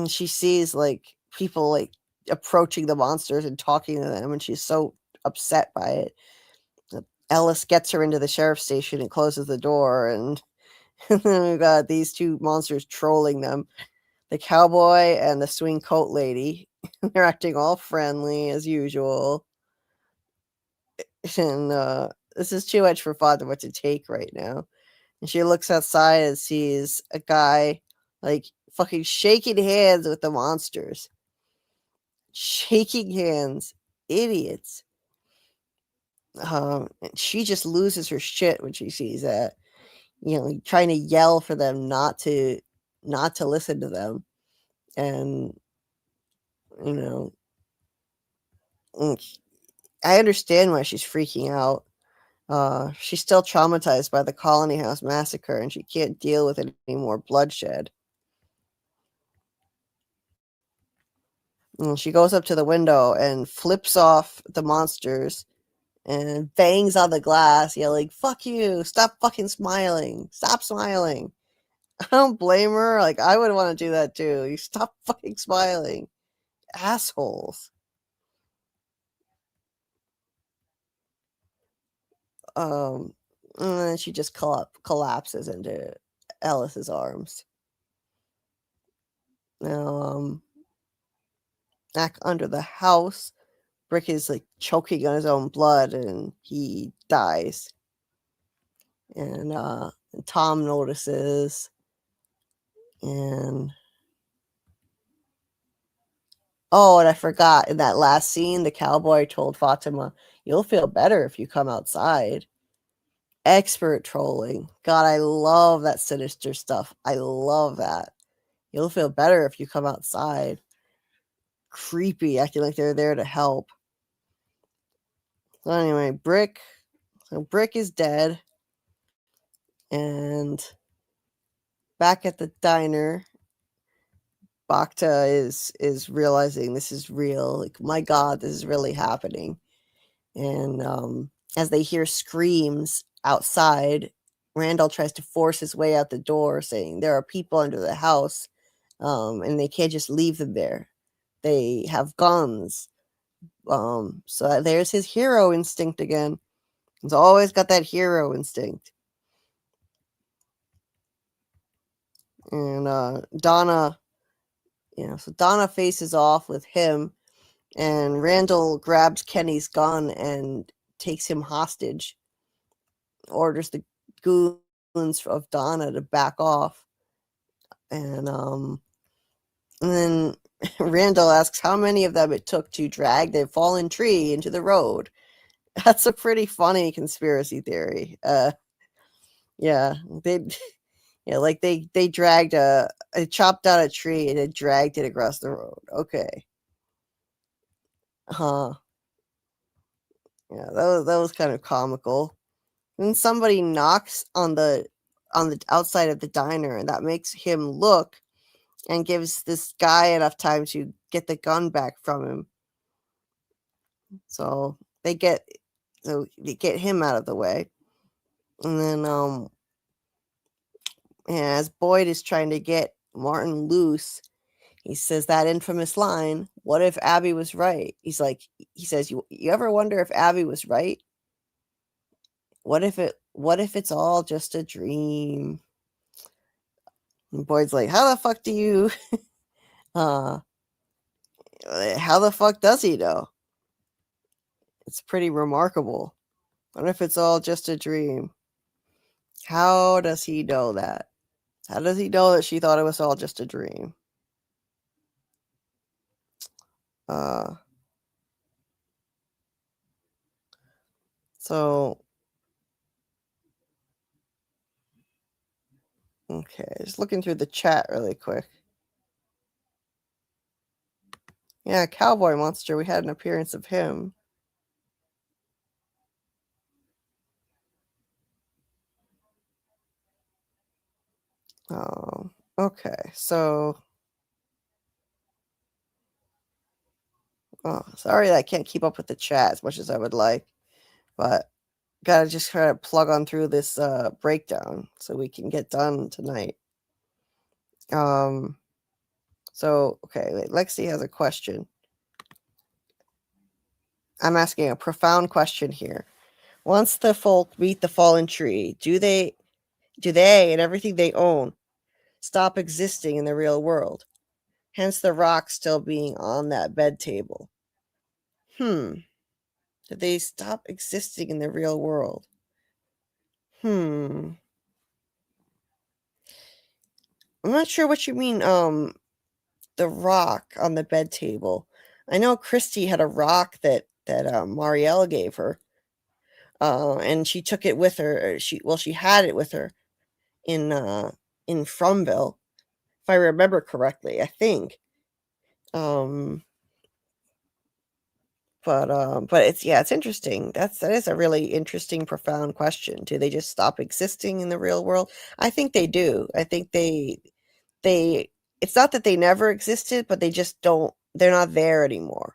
she sees, like, people, like, approaching the monsters and talking to them, and she's so upset by it. Ellis gets her into the sheriff's station and closes the door, and then we've got these two monsters trolling them. The cowboy and the swing coat lady. They're acting all friendly as usual. And this is too much for Fatima to take right now. And she looks outside and sees a guy, like, fucking shaking hands with the monsters. Shaking hands. Idiots. And she just loses her shit when she sees that. Trying to yell for them not to listen to them. And, I understand why she's freaking out. She's still traumatized by the Colony House massacre, and she can't deal with any more bloodshed. And she goes up to the window and flips off the monsters and bangs on the glass, yelling, "Fuck you! Stop fucking smiling! Stop smiling!" I don't blame her. Like, I would want to do that too. You stop fucking smiling. Assholes. And then she just collapses into Ellis's arms. Now, back under the house, Brick is, like, choking on his own blood, and he dies. And Tom notices, and I forgot, in that last scene, the cowboy told Fatima, "You'll feel better if you come outside." Expert trolling. God, I love that sinister stuff. I love that. You'll feel better if you come outside. Creepy, acting like they're there to help. So anyway, Brick is dead. And back at the diner, Bacta is realizing this is real. Like, my God, this is really happening. And as they hear screams outside, Randall tries to force his way out the door, saying there are people under the house, and they can't just leave them there. They have guns. So there's his hero instinct again. He's always got that hero instinct. And Donna, so Donna faces off with him, and Randall grabs Kenny's gun and takes him hostage. Orders the goons of Donna to back off. And then Randall asks how many of them it took to drag the fallen tree into the road. That's a pretty funny conspiracy theory. They dragged they chopped out a tree and it dragged it across the road. Okay. Yeah, that was kind of comical. Then somebody knocks on the outside of the diner, and that makes him look and gives this guy enough time to get the gun back from him. So they get him out of the way. And then as Boyd is trying to get Martin loose, he says that infamous line, "What if Abby was right?" He says, you ever wonder if Abby was right? What if it's all just a dream? And Boyd's like, how the fuck do you how the fuck does he know? It's pretty remarkable. What if it's all just a dream? How does he know that? How does he know that she thought it was all just a dream? So okay, just looking through the chat really quick. Yeah, Cowboy Monster, we had an appearance of him. Okay, so sorry that I can't keep up with the chat as much as I would like, but gotta just try to plug on through this breakdown so we can get done tonight. So okay, wait, Lexi has a question. I'm asking a profound question here. Once the folk meet the fallen tree, do they and everything they own stop existing in the real world? Hence the rock still being on that bed table. Did they stop existing in the real world? I'm not sure what you mean, the rock on the bed table. I know Christy had a rock that Marielle gave her. And she took it with her. She had it with her in Fromville, if I remember correctly, I think. But it's interesting. That is a really interesting, profound question. Do they just stop existing in the real world? I think they do. I think they it's not that they never existed, but they just don't, they're not there anymore.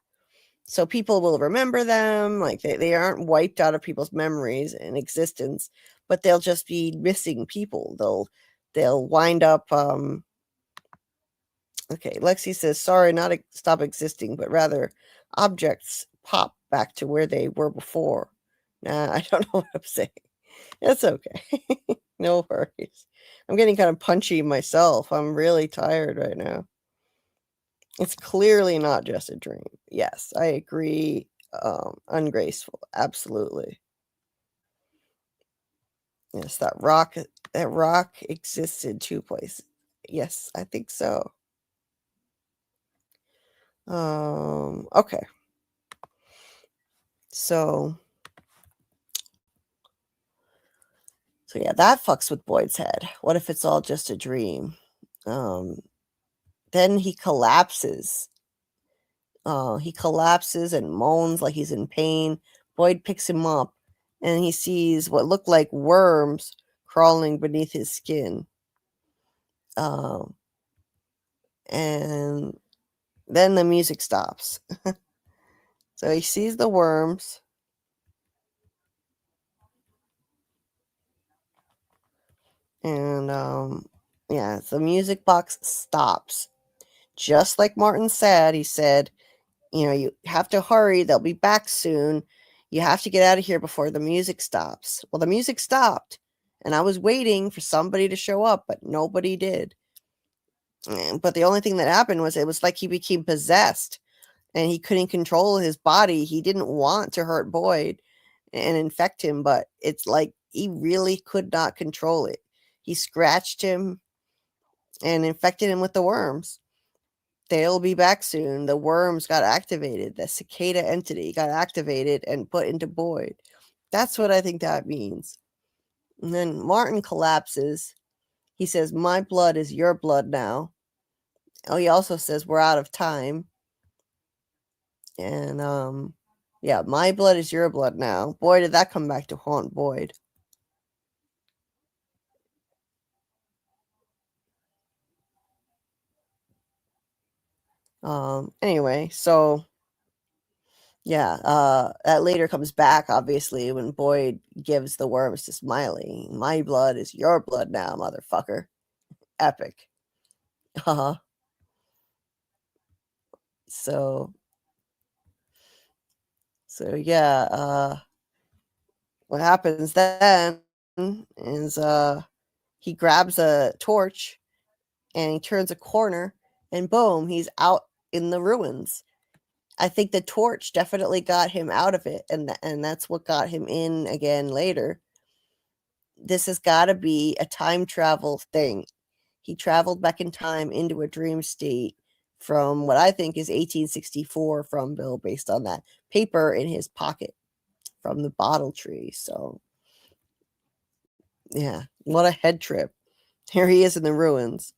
So people will remember them, like they aren't wiped out of people's memories and existence, but they'll just be missing people. They'll wind up okay, Lexi says, sorry, not stop existing, but rather objects pop back to where they were before. Nah, I don't know what I'm saying. It's okay. No worries. I'm getting kind of punchy myself. I'm really tired right now. It's clearly not just a dream. Yes, I agree. Ungraceful. Absolutely. Yes, that rock exists in two places. Yes, I think so. Okay. So yeah, that fucks with Boyd's head. What if it's all just a dream? Then he collapses. He collapses and moans like he's in pain. Boyd picks him up, and he sees what look like worms crawling beneath his skin. And then the music stops. So he sees the worms. And yeah, the music box stops. Just like Martin said, he said, you have to hurry. They'll be back soon. You have to get out of here before the music stops. Well, the music stopped, and I was waiting for somebody to show up, but nobody did. But the only thing that happened was it was like he became possessed, and he couldn't control his body. He didn't want to hurt Boyd and infect him, but it's like he really could not control it. He scratched him and infected him with the worms. They'll be back soon. The worms got activated. The cicada entity got activated and put into Boyd. That's what I think that means. And then Martin collapses. He says, my blood is your blood now. Oh, he also says, we're out of time. And Yeah, my blood is your blood now. Boy, did that come back to haunt Boyd. Anyway, so yeah, that later comes back, obviously, when Boyd gives the worms to Smiley. My blood is your blood now, motherfucker. Epic. Uh-huh. So yeah, what happens then is he grabs a torch and he turns a corner and boom, he's out in the ruins. I think the torch definitely got him out of it, and that's what got him in again later. This has got to be a time travel thing. He traveled back in time into a dream state from what I think is 1864 from Bill, based on that paper in his pocket from the bottle tree. So, yeah, what a head trip. Here he is in the ruins.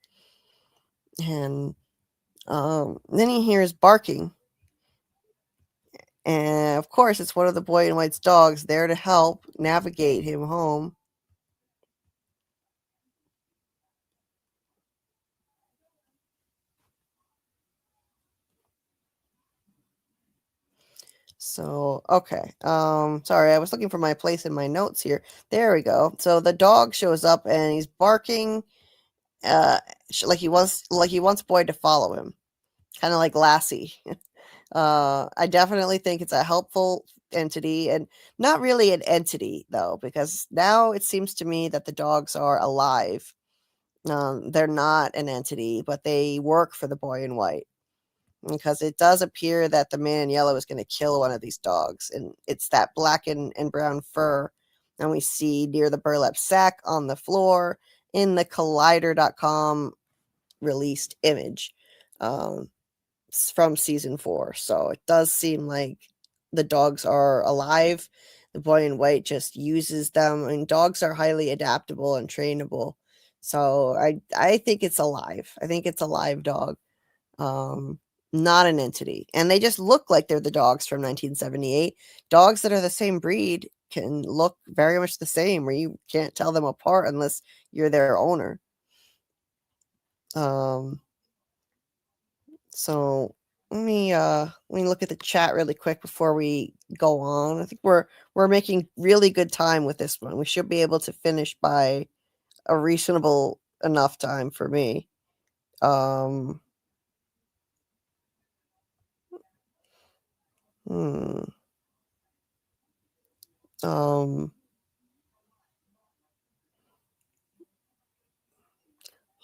And then he hears barking. And of course, it's one of the boy in white's dogs there to help navigate him home. So, okay. Sorry, I was looking for my place in my notes here. There we go. So the dog shows up and he's barking like he wants Boyd to follow him. Kind of like Lassie. I definitely think it's a helpful entity, and not really an entity though, because now it seems to me that the dogs are alive. They're not an entity, but they work for the boy in white, because it does appear that the man in yellow is going to kill one of these dogs, and it's that black and brown fur. And we see near the burlap sack on the floor in the collider.com released image. From season 4. So it does seem like the dogs are alive. The boy in white just uses them, and dogs are highly adaptable and trainable. So I think it's alive. I think it's a live dog. Not an entity. And they just look like they're the dogs from 1978. Dogs that are the same breed can look very much the same, where you can't tell them apart unless you're their owner. So let me look at the chat really quick before we go on. I think we're making really good time with this one. We should be able to finish by a reasonable enough time for me. Yeah,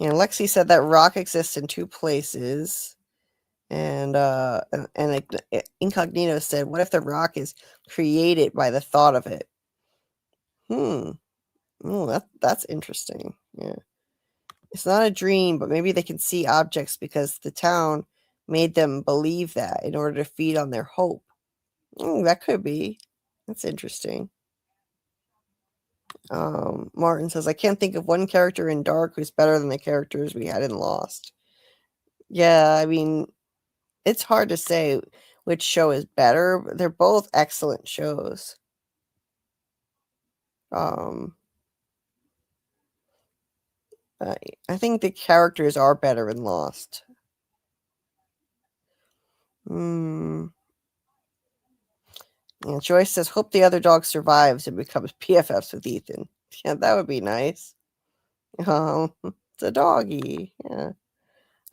Lexi said that rock exists in 2 places. And Incognito said, what if the rock is created by the thought of it? Oh, that's interesting. Yeah. It's not a dream, but maybe they can see objects because the town made them believe that in order to feed on their hope. That could be. That's interesting. Martin says, I can't think of one character in Dark who's better than the characters we had in Lost. Yeah, I mean, it's hard to say which show is better. They're both excellent shows. I think the characters are better in Lost. And Joyce says, hope the other dog survives and becomes PFFs with Ethan. Yeah, that would be nice. It's a doggy. Yeah.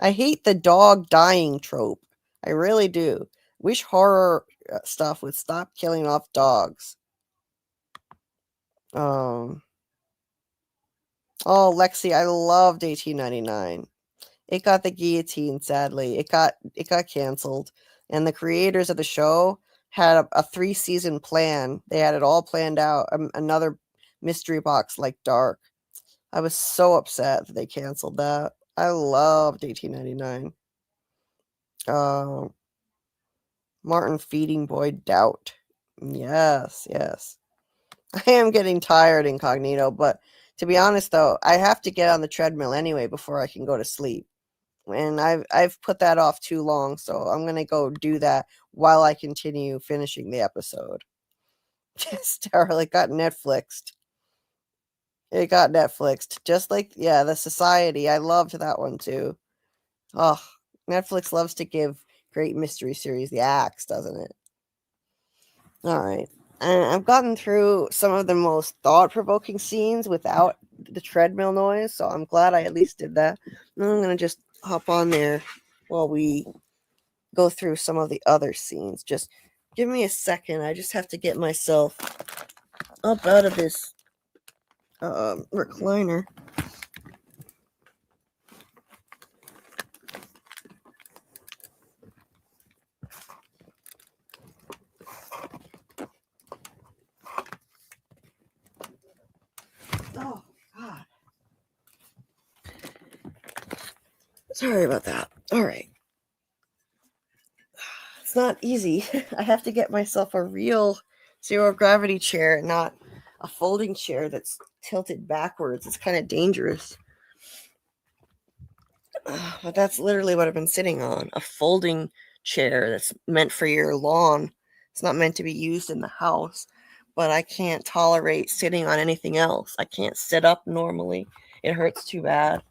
I hate the dog dying trope. I really do. Wish horror stuff would stop killing off dogs. Oh, Lexi, I loved 1899. It got the guillotine, sadly. It got canceled. And the creators of the show had a 3-season plan. They had it all planned out. Another mystery box like Dark. I was so upset that they canceled that. I loved 1899. Martin feeding Boyd doubt. Yes. I am getting tired, Incognito, but to be honest, though, I have to get on the treadmill anyway before I can go to sleep. and I've put that off too long, so I'm gonna go do that while I continue finishing the episode. Scarlet got Netflixed. It got Netflixed, just like the Society. I loved that one too. Oh, Netflix loves to give great mystery series the axe, doesn't it? All right. And I've gotten through some of the most thought-provoking scenes without the treadmill noise, so I'm glad I at least did that. And I'm going to just hop on there while we go through some of the other scenes. Just give me a second. I just have to get myself up out of this recliner. Oh, God. Sorry about that. All right. It's not easy. I have to get myself a real zero gravity chair, not a folding chair that's tilted backwards. It's kind of dangerous. But that's literally what I've been sitting on. A folding chair that's meant for your lawn. It's not meant to be used in the house. But I can't tolerate sitting on anything else. I can't sit up normally. It hurts too bad.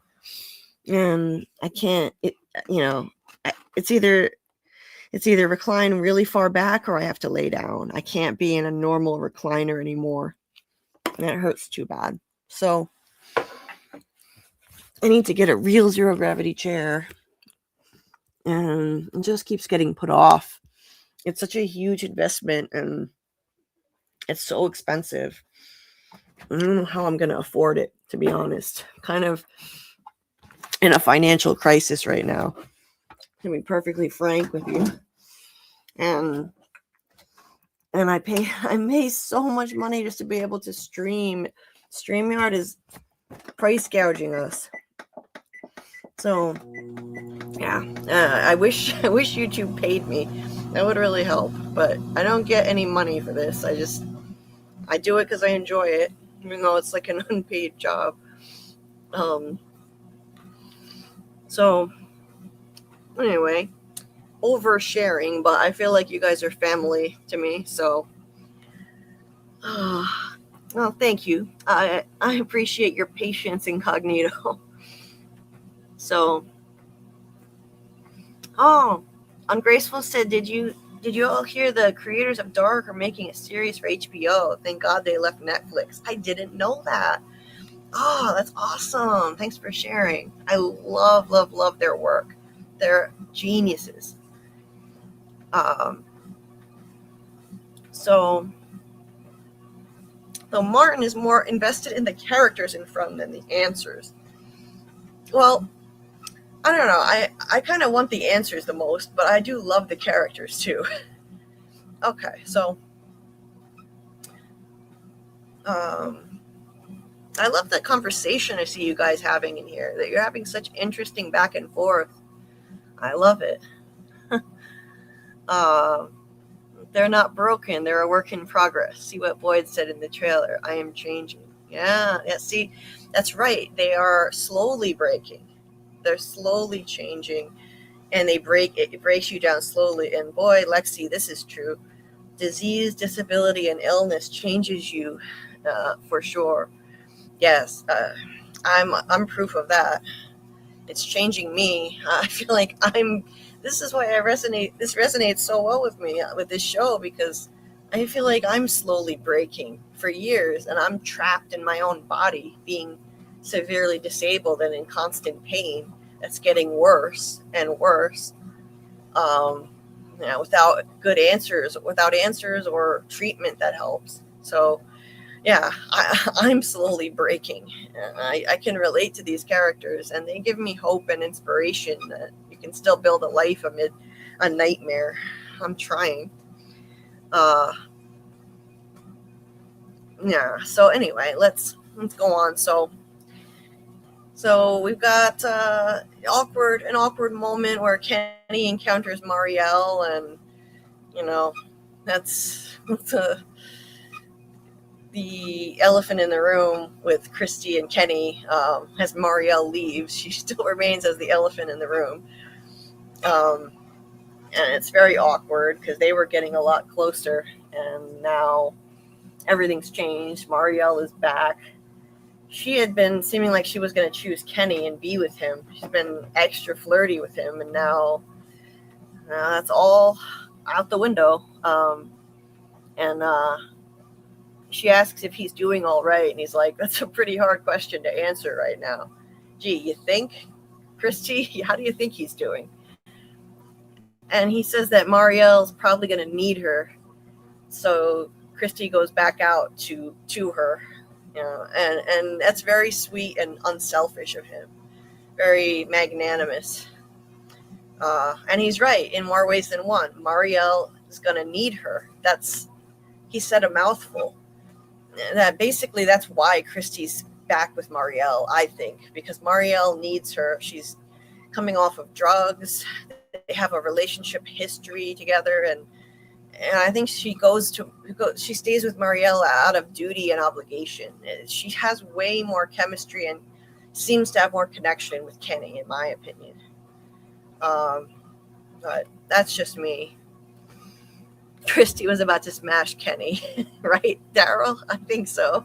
And I can't, it's either recline really far back or I have to lay down. I can't be in a normal recliner anymore. And it hurts too bad. So I need to get a real zero gravity chair. And it just keeps getting put off. It's such a huge investment and it's so expensive. I don't know how I'm going to afford it, to be honest. Kind of in a financial crisis right now, to be perfectly frank with you. And I pay so much money just to be able to stream. StreamYard is price gouging us. So yeah, I wish YouTube paid me. That would really help. But I don't get any money for this. I do it because I enjoy it, even though it's like an unpaid job. So anyway, oversharing, but I feel like you guys are family to me. So, well, thank you. I appreciate your patience, incognito. So, Ungraceful said, did you all hear the creators of Dark are making a series for HBO? Thank God they left Netflix. I didn't know that. Oh, that's awesome. Thanks for sharing. I love, love, love their work. They're geniuses. So Martin is more invested in the characters in front than the answers. Well, I don't know. I kind of want the answers the most, but I do love the characters too. Okay, so I love the conversation I see you guys having in here, that you're having such interesting back and forth. I love it. They're not broken. They're a work in progress. See what Boyd said in the trailer. I am changing. Yeah, see, that's right. They are slowly breaking. They're slowly changing, and it breaks you down slowly. And boy, Lexi, this is true. Disease, disability, and illness changes you for sure. Yes, I'm proof of that. It's changing me. I feel like this is why this resonates so well with me with this show, because I feel like I'm slowly breaking for years, and I'm trapped in my own body, being severely disabled and in constant pain. That's getting worse and worse. Without good answers, or treatment that helps. So yeah, I'm slowly breaking. I can relate to these characters, and they give me hope and inspiration that you can still build a life amid a nightmare. I'm trying. Yeah. So anyway, let's go on. So we've got an awkward moment where Kenny encounters Marielle, and that's the elephant in the room with Christy and Kenny, as Marielle leaves, she still remains as the elephant in the room. And it's very awkward because they were getting a lot closer, and now everything's changed. Marielle is back. She had been seeming like she was going to choose Kenny and be with him. She's been extra flirty with him, and now that's all out the window. And she asks if he's doing all right, and he's like, that's a pretty hard question to answer right now. Gee, you think, Christy? How do you think he's doing? And he says that Marielle's probably going to need her. So Christy goes back out to her, and that's very sweet and unselfish of him. Very magnanimous. And he's right in more ways than one. Marielle is going to need her. He said a mouthful. Basically, that's why Christy's back with Marielle, I think, because Marielle needs her. She's coming off of drugs. They have a relationship history together, and I think she stays with Marielle out of duty and obligation. She has way more chemistry and seems to have more connection with Kenny, in my opinion. But that's just me. Christy was about to smash Kenny, right, Daryl? I think so.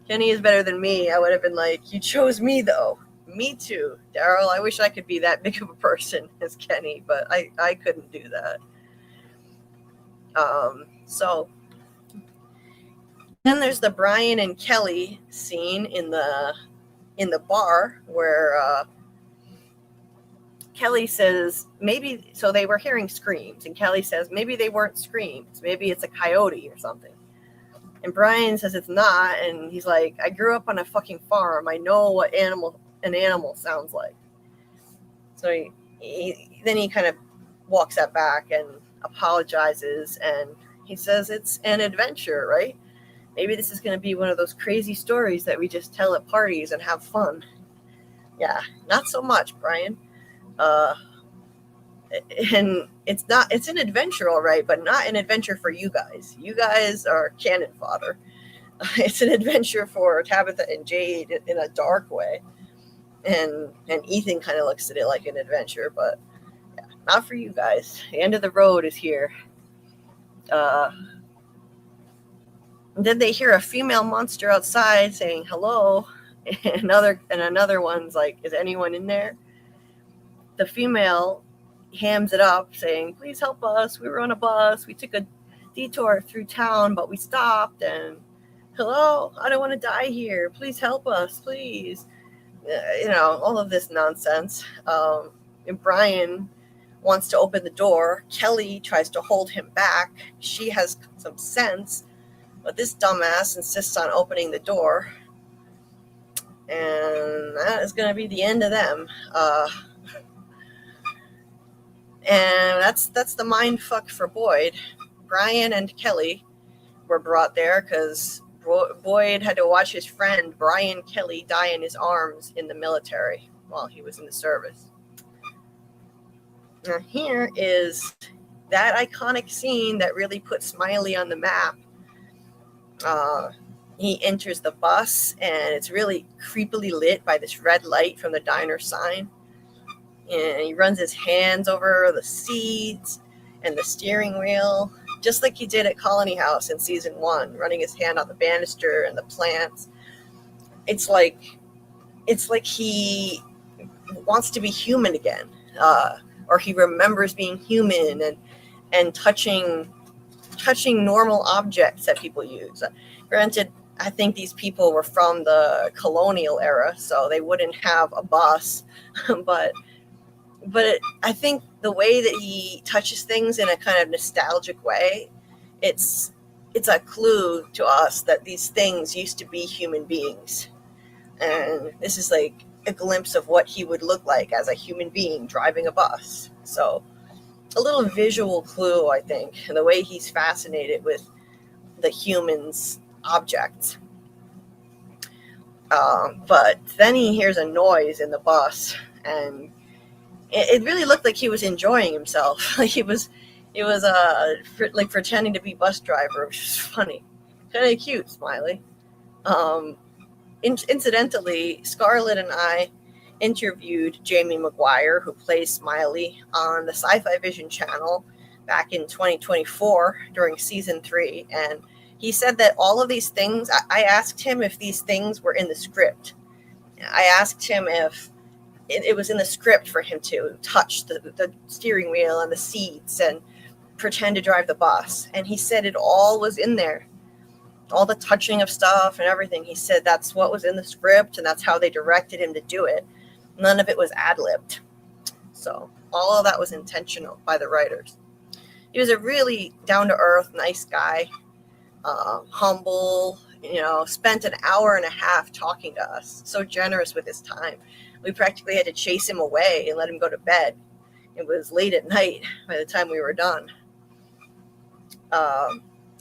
Kenny is better than me. I would have been like, you chose me, though. Me too, Daryl. I wish I could be that big of a person as Kenny, but I couldn't do that. So then there's the Brian and Kelly scene in the bar where Kelly says so they were hearing screams, and Kelly says maybe they weren't screams, maybe it's a coyote or something. And Brian says it's not, and he's like, I grew up on a fucking farm. I know what an animal sounds like. So then he kind of walks that back and apologizes, and he says it's an adventure, right? Maybe this is going to be one of those crazy stories that we just tell at parties and have fun. Yeah, not so much, Brian. And it's an adventure, all right, but not an adventure for you guys. You guys are cannon fodder. It's an adventure for Tabitha and Jade in a dark way. And Ethan kind of looks at it like an adventure, but yeah, not for you guys. The end of the road is here. Then they hear a female monster outside saying hello, and another one's like, is anyone in there? The female hams it up saying, please help us. We were on a bus. We took a detour through town, but we stopped, and hello, I don't want to die here. Please help us, please. All of this nonsense. And Brian wants to open the door. Kelly tries to hold him back. She has some sense, but this dumbass insists on opening the door. And that is going to be the end of them. And that's the mind fuck for Boyd. Brian and Kelly were brought there because Boyd had to watch his friend Brian Kelly die in his arms in the military while he was in the service. Now here is that iconic scene that really put Smiley on the map. He enters the bus, and it's really creepily lit by this red light from the diner sign. And he runs his hands over the seats and the steering wheel, just like he did at Colony House in season 1, running his hand on the banister and the plants. It's like he wants to be human again, or he remembers being human and touching normal objects that people use. Granted, I think these people were from the colonial era, so they wouldn't have a bus, but I think the way that he touches things in a kind of nostalgic way, it's a clue to us that these things used to be human beings. And this is like a glimpse of what he would look like as a human being driving a bus. So a little visual clue, I think, and the way he's fascinated with the humans' objects. But then he hears a noise in the bus, and it really looked like he was enjoying himself. Like he was He was like pretending to be bus driver, which is funny, kind of cute, Smiley. Incidentally, Scarlet and I interviewed Jamie McGuire, who plays Smiley, on the Sci-Fi Vision channel back in 2024 during season 3, and he said that all of these things, I asked him if these things were in the script. I asked him if it was in the script for him to touch the steering wheel and the seats and pretend to drive the bus, and he said it all was in there. All the touching of stuff and everything. He said that's what was in the script and that's how they directed him to do it. None of it was ad-libbed. So all of that was intentional by the writers. He was a really down-to-earth, nice guy, humble, spent an hour and a half talking to us, so generous with his time. We practically had to chase him away and let him go to bed. It was late at night by the time we were done.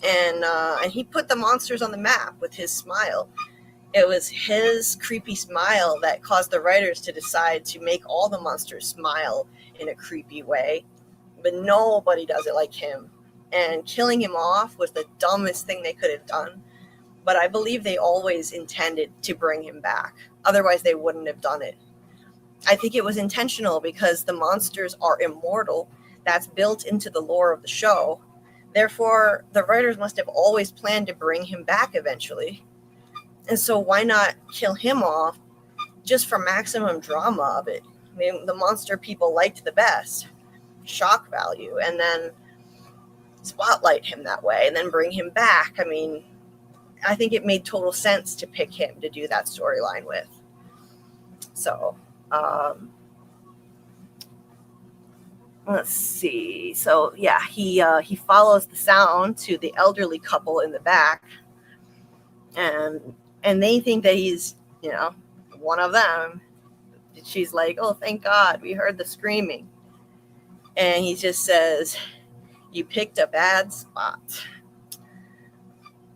And he put the monsters on the map with his smile. It was his creepy smile that caused the writers to decide to make all the monsters smile in a creepy way. But nobody does it like him. And killing him off was the dumbest thing they could have done. But I believe they always intended to bring him back. Otherwise, they wouldn't have done it. I think it was intentional because the monsters are immortal. That's built into the lore of the show. Therefore, the writers must have always planned to bring him back eventually. And so why not kill him off just for maximum drama of it? I mean, the monster people liked the best. Shock value. And then spotlight him that way and then bring him back. I mean, I think it made total sense to pick him to do that storyline with. So, let's see. So yeah, he follows the sound to the elderly couple in the back, and they think that he's one of them. She's like, "Oh, thank God, we heard the screaming," and he just says, "You picked a bad spot."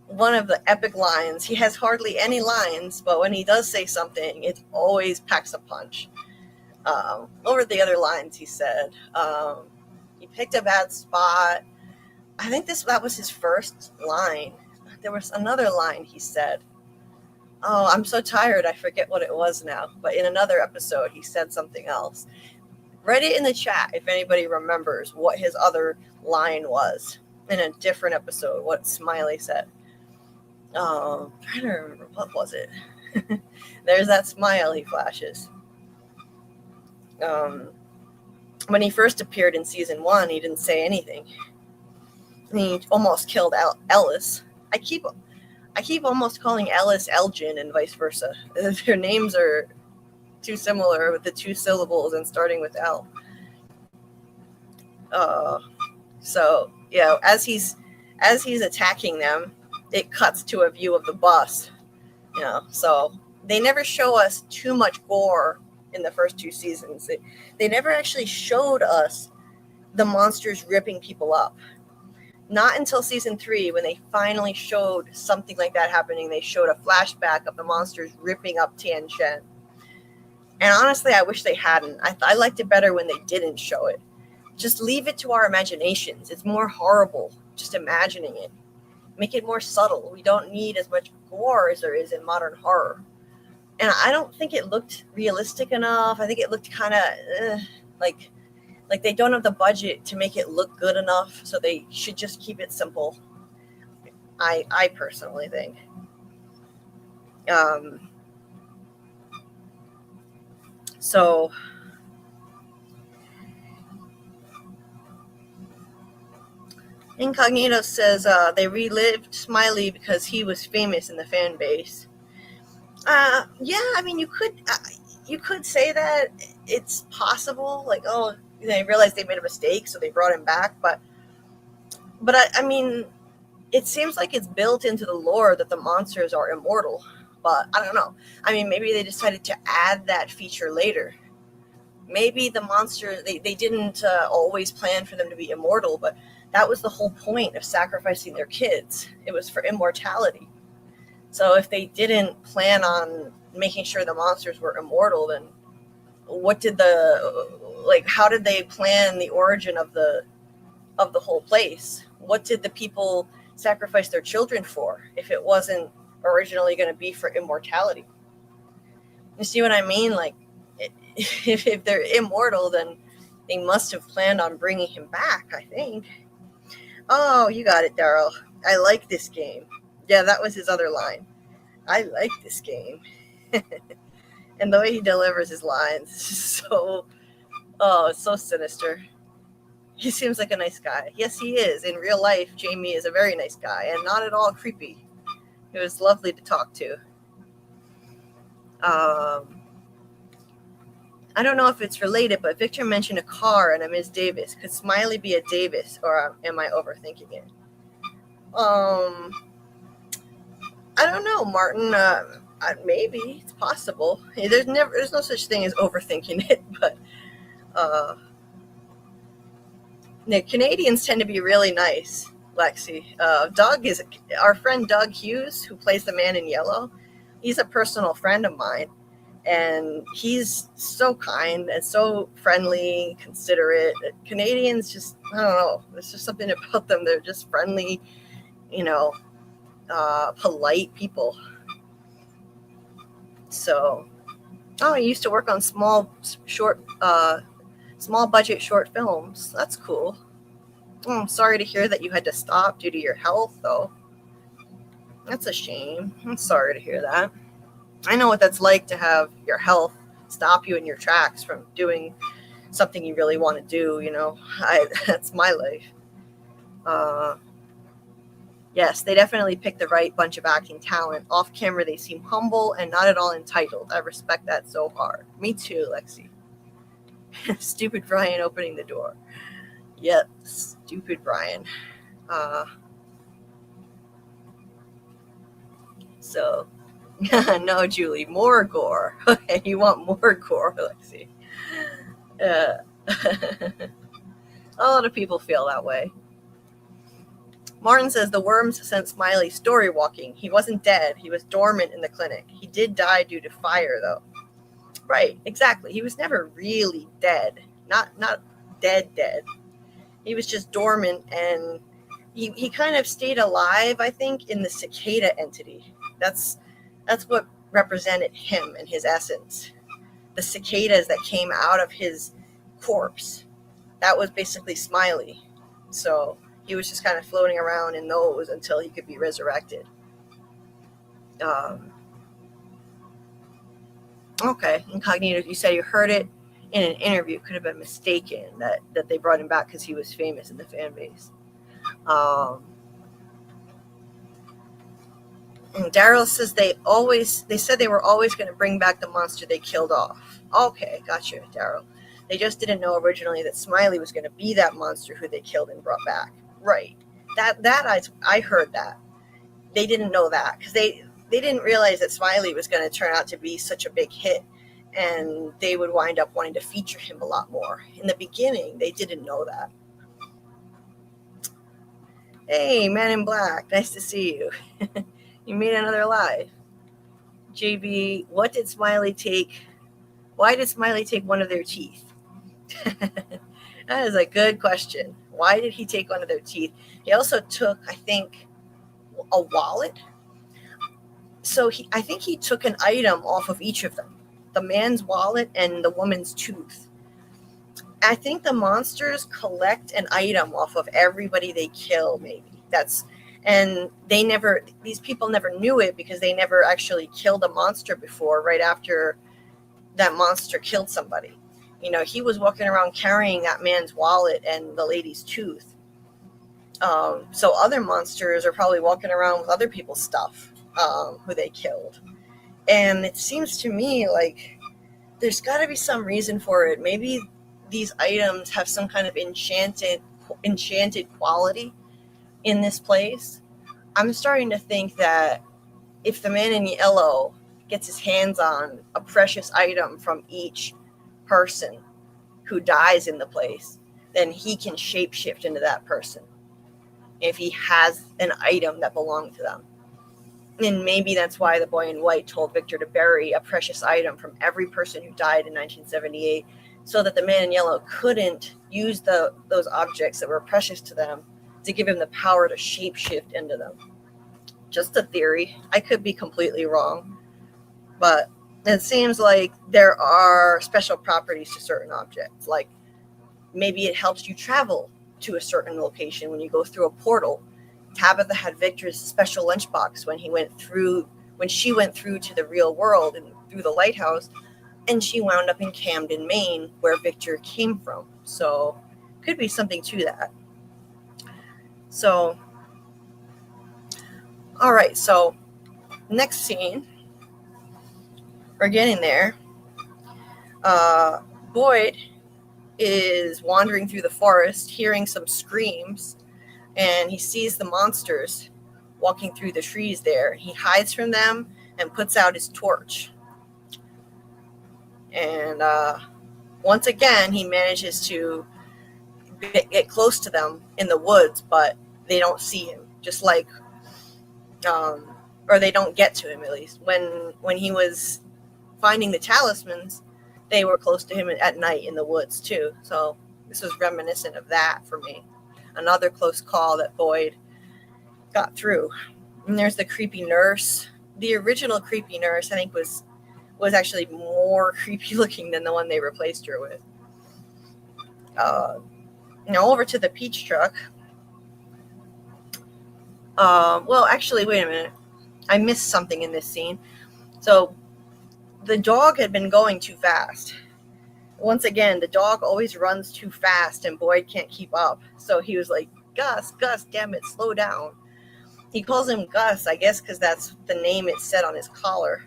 One of the epic lines. He has hardly any lines, but when he does say something, it always packs a punch. Over the other lines, he said, "He picked a bad spot." I think that was his first line. There was another line he said. Oh, I'm so tired, I forget what it was now. But in another episode, he said something else. Write it in the chat if anybody remembers what his other line was in a different episode, what Smiley said. I'm trying to remember, what was it? There's that smile he flashes. When he first appeared in season 1, he didn't say anything. He almost killed Ellis. I keep almost calling Ellis Elgen and vice versa. Their names are too similar with the 2 syllables and starting with L. So yeah, as he's attacking them, it cuts to a view of the bus. So they never show us too much gore in the first 2 seasons. They never actually showed us the monsters ripping people up. Not until season 3, when they finally showed something like that happening. They showed a flashback of the monsters ripping up Tian Shen. And honestly, I wish they hadn't. I liked it better when they didn't show it. Just leave it to our imaginations. It's more horrible just imagining it. Make it more subtle. We don't need as much gore as there is in modern horror. And I don't think it looked realistic enough. I think it looked kind of like they don't have the budget to make it look good enough, so they should just keep it simple. I personally think. So Incognito says they relived Smiley because he was famous in the fan base. Yeah, I mean, you could say that it's possible. Like, oh, they realized they made a mistake, so they brought him back. But I mean, it seems like it's built into the lore that the monsters are immortal. But I don't know. I mean, maybe they decided to add that feature later. Maybe the monster, they didn't always plan for them to be immortal, but that was the whole point of sacrificing their kids. It was for immortality. So if they didn't plan on making sure the monsters were immortal, then how did they plan the origin of the of the whole place. What did the people sacrifice their children for if it wasn't originally going to be for immortality? You see what I mean? Like, if they're immortal, then they must have planned on bringing him back, I think. Oh, you got it, Daryl. I like this game. Yeah, that was his other line. I like this game. And the way he delivers his lines is so, it's so sinister. He seems like a nice guy. Yes, he is. In real life, Jamie is a very nice guy and not at all creepy. He was lovely to talk to. I don't know if it's related, but Victor mentioned a car and a Ms. Davis. Could Smiley be a Davis, or am I overthinking it? I don't know, Martin. Maybe it's possible. There's no such thing as overthinking it, but the Canadians tend to be really nice, Lexi. Doug is our friend Doug Hughes, who plays the man in yellow. He's a personal friend of mine, and he's so kind and so friendly, considerate. Canadians just, I don't know, there's just something about them. They're just friendly, polite people. So, I used to work on small budget short films. That's cool. Oh, I'm sorry to hear that you had to stop due to your health, though. That's a shame. I'm sorry to hear that. I know what that's like to have your health stop you in your tracks from doing something you really want to do, That's my life. Yes, they definitely picked the right bunch of acting talent. Off camera, they seem humble and not at all entitled. I respect that so hard. Me too, Lexi. Stupid Brian opening the door. Yep, stupid Brian. No, Julie, more gore. Okay, you want more gore, Lexi. A lot of people feel that way. Martin says the worms sent Smiley story walking. He wasn't dead. He was dormant in the clinic. He did die due to fire, though. Right, exactly. He was never really dead. Not dead. He was just dormant, and he kind of stayed alive, I think, in the cicada entity. That's what represented him and his essence. The cicadas that came out of his corpse. That was basically Smiley. So he was just kind of floating around in those until he could be resurrected. Okay, Incognito, you said you heard it in an interview. Could have been mistaken that they brought him back because he was famous in the fan base. And Daryl says they said they were always going to bring back the monster they killed off. Okay, gotcha, Daryl. They just didn't know originally that Smiley was going to be that monster who they killed and brought back. Right. That I heard that. They didn't know that because they didn't realize that Smiley was going to turn out to be such a big hit, and they would wind up wanting to feature him a lot more. In the beginning, they didn't know that. Hey, Man in Black, nice to see you. You made another live. JB, why did Smiley take one of their teeth? That is a good question. Why did he take one of their teeth? He also took, I think, a wallet. So I think he took an item off of each of them. The man's wallet and the woman's tooth. I think the monsters collect an item off of everybody they kill, maybe. And these people never knew it because they never actually killed a monster before, right after that monster killed somebody. He was walking around carrying that man's wallet and the lady's tooth. So other monsters are probably walking around with other people's stuff who they killed. And it seems to me like there's got to be some reason for it. Maybe these items have some kind of enchanted quality in this place. I'm starting to think that if the man in yellow gets his hands on a precious item from each person who dies in the place, then he can shapeshift into that person if he has an item that belonged to them. And maybe that's why the boy in white told Victor to bury a precious item from every person who died in 1978, so that the man in yellow couldn't use those objects that were precious to them to give him the power to shapeshift into them. Just a theory. I could be completely wrong, but it seems like there are special properties to certain objects. Like maybe it helps you travel to a certain location when you go through a portal. Tabitha had Victor's special lunchbox when she went through to the real world and through the lighthouse, and she wound up in Camden, Maine, where Victor came from. So could be something to that. So, all right. So next scene, we're getting there. Boyd is wandering through the forest, hearing some screams, and he sees the monsters walking through the trees there. He hides from them and puts out his torch. And once again, he manages to get close to them in the woods, but they don't see him, just like, or they don't get to him, at least. When he was finding the talismans, they were close to him at night in the woods, too. So this was reminiscent of that for me. Another close call that Boyd got through. And there's the creepy nurse. The original creepy nurse, I think, was actually more creepy looking than the one they replaced her with. Now over to the peach truck. Well, actually, wait a minute. I missed something in this scene. So the dog had been going too fast. Once again, the dog always runs too fast and Boyd can't keep up. So he was like, Gus, damn it, slow down. He calls him Gus, I guess, because that's the name it said on his collar.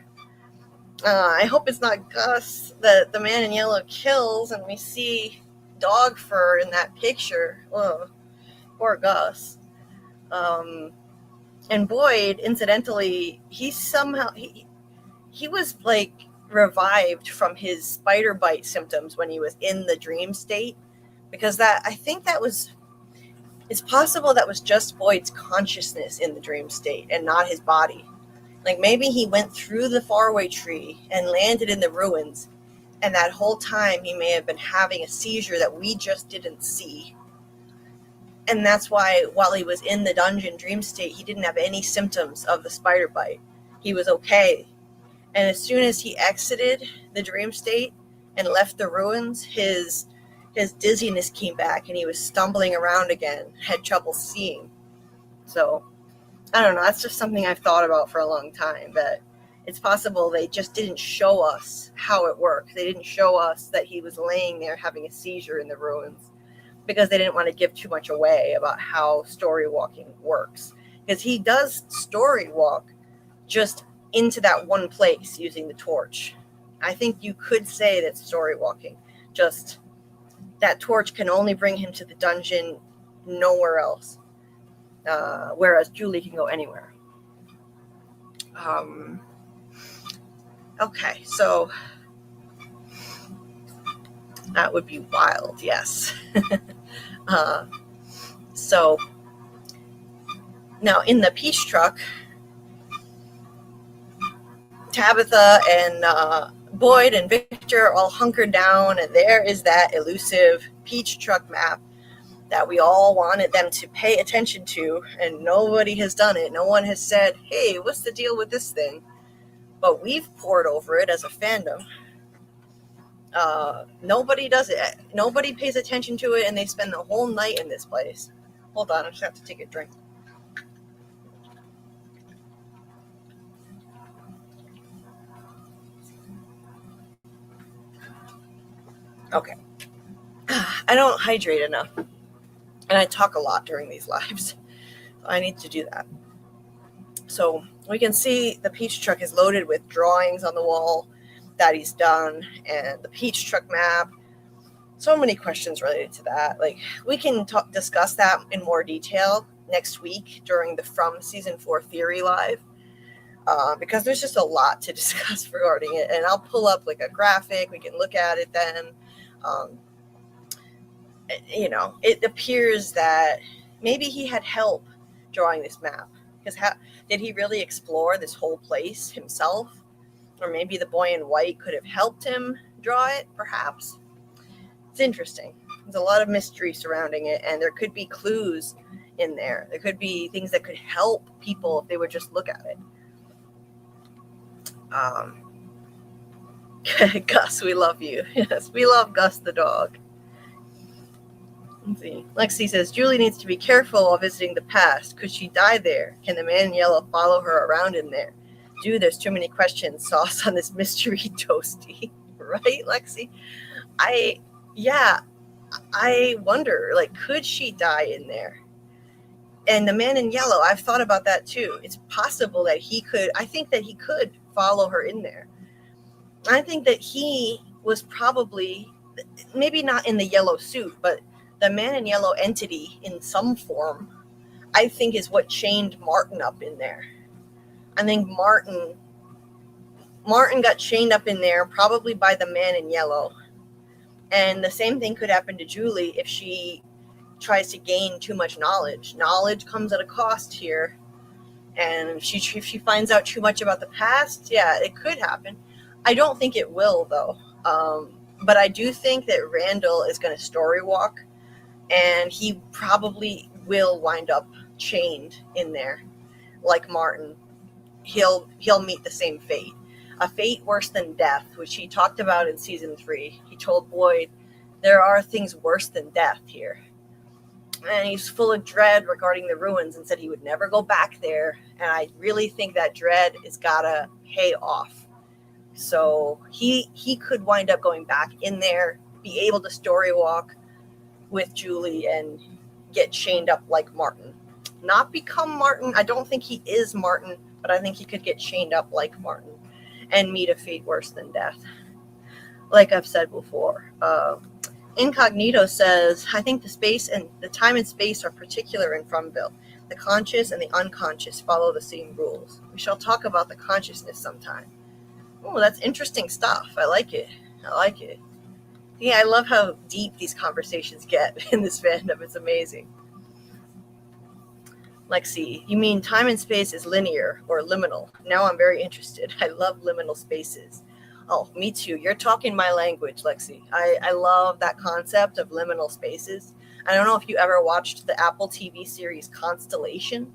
I hope it's not Gus that the man in yellow kills and we see dog fur in that picture. Oh, poor Gus. And Boyd, incidentally, he was like revived from his spider bite symptoms when he was in the dream state, because it's possible that was just Boyd's consciousness in the dream state and not his body. Like maybe he went through the faraway tree and landed in the ruins, and that whole time he may have been having a seizure that we just didn't see. And that's why while he was in the dungeon dream state, he didn't have any symptoms of the spider bite. He was okay. And as soon as he exited the dream state and left the ruins, his dizziness came back and he was stumbling around again, had trouble seeing. So, I don't know. That's just something I've thought about for a long time, that it's possible they just didn't show us how it worked. They didn't show us that he was laying there having a seizure in the ruins because they didn't want to give too much away about how story walking works. Because he does story walk just into that one place using the torch. I think you could say that's story walking. Just that torch can only bring him to the dungeon, nowhere else. Whereas Julie can go anywhere. Okay, so that would be wild, yes. So now in the peach truck, Tabitha and Boyd and Victor are all hunkered down, and there is that elusive peach truck map that we all wanted them to pay attention to, and nobody has done it. No one has said, hey, what's the deal with this thing? But we've poured over it as a fandom. Nobody does it. Nobody pays attention to it, and they spend the whole night in this place. Hold on, I just have to take a drink. Okay. I don't hydrate enough. And I talk a lot during these lives. I need to do that. So we can see the peach truck is loaded with drawings on the wall that he's done, and the peach truck map. So many questions related to that. Like, we can discuss that in more detail next week during the From Season 4 Theory Live. Because there's just a lot to discuss regarding it. And I'll pull up like a graphic. We can look at it then. It appears that maybe he had help drawing this map. Because did he really explore this whole place himself? Or maybe the boy in white could have helped him draw it, perhaps. It's interesting. There's a lot of mystery surrounding it, and there could be clues in there. There could be things that could help people if they would just look at it. Gus, we love you. Yes, we love Gus the dog. Let's see. Lexi says, Julie needs to be careful while visiting the past. Could she die there? Can the man in yellow follow her around in there? Dude, there's too many questions. Sauce on this mystery toasty. Right, Lexi? I wonder, like, could she die in there? And the man in yellow, I've thought about that too. It's possible that I think that he could follow her in there. I think that he was probably, maybe not in the yellow suit, but the man in yellow entity in some form, I think is what chained Martin up in there. I think Martin got chained up in there probably by the man in yellow. And the same thing could happen to Julie if she tries to gain too much knowledge. Knowledge comes at a cost here. And if she finds out too much about the past, yeah, it could happen. I don't think it will, though. But I do think that Randall is going to story walk, and he probably will wind up chained in there like Martin. He'll meet the same fate. A fate worse than death, which he talked about in season 3. He told Boyd, there are things worse than death here. And he's full of dread regarding the ruins and said he would never go back there. And I really think that dread is gotta pay off. So he could wind up going back in there, be able to story walk with Julie and get chained up like Martin. Not become Martin. I don't think he is Martin, but I think he could get chained up like Martin and meet a fate worse than death. Like I've said before. Incognito says, I think the time and space are particular in Fromville. The conscious and the unconscious follow the same rules. We shall talk about the consciousness sometime. Oh, that's interesting stuff. I like it. Yeah, I love how deep these conversations get in this fandom. It's amazing. Lexi, you mean time and space is linear or liminal? Now I'm very interested. I love liminal spaces. Oh, me too. You're talking my language, Lexi. I love that concept of liminal spaces. I don't know if you ever watched the Apple TV series Constellation,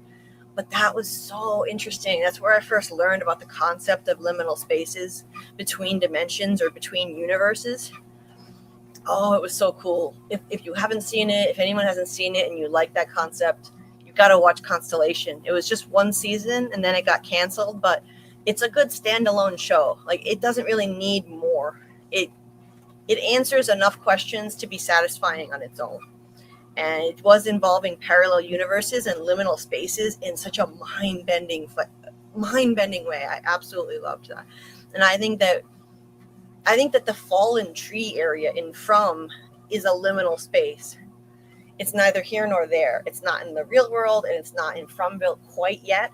but that was so interesting. That's where I first learned about the concept of liminal spaces between dimensions or between universes. Oh, it was so cool. If you haven't seen it, if anyone hasn't seen it and you like that concept, you've got to watch Constellation. It was just one season and then it got canceled, but it's a good standalone show. Like, it doesn't really need more. It answers enough questions to be satisfying on its own. And it was involving parallel universes and liminal spaces in such a mind-bending way. I absolutely loved that. And I think that the fallen tree area in From is a liminal space. It's neither here nor there. It's not in the real world, and it's not in Fromville quite yet.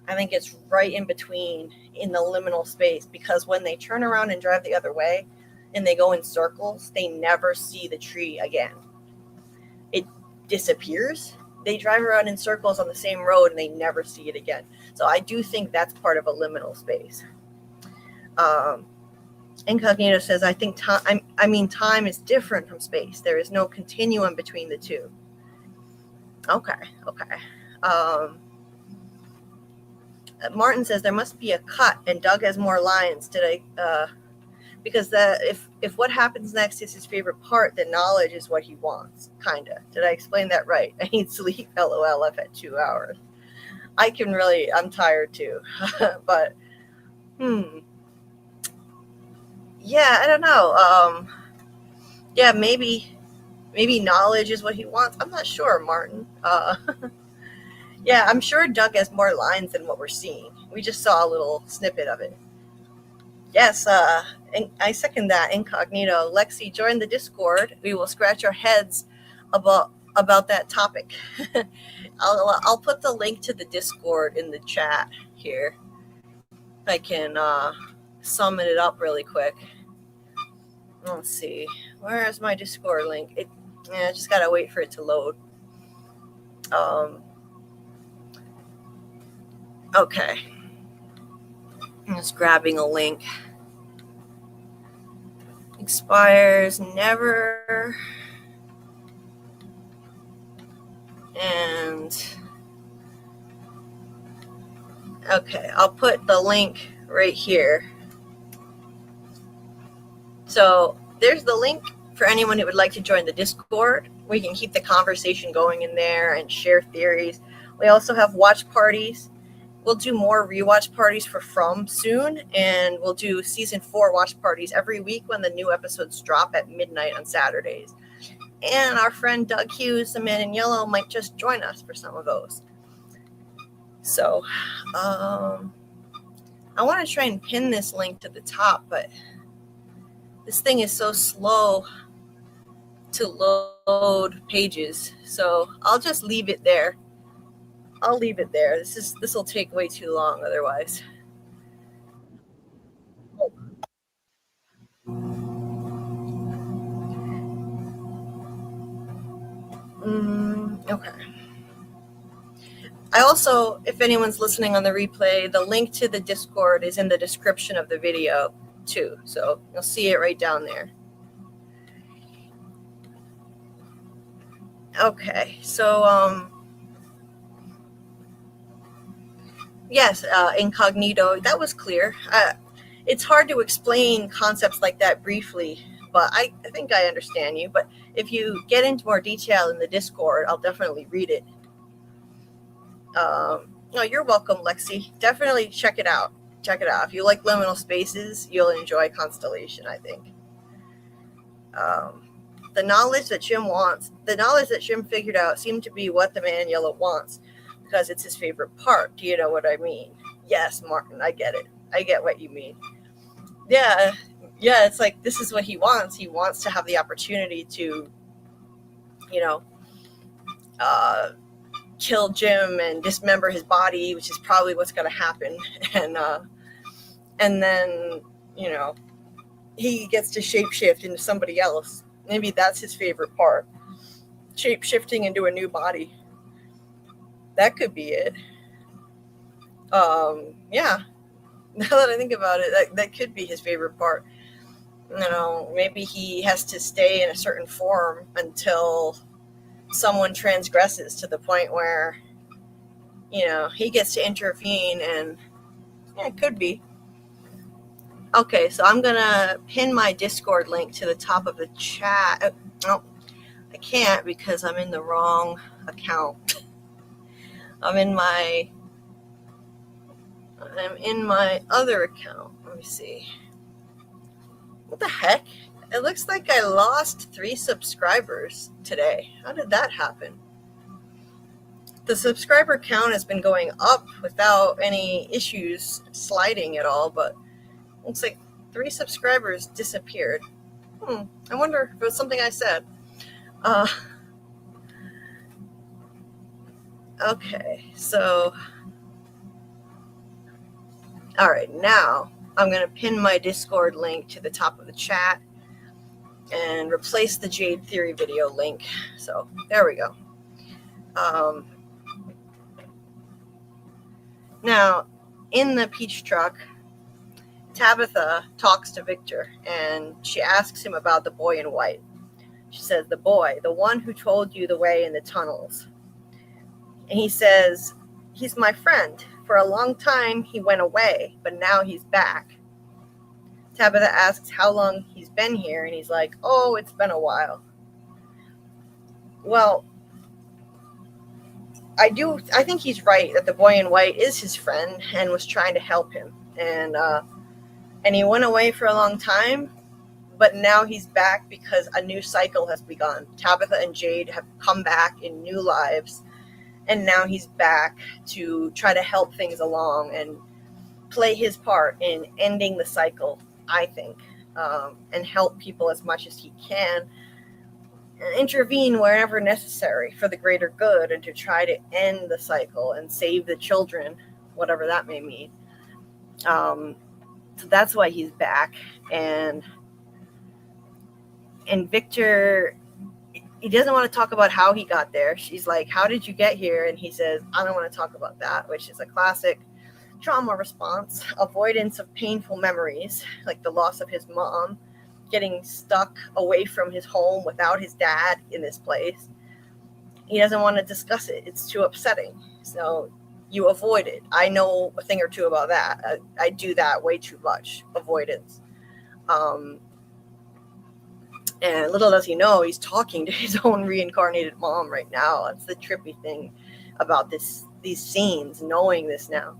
I think it's right in between in the liminal space, because when they turn around and drive the other way and they go in circles, they never see the tree again. It disappears. They drive around in circles on the same road and they never see it again. So I do think that's part of a liminal space. Incognito says, I think time is different from space. There is no continuum between the two. Okay. Martin says there must be a cut and Doug has more lines. Because if what happens next is his favorite part, then knowledge is what he wants. Kinda. Did I explain that right? I need sleep. LOL. I've had 2 hours. I'm tired too. But yeah, I don't know. Yeah, maybe knowledge is what he wants. I'm not sure, Martin. Yeah, I'm sure Doug has more lines than what we're seeing. We just saw a little snippet of it. Yes, and I second that, Incognito. Lexi, join the Discord. We will scratch our heads about that topic. I'll put the link to the Discord in the chat here. I can summon it up really quick. Let's see. Where is my Discord link? I just gotta wait for it to load. Okay. I'm just grabbing a link. Expires never. And okay, I'll put the link right here. So there's the link for anyone who would like to join the Discord. We can keep the conversation going in there and share theories. We also have watch parties. We'll do more rewatch parties for From soon, and we'll do season 4 watch parties every week when the new episodes drop at midnight on Saturdays. And our friend Doug Hughes, the Man in Yellow, might just join us for some of those. So I want to try and pin this link to the top, but this thing is so slow to load pages. So I'll just leave it there. I'll leave it there. This will take way too long otherwise. Okay. I also, if anyone's listening on the replay, the link to the Discord is in the description of the video too. So you'll see it right down there. Okay, so yes, incognito, that was clear. It's hard to explain concepts like that briefly, but I think I understand you. But if you get into more detail in the Discord, I'll definitely read it. No, you're welcome, Lexi. Definitely check it out. Check it out. If you like liminal spaces, you'll enjoy Constellation, I think. The knowledge that Jim figured out seemed to be what the Man in Yellow wants, because it's his favorite part. Do you know what I mean? Yes, Martin, I get it. I get what you mean. Yeah, it's like this is what he wants. He wants to have the opportunity to, kill Jim and dismember his body, which is probably what's going to happen. And then, he gets to shapeshift into somebody else. Maybe that's his favorite part. Shape-shifting into a new body. That could be it. Yeah. Now that I think about it, that could be his favorite part. Maybe he has to stay in a certain form until someone transgresses to the point where, he gets to intervene, and yeah, it could be. Okay, so I'm gonna pin my Discord link to the top of the chat. No, I can't because I'm in the wrong account. I'm in my other account. Let me see. What the heck? It looks like I lost 3 subscribers today. How did that happen? The subscriber count has been going up without any issues sliding at all, but it looks like 3 subscribers disappeared. I wonder if it was something I said. Okay, so all right, now I'm going to pin my Discord link to the top of the chat and replace the Jade Theory video link. So there we go. Now, in the peach truck, Tabitha talks to Victor, and she asks him about the boy in white. She says, the boy, the one who told you the way in the tunnels. And he says, he's my friend. For a long time, he went away, but now he's back. Tabitha asks how long he's been here, and he's like, oh, it's been a while. Well, I think he's right that the boy in white is his friend and was trying to help him. And he went away for a long time, but now he's back because a new cycle has begun. Tabitha and Jade have come back in new lives, and now he's back to try to help things along and play his part in ending the cycle, I think, and help people as much as he can, and intervene wherever necessary for the greater good and to try to end the cycle and save the children, whatever that may mean. So that's why he's back. And Victor, he doesn't want to talk about how he got there. She's like, how did you get here? And he says, I don't want to talk about that, which is a classic trauma response, avoidance of painful memories, like the loss of his mom, getting stuck away from his home without his dad in this place. he doesn't want to discuss it. It's too upsetting. So you avoid it. I know a thing or two about that. I do that way too much, avoidance. And little does he know, he's talking to his own reincarnated mom right now. That's the trippy thing about these scenes, knowing this now.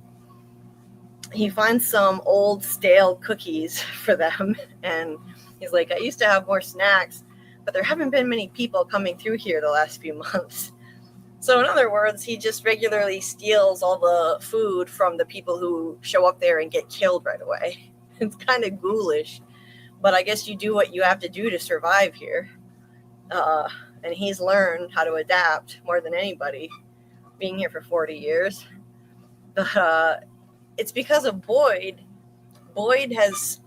He finds some old stale cookies for them, and he's like, I used to have more snacks, but there haven't been many people coming through here the last few months. So in other words, he just regularly steals all the food from the people who show up there and get killed right away. It's kind of ghoulish, but I guess you do what you have to do to survive here. And he's learned how to adapt more than anybody, being here for 40 years. But it's because of Boyd. Boyd has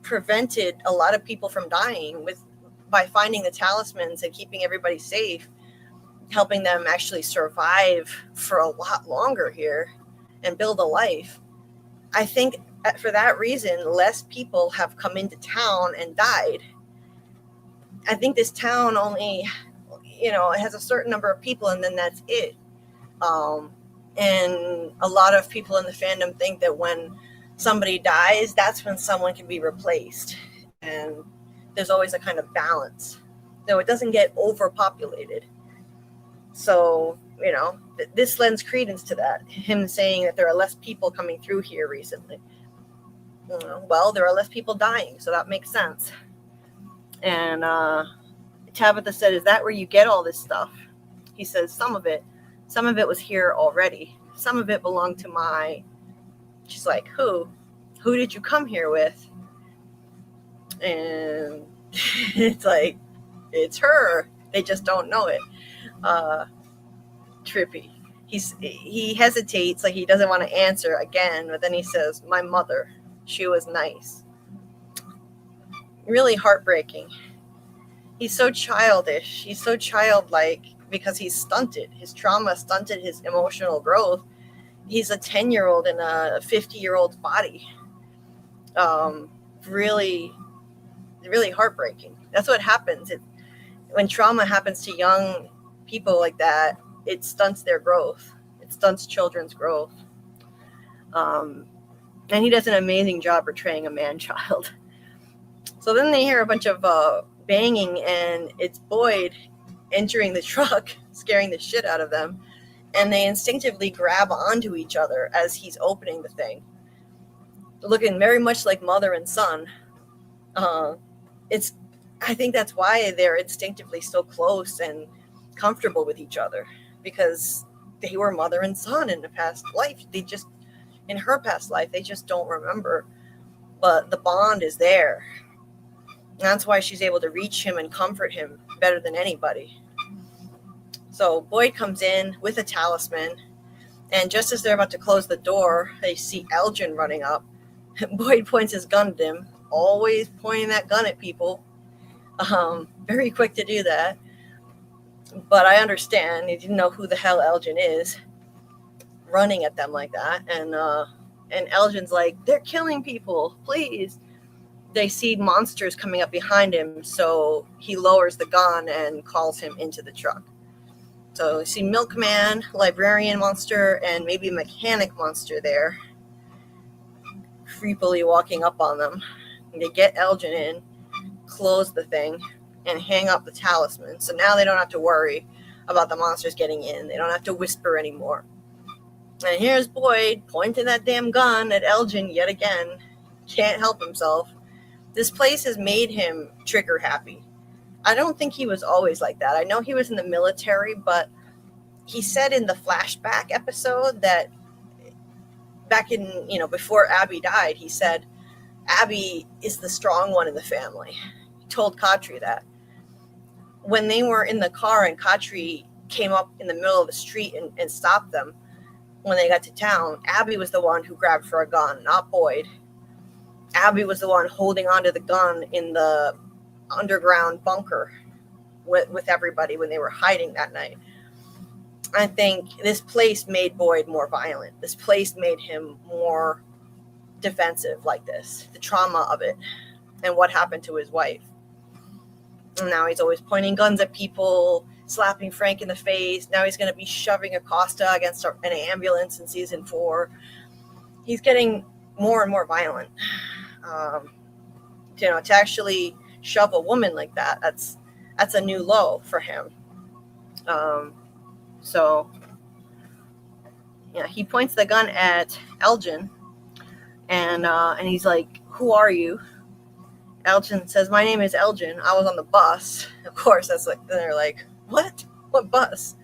prevented a lot of people from dying by finding the talismans and keeping everybody safe, helping them actually survive for a lot longer here and build a life. I think for that reason, less people have come into town and died. I think this town only, it has a certain number of people, and then that's it. And a lot of people in the fandom think that when somebody dies, that's when someone can be replaced. And there's always a kind of balance. So it doesn't get overpopulated. So, this lends credence to that. Him saying that there are less people coming through here recently. Well, there are less people dying, so that makes sense. And Tabitha said, is that where you get all this stuff? He says, some of it was here already. Some of it belonged to my... She's like, who? Who did you come here with? And it's like, it's her. They just don't know it. Trippy. He hesitates, like he doesn't want to answer again, but then he says, my mother, she was nice. Really heartbreaking. He's so childish. He's so childlike because he's stunted. His trauma stunted his emotional growth. He's a 10-year-old in a 50-year-old's body. Really, really heartbreaking. That's what happens. When trauma happens to young people like that, it stunts their growth. It stunts children's growth. And he does an amazing job portraying a man-child. So then they hear a bunch of banging, and it's Boyd entering the truck, scaring the shit out of them. And they instinctively grab onto each other as he's opening the thing, looking very much like mother and son. I think that's why they're instinctively so close and comfortable with each other, because they were mother and son in the past life. In her past life, they just don't remember, but the bond is there. And that's why she's able to reach him and comfort him better than anybody. So Boyd comes in with a talisman, and just as they're about to close the door, they see Elgen running up. Boyd points his gun at him, always pointing that gun at people. Very quick to do that. But I understand, he didn't know who the hell Elgen is, running at them like that. And Elgen's like, they're killing people, please. They see monsters coming up behind him, so he lowers the gun and calls him into the truck. So you see Milkman, Librarian Monster, and maybe Mechanic Monster there, creepily walking up on them. And they get Elgen in, close the thing, and hang up the talisman. So now they don't have to worry about the monsters getting in. They don't have to whisper anymore. And here's Boyd pointing that damn gun at Elgen yet again. Can't help himself. This place has made him trigger happy. I don't think he was always like that. I know he was in the military, but he said in the flashback episode that back in, before Abby died, he said, Abby is the strong one in the family. He told Katri that. When they were in the car and Katri came up in the middle of the street and stopped them when they got to town, Abby was the one who grabbed for a gun, not Boyd. Abby was the one holding onto the gun in the underground bunker with everybody when they were hiding that night. I think this place made Boyd more violent. This place made him more defensive like this. The trauma of it and what happened to his wife. And now he's always pointing guns at people, slapping Frank in the face. Now he's going to be shoving Acosta against an ambulance in season 4. He's getting more and more violent. To actually shove a woman like that, that's a new low for him. So yeah, he points the gun at Elgen, and he's like, "Who are you?" Elgen says, "My name is Elgen. I was on the bus." Of course, that's like, then they're like, "What? What bus?"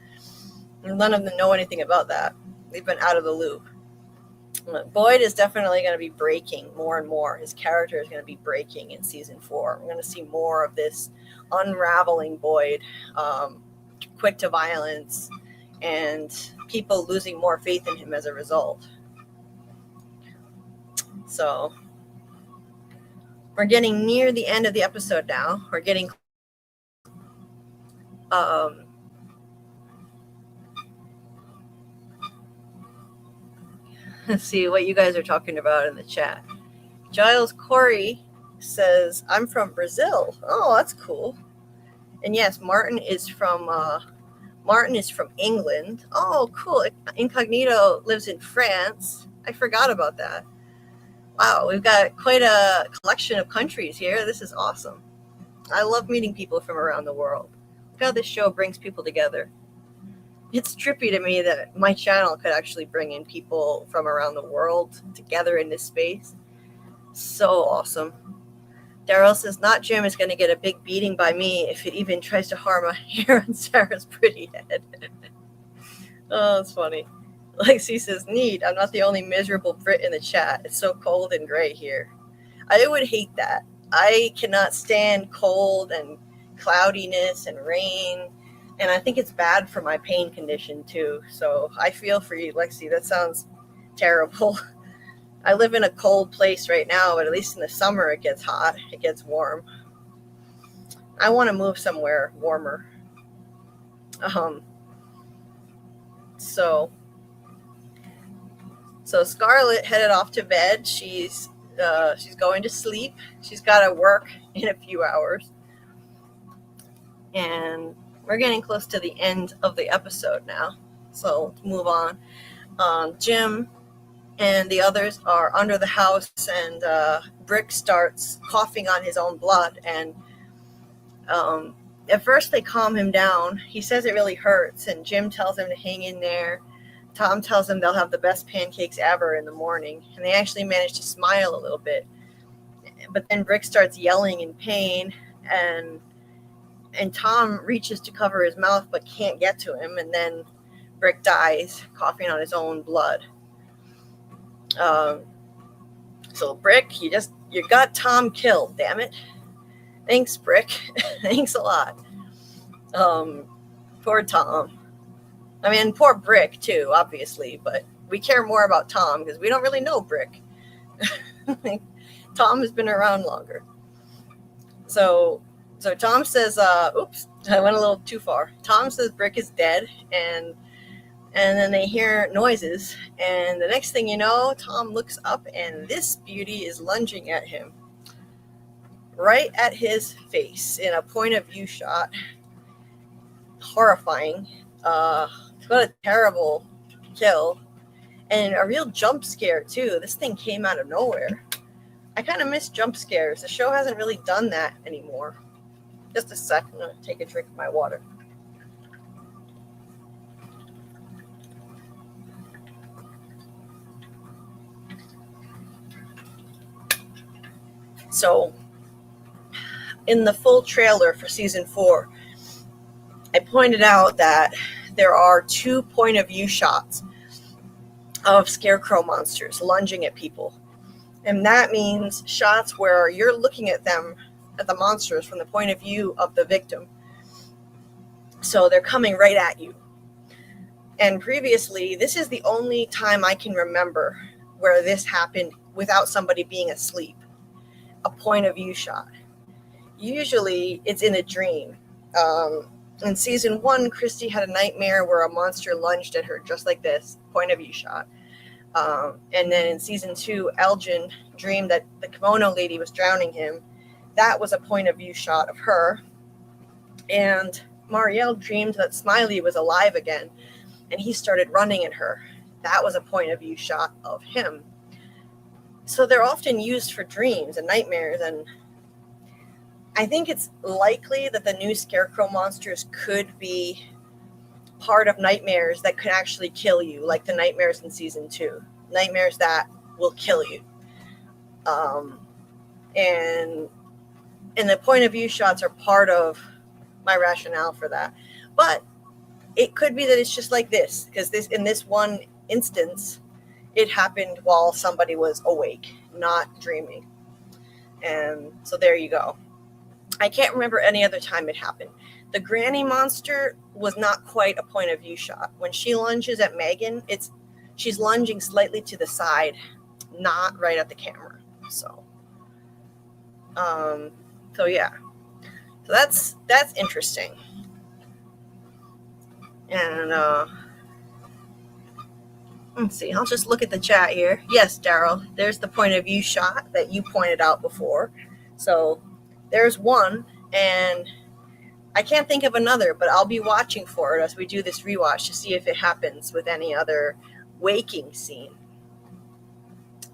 And none of them know anything about that. They've been out of the loop. Boyd is definitely going to be breaking more and more. His character is going to be breaking in season 4. We're going to see more of this unraveling Boyd, quick to violence, and people losing more faith in him as a result. So we're getting near the end of the episode now. We're getting let's see what you guys are talking about in the chat. Giles Corey says, "I'm from Brazil." Oh, that's cool. And yes, Martin is from England. Oh, cool. Incognito lives in France. I forgot about that. Wow, we've got quite a collection of countries here. This is awesome. I love meeting people from around the world. Look how this show brings people together. It's trippy to me that my channel could actually bring in people from around the world together in this space. So awesome. Daryl says, "Not Jim is going to get a big beating by me if it even tries to harm a hair on Sarah's pretty head." Oh, that's funny. Lexi says, "Neat. I'm not the only miserable Brit in the chat. It's so cold and gray here." I would hate that. I cannot stand cold and cloudiness and rain. And I think it's bad for my pain condition too. So I feel for you, Lexi. That sounds terrible. I live in a cold place right now, but at least in the summer it gets hot. It gets warm. I want to move somewhere warmer. So Scarlet headed off to bed. She's going to sleep. She's got to work in a few hours. And we're getting close to the end of the episode now. So let's move on. Jim and the others are under the house, and Brick starts coughing on his own blood. And at first they calm him down. He says it really hurts, and Jim tells him to hang in there. Tom tells them they'll have the best pancakes ever in the morning, and they actually manage to smile a little bit. But then Brick starts yelling in pain, and Tom reaches to cover his mouth but can't get to him, and then Brick dies, coughing on his own blood. So Brick, you got Tom killed, damn it. Thanks, Brick. Thanks a lot. Poor Tom. I mean, poor Brick too, obviously, but we care more about Tom because we don't really know Brick. Tom has been around longer. So Tom says, oops, I went a little too far. Tom says Brick is dead, and then they hear noises, and the next thing you know, Tom looks up, and this beauty is lunging at him. Right at his face in a point of view shot. Horrifying. What a terrible kill. And a real jump scare, too. This thing came out of nowhere. I kind of miss jump scares. The show hasn't really done that anymore. Just a sec. I'm going to take a drink of my water. So, in the full trailer for season 4, I pointed out that there are 2 point of view shots of scarecrow monsters lunging at people. And that means shots where you're looking at them, at the monsters, from the point of view of the victim. So they're coming right at you. And previously, this is the only time I can remember where this happened without somebody being asleep. A point of view shot. Usually it's in a dream. In season 1, Christy had a nightmare where a monster lunged at her just like this, point of view shot. And then in season 2, Elgen dreamed that the kimono lady was drowning him. That was a point of view shot of her. And Marielle dreamed that Smiley was alive again, and he started running at her. That was a point of view shot of him. So they're often used for dreams and nightmares, and I think it's likely that the new Scarecrow monsters could be part of nightmares that could actually kill you, like the nightmares in season 2. Nightmares that will kill you. And the point of view shots are part of my rationale for that. But it could be that it's just like this, because in this one instance, it happened while somebody was awake, not dreaming. And so there you go. I can't remember any other time it happened. The granny monster was not quite a point of view shot. When she lunges at Megan, she's lunging slightly to the side, not right at the camera. So yeah. So that's interesting. And let's see. I'll just look at the chat here. Yes, Daryl, there's the point of view shot that you pointed out before. So there's one, and I can't think of another, but I'll be watching for it as we do this rewatch to see if it happens with any other waking scene.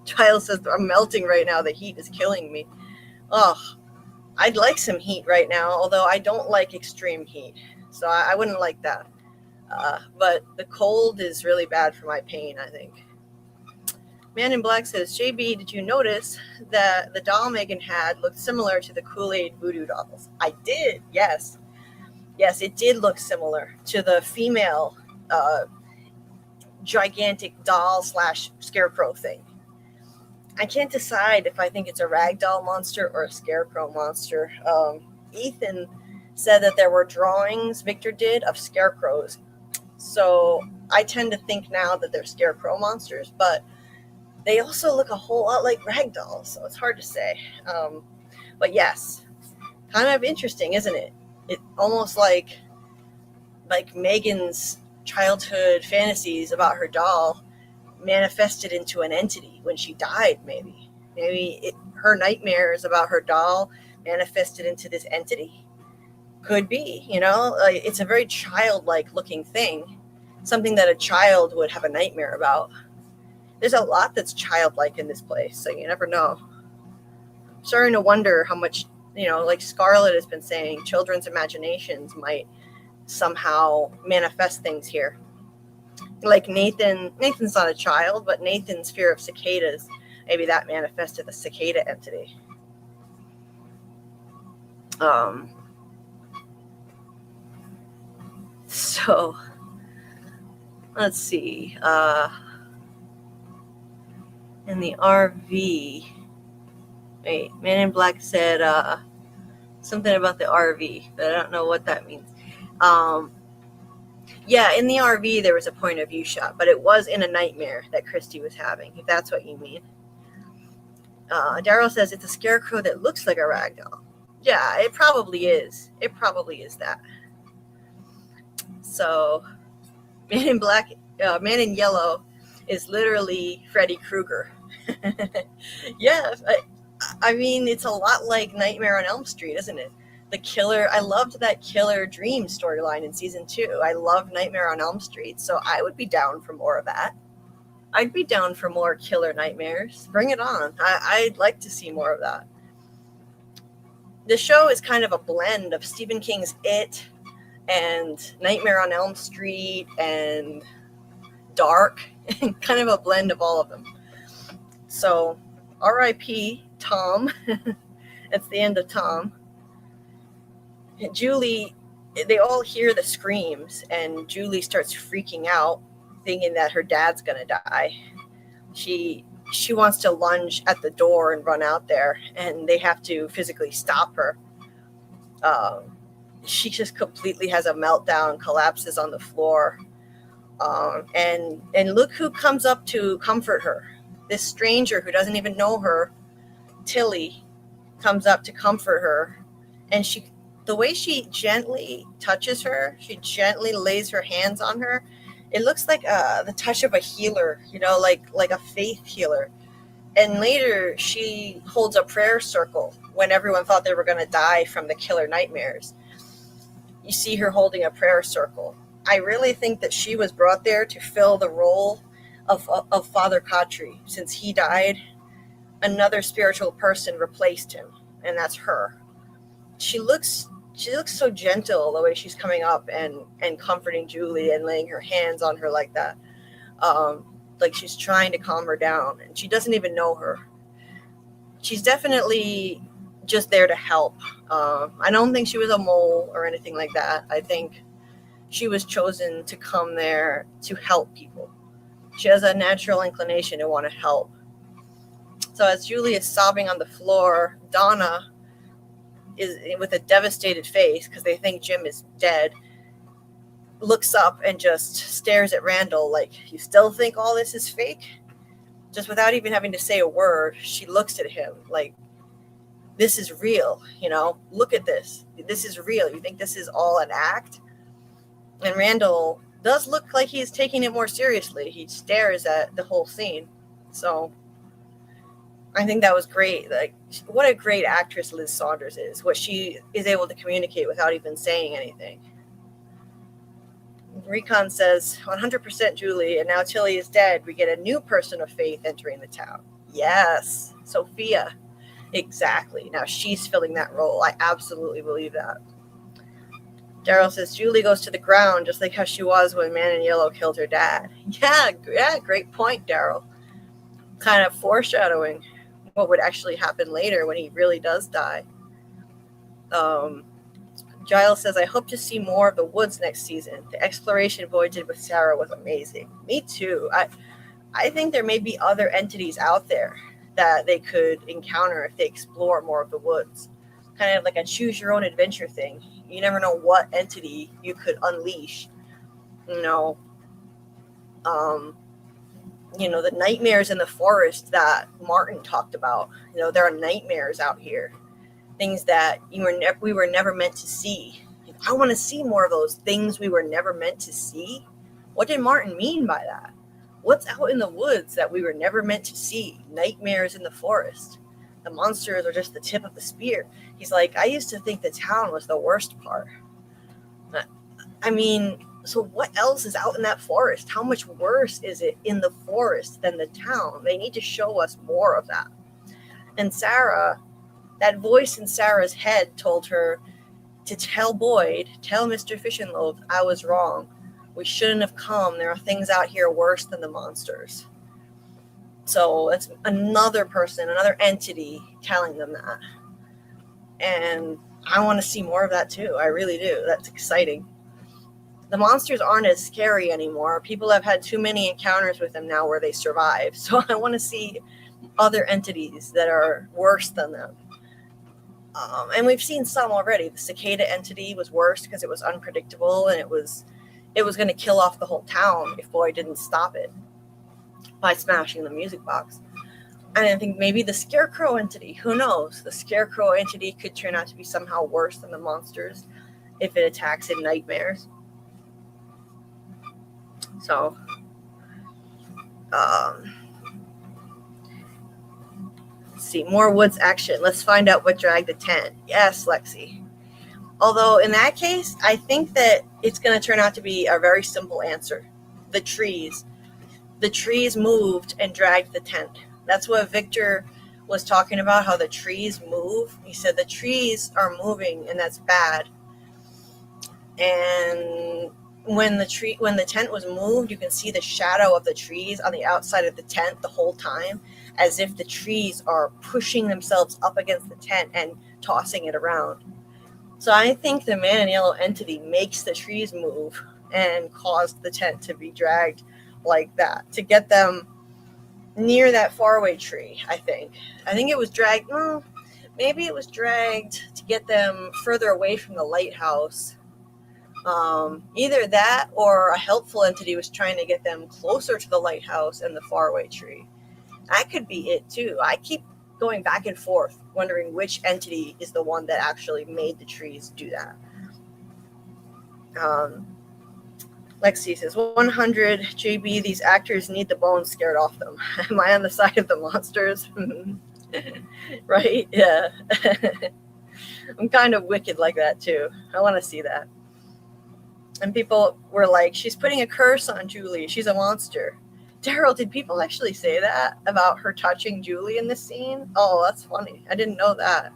Giles says, I'm melting right now. The heat is killing me. Oh, I'd like some heat right now, although I don't like extreme heat. So I wouldn't like that. But the cold is really bad for my pain, I think. Man in Black says, JB, did you notice that the doll Megan had looked similar to the Kool-Aid voodoo dolls? I did, yes. Yes, it did look similar to the female gigantic doll / scarecrow thing. I can't decide if I think it's a ragdoll monster or a scarecrow monster. Ethan said that there were drawings Victor did of scarecrows. So I tend to think now that they're scarecrow monsters, but they also look a whole lot like ragdolls, so it's hard to say. But yes, kind of interesting, isn't it? It almost like Megan's childhood fantasies about her doll manifested into an entity when she died, maybe. Her nightmares about her doll manifested into this entity. Could be, it's a very childlike looking thing, something that a child would have a nightmare about. There's a lot that's childlike in this place, so you never know. I'm starting to wonder how much, like Scarlet has been saying, children's imaginations might somehow manifest things here. Like Nathan's not a child, but Nathan's fear of cicadas, maybe that manifested a cicada entity. So let's see. In the RV, wait, Man in Black said something about the RV, but I don't know what that means. Yeah, in the RV there was a point of view shot, but it was in a nightmare that Christy was having, if that's what you mean. Daryl says it's a scarecrow that looks like a ragdoll. Yeah, it probably is. It probably is that. So, Man in Black, Man in Yellow is literally Freddy Krueger. Yeah, I mean, it's a lot like Nightmare on Elm Street, isn't it? The killer, I loved that killer dream storyline in season 2. I love Nightmare on Elm Street, so I would be down for more of that. I'd be down for more killer nightmares. Bring it on. I'd like to see more of that. The show is kind of a blend of Stephen King's It and Nightmare on Elm Street and Dark, kind of a blend of all of them. So, R.I.P. Tom. That's the end of Tom. Julie, they all hear the screams, and Julie starts freaking out, thinking that her dad's gonna die. She wants to lunge at the door and run out there, and they have to physically stop her. She just completely has a meltdown, collapses on the floor, and look who comes up to comfort her. This stranger who doesn't even know her, Tilly, comes up to comfort her, and the way she gently touches her, she gently lays her hands on her. It looks like the touch of a healer, like a faith healer. And later, she holds a prayer circle when everyone thought they were going to die from the killer nightmares. you see her holding a prayer circle. I really think that she was brought there to fill the role of Father Khatri. Since he died, another spiritual person replaced him, and that's her. She looks so gentle the way she's coming up and comforting Julie and laying her hands on her like that. Like she's trying to calm her down, and she doesn't even know her. She's definitely just there to help. I don't think she was a mole or anything like that. I think she was chosen to come there to help people. She has a natural inclination to want to help. So as Julie is sobbing on the floor, Donna is with a devastated face because they think Jim is dead, looks up and just stares at Randall like, you still think all this is fake? Just without even having to say a word, she looks at him like, this is real, look at this. This is real. You think this is all an act? And Randall does look like he's taking it more seriously. He stares at the whole scene. So I think that was great. Like, what a great actress Liz Saunders is, what she is able to communicate without even saying anything. Recon says, 100% Julie, and now Tilly is dead. We get a new person of faith entering the town. Yes, Sophia. Exactly. Now she's filling that role. I absolutely believe that. Daryl says, Julie goes to the ground just like how she was when Man in Yellow killed her dad. Yeah, great point, Daryl. Kind of foreshadowing what would actually happen later when he really does die. Giles says, I hope to see more of the woods next season. The exploration Boyd did with Sarah was amazing. Me too. I think there may be other entities out there that they could encounter if they explore more of the woods. Kind of like a choose your own adventure thing. You never know what entity you could unleash. The nightmares in the forest that Martin talked about. There are nightmares out here. Things that we were never meant to see. I want to see more of those things we were never meant to see. What did Martin mean by that? What's out in the woods that we were never meant to see? Nightmares in the forest. The monsters are just the tip of the spear. He's like, I used to think the town was the worst part. So what else is out in that forest? How much worse is it in the forest than the town? They need to show us more of that. And Sarah, that voice in Sarah's head told her to tell Boyd, tell Mr. Fish and Loaves, I was wrong. We shouldn't have come. There are things out here worse than the monsters. So that's another person, another entity telling them that. And I want to see more of that too. I really do. That's exciting. The monsters aren't as scary anymore. People have had too many encounters with them now where they survive. So I want to see other entities that are worse than them. And we've seen some already. The cicada entity was worse because it was unpredictable and it was going to kill off the whole town if Boyd didn't stop it by smashing the music box. And I think maybe the scarecrow entity, who knows? The scarecrow entity could turn out to be somehow worse than the monsters if it attacks in nightmares. So, let's see, more woods action. Let's find out what dragged the tent. Yes, Lexi. Although in that case, I think that it's going to turn out to be a very simple answer. The trees. The trees moved and dragged the tent. That's what Victor was talking about, how the trees move. He said the trees are moving and that's bad. And when the tent was moved, you can see the shadow of the trees on the outside of the tent the whole time, as if the trees are pushing themselves up against the tent and tossing it around. So I think the Man in Yellow entity makes the trees move and caused the tent to be dragged like that to get them near that faraway tree. I think it was dragged. Maybe it was dragged to get them further away from the lighthouse. Either that or a helpful entity was trying to get them closer to the lighthouse and the faraway tree. That could be it too. I keep going back and forth, wondering which entity is the one that actually made the trees do that. Lexi says, 100 JB, these actors need the bones scared off them. Am I on the side of the monsters? Right? Yeah. I'm kind of wicked like that too. I want to see that. And people were like, she's putting a curse on Julie. She's a monster. Daryl, did people actually say that about her touching Julie in this scene? Oh, that's funny. I didn't know that.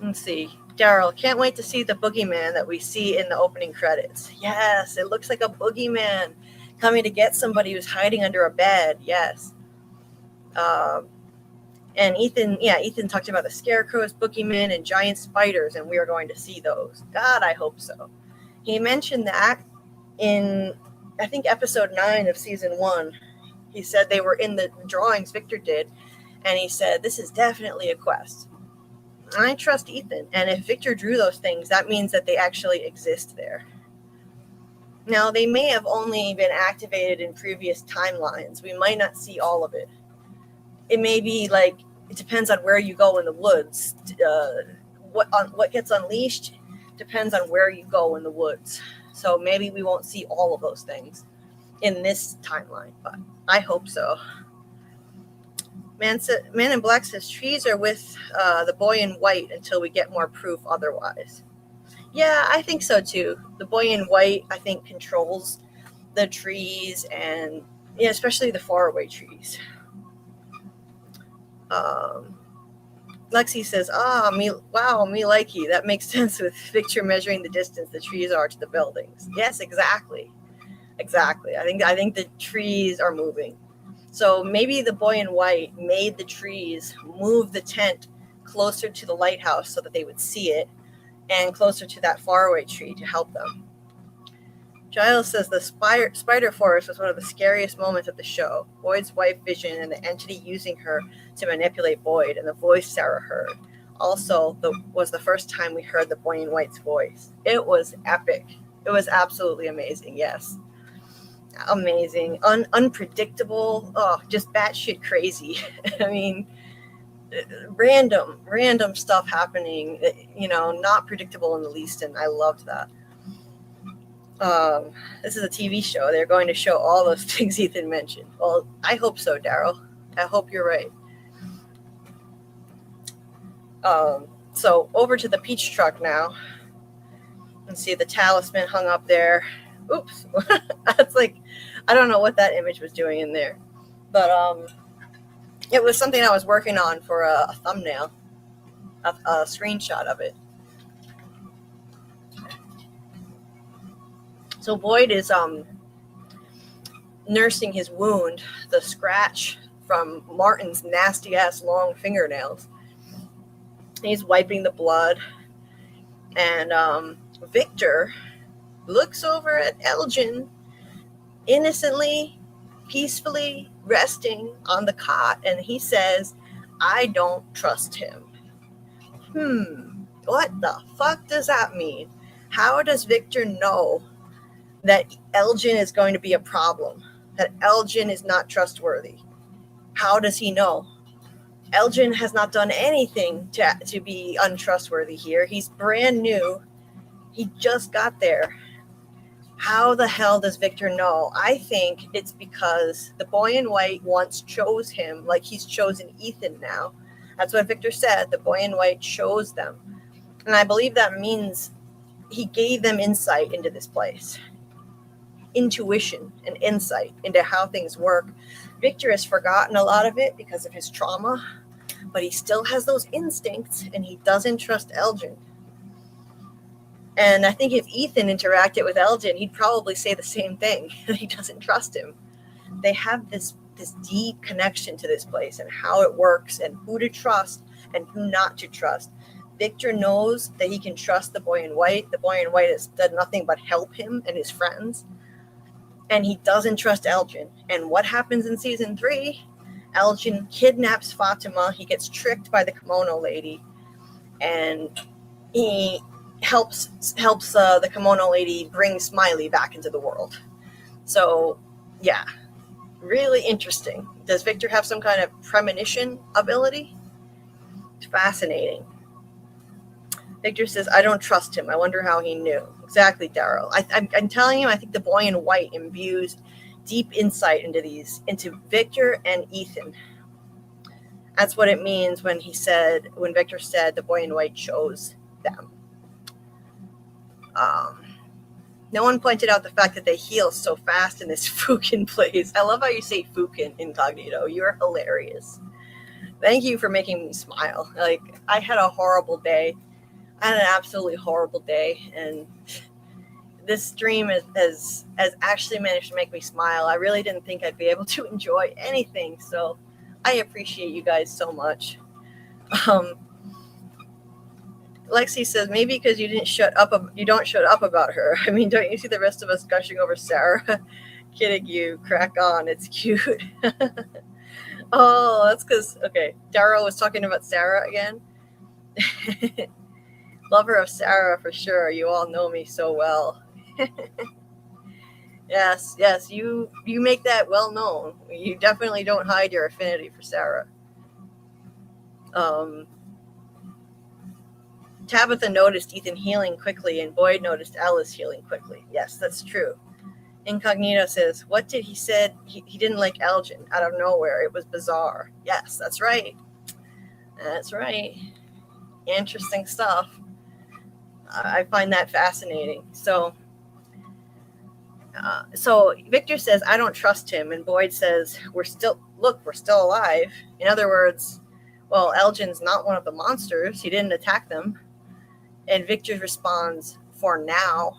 Let's see. Daryl, can't wait to see the boogeyman that we see in the opening credits. Yes, it looks like a boogeyman coming to get somebody who's hiding under a bed. Yes. And Ethan talked about the scarecrows, boogeymen, and giant spiders, and we are going to see those. God, I hope so. He mentioned that in, I think, episode 9 of season 1. He said they were in the drawings Victor did, and he said, this is definitely a quest. I trust Ethan, and if Victor drew those things, that means that they actually exist there. Now, they may have only been activated in previous timelines. We might not see all of it. It may be like, it depends on where you go in the woods. What gets unleashed depends on where you go in the woods. So maybe we won't see all of those things in this timeline, but I hope so. Man in Black says trees are with the boy in white until we get more proof otherwise. Yeah, I think so too. The boy in white, I think, controls the trees, and especially the faraway trees. Lexi says, me likey. That makes sense with Victor measuring the distance the trees are to the buildings. Yes, exactly. I think the trees are moving. So maybe the boy in white made the trees move the tent closer to the lighthouse so that they would see it, and closer to that faraway tree to help them. Giles says the spider forest was one of the scariest moments of the show. Boyd's wife vision and the entity using her to manipulate Boyd, and the voice Sarah heard. Also, was the first time we heard the boy in white's voice. It was epic. It was absolutely amazing, yes. Amazing. Unpredictable. Oh, just batshit crazy. I mean, random stuff happening, not predictable in the least, and I loved that. This is a TV show. They're going to show all those things Ethan mentioned. Well, I hope so, Daryl. I hope you're right. So over to the peach truck now. And see the talisman hung up there. Oops. That's like, I don't know what that image was doing in there. But it was something I was working on for a thumbnail, a screenshot of it. So Boyd is nursing his wound, the scratch from Martin's nasty-ass long fingernails. He's wiping the blood. And Victor looks over at Elgen, innocently, peacefully resting on the cot, and he says, I don't trust him. What the fuck does that mean? How does Victor know that Elgen is going to be a problem, that Elgen is not trustworthy? How does he know? Elgen has not done anything to be untrustworthy here. He's brand new. He just got there. How the hell does Victor know? I think it's because the boy in white once chose him, like he's chosen Ethan now. That's what Victor said. The boy in white chose them. And I believe that means he gave them insight into this place. Intuition and insight into how things work. Victor has forgotten a lot of it because of his trauma, but he still has those instincts, and he doesn't trust Elgen. And I think if Ethan interacted with Elgen, he'd probably say the same thing. He doesn't trust him. They have this deep connection to this place and how it works and who to trust and who not to trust. Victor knows that he can trust the boy in white. The boy in white has done nothing but help him and his friends. And he doesn't trust Elgen. And what happens in season 3? Elgen kidnaps Fatima. He gets tricked by the kimono lady. And he helps the kimono lady bring Smiley back into the world. So, yeah. Really interesting. Does Victor have some kind of premonition ability? It's fascinating. Victor says, I don't trust him. I wonder how he knew. Exactly, Daryl. I'm telling you, I think the boy in white imbues deep insight into Victor and Ethan. That's what it means when Victor said the boy in white chose them. No one pointed out the fact that they heal so fast in this Fukin place. I love how you say Fukin incognito. You're hilarious. Thank you for making me smile. Like, I had a horrible day. I had an absolutely horrible day, and this stream has actually managed to make me smile. I really didn't think I'd be able to enjoy anything, so I appreciate you guys so much. Lexi says, maybe because you don't shut up about her. I mean, don't you see the rest of us gushing over Sarah? Kidding you. Crack on. It's cute. Oh, that's because, okay, Daryl was talking about Sarah again. Lover of Sarah for sure. You all know me so well. Yes, you make that well known. You definitely don't hide your affinity for Sarah. Tabitha noticed Ethan healing quickly, and Boyd noticed Alice healing quickly. Yes, that's true. Incognito says, what did he said? He didn't like Elgen out of nowhere. It was bizarre. Yes, that's right. That's right. Interesting stuff. I find that fascinating. So Victor says, I don't trust him. And Boyd says, we're still alive. In other words, well, Elgin's not one of the monsters. He didn't attack them. And Victor responds, for now.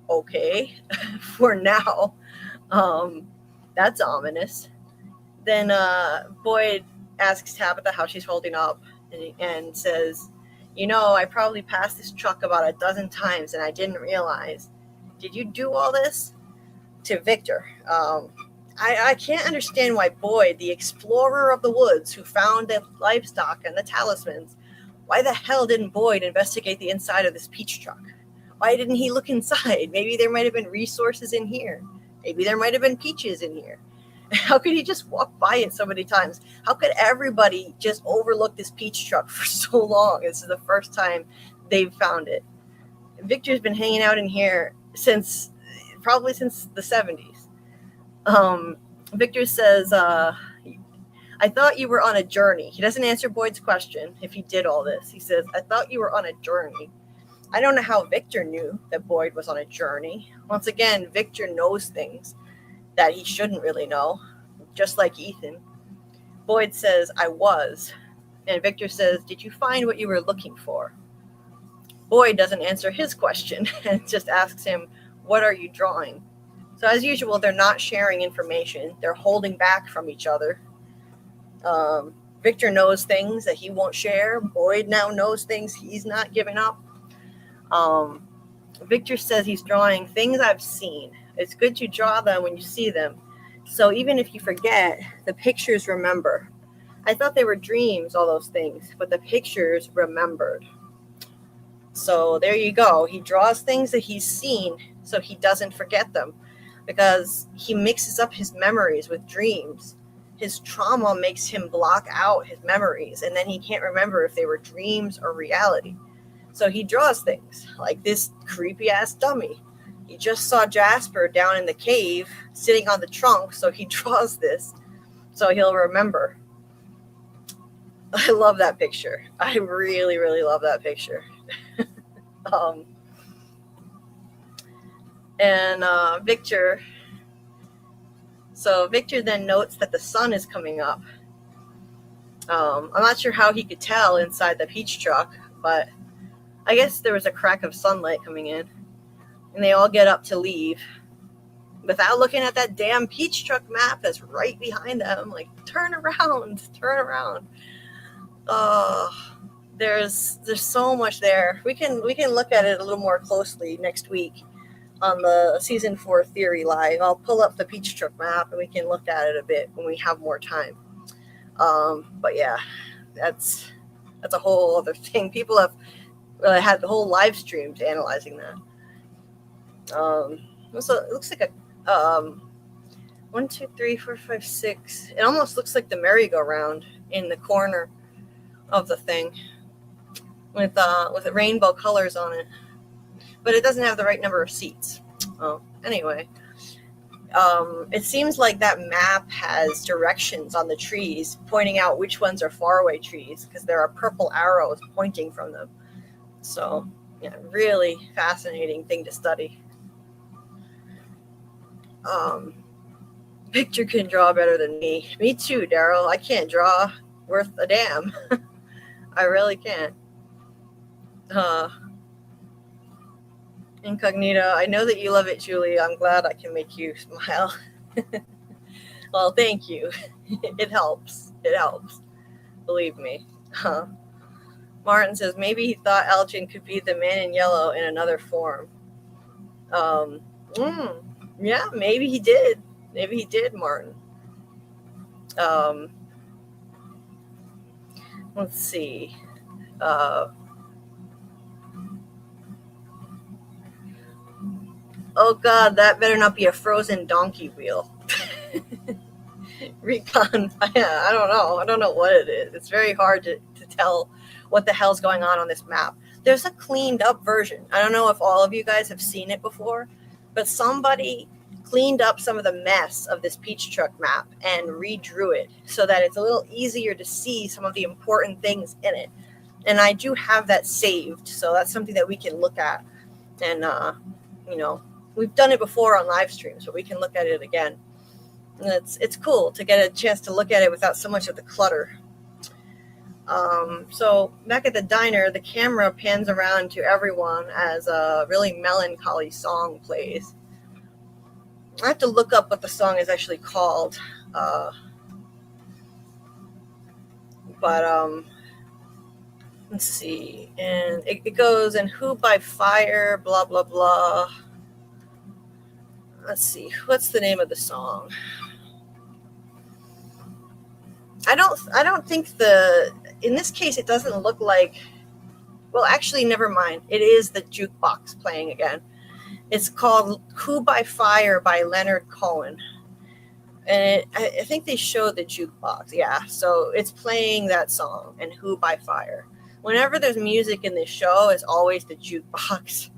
Okay. For now. That's ominous. Then Boyd asks Tabitha how she's holding up and says, I probably passed this truck about a dozen times and I didn't realize. Did you do all this? To Victor. I can't understand why Boyd, the explorer of the woods who found the livestock and the talismans, why the hell didn't Boyd investigate the inside of this peach truck? Why didn't he look inside? Maybe there might have been resources in here. Maybe there might have been peaches in here. How could he just walk by it so many times? How could everybody just overlook this peach truck for so long? This is the first time they've found it. Victor's been hanging out in here probably since the 70s. Victor says, I thought you were on a journey. He doesn't answer Boyd's question if he did all this. He says, I thought you were on a journey. I don't know how Victor knew that Boyd was on a journey. Once again, Victor knows things that he shouldn't really know, just like Ethan. Boyd says, I was. And Victor says, did you find what you were looking for? Boyd doesn't answer his question and just asks him, what are you drawing? So as usual, they're not sharing information. They're holding back from each other. Victor knows things that he won't share. Boyd now knows things he's not giving up. Victor says he's drawing things I've seen. It's good to draw them when you see them. So even if you forget, the pictures remember. I thought they were dreams, all those things, but the pictures remembered. So there you go. He draws things that he's seen so he doesn't forget them, because he mixes up his memories with dreams. His trauma makes him block out his memories, and then he can't remember if they were dreams or reality. So he draws things like this creepy ass dummy. He just saw Jasper down in the cave sitting on the trunk, so he draws this so he'll remember. I love that picture. I really, really love that picture. Victor then notes that the sun is coming up. I'm not sure how he could tell inside the peach truck, but I guess there was a crack of sunlight coming in. And they all get up to leave without looking at that damn peach truck map that's right behind them. Like, turn around. There's so much there. We can look at it a little more closely next week on the season 4 theory live. I'll pull up the peach truck map and we can look at it a bit when we have more time. But yeah, that's a whole other thing. People have had the whole live streams analyzing that. So it looks like a 1, 2, 3, 4, 5, 6. It almost looks like the merry-go-round in the corner of the thing with rainbow colors on it, but it doesn't have the right number of seats. Anyway, It seems like that map has directions on the trees pointing out which ones are faraway trees because there are purple arrows pointing from them. So, yeah, really fascinating thing to study. Victor can draw better than me. Me too, Daryl. I can't draw worth a damn. I really can't. Incognito, I know that you love it, Julie. I'm glad I can make you smile. Well, thank you. It helps. It helps. Believe me. Martin says maybe he thought Elgen could be the man in yellow in another form. Yeah, maybe he did. Maybe he did, Martin. Let's see. Oh God, that better not be a frozen donkey wheel. Recon. Yeah, I don't know. I don't know what it is. It's very hard to tell what the hell's going on this map. There's a cleaned up version. I don't know if all of you guys have seen it before, but somebody cleaned up some of the mess of this Peach Truck map and redrew it so that it's a little easier to see some of the important things in it. And I do have that saved, so that's something that we can look at. And, we've done it before on live streams, but we can look at it again. And it's cool to get a chance to look at it without so much of the clutter. So back at the diner, the camera pans around to everyone as a really melancholy song plays. I have to look up what the song is actually called. But let's see. And it goes, and who by fire, blah, blah, blah. Let's see. What's the name of the song? I don't think in this case, it doesn't look like, well, actually, never mind. It is the jukebox playing again. It's called Who by Fire by Leonard Cohen. And I think they showed the jukebox. Yeah. So it's playing that song and Who by Fire. Whenever there's music in this show, it's always the jukebox.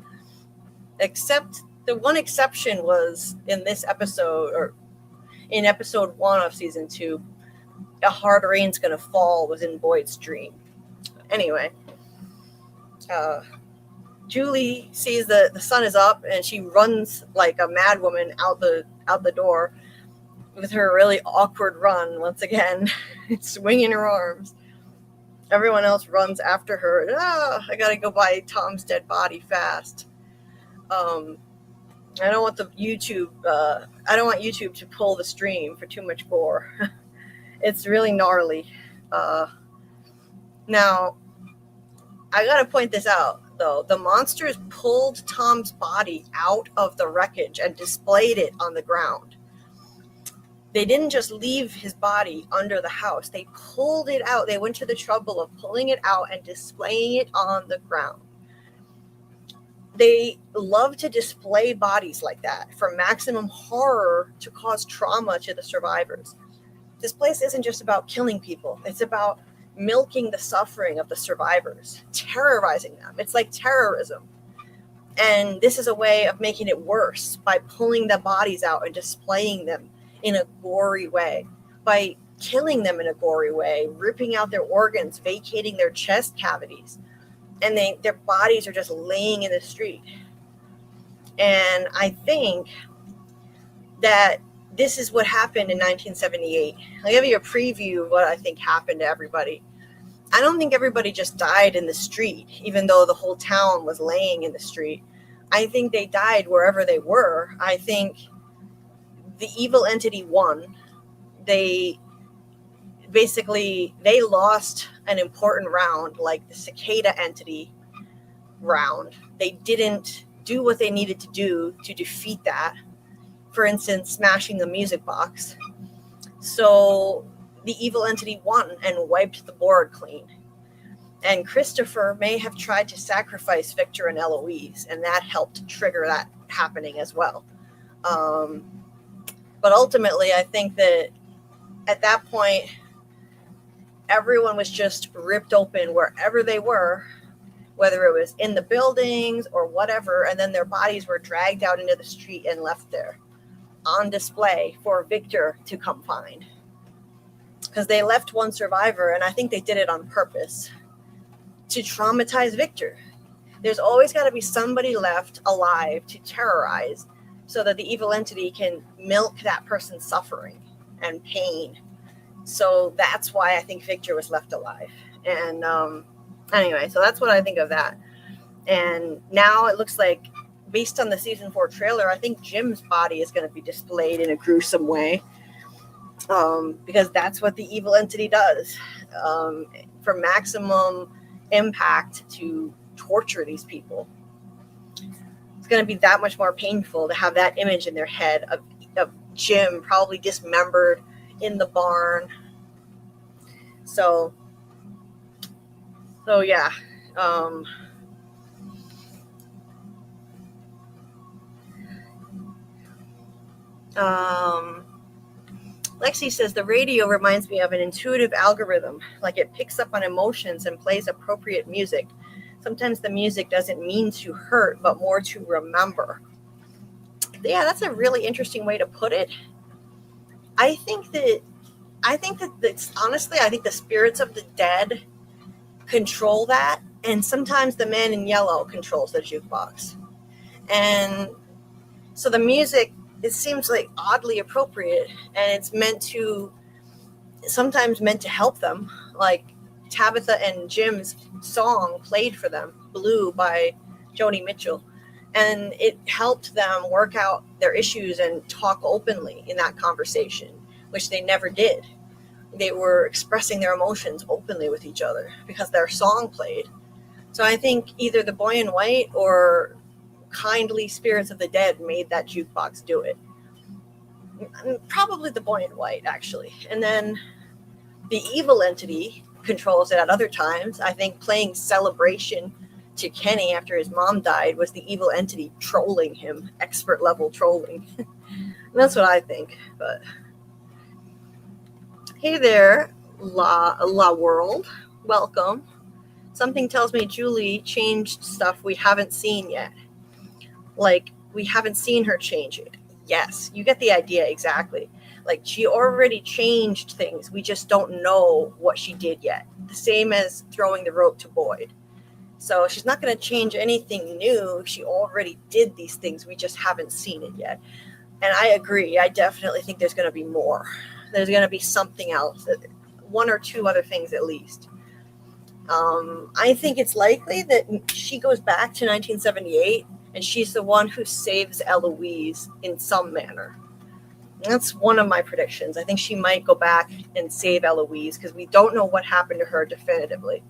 Except the one exception was in this episode, or in episode 1 of season 2, A Hard Rain's Gonna Fall was in Boyd's dream. Anyway, Julie sees the sun is up and she runs like a mad woman out the door with her really awkward run once again, swinging her arms. Everyone else runs after her. I gotta go buy Tom's dead body fast. I don't want YouTube to pull the stream for too much gore. It's really gnarly. Now, I gotta point this out, though. The monsters pulled Tom's body out of the wreckage and displayed it on the ground. They didn't just leave his body under the house. They pulled it out. They went to the trouble of pulling it out and displaying it on the ground. They love to display bodies like that for maximum horror to cause trauma to the survivors. This place isn't just about killing people. It's about milking the suffering of the survivors, terrorizing them. It's like terrorism. And this is a way of making it worse by pulling the bodies out and displaying them in a gory way, by killing them in a gory way, ripping out their organs, vacating their chest cavities. And their bodies are just laying in the street. And I think that this is what happened in 1978. I'll give you a preview of what I think happened to everybody. I don't think everybody just died in the street, even though the whole town was laying in the street. I think they died wherever they were. I think the evil entity won. They lost an important round, like the cicada entity round. They didn't do what they needed to do to defeat that. For instance, smashing the music box. So the evil entity won and wiped the board clean. And Christopher may have tried to sacrifice Victor and Eloise, and that helped trigger that happening as well. But ultimately, I think that at that point, everyone was just ripped open wherever they were, whether it was in the buildings or whatever, and then their bodies were dragged out into the street and left there. on display for Victor to come find. Because they left one survivor, and I think they did it on purpose to traumatize Victor. There's always got to be somebody left alive to terrorize so that the evil entity can milk that person's suffering and pain. So that's why I think Victor was left alive. And anyway, so that's what I think of that. And now it looks like, based on the season 4 trailer, I think Jim's body is going to be displayed in a gruesome way. Because that's what the evil entity does, for maximum impact to torture these people. It's going to be that much more painful to have that image in their head of Jim probably dismembered in the barn. So yeah. Lexi says the radio reminds me of an intuitive algorithm, like it picks up on emotions and plays appropriate music. Sometimes the music doesn't mean to hurt, but more to remember. Yeah, that's a really interesting way to put it. I think that honestly, I think the spirits of the dead control that, and sometimes the man in yellow controls the jukebox. And so the music, it seems like oddly appropriate, and it's sometimes meant to help them. Like Tabitha and Jim's song played for them, Blue by Joni Mitchell, and it helped them work out their issues and talk openly in that conversation, which they never did. They were expressing their emotions openly with each other because their song played. So I think either the boy in white or kindly spirits of the dead made that jukebox do it. Probably the boy in white, actually. And then the evil entity controls it at other times. I think playing Celebration to Kenny after his mom died was the evil entity trolling him, expert level trolling. That's what I think. But hey there, La World. Welcome. Something tells me Julie changed stuff we haven't seen yet. Like, we haven't seen her change it. Yes, you get the idea exactly. Like, she already changed things. We just don't know what she did yet. The same as throwing the rope to Boyd. So she's not going to change anything new. She already did these things. We just haven't seen it yet. And I agree. I definitely think there's going to be more. There's going to be something else. One or two other things at least. I think it's likely that she goes back to 1978 and she's the one who saves Eloise in some manner. And that's one of my predictions. I think she might go back and save Eloise because we don't know what happened to her definitively.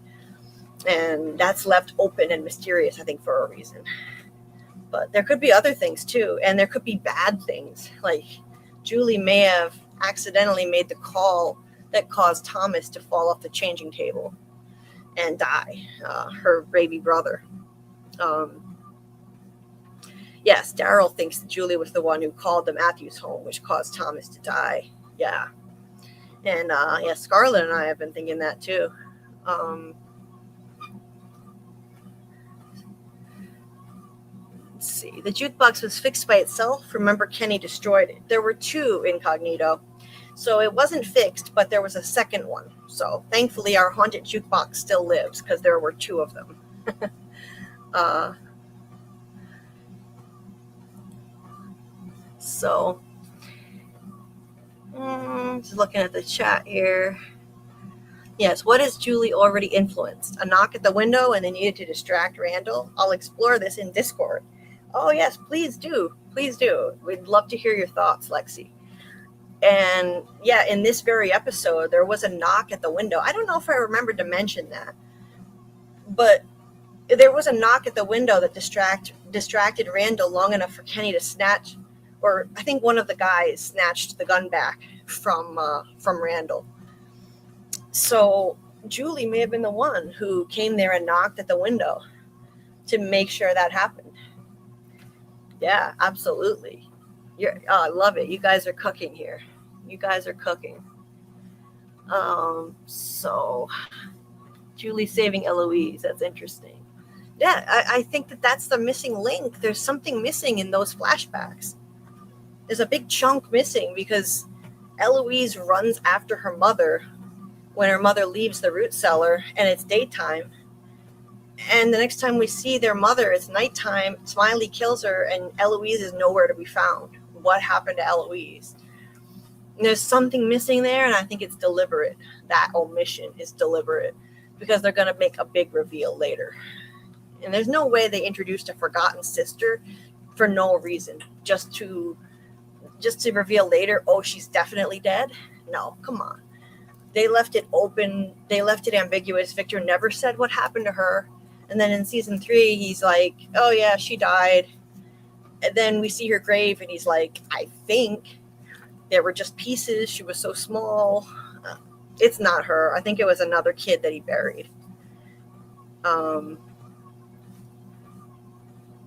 And that's left open and mysterious, I think, for a reason. But there could be other things too. And there could be bad things. Like Julie may have accidentally made the call that caused Thomas to fall off the changing table and die, her baby brother. Yes, Daryl thinks that Julie was the one who called the Matthews home, which caused Thomas to die. Yeah. And yeah, Scarlet and I have been thinking that too. Let's see. The jukebox was fixed by itself. Remember, Kenny destroyed it. There were two incognito. So it wasn't fixed, but there was a second one. So thankfully, our haunted jukebox still lives because there were two of them. So, just looking at the chat here. Yes, what has Julie already influenced? A knock at the window and they needed to distract Randall? I'll explore this in Discord. Oh, yes, please do. Please do. We'd love to hear your thoughts, Lexi. And yeah, in this very episode, there was a knock at the window. I don't know if I remembered to mention that, but there was a knock at the window that distracted Randall long enough for Kenny to snatch, or I think one of the guys snatched the gun back from Randall. So Julie may have been the one who came there and knocked at the window to make sure that happened. Yeah, absolutely. I love it. You guys are cooking here. You guys are cooking. So Julie saving Eloise. That's interesting. Yeah, I think that's the missing link. There's something missing in those flashbacks. there's a big chunk missing because Eloise runs after her mother when her mother leaves the root cellar and it's daytime. And the next time we see their mother, it's nighttime. Smiley kills her and Eloise is nowhere to be found. What happened to Eloise? And there's something missing there, and I think it's deliberate. That omission is deliberate because they're going to make a big reveal later. And there's no way they introduced a forgotten sister for no reason, just to reveal later, oh, she's definitely dead. No, come on. They left it open. They left it ambiguous. Victor never said what happened to her. And then in season 3, he's like, oh yeah, she died. And then we see her grave and he's like, I think there were just pieces. She was so small. It's not her. I think it was another kid that he buried.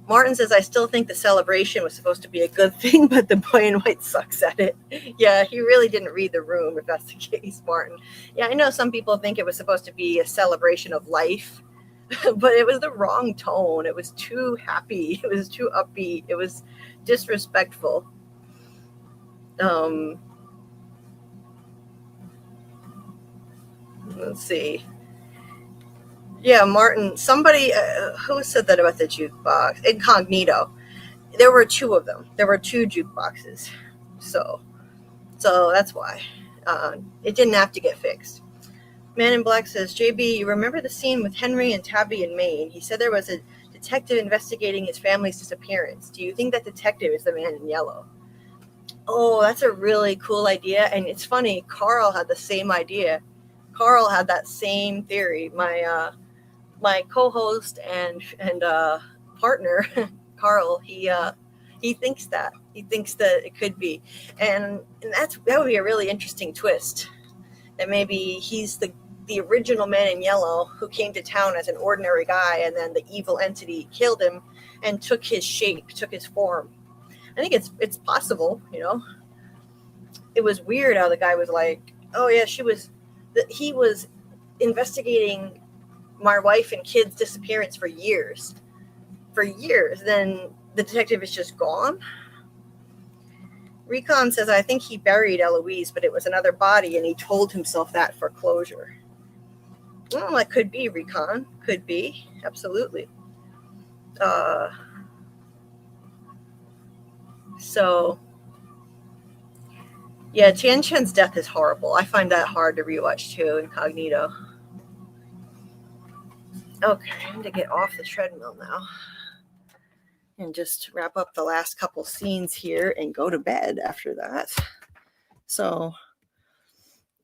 Martin says, I still think the celebration was supposed to be a good thing, but the boy in white sucks at it. Yeah, he really didn't read the room, if that's the case, Martin. Yeah, I know some people think it was supposed to be a celebration of life, but it was the wrong tone. It was too happy. It was too upbeat. It was disrespectful. Let's see. Yeah, Martin, somebody, who said that about the jukebox? Incognito. There were 2 of them. There were 2 jukeboxes. So that's why. It didn't have to get fixed. Man in Black says, JB, you remember the scene with Henry and Tabby in Maine? He said there was a detective investigating his family's disappearance. Do you think that detective is the man in yellow? Oh, that's a really cool idea. And it's funny, Carl had the same idea. Carl had that same theory. My co-host and partner, Carl, he thinks that. He thinks that it could be. And that would be a really interesting twist. That maybe he's the original man in yellow who came to town as an ordinary guy, and then the evil entity killed him and took his shape, took his form. I think it's possible, you know. It was weird how the guy was like, oh yeah, he was investigating my wife and kids' disappearance for years. Then the detective is just gone. Recon says, I think he buried Eloise, but it was another body, and he told himself that for closure. Well, that could be, Recon. Could be. Absolutely. So, yeah, Tian Chen's death is horrible. I find that hard to rewatch, too, Incognito. Okay, I'm going to get off the treadmill now and just wrap up the last couple scenes here and go to bed after that. So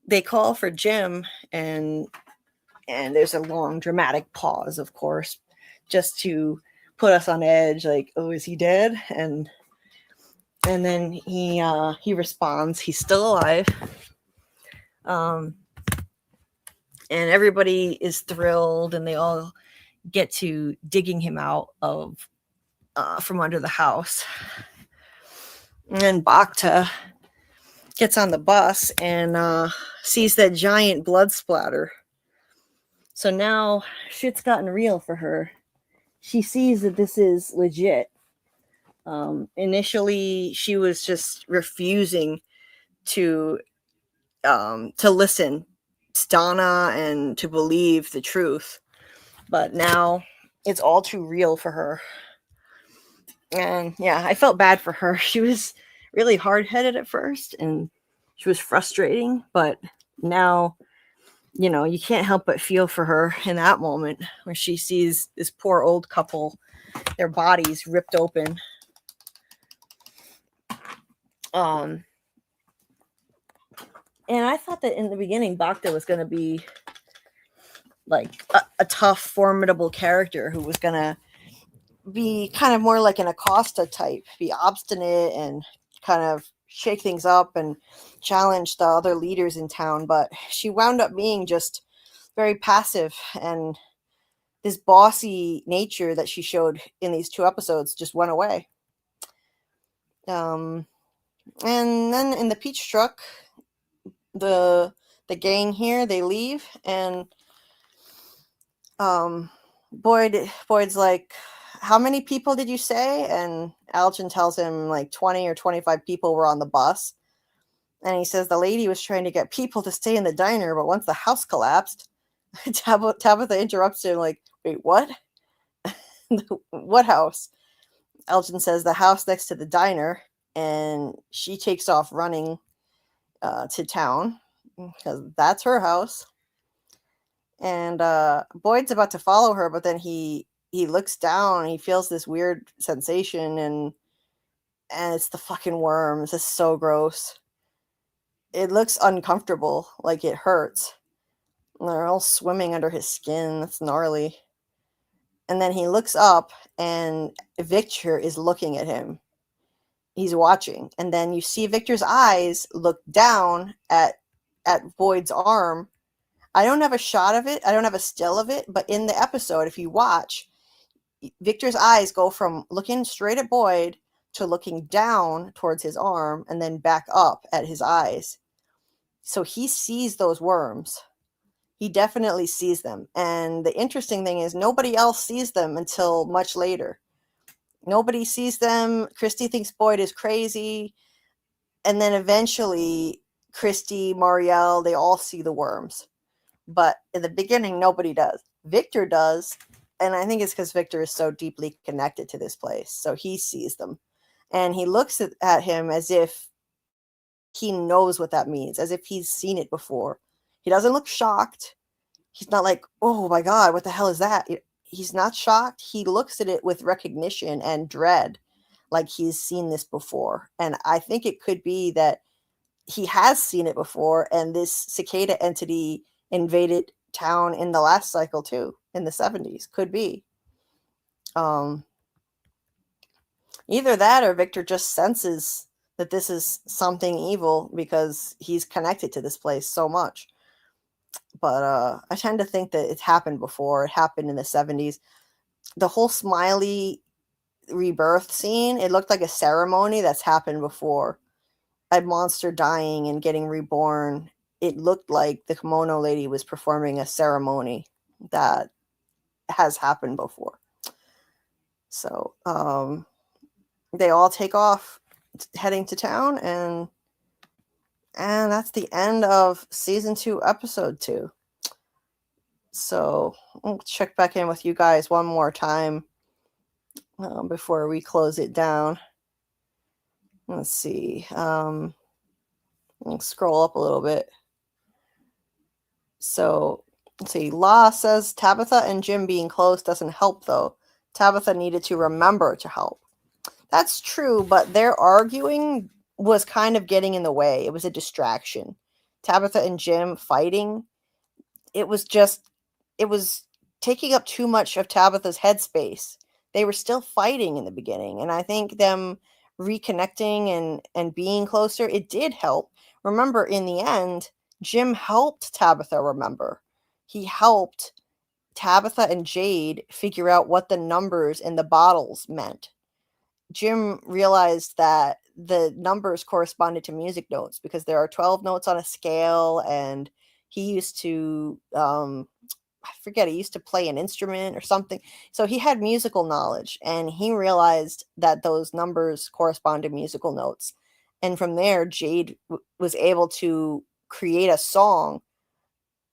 they call for Jim, and there's a long dramatic pause, of course, just to put us on edge, like, oh, is he dead? And then he responds, he's still alive. And everybody is thrilled, and they all get to digging him out of from under the house. And then Bacta gets on the bus and sees that giant blood splatter. So now shit's gotten real for her. She sees that this is legit. Initially, she was just refusing to listen to Donna and to believe the truth. But now it's all too real for her. And yeah, I felt bad for her. She was really hard-headed at first, and she was frustrating. But now, you know, you can't help but feel for her in that moment where she sees this poor old couple, their bodies ripped open. And I thought that in the beginning, Bacta was going to be like a tough, formidable character who was going to be kind of more like an Acosta type, be obstinate and kind of shake things up and challenge the other leaders in town. But she wound up being just very passive, and this bossy nature that she showed in these 2 episodes just went away. And then in the Peach Truck, the gang here, they leave, and Boyd's like, how many people did you say? And Elgen tells him like 20 or 25 people were on the bus. And he says the lady was trying to get people to stay in the diner, but once the house collapsed, Tabitha interrupts him like, wait, what? What house? Elgen says the house next to the diner, and she takes off running to town because that's her house. And Boyd's about to follow her, but then he looks down and he feels this weird sensation, and it's the fucking worms. It's so gross. It looks uncomfortable, like it hurts. And they're all swimming under his skin. That's gnarly. And then he looks up, and Victor is looking at him. He's watching. And then you see Victor's eyes look down at Boyd's arm. I don't have a shot of it. I don't have a still of it. But in the episode, if you watch, Victor's eyes go from looking straight at Boyd to looking down towards his arm and then back up at his eyes. So he sees those worms. He definitely sees them. And the interesting thing is nobody else sees them until much later. Nobody sees them. Christy thinks Boyd is crazy. And then eventually, Christy, Marielle, they all see the worms. But in the beginning, nobody does. Victor does. And I think it's because Victor is so deeply connected to this place. So he sees them. And he looks at him as if he knows what that means, as if he's seen it before. He doesn't look shocked. He's not like, oh my God, what the hell is that? He's not shocked. He looks at it with recognition and dread, like he's seen this before. And I think it could be that he has seen it before, and this cicada entity invaded town in the last cycle too, in the 70s. Could be. Either that or Victor just senses that this is something evil because he's connected to this place so much. But I tend to think that it's happened before. It happened in the 70s. The whole Smiley rebirth scene, it looked like a ceremony that's happened before. A monster dying and getting reborn. It looked like the kimono lady was performing a ceremony that has happened before. So they all take off heading to town, and that's the end of season 2, episode 2. So I'll check back in with you guys one more time before we close it down. Let's see. I'll scroll up a little bit. So let's see. La says Tabitha and Jim being close doesn't help, though. Tabitha needed to remember to help. That's true, but their arguing was kind of getting in the way. It was a distraction. Tabitha and Jim fighting, it was taking up too much of Tabitha's headspace. They were still fighting in the beginning, and I think them reconnecting and being closer, it did help. Remember, in the end, Jim helped Tabitha remember. He helped Tabitha and Jade figure out what the numbers in the bottles meant. Jim realized that the numbers corresponded to music notes because there are 12 notes on a scale, and he used to I forget, he used to play an instrument or something. So he had musical knowledge, and he realized that those numbers correspond to musical notes. And from there, Jade was able to create a song.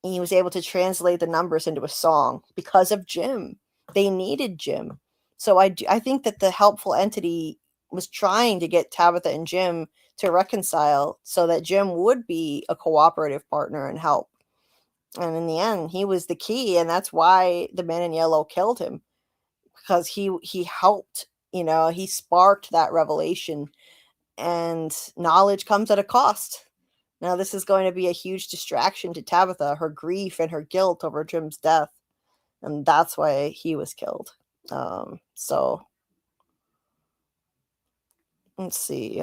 He was able to translate the numbers into a song because of Jim. They needed Jim. So I think that the helpful entity was trying to get Tabitha and Jim to reconcile so that Jim would be a cooperative partner and help. And in the end, he was the key, and that's why the Man in Yellow killed him, because he helped, he sparked that revelation, and knowledge comes at a cost. Now, this is going to be a huge distraction to Tabitha, her grief and her guilt over Jim's death, and that's why he was killed. So let's see.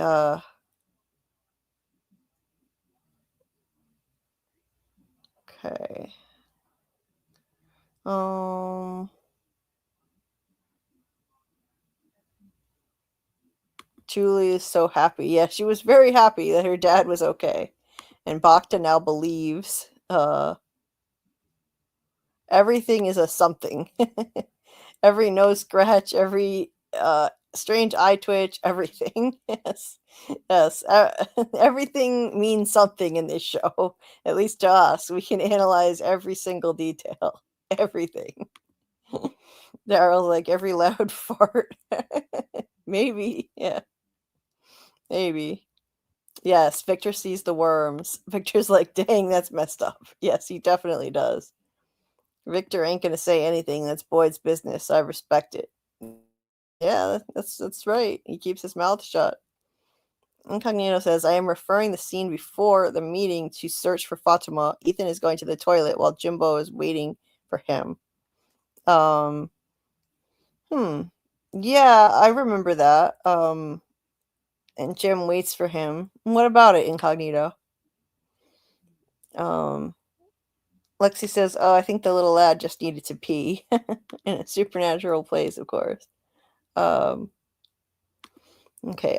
Okay. Julie is so happy. Yeah, she was very happy that her dad was okay. And Bhakta now believes everything is a something. every nose scratch, every strange eye twitch, everything. Yes, everything means something in this show. At least to us, we can analyze every single detail, everything. Daryl's like every loud fart. Maybe, yeah, maybe. Yes, Victor sees the worms. Victor's like, dang, that's messed up. Yes, he definitely does. Victor ain't gonna say anything. That's Boyd's business. I respect it. Yeah, that's right. He keeps his mouth shut. Incognito says, I am referring the scene before the meeting to search for Fatima. Ethan is going to the toilet while Jimbo is waiting for him. Yeah, I remember that. And Jim waits for him. What about it, Incognito? Lexi says, oh, I think the little lad just needed to pee. In a supernatural place, of course. Okay.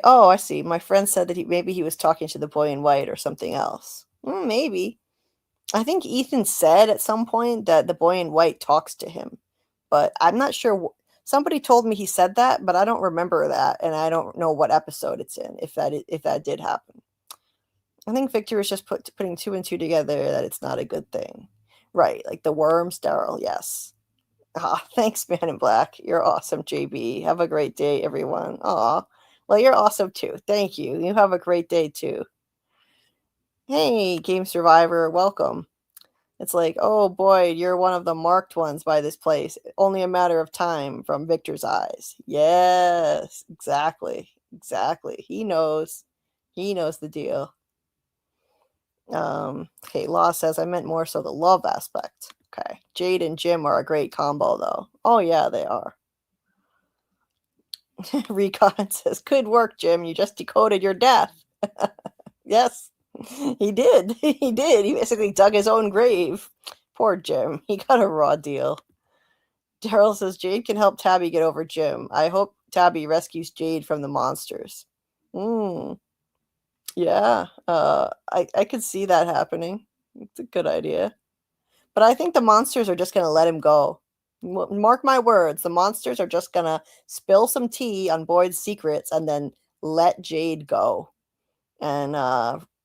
Oh, I see. My friend said that maybe he was talking to the boy in white or something else. Maybe. I think Ethan said at some point that the boy in white talks to him, but I'm not sure. Somebody told me he said that, but I don't remember that, and I don't know what episode it's in. If that did happen, I think Victor is just putting two and two together that it's not a good thing, right? Like the worms, Daryl. Yes. Thanks, Man in Black. You're awesome, JB. Have a great day, everyone. Well, you're awesome too. Thank you. You have a great day too. Hey, Game Survivor, welcome. It's like, oh boy, you're one of the marked ones by this place. Only a matter of time from Victor's eyes. Yes, exactly. Exactly. He knows. He knows the deal. Okay, Law says I meant more so the love aspect. Okay. Jade and Jim are a great combo though. Oh yeah, they are. Recon says, good work, Jim. You just decoded your death. Yes, he did. He did. He basically dug his own grave. Poor Jim. He got a raw deal. Daryl says Jade can help Tabby get over Jim. I hope Tabby rescues Jade from the monsters. Yeah. I could see that happening. It's a good idea. But I think the monsters are just going to let him go. Mark my words. The monsters are just going to spill some tea on Boyd's secrets and then let Jade go. And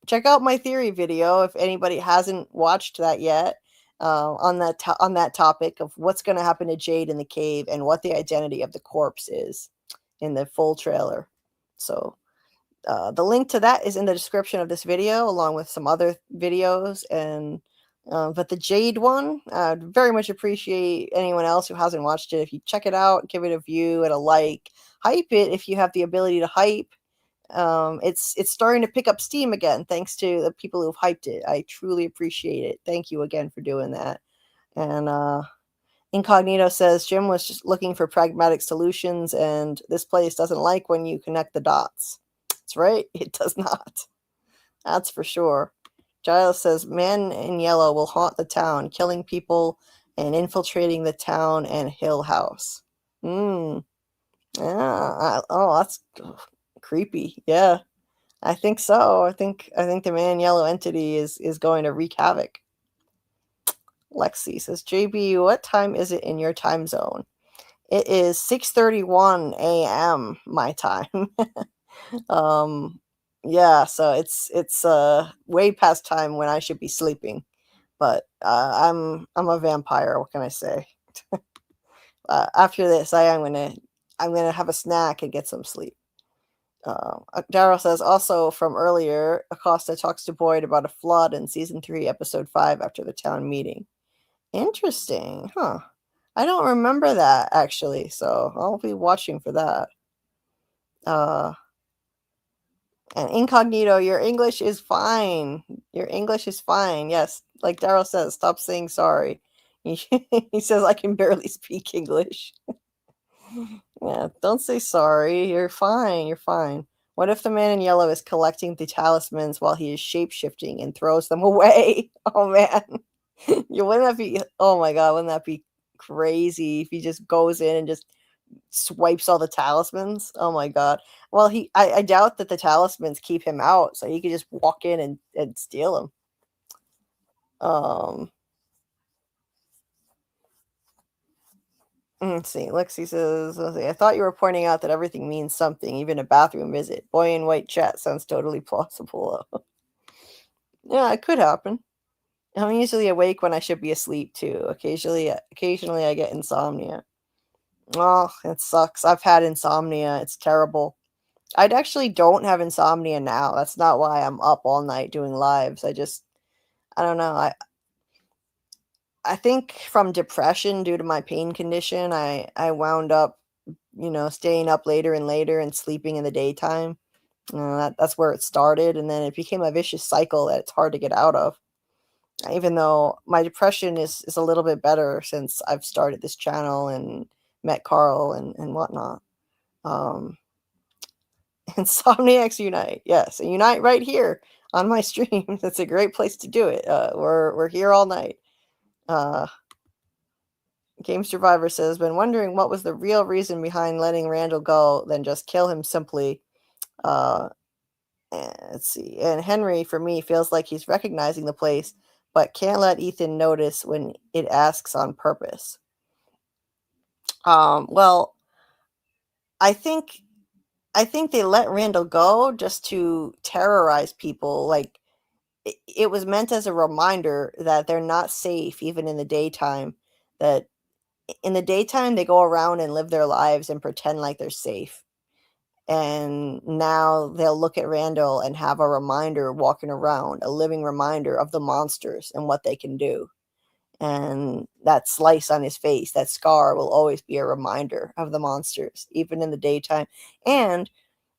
check out my theory video if anybody hasn't watched that yet. On that topic of what's going to happen to Jade in the cave and what the identity of the corpse is in the full trailer. So the link to that is in the description of this video, along with some other videos. And but the Jade one, I'd very much appreciate anyone else who hasn't watched it. If you check it out, give it a view and a like, hype it if you have the ability to hype. It's starting to pick up steam again, thanks to the people who've hyped it. I truly appreciate it. Thank you again for doing that. And Incognito says Jim was just looking for pragmatic solutions, and this place doesn't like when you connect the dots. That's right, it does not. That's for sure. Giles says Man in Yellow will haunt the town, killing people and infiltrating the town and Hill House. Yeah. That's creepy. Yeah, I think so. I think the Man in Yellow entity is going to wreak havoc. Lexi says, JB, what time is it in your time zone? It is 6:31 a.m. my time. Yeah, so it's way past time when I should be sleeping. But I'm a vampire. What can I say? After this, I'm gonna have a snack and get some sleep. Daryl says, also from earlier, Acosta talks to Boyd about a flood in season 3, episode 5 after the town meeting. Interesting, huh? I don't remember that actually, so I'll be watching for that. And Incognito, your English is fine. Your English is fine. Yes, like Daryl says, stop saying sorry. He says, I can barely speak English. Yeah, don't say sorry. You're fine. You're fine. What if the Man in Yellow is collecting the talismans while he is shape-shifting and throws them away? Oh, man. Wouldn't that be... Oh, my God. Wouldn't that be crazy if he just goes in and just swipes all the talismans? Oh, my God. Well, I doubt that the talismans keep him out, so he could just walk in and steal them. Let's see. Lexi says, let's see, I thought you were pointing out that everything means something, even a bathroom visit. Boy in white chat sounds totally plausible. Yeah, it could happen. I'm usually awake when I should be asleep too. Occasionally I get insomnia. Oh, it sucks. I've had insomnia. It's terrible. I actually don't have insomnia now. That's not why I'm up all night doing lives. I don't know. I think from depression due to my pain condition, I wound up, staying up later and later and sleeping in the daytime. That's where it started, and then it became a vicious cycle that it's hard to get out of. Even though my depression is a little bit better since I've started this channel and met Carl and whatnot. Insomniacs Unite. Yes, and unite right here on my stream. That's a great place to do it. We're here all night. Game Survivor says, been wondering what was the real reason behind letting Randall go, then just kill him simply. Let's see. And Henry, for me, feels like he's recognizing the place, but can't let Ethan notice when it asks on purpose. Well, I think they let Randall go just to terrorize people. Like, it was meant as a reminder that they're not safe even in the daytime. That in the daytime they go around and live their lives and pretend like they're safe. And now they'll look at Randall and have a reminder walking around, a living reminder of the monsters and what they can do. And that slice on his face, that scar, will always be a reminder of the monsters, even in the daytime. And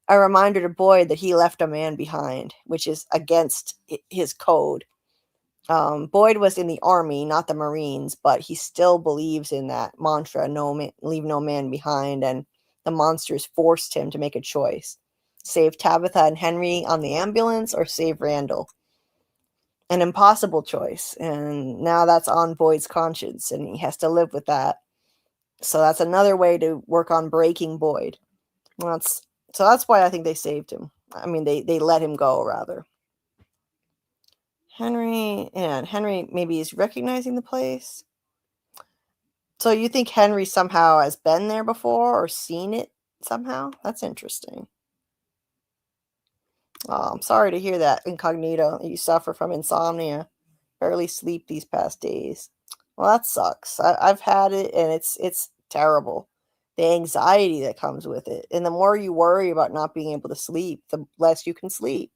a reminder to Boyd that he left a man behind, which is against his code. Boyd was in the army, not the Marines, but he still believes in that mantra, leave no man behind, and the monsters forced him to make a choice. Save Tabitha and Henry on the ambulance or save Randall. An impossible choice, and now that's on Boyd's conscience, and he has to live with that. So that's another way to work on breaking Boyd. That's why I think they saved him. I mean, they let him go, rather. Henry maybe is recognizing the place. So you think Henry somehow has been there before or seen it somehow? That's interesting. Oh, I'm sorry to hear that, Incognito. You suffer from insomnia. Barely sleep these past days. Well, that sucks. I've had it, and it's terrible. The anxiety that comes with it. And the more you worry about not being able to sleep, the less you can sleep.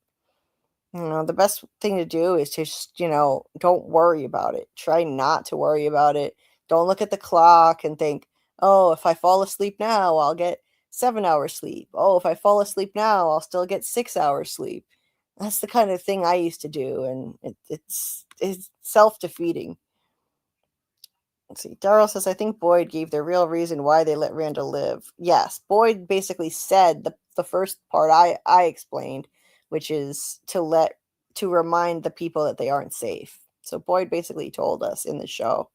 The best thing to do is to just, don't worry about it. Try not to worry about it. Don't look at the clock and think, oh, if I fall asleep now, I'll get 7 hours sleep. Oh, if I fall asleep now, I'll still get 6 hours sleep. That's the kind of thing I used to do, and it's self-defeating. Let's see. Daryl says, I think Boyd gave the real reason why they let Randall live. Yes, Boyd basically said the first part I explained, which is to remind the people that they aren't safe. So Boyd basically told us in the show.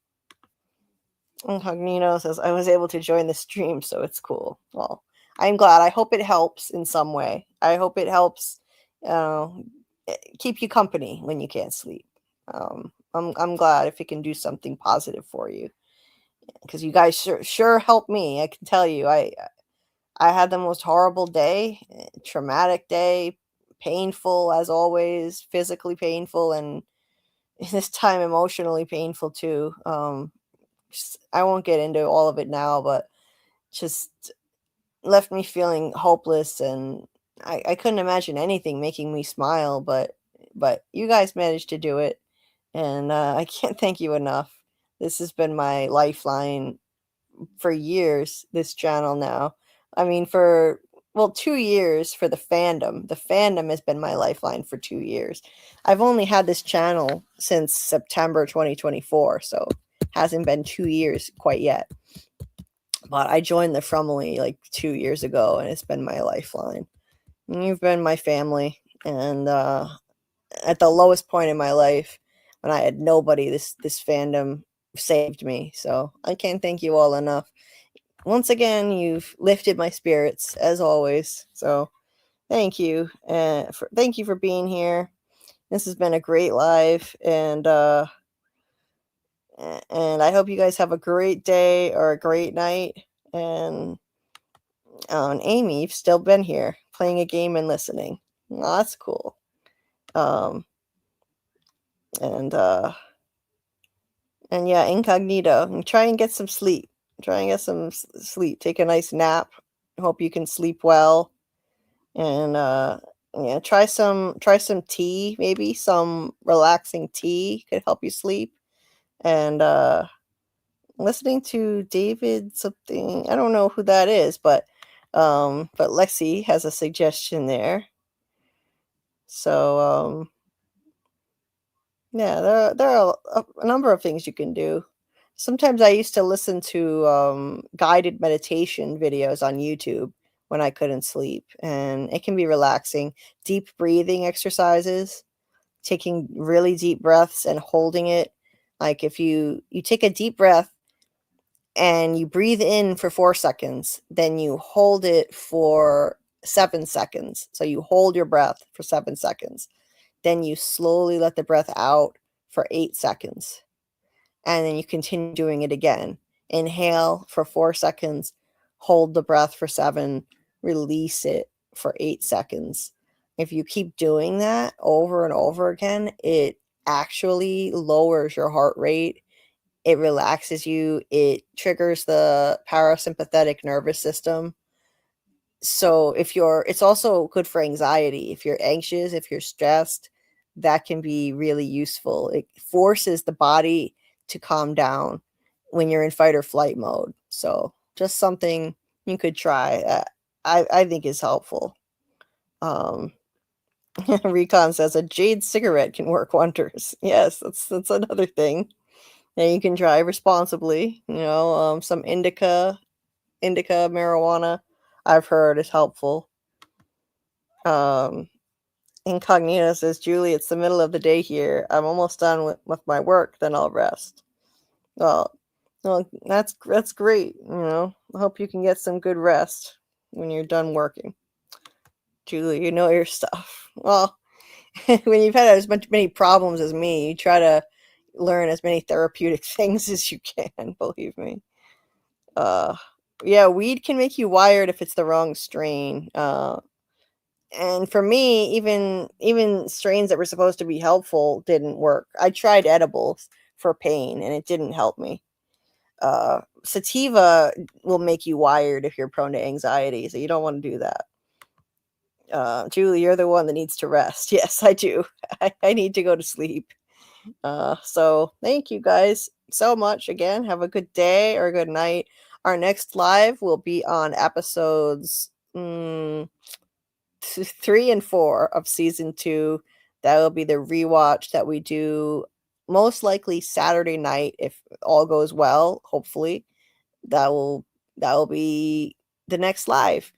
Incognito says, I was able to join the stream, so it's cool. Well, I'm glad. I hope it helps in some way. I hope it helps keep you company when you can't sleep. I'm glad if it can do something positive for you, because you guys sure helped me. I can tell you, I had the most horrible day, traumatic day, painful as always, physically painful, and this time emotionally painful too. I won't get into all of it now, but just left me feeling hopeless, and I couldn't imagine anything making me smile, but you guys managed to do it, and I can't thank you enough. This has been my lifeline for years, this channel now. I mean, for 2 years for the fandom. The fandom has been my lifeline for 2 years. I've only had this channel since September 2024, so hasn't been 2 years quite yet. But I joined the Frumley like 2 years ago, and it's been my lifeline. And you've been my family, and at the lowest point in my life, when I had nobody, this fandom saved me. So I can't thank you all enough. Once again, you've lifted my spirits as always. So thank you. Thank you for being here. This has been a great live, and And I hope you guys have a great day or a great night. And Amy, you've still been here playing a game and listening. Well, that's cool. And yeah, incognito. And try and get some sleep. Try and get some sleep. Take a nice nap. Hope you can sleep well. And yeah, try some tea, maybe some relaxing tea could help you sleep. And listening to David something, I don't know who that is, but Lexi has a suggestion there. So yeah, there are a number of things you can do. Sometimes I used to listen to guided meditation videos on YouTube when I couldn't sleep, and it can be relaxing. Deep breathing exercises, taking really deep breaths and holding it. Like if you take a deep breath and you breathe in for 4 seconds, then you hold it for 7 seconds. So you hold your breath for 7 seconds. Then you slowly let the breath out for 8 seconds. And then you continue doing it again. Inhale for 4 seconds, hold the breath for 7, release it for 8 seconds. If you keep doing that over and over again, it actually lowers your heart rate. It relaxes you. It triggers the parasympathetic nervous system. So it's also good for anxiety. If you're anxious, if you're stressed, that can be really useful. It forces the body to calm down when you're in fight or flight mode. So just something you could try that I think is helpful. Recon says a jade cigarette can work wonders. Yes, that's another thing. And you can try responsibly. Some indica marijuana, I've heard is helpful. Incognito says, Julie, it's the middle of the day here. I'm almost done with my work, then I'll rest. Well, that's great. I hope you can get some good rest when you're done working. Julie, you know your stuff. Well, when you've had as many problems as me, you try to learn as many therapeutic things as you can, believe me. Yeah, weed can make you wired if it's the wrong strain. And for me, even strains that were supposed to be helpful didn't work. I tried edibles for pain and it didn't help me. Sativa will make you wired if you're prone to anxiety, so you don't want to do that. Julie, you're the one that needs to rest. Yes, I do. I need to go to sleep. So thank you guys so much again. Have a good day or a good night. Our next live will be on episodes 3 and 4 of season 2. That will be the rewatch that we do most likely Saturday night if all goes well. Hopefully, that will be the next live.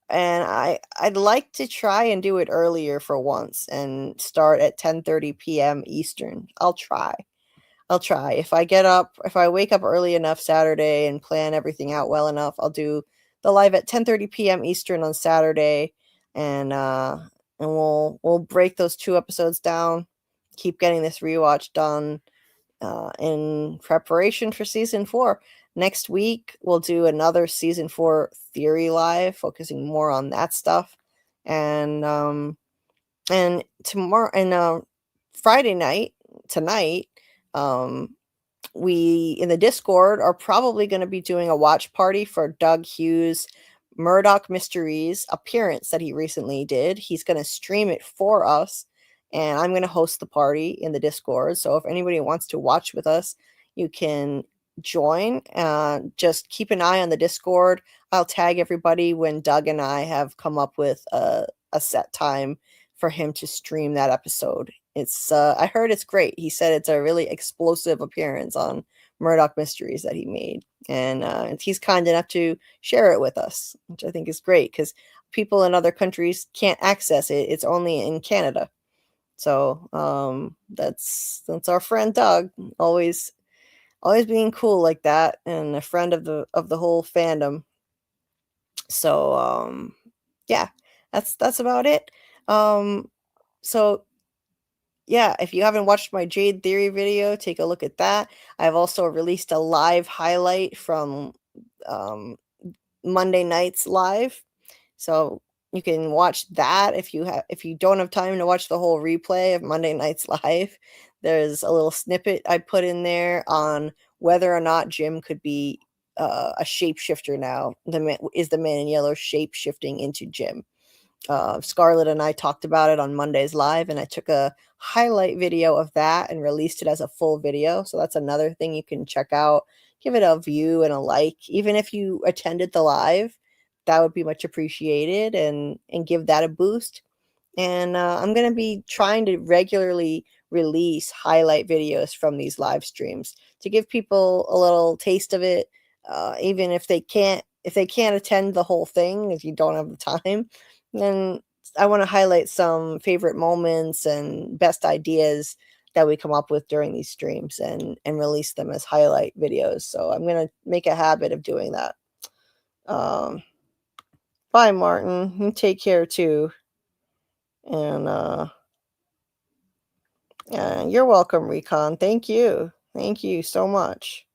And I'd like to try and do it earlier for once and start at 10:30 p.m. Eastern. I'll try. If I wake up early enough Saturday and plan everything out well enough, I'll do the live at 10:30 p.m. Eastern on Saturday, and we'll break those 2 episodes down, keep getting this rewatch done in preparation for season 4. Next week we'll do another season 4 theory live, focusing more on that stuff, and tomorrow and Friday night tonight. We in the Discord are probably going to be doing a watch party for Doug Hughes' Murdoch Mysteries appearance that he recently did. He's going to stream it for us, and I'm going to host the party in the Discord. So if anybody wants to watch with us, you can join. Just keep an eye on the Discord. I'll tag everybody when Doug and I have come up with a set time for him to stream that episode. It's I heard it's great. He said it's a really explosive appearance on Murdoch Mysteries that he made, and he's kind enough to share it with us, which I think is great because people in other countries can't access it. It's only in Canada. So that's our friend Doug, always being cool like that, and a friend of the whole fandom. So yeah, that's about it. So yeah, if you haven't watched my Jade Theory video, take a look at that. I've also released a live highlight from Monday night's live, so you can watch that if you don't have time to watch the whole replay of Monday night's live. There's a little snippet I put in there on whether or not Jim could be a shapeshifter now. Is the man in yellow shape shifting into Jim? Scarlet and I talked about it on Monday's live, and I took a highlight video of that and released it as a full video. So that's another thing you can check out. Give it a view and a like. Even if you attended the live, that would be much appreciated, and give that a boost. And I'm going to be trying to regularly release highlight videos from these live streams to give people a little taste of it, even if they can't attend the whole thing, if you don't have the time. Then I want to highlight some favorite moments and best ideas that we come up with during these streams and release them as highlight videos. So I'm going to make a habit of doing that. Bye, Martin. You take care too. And you're welcome, Recon. Thank you. Thank you so much.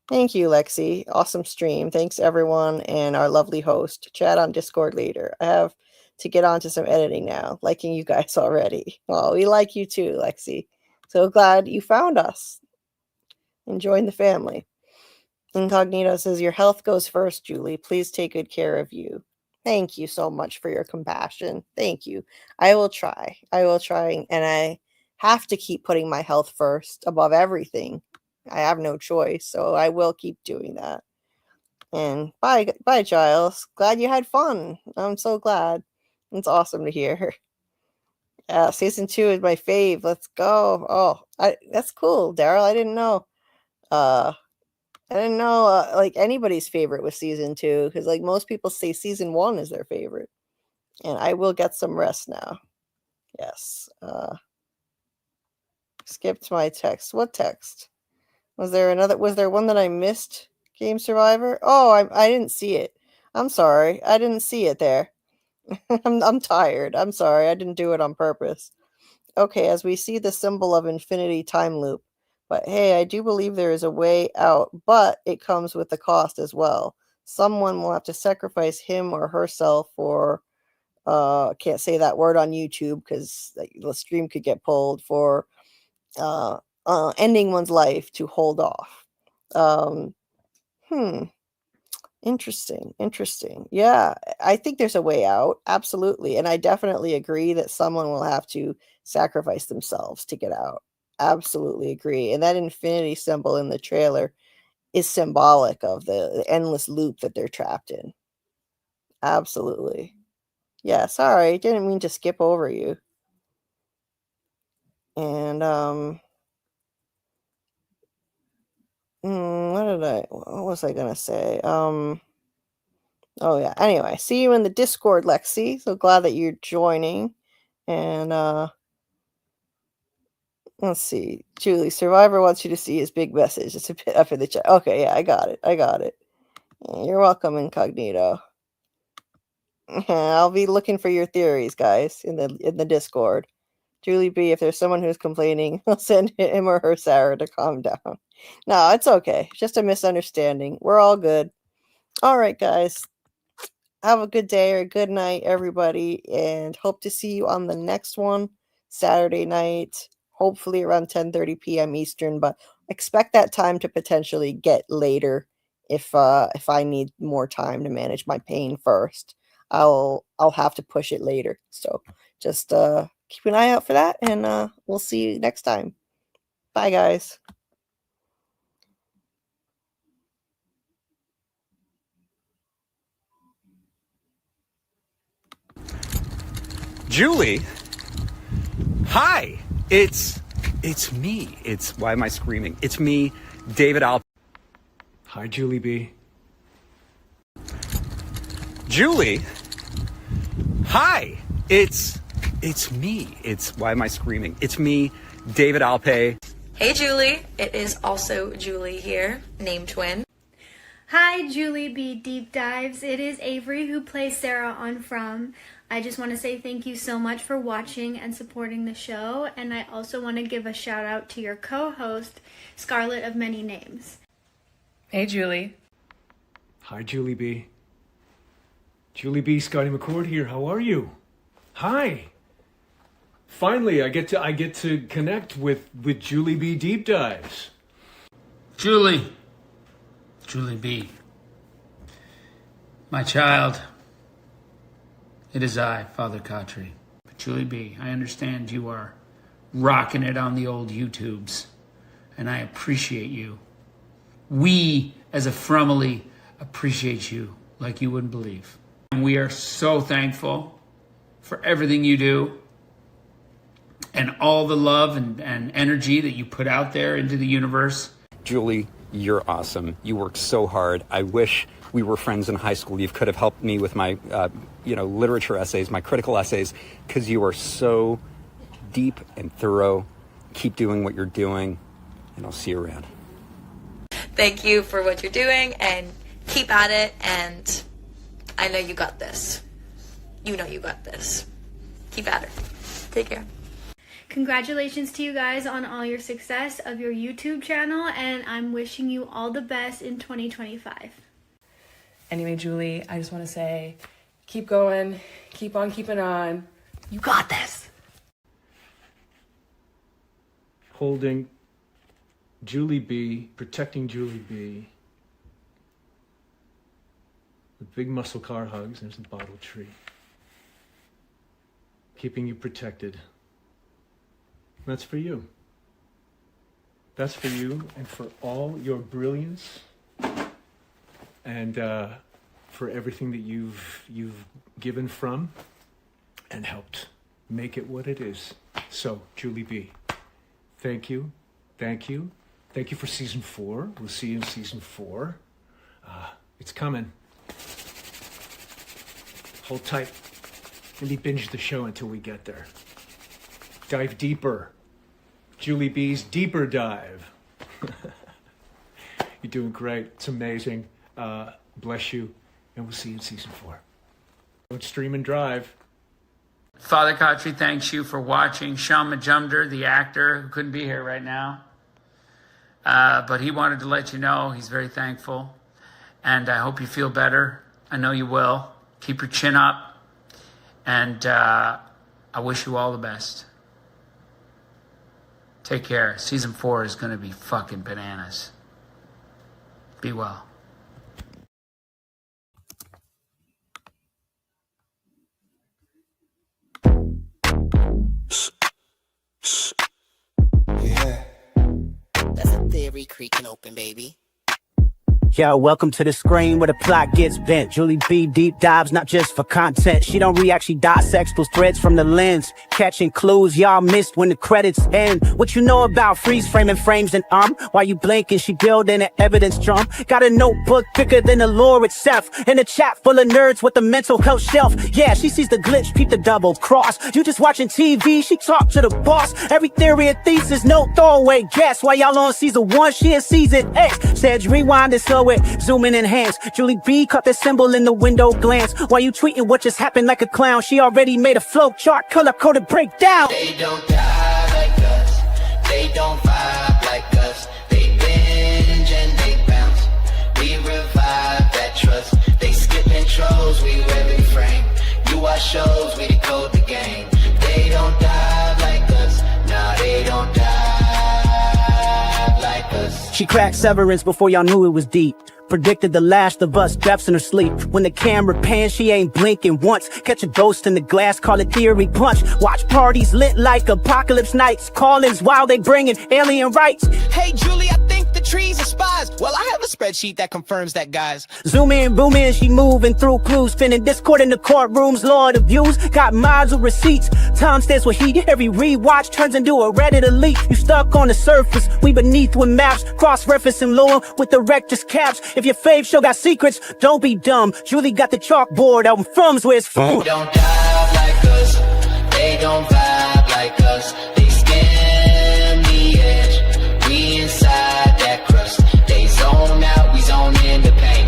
Thank you, Lexi. Awesome stream. Thanks, everyone, and our lovely host. Chat on Discord later. I have to get on to some editing now. Liking you guys already. Well, we like you too, Lexi. So glad you found us and joined the family. Incognito says, your health goes first, Julie. Please take good care of you. Thank you so much for your compassion. Thank you. I will try. And I have to keep putting my health first above everything. I have no choice, so I will keep doing that. And bye, Giles. Glad you had fun. I'm so glad. It's awesome to hear. Yeah, season 2 is my fave. Let's go. Oh, that's cool, Daryl. I didn't know. Like anybody's favorite was season 2, because like most people say season 1 is their favorite. And I will get some rest now. Yes. Skipped my text. What text? Was there one that I missed? Game Survivor? Oh, I didn't see it. I'm sorry. I didn't see it there. I'm tired. I'm sorry. I didn't do it on purpose. Okay, as we see the symbol of infinity time loop. But hey, I do believe there is a way out, but it comes with a cost as well. Someone will have to sacrifice him or herself for can't say that word on YouTube because the stream could get pulled, for ending one's life to hold off. Interesting. Yeah, I think there's a way out. Absolutely. And I definitely agree that someone will have to sacrifice themselves to get out. Absolutely agree. And that infinity symbol in the trailer is symbolic of the endless loop that they're trapped in. Absolutely. Yeah, sorry. Didn't mean to skip over you. And what was I gonna say? Oh yeah. Anyway, see you in the Discord, Lexi. So glad that you're joining. And let's see. Julie, Survivor wants you to see his big message. It's a bit up in the chat. Okay, yeah, I got it. You're welcome, Incognito. I'll be looking for your theories, guys, in the Discord. Julie B, if there's someone who's complaining, I'll send him or her Sarah to calm down. No, it's okay. Just a misunderstanding. We're all good. All right, guys. Have a good day or a good night, everybody, and hope to see you on the next one Saturday night, hopefully around 10:30 p.m. Eastern, but expect that time to potentially get later if I need more time to manage my pain first. I'll have to push it later. So just keep an eye out for that, and we'll see you next time. Bye, guys. Julie, hi. It's me. Why am I screaming? It's me, David Alp. Hi, Julie B. Julie, hi. It's me. Why am I screaming? It's me, David Alpe. Hey Julie, it is also Julie here, name twin. Hi, Julie B. Deep Dives. It is Avery who plays Sarah on From. I just want to say thank you so much for watching and supporting the show, and I also want to give a shout out to your co-host, Scarlet of Many Names. Hey, Julie. Hi, Julie B. Julie B. Scotty McCord here. How are you? Hi. Finally, I get to connect with Julie B. Deep Dives. Julie B. My child. It is I, Father Khatri. But Julie B., I understand you are rocking it on the old YouTubes, and I appreciate you. We, as a family, appreciate you like you wouldn't believe. And we are so thankful for everything you do and all the love and energy that you put out there into the universe. Julie, you're awesome. You work so hard. I wish we were friends in high school. You could have helped me with my, literature essays, my critical essays, because you are so deep and thorough. Keep doing what you're doing, and I'll see you around. Thank you for what you're doing, and keep at it, and I know you got this. You know you got this. Keep at it. Take care. Congratulations to you guys on all your success of your YouTube channel, and I'm wishing you all the best in 2025. Anyway, Julie, I just want to say, keep going, keep on keeping on. You got this. Holding Julie B, protecting Julie B. With big muscle car hugs, there's the bottle tree. Keeping you protected. That's for you. That's for you and for all your brilliance and for everything that you've given from and helped make it what it is. So, Julie B, thank you. Thank you. Thank you for season 4. We'll see you in season 4. It's coming. Hold tight. Maybe binge the show until we get there. Dive deeper. Julie B's Deeper Dive. You're doing great. It's amazing. Bless you. And we'll see you in season 4. Don't stream and drive. Father Khatri thanks you for watching. Sean Majumder, the actor, who couldn't be here right now, but he wanted to let you know he's very thankful. And I hope you feel better. I know you will. Keep your chin up. And I wish you all the best. Take care. Season 4 is going to be fucking bananas. Be well. Yeah. That's a theory creaking open, baby. Yo, welcome to the screen where the plot gets bent. Julie B. Deep Dives, not just for content. She don't react, she dissects those threads from the lens. Catching clues y'all missed when the credits end. What you know about freeze framing frames and while you blinking, she building an evidence drum. Got a notebook thicker than the lore itself. And a chat full of nerds with the mental health shelf. Yeah, she sees the glitch, peep the double cross. You just watching TV, she talk to the boss. Every theory and thesis, no throwaway guess. While y'all on season 1, she in season X. Said rewind and slow it, zoom in enhance. Julie B caught the symbol in the window glance. While you tweeting what just happened like a clown, she already made a flow chart, color-coded breakdown. They don't die like us. They don't vibe like us. They binge and they bounce. We revive that trust. They skip intros, we every frame. You watch shows, we decode the game. They don't die like us. Nah, they don't die like us. She cracked Severance before y'all knew it was deep. Predicted the last of us, deaths in her sleep. When the camera pans, she ain't blinking once. Catch a ghost in the glass, call it theory punch. Watch parties lit like apocalypse nights. Call-ins while they bringing alien rights. Hey Julie, I think the trees are spies. Well, I have a spreadsheet that confirms that, guys. Zoom in, boom in, she moving through clues. Spinning Discord in the courtrooms, Lord of views. Got mods with receipts. Time stands with heat. Every rewatch turns into a Reddit elite. You stuck on the surface, we beneath with maps. Cross-referencing lore with the rector's caps. If your fave show got secrets, don't be dumb. Julie got the chalkboard out in From's where it's from. They don't dive like us. They don't vibe like us. They skim the edge. We inside that crust. They zone out, we zone in the pain.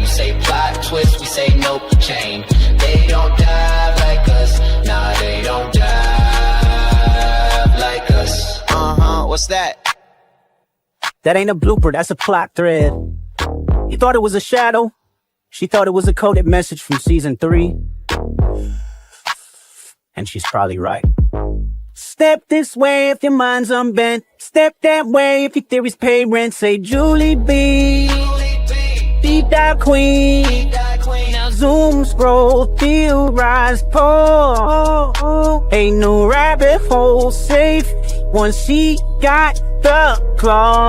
chain. They don't dive like us, nah, they don't dive like us. What's that? That ain't a blooper, that's a plot thread. You thought it was a shadow? She thought it was a coded message from season 3. And she's probably right. Step this way if your mind's unbent. Step that way if your theories pay rent. Say Julie B, deep dive queen. Now zoom, scroll, theorize, pull. Ain't no rabbit hole safe once she got the cloud.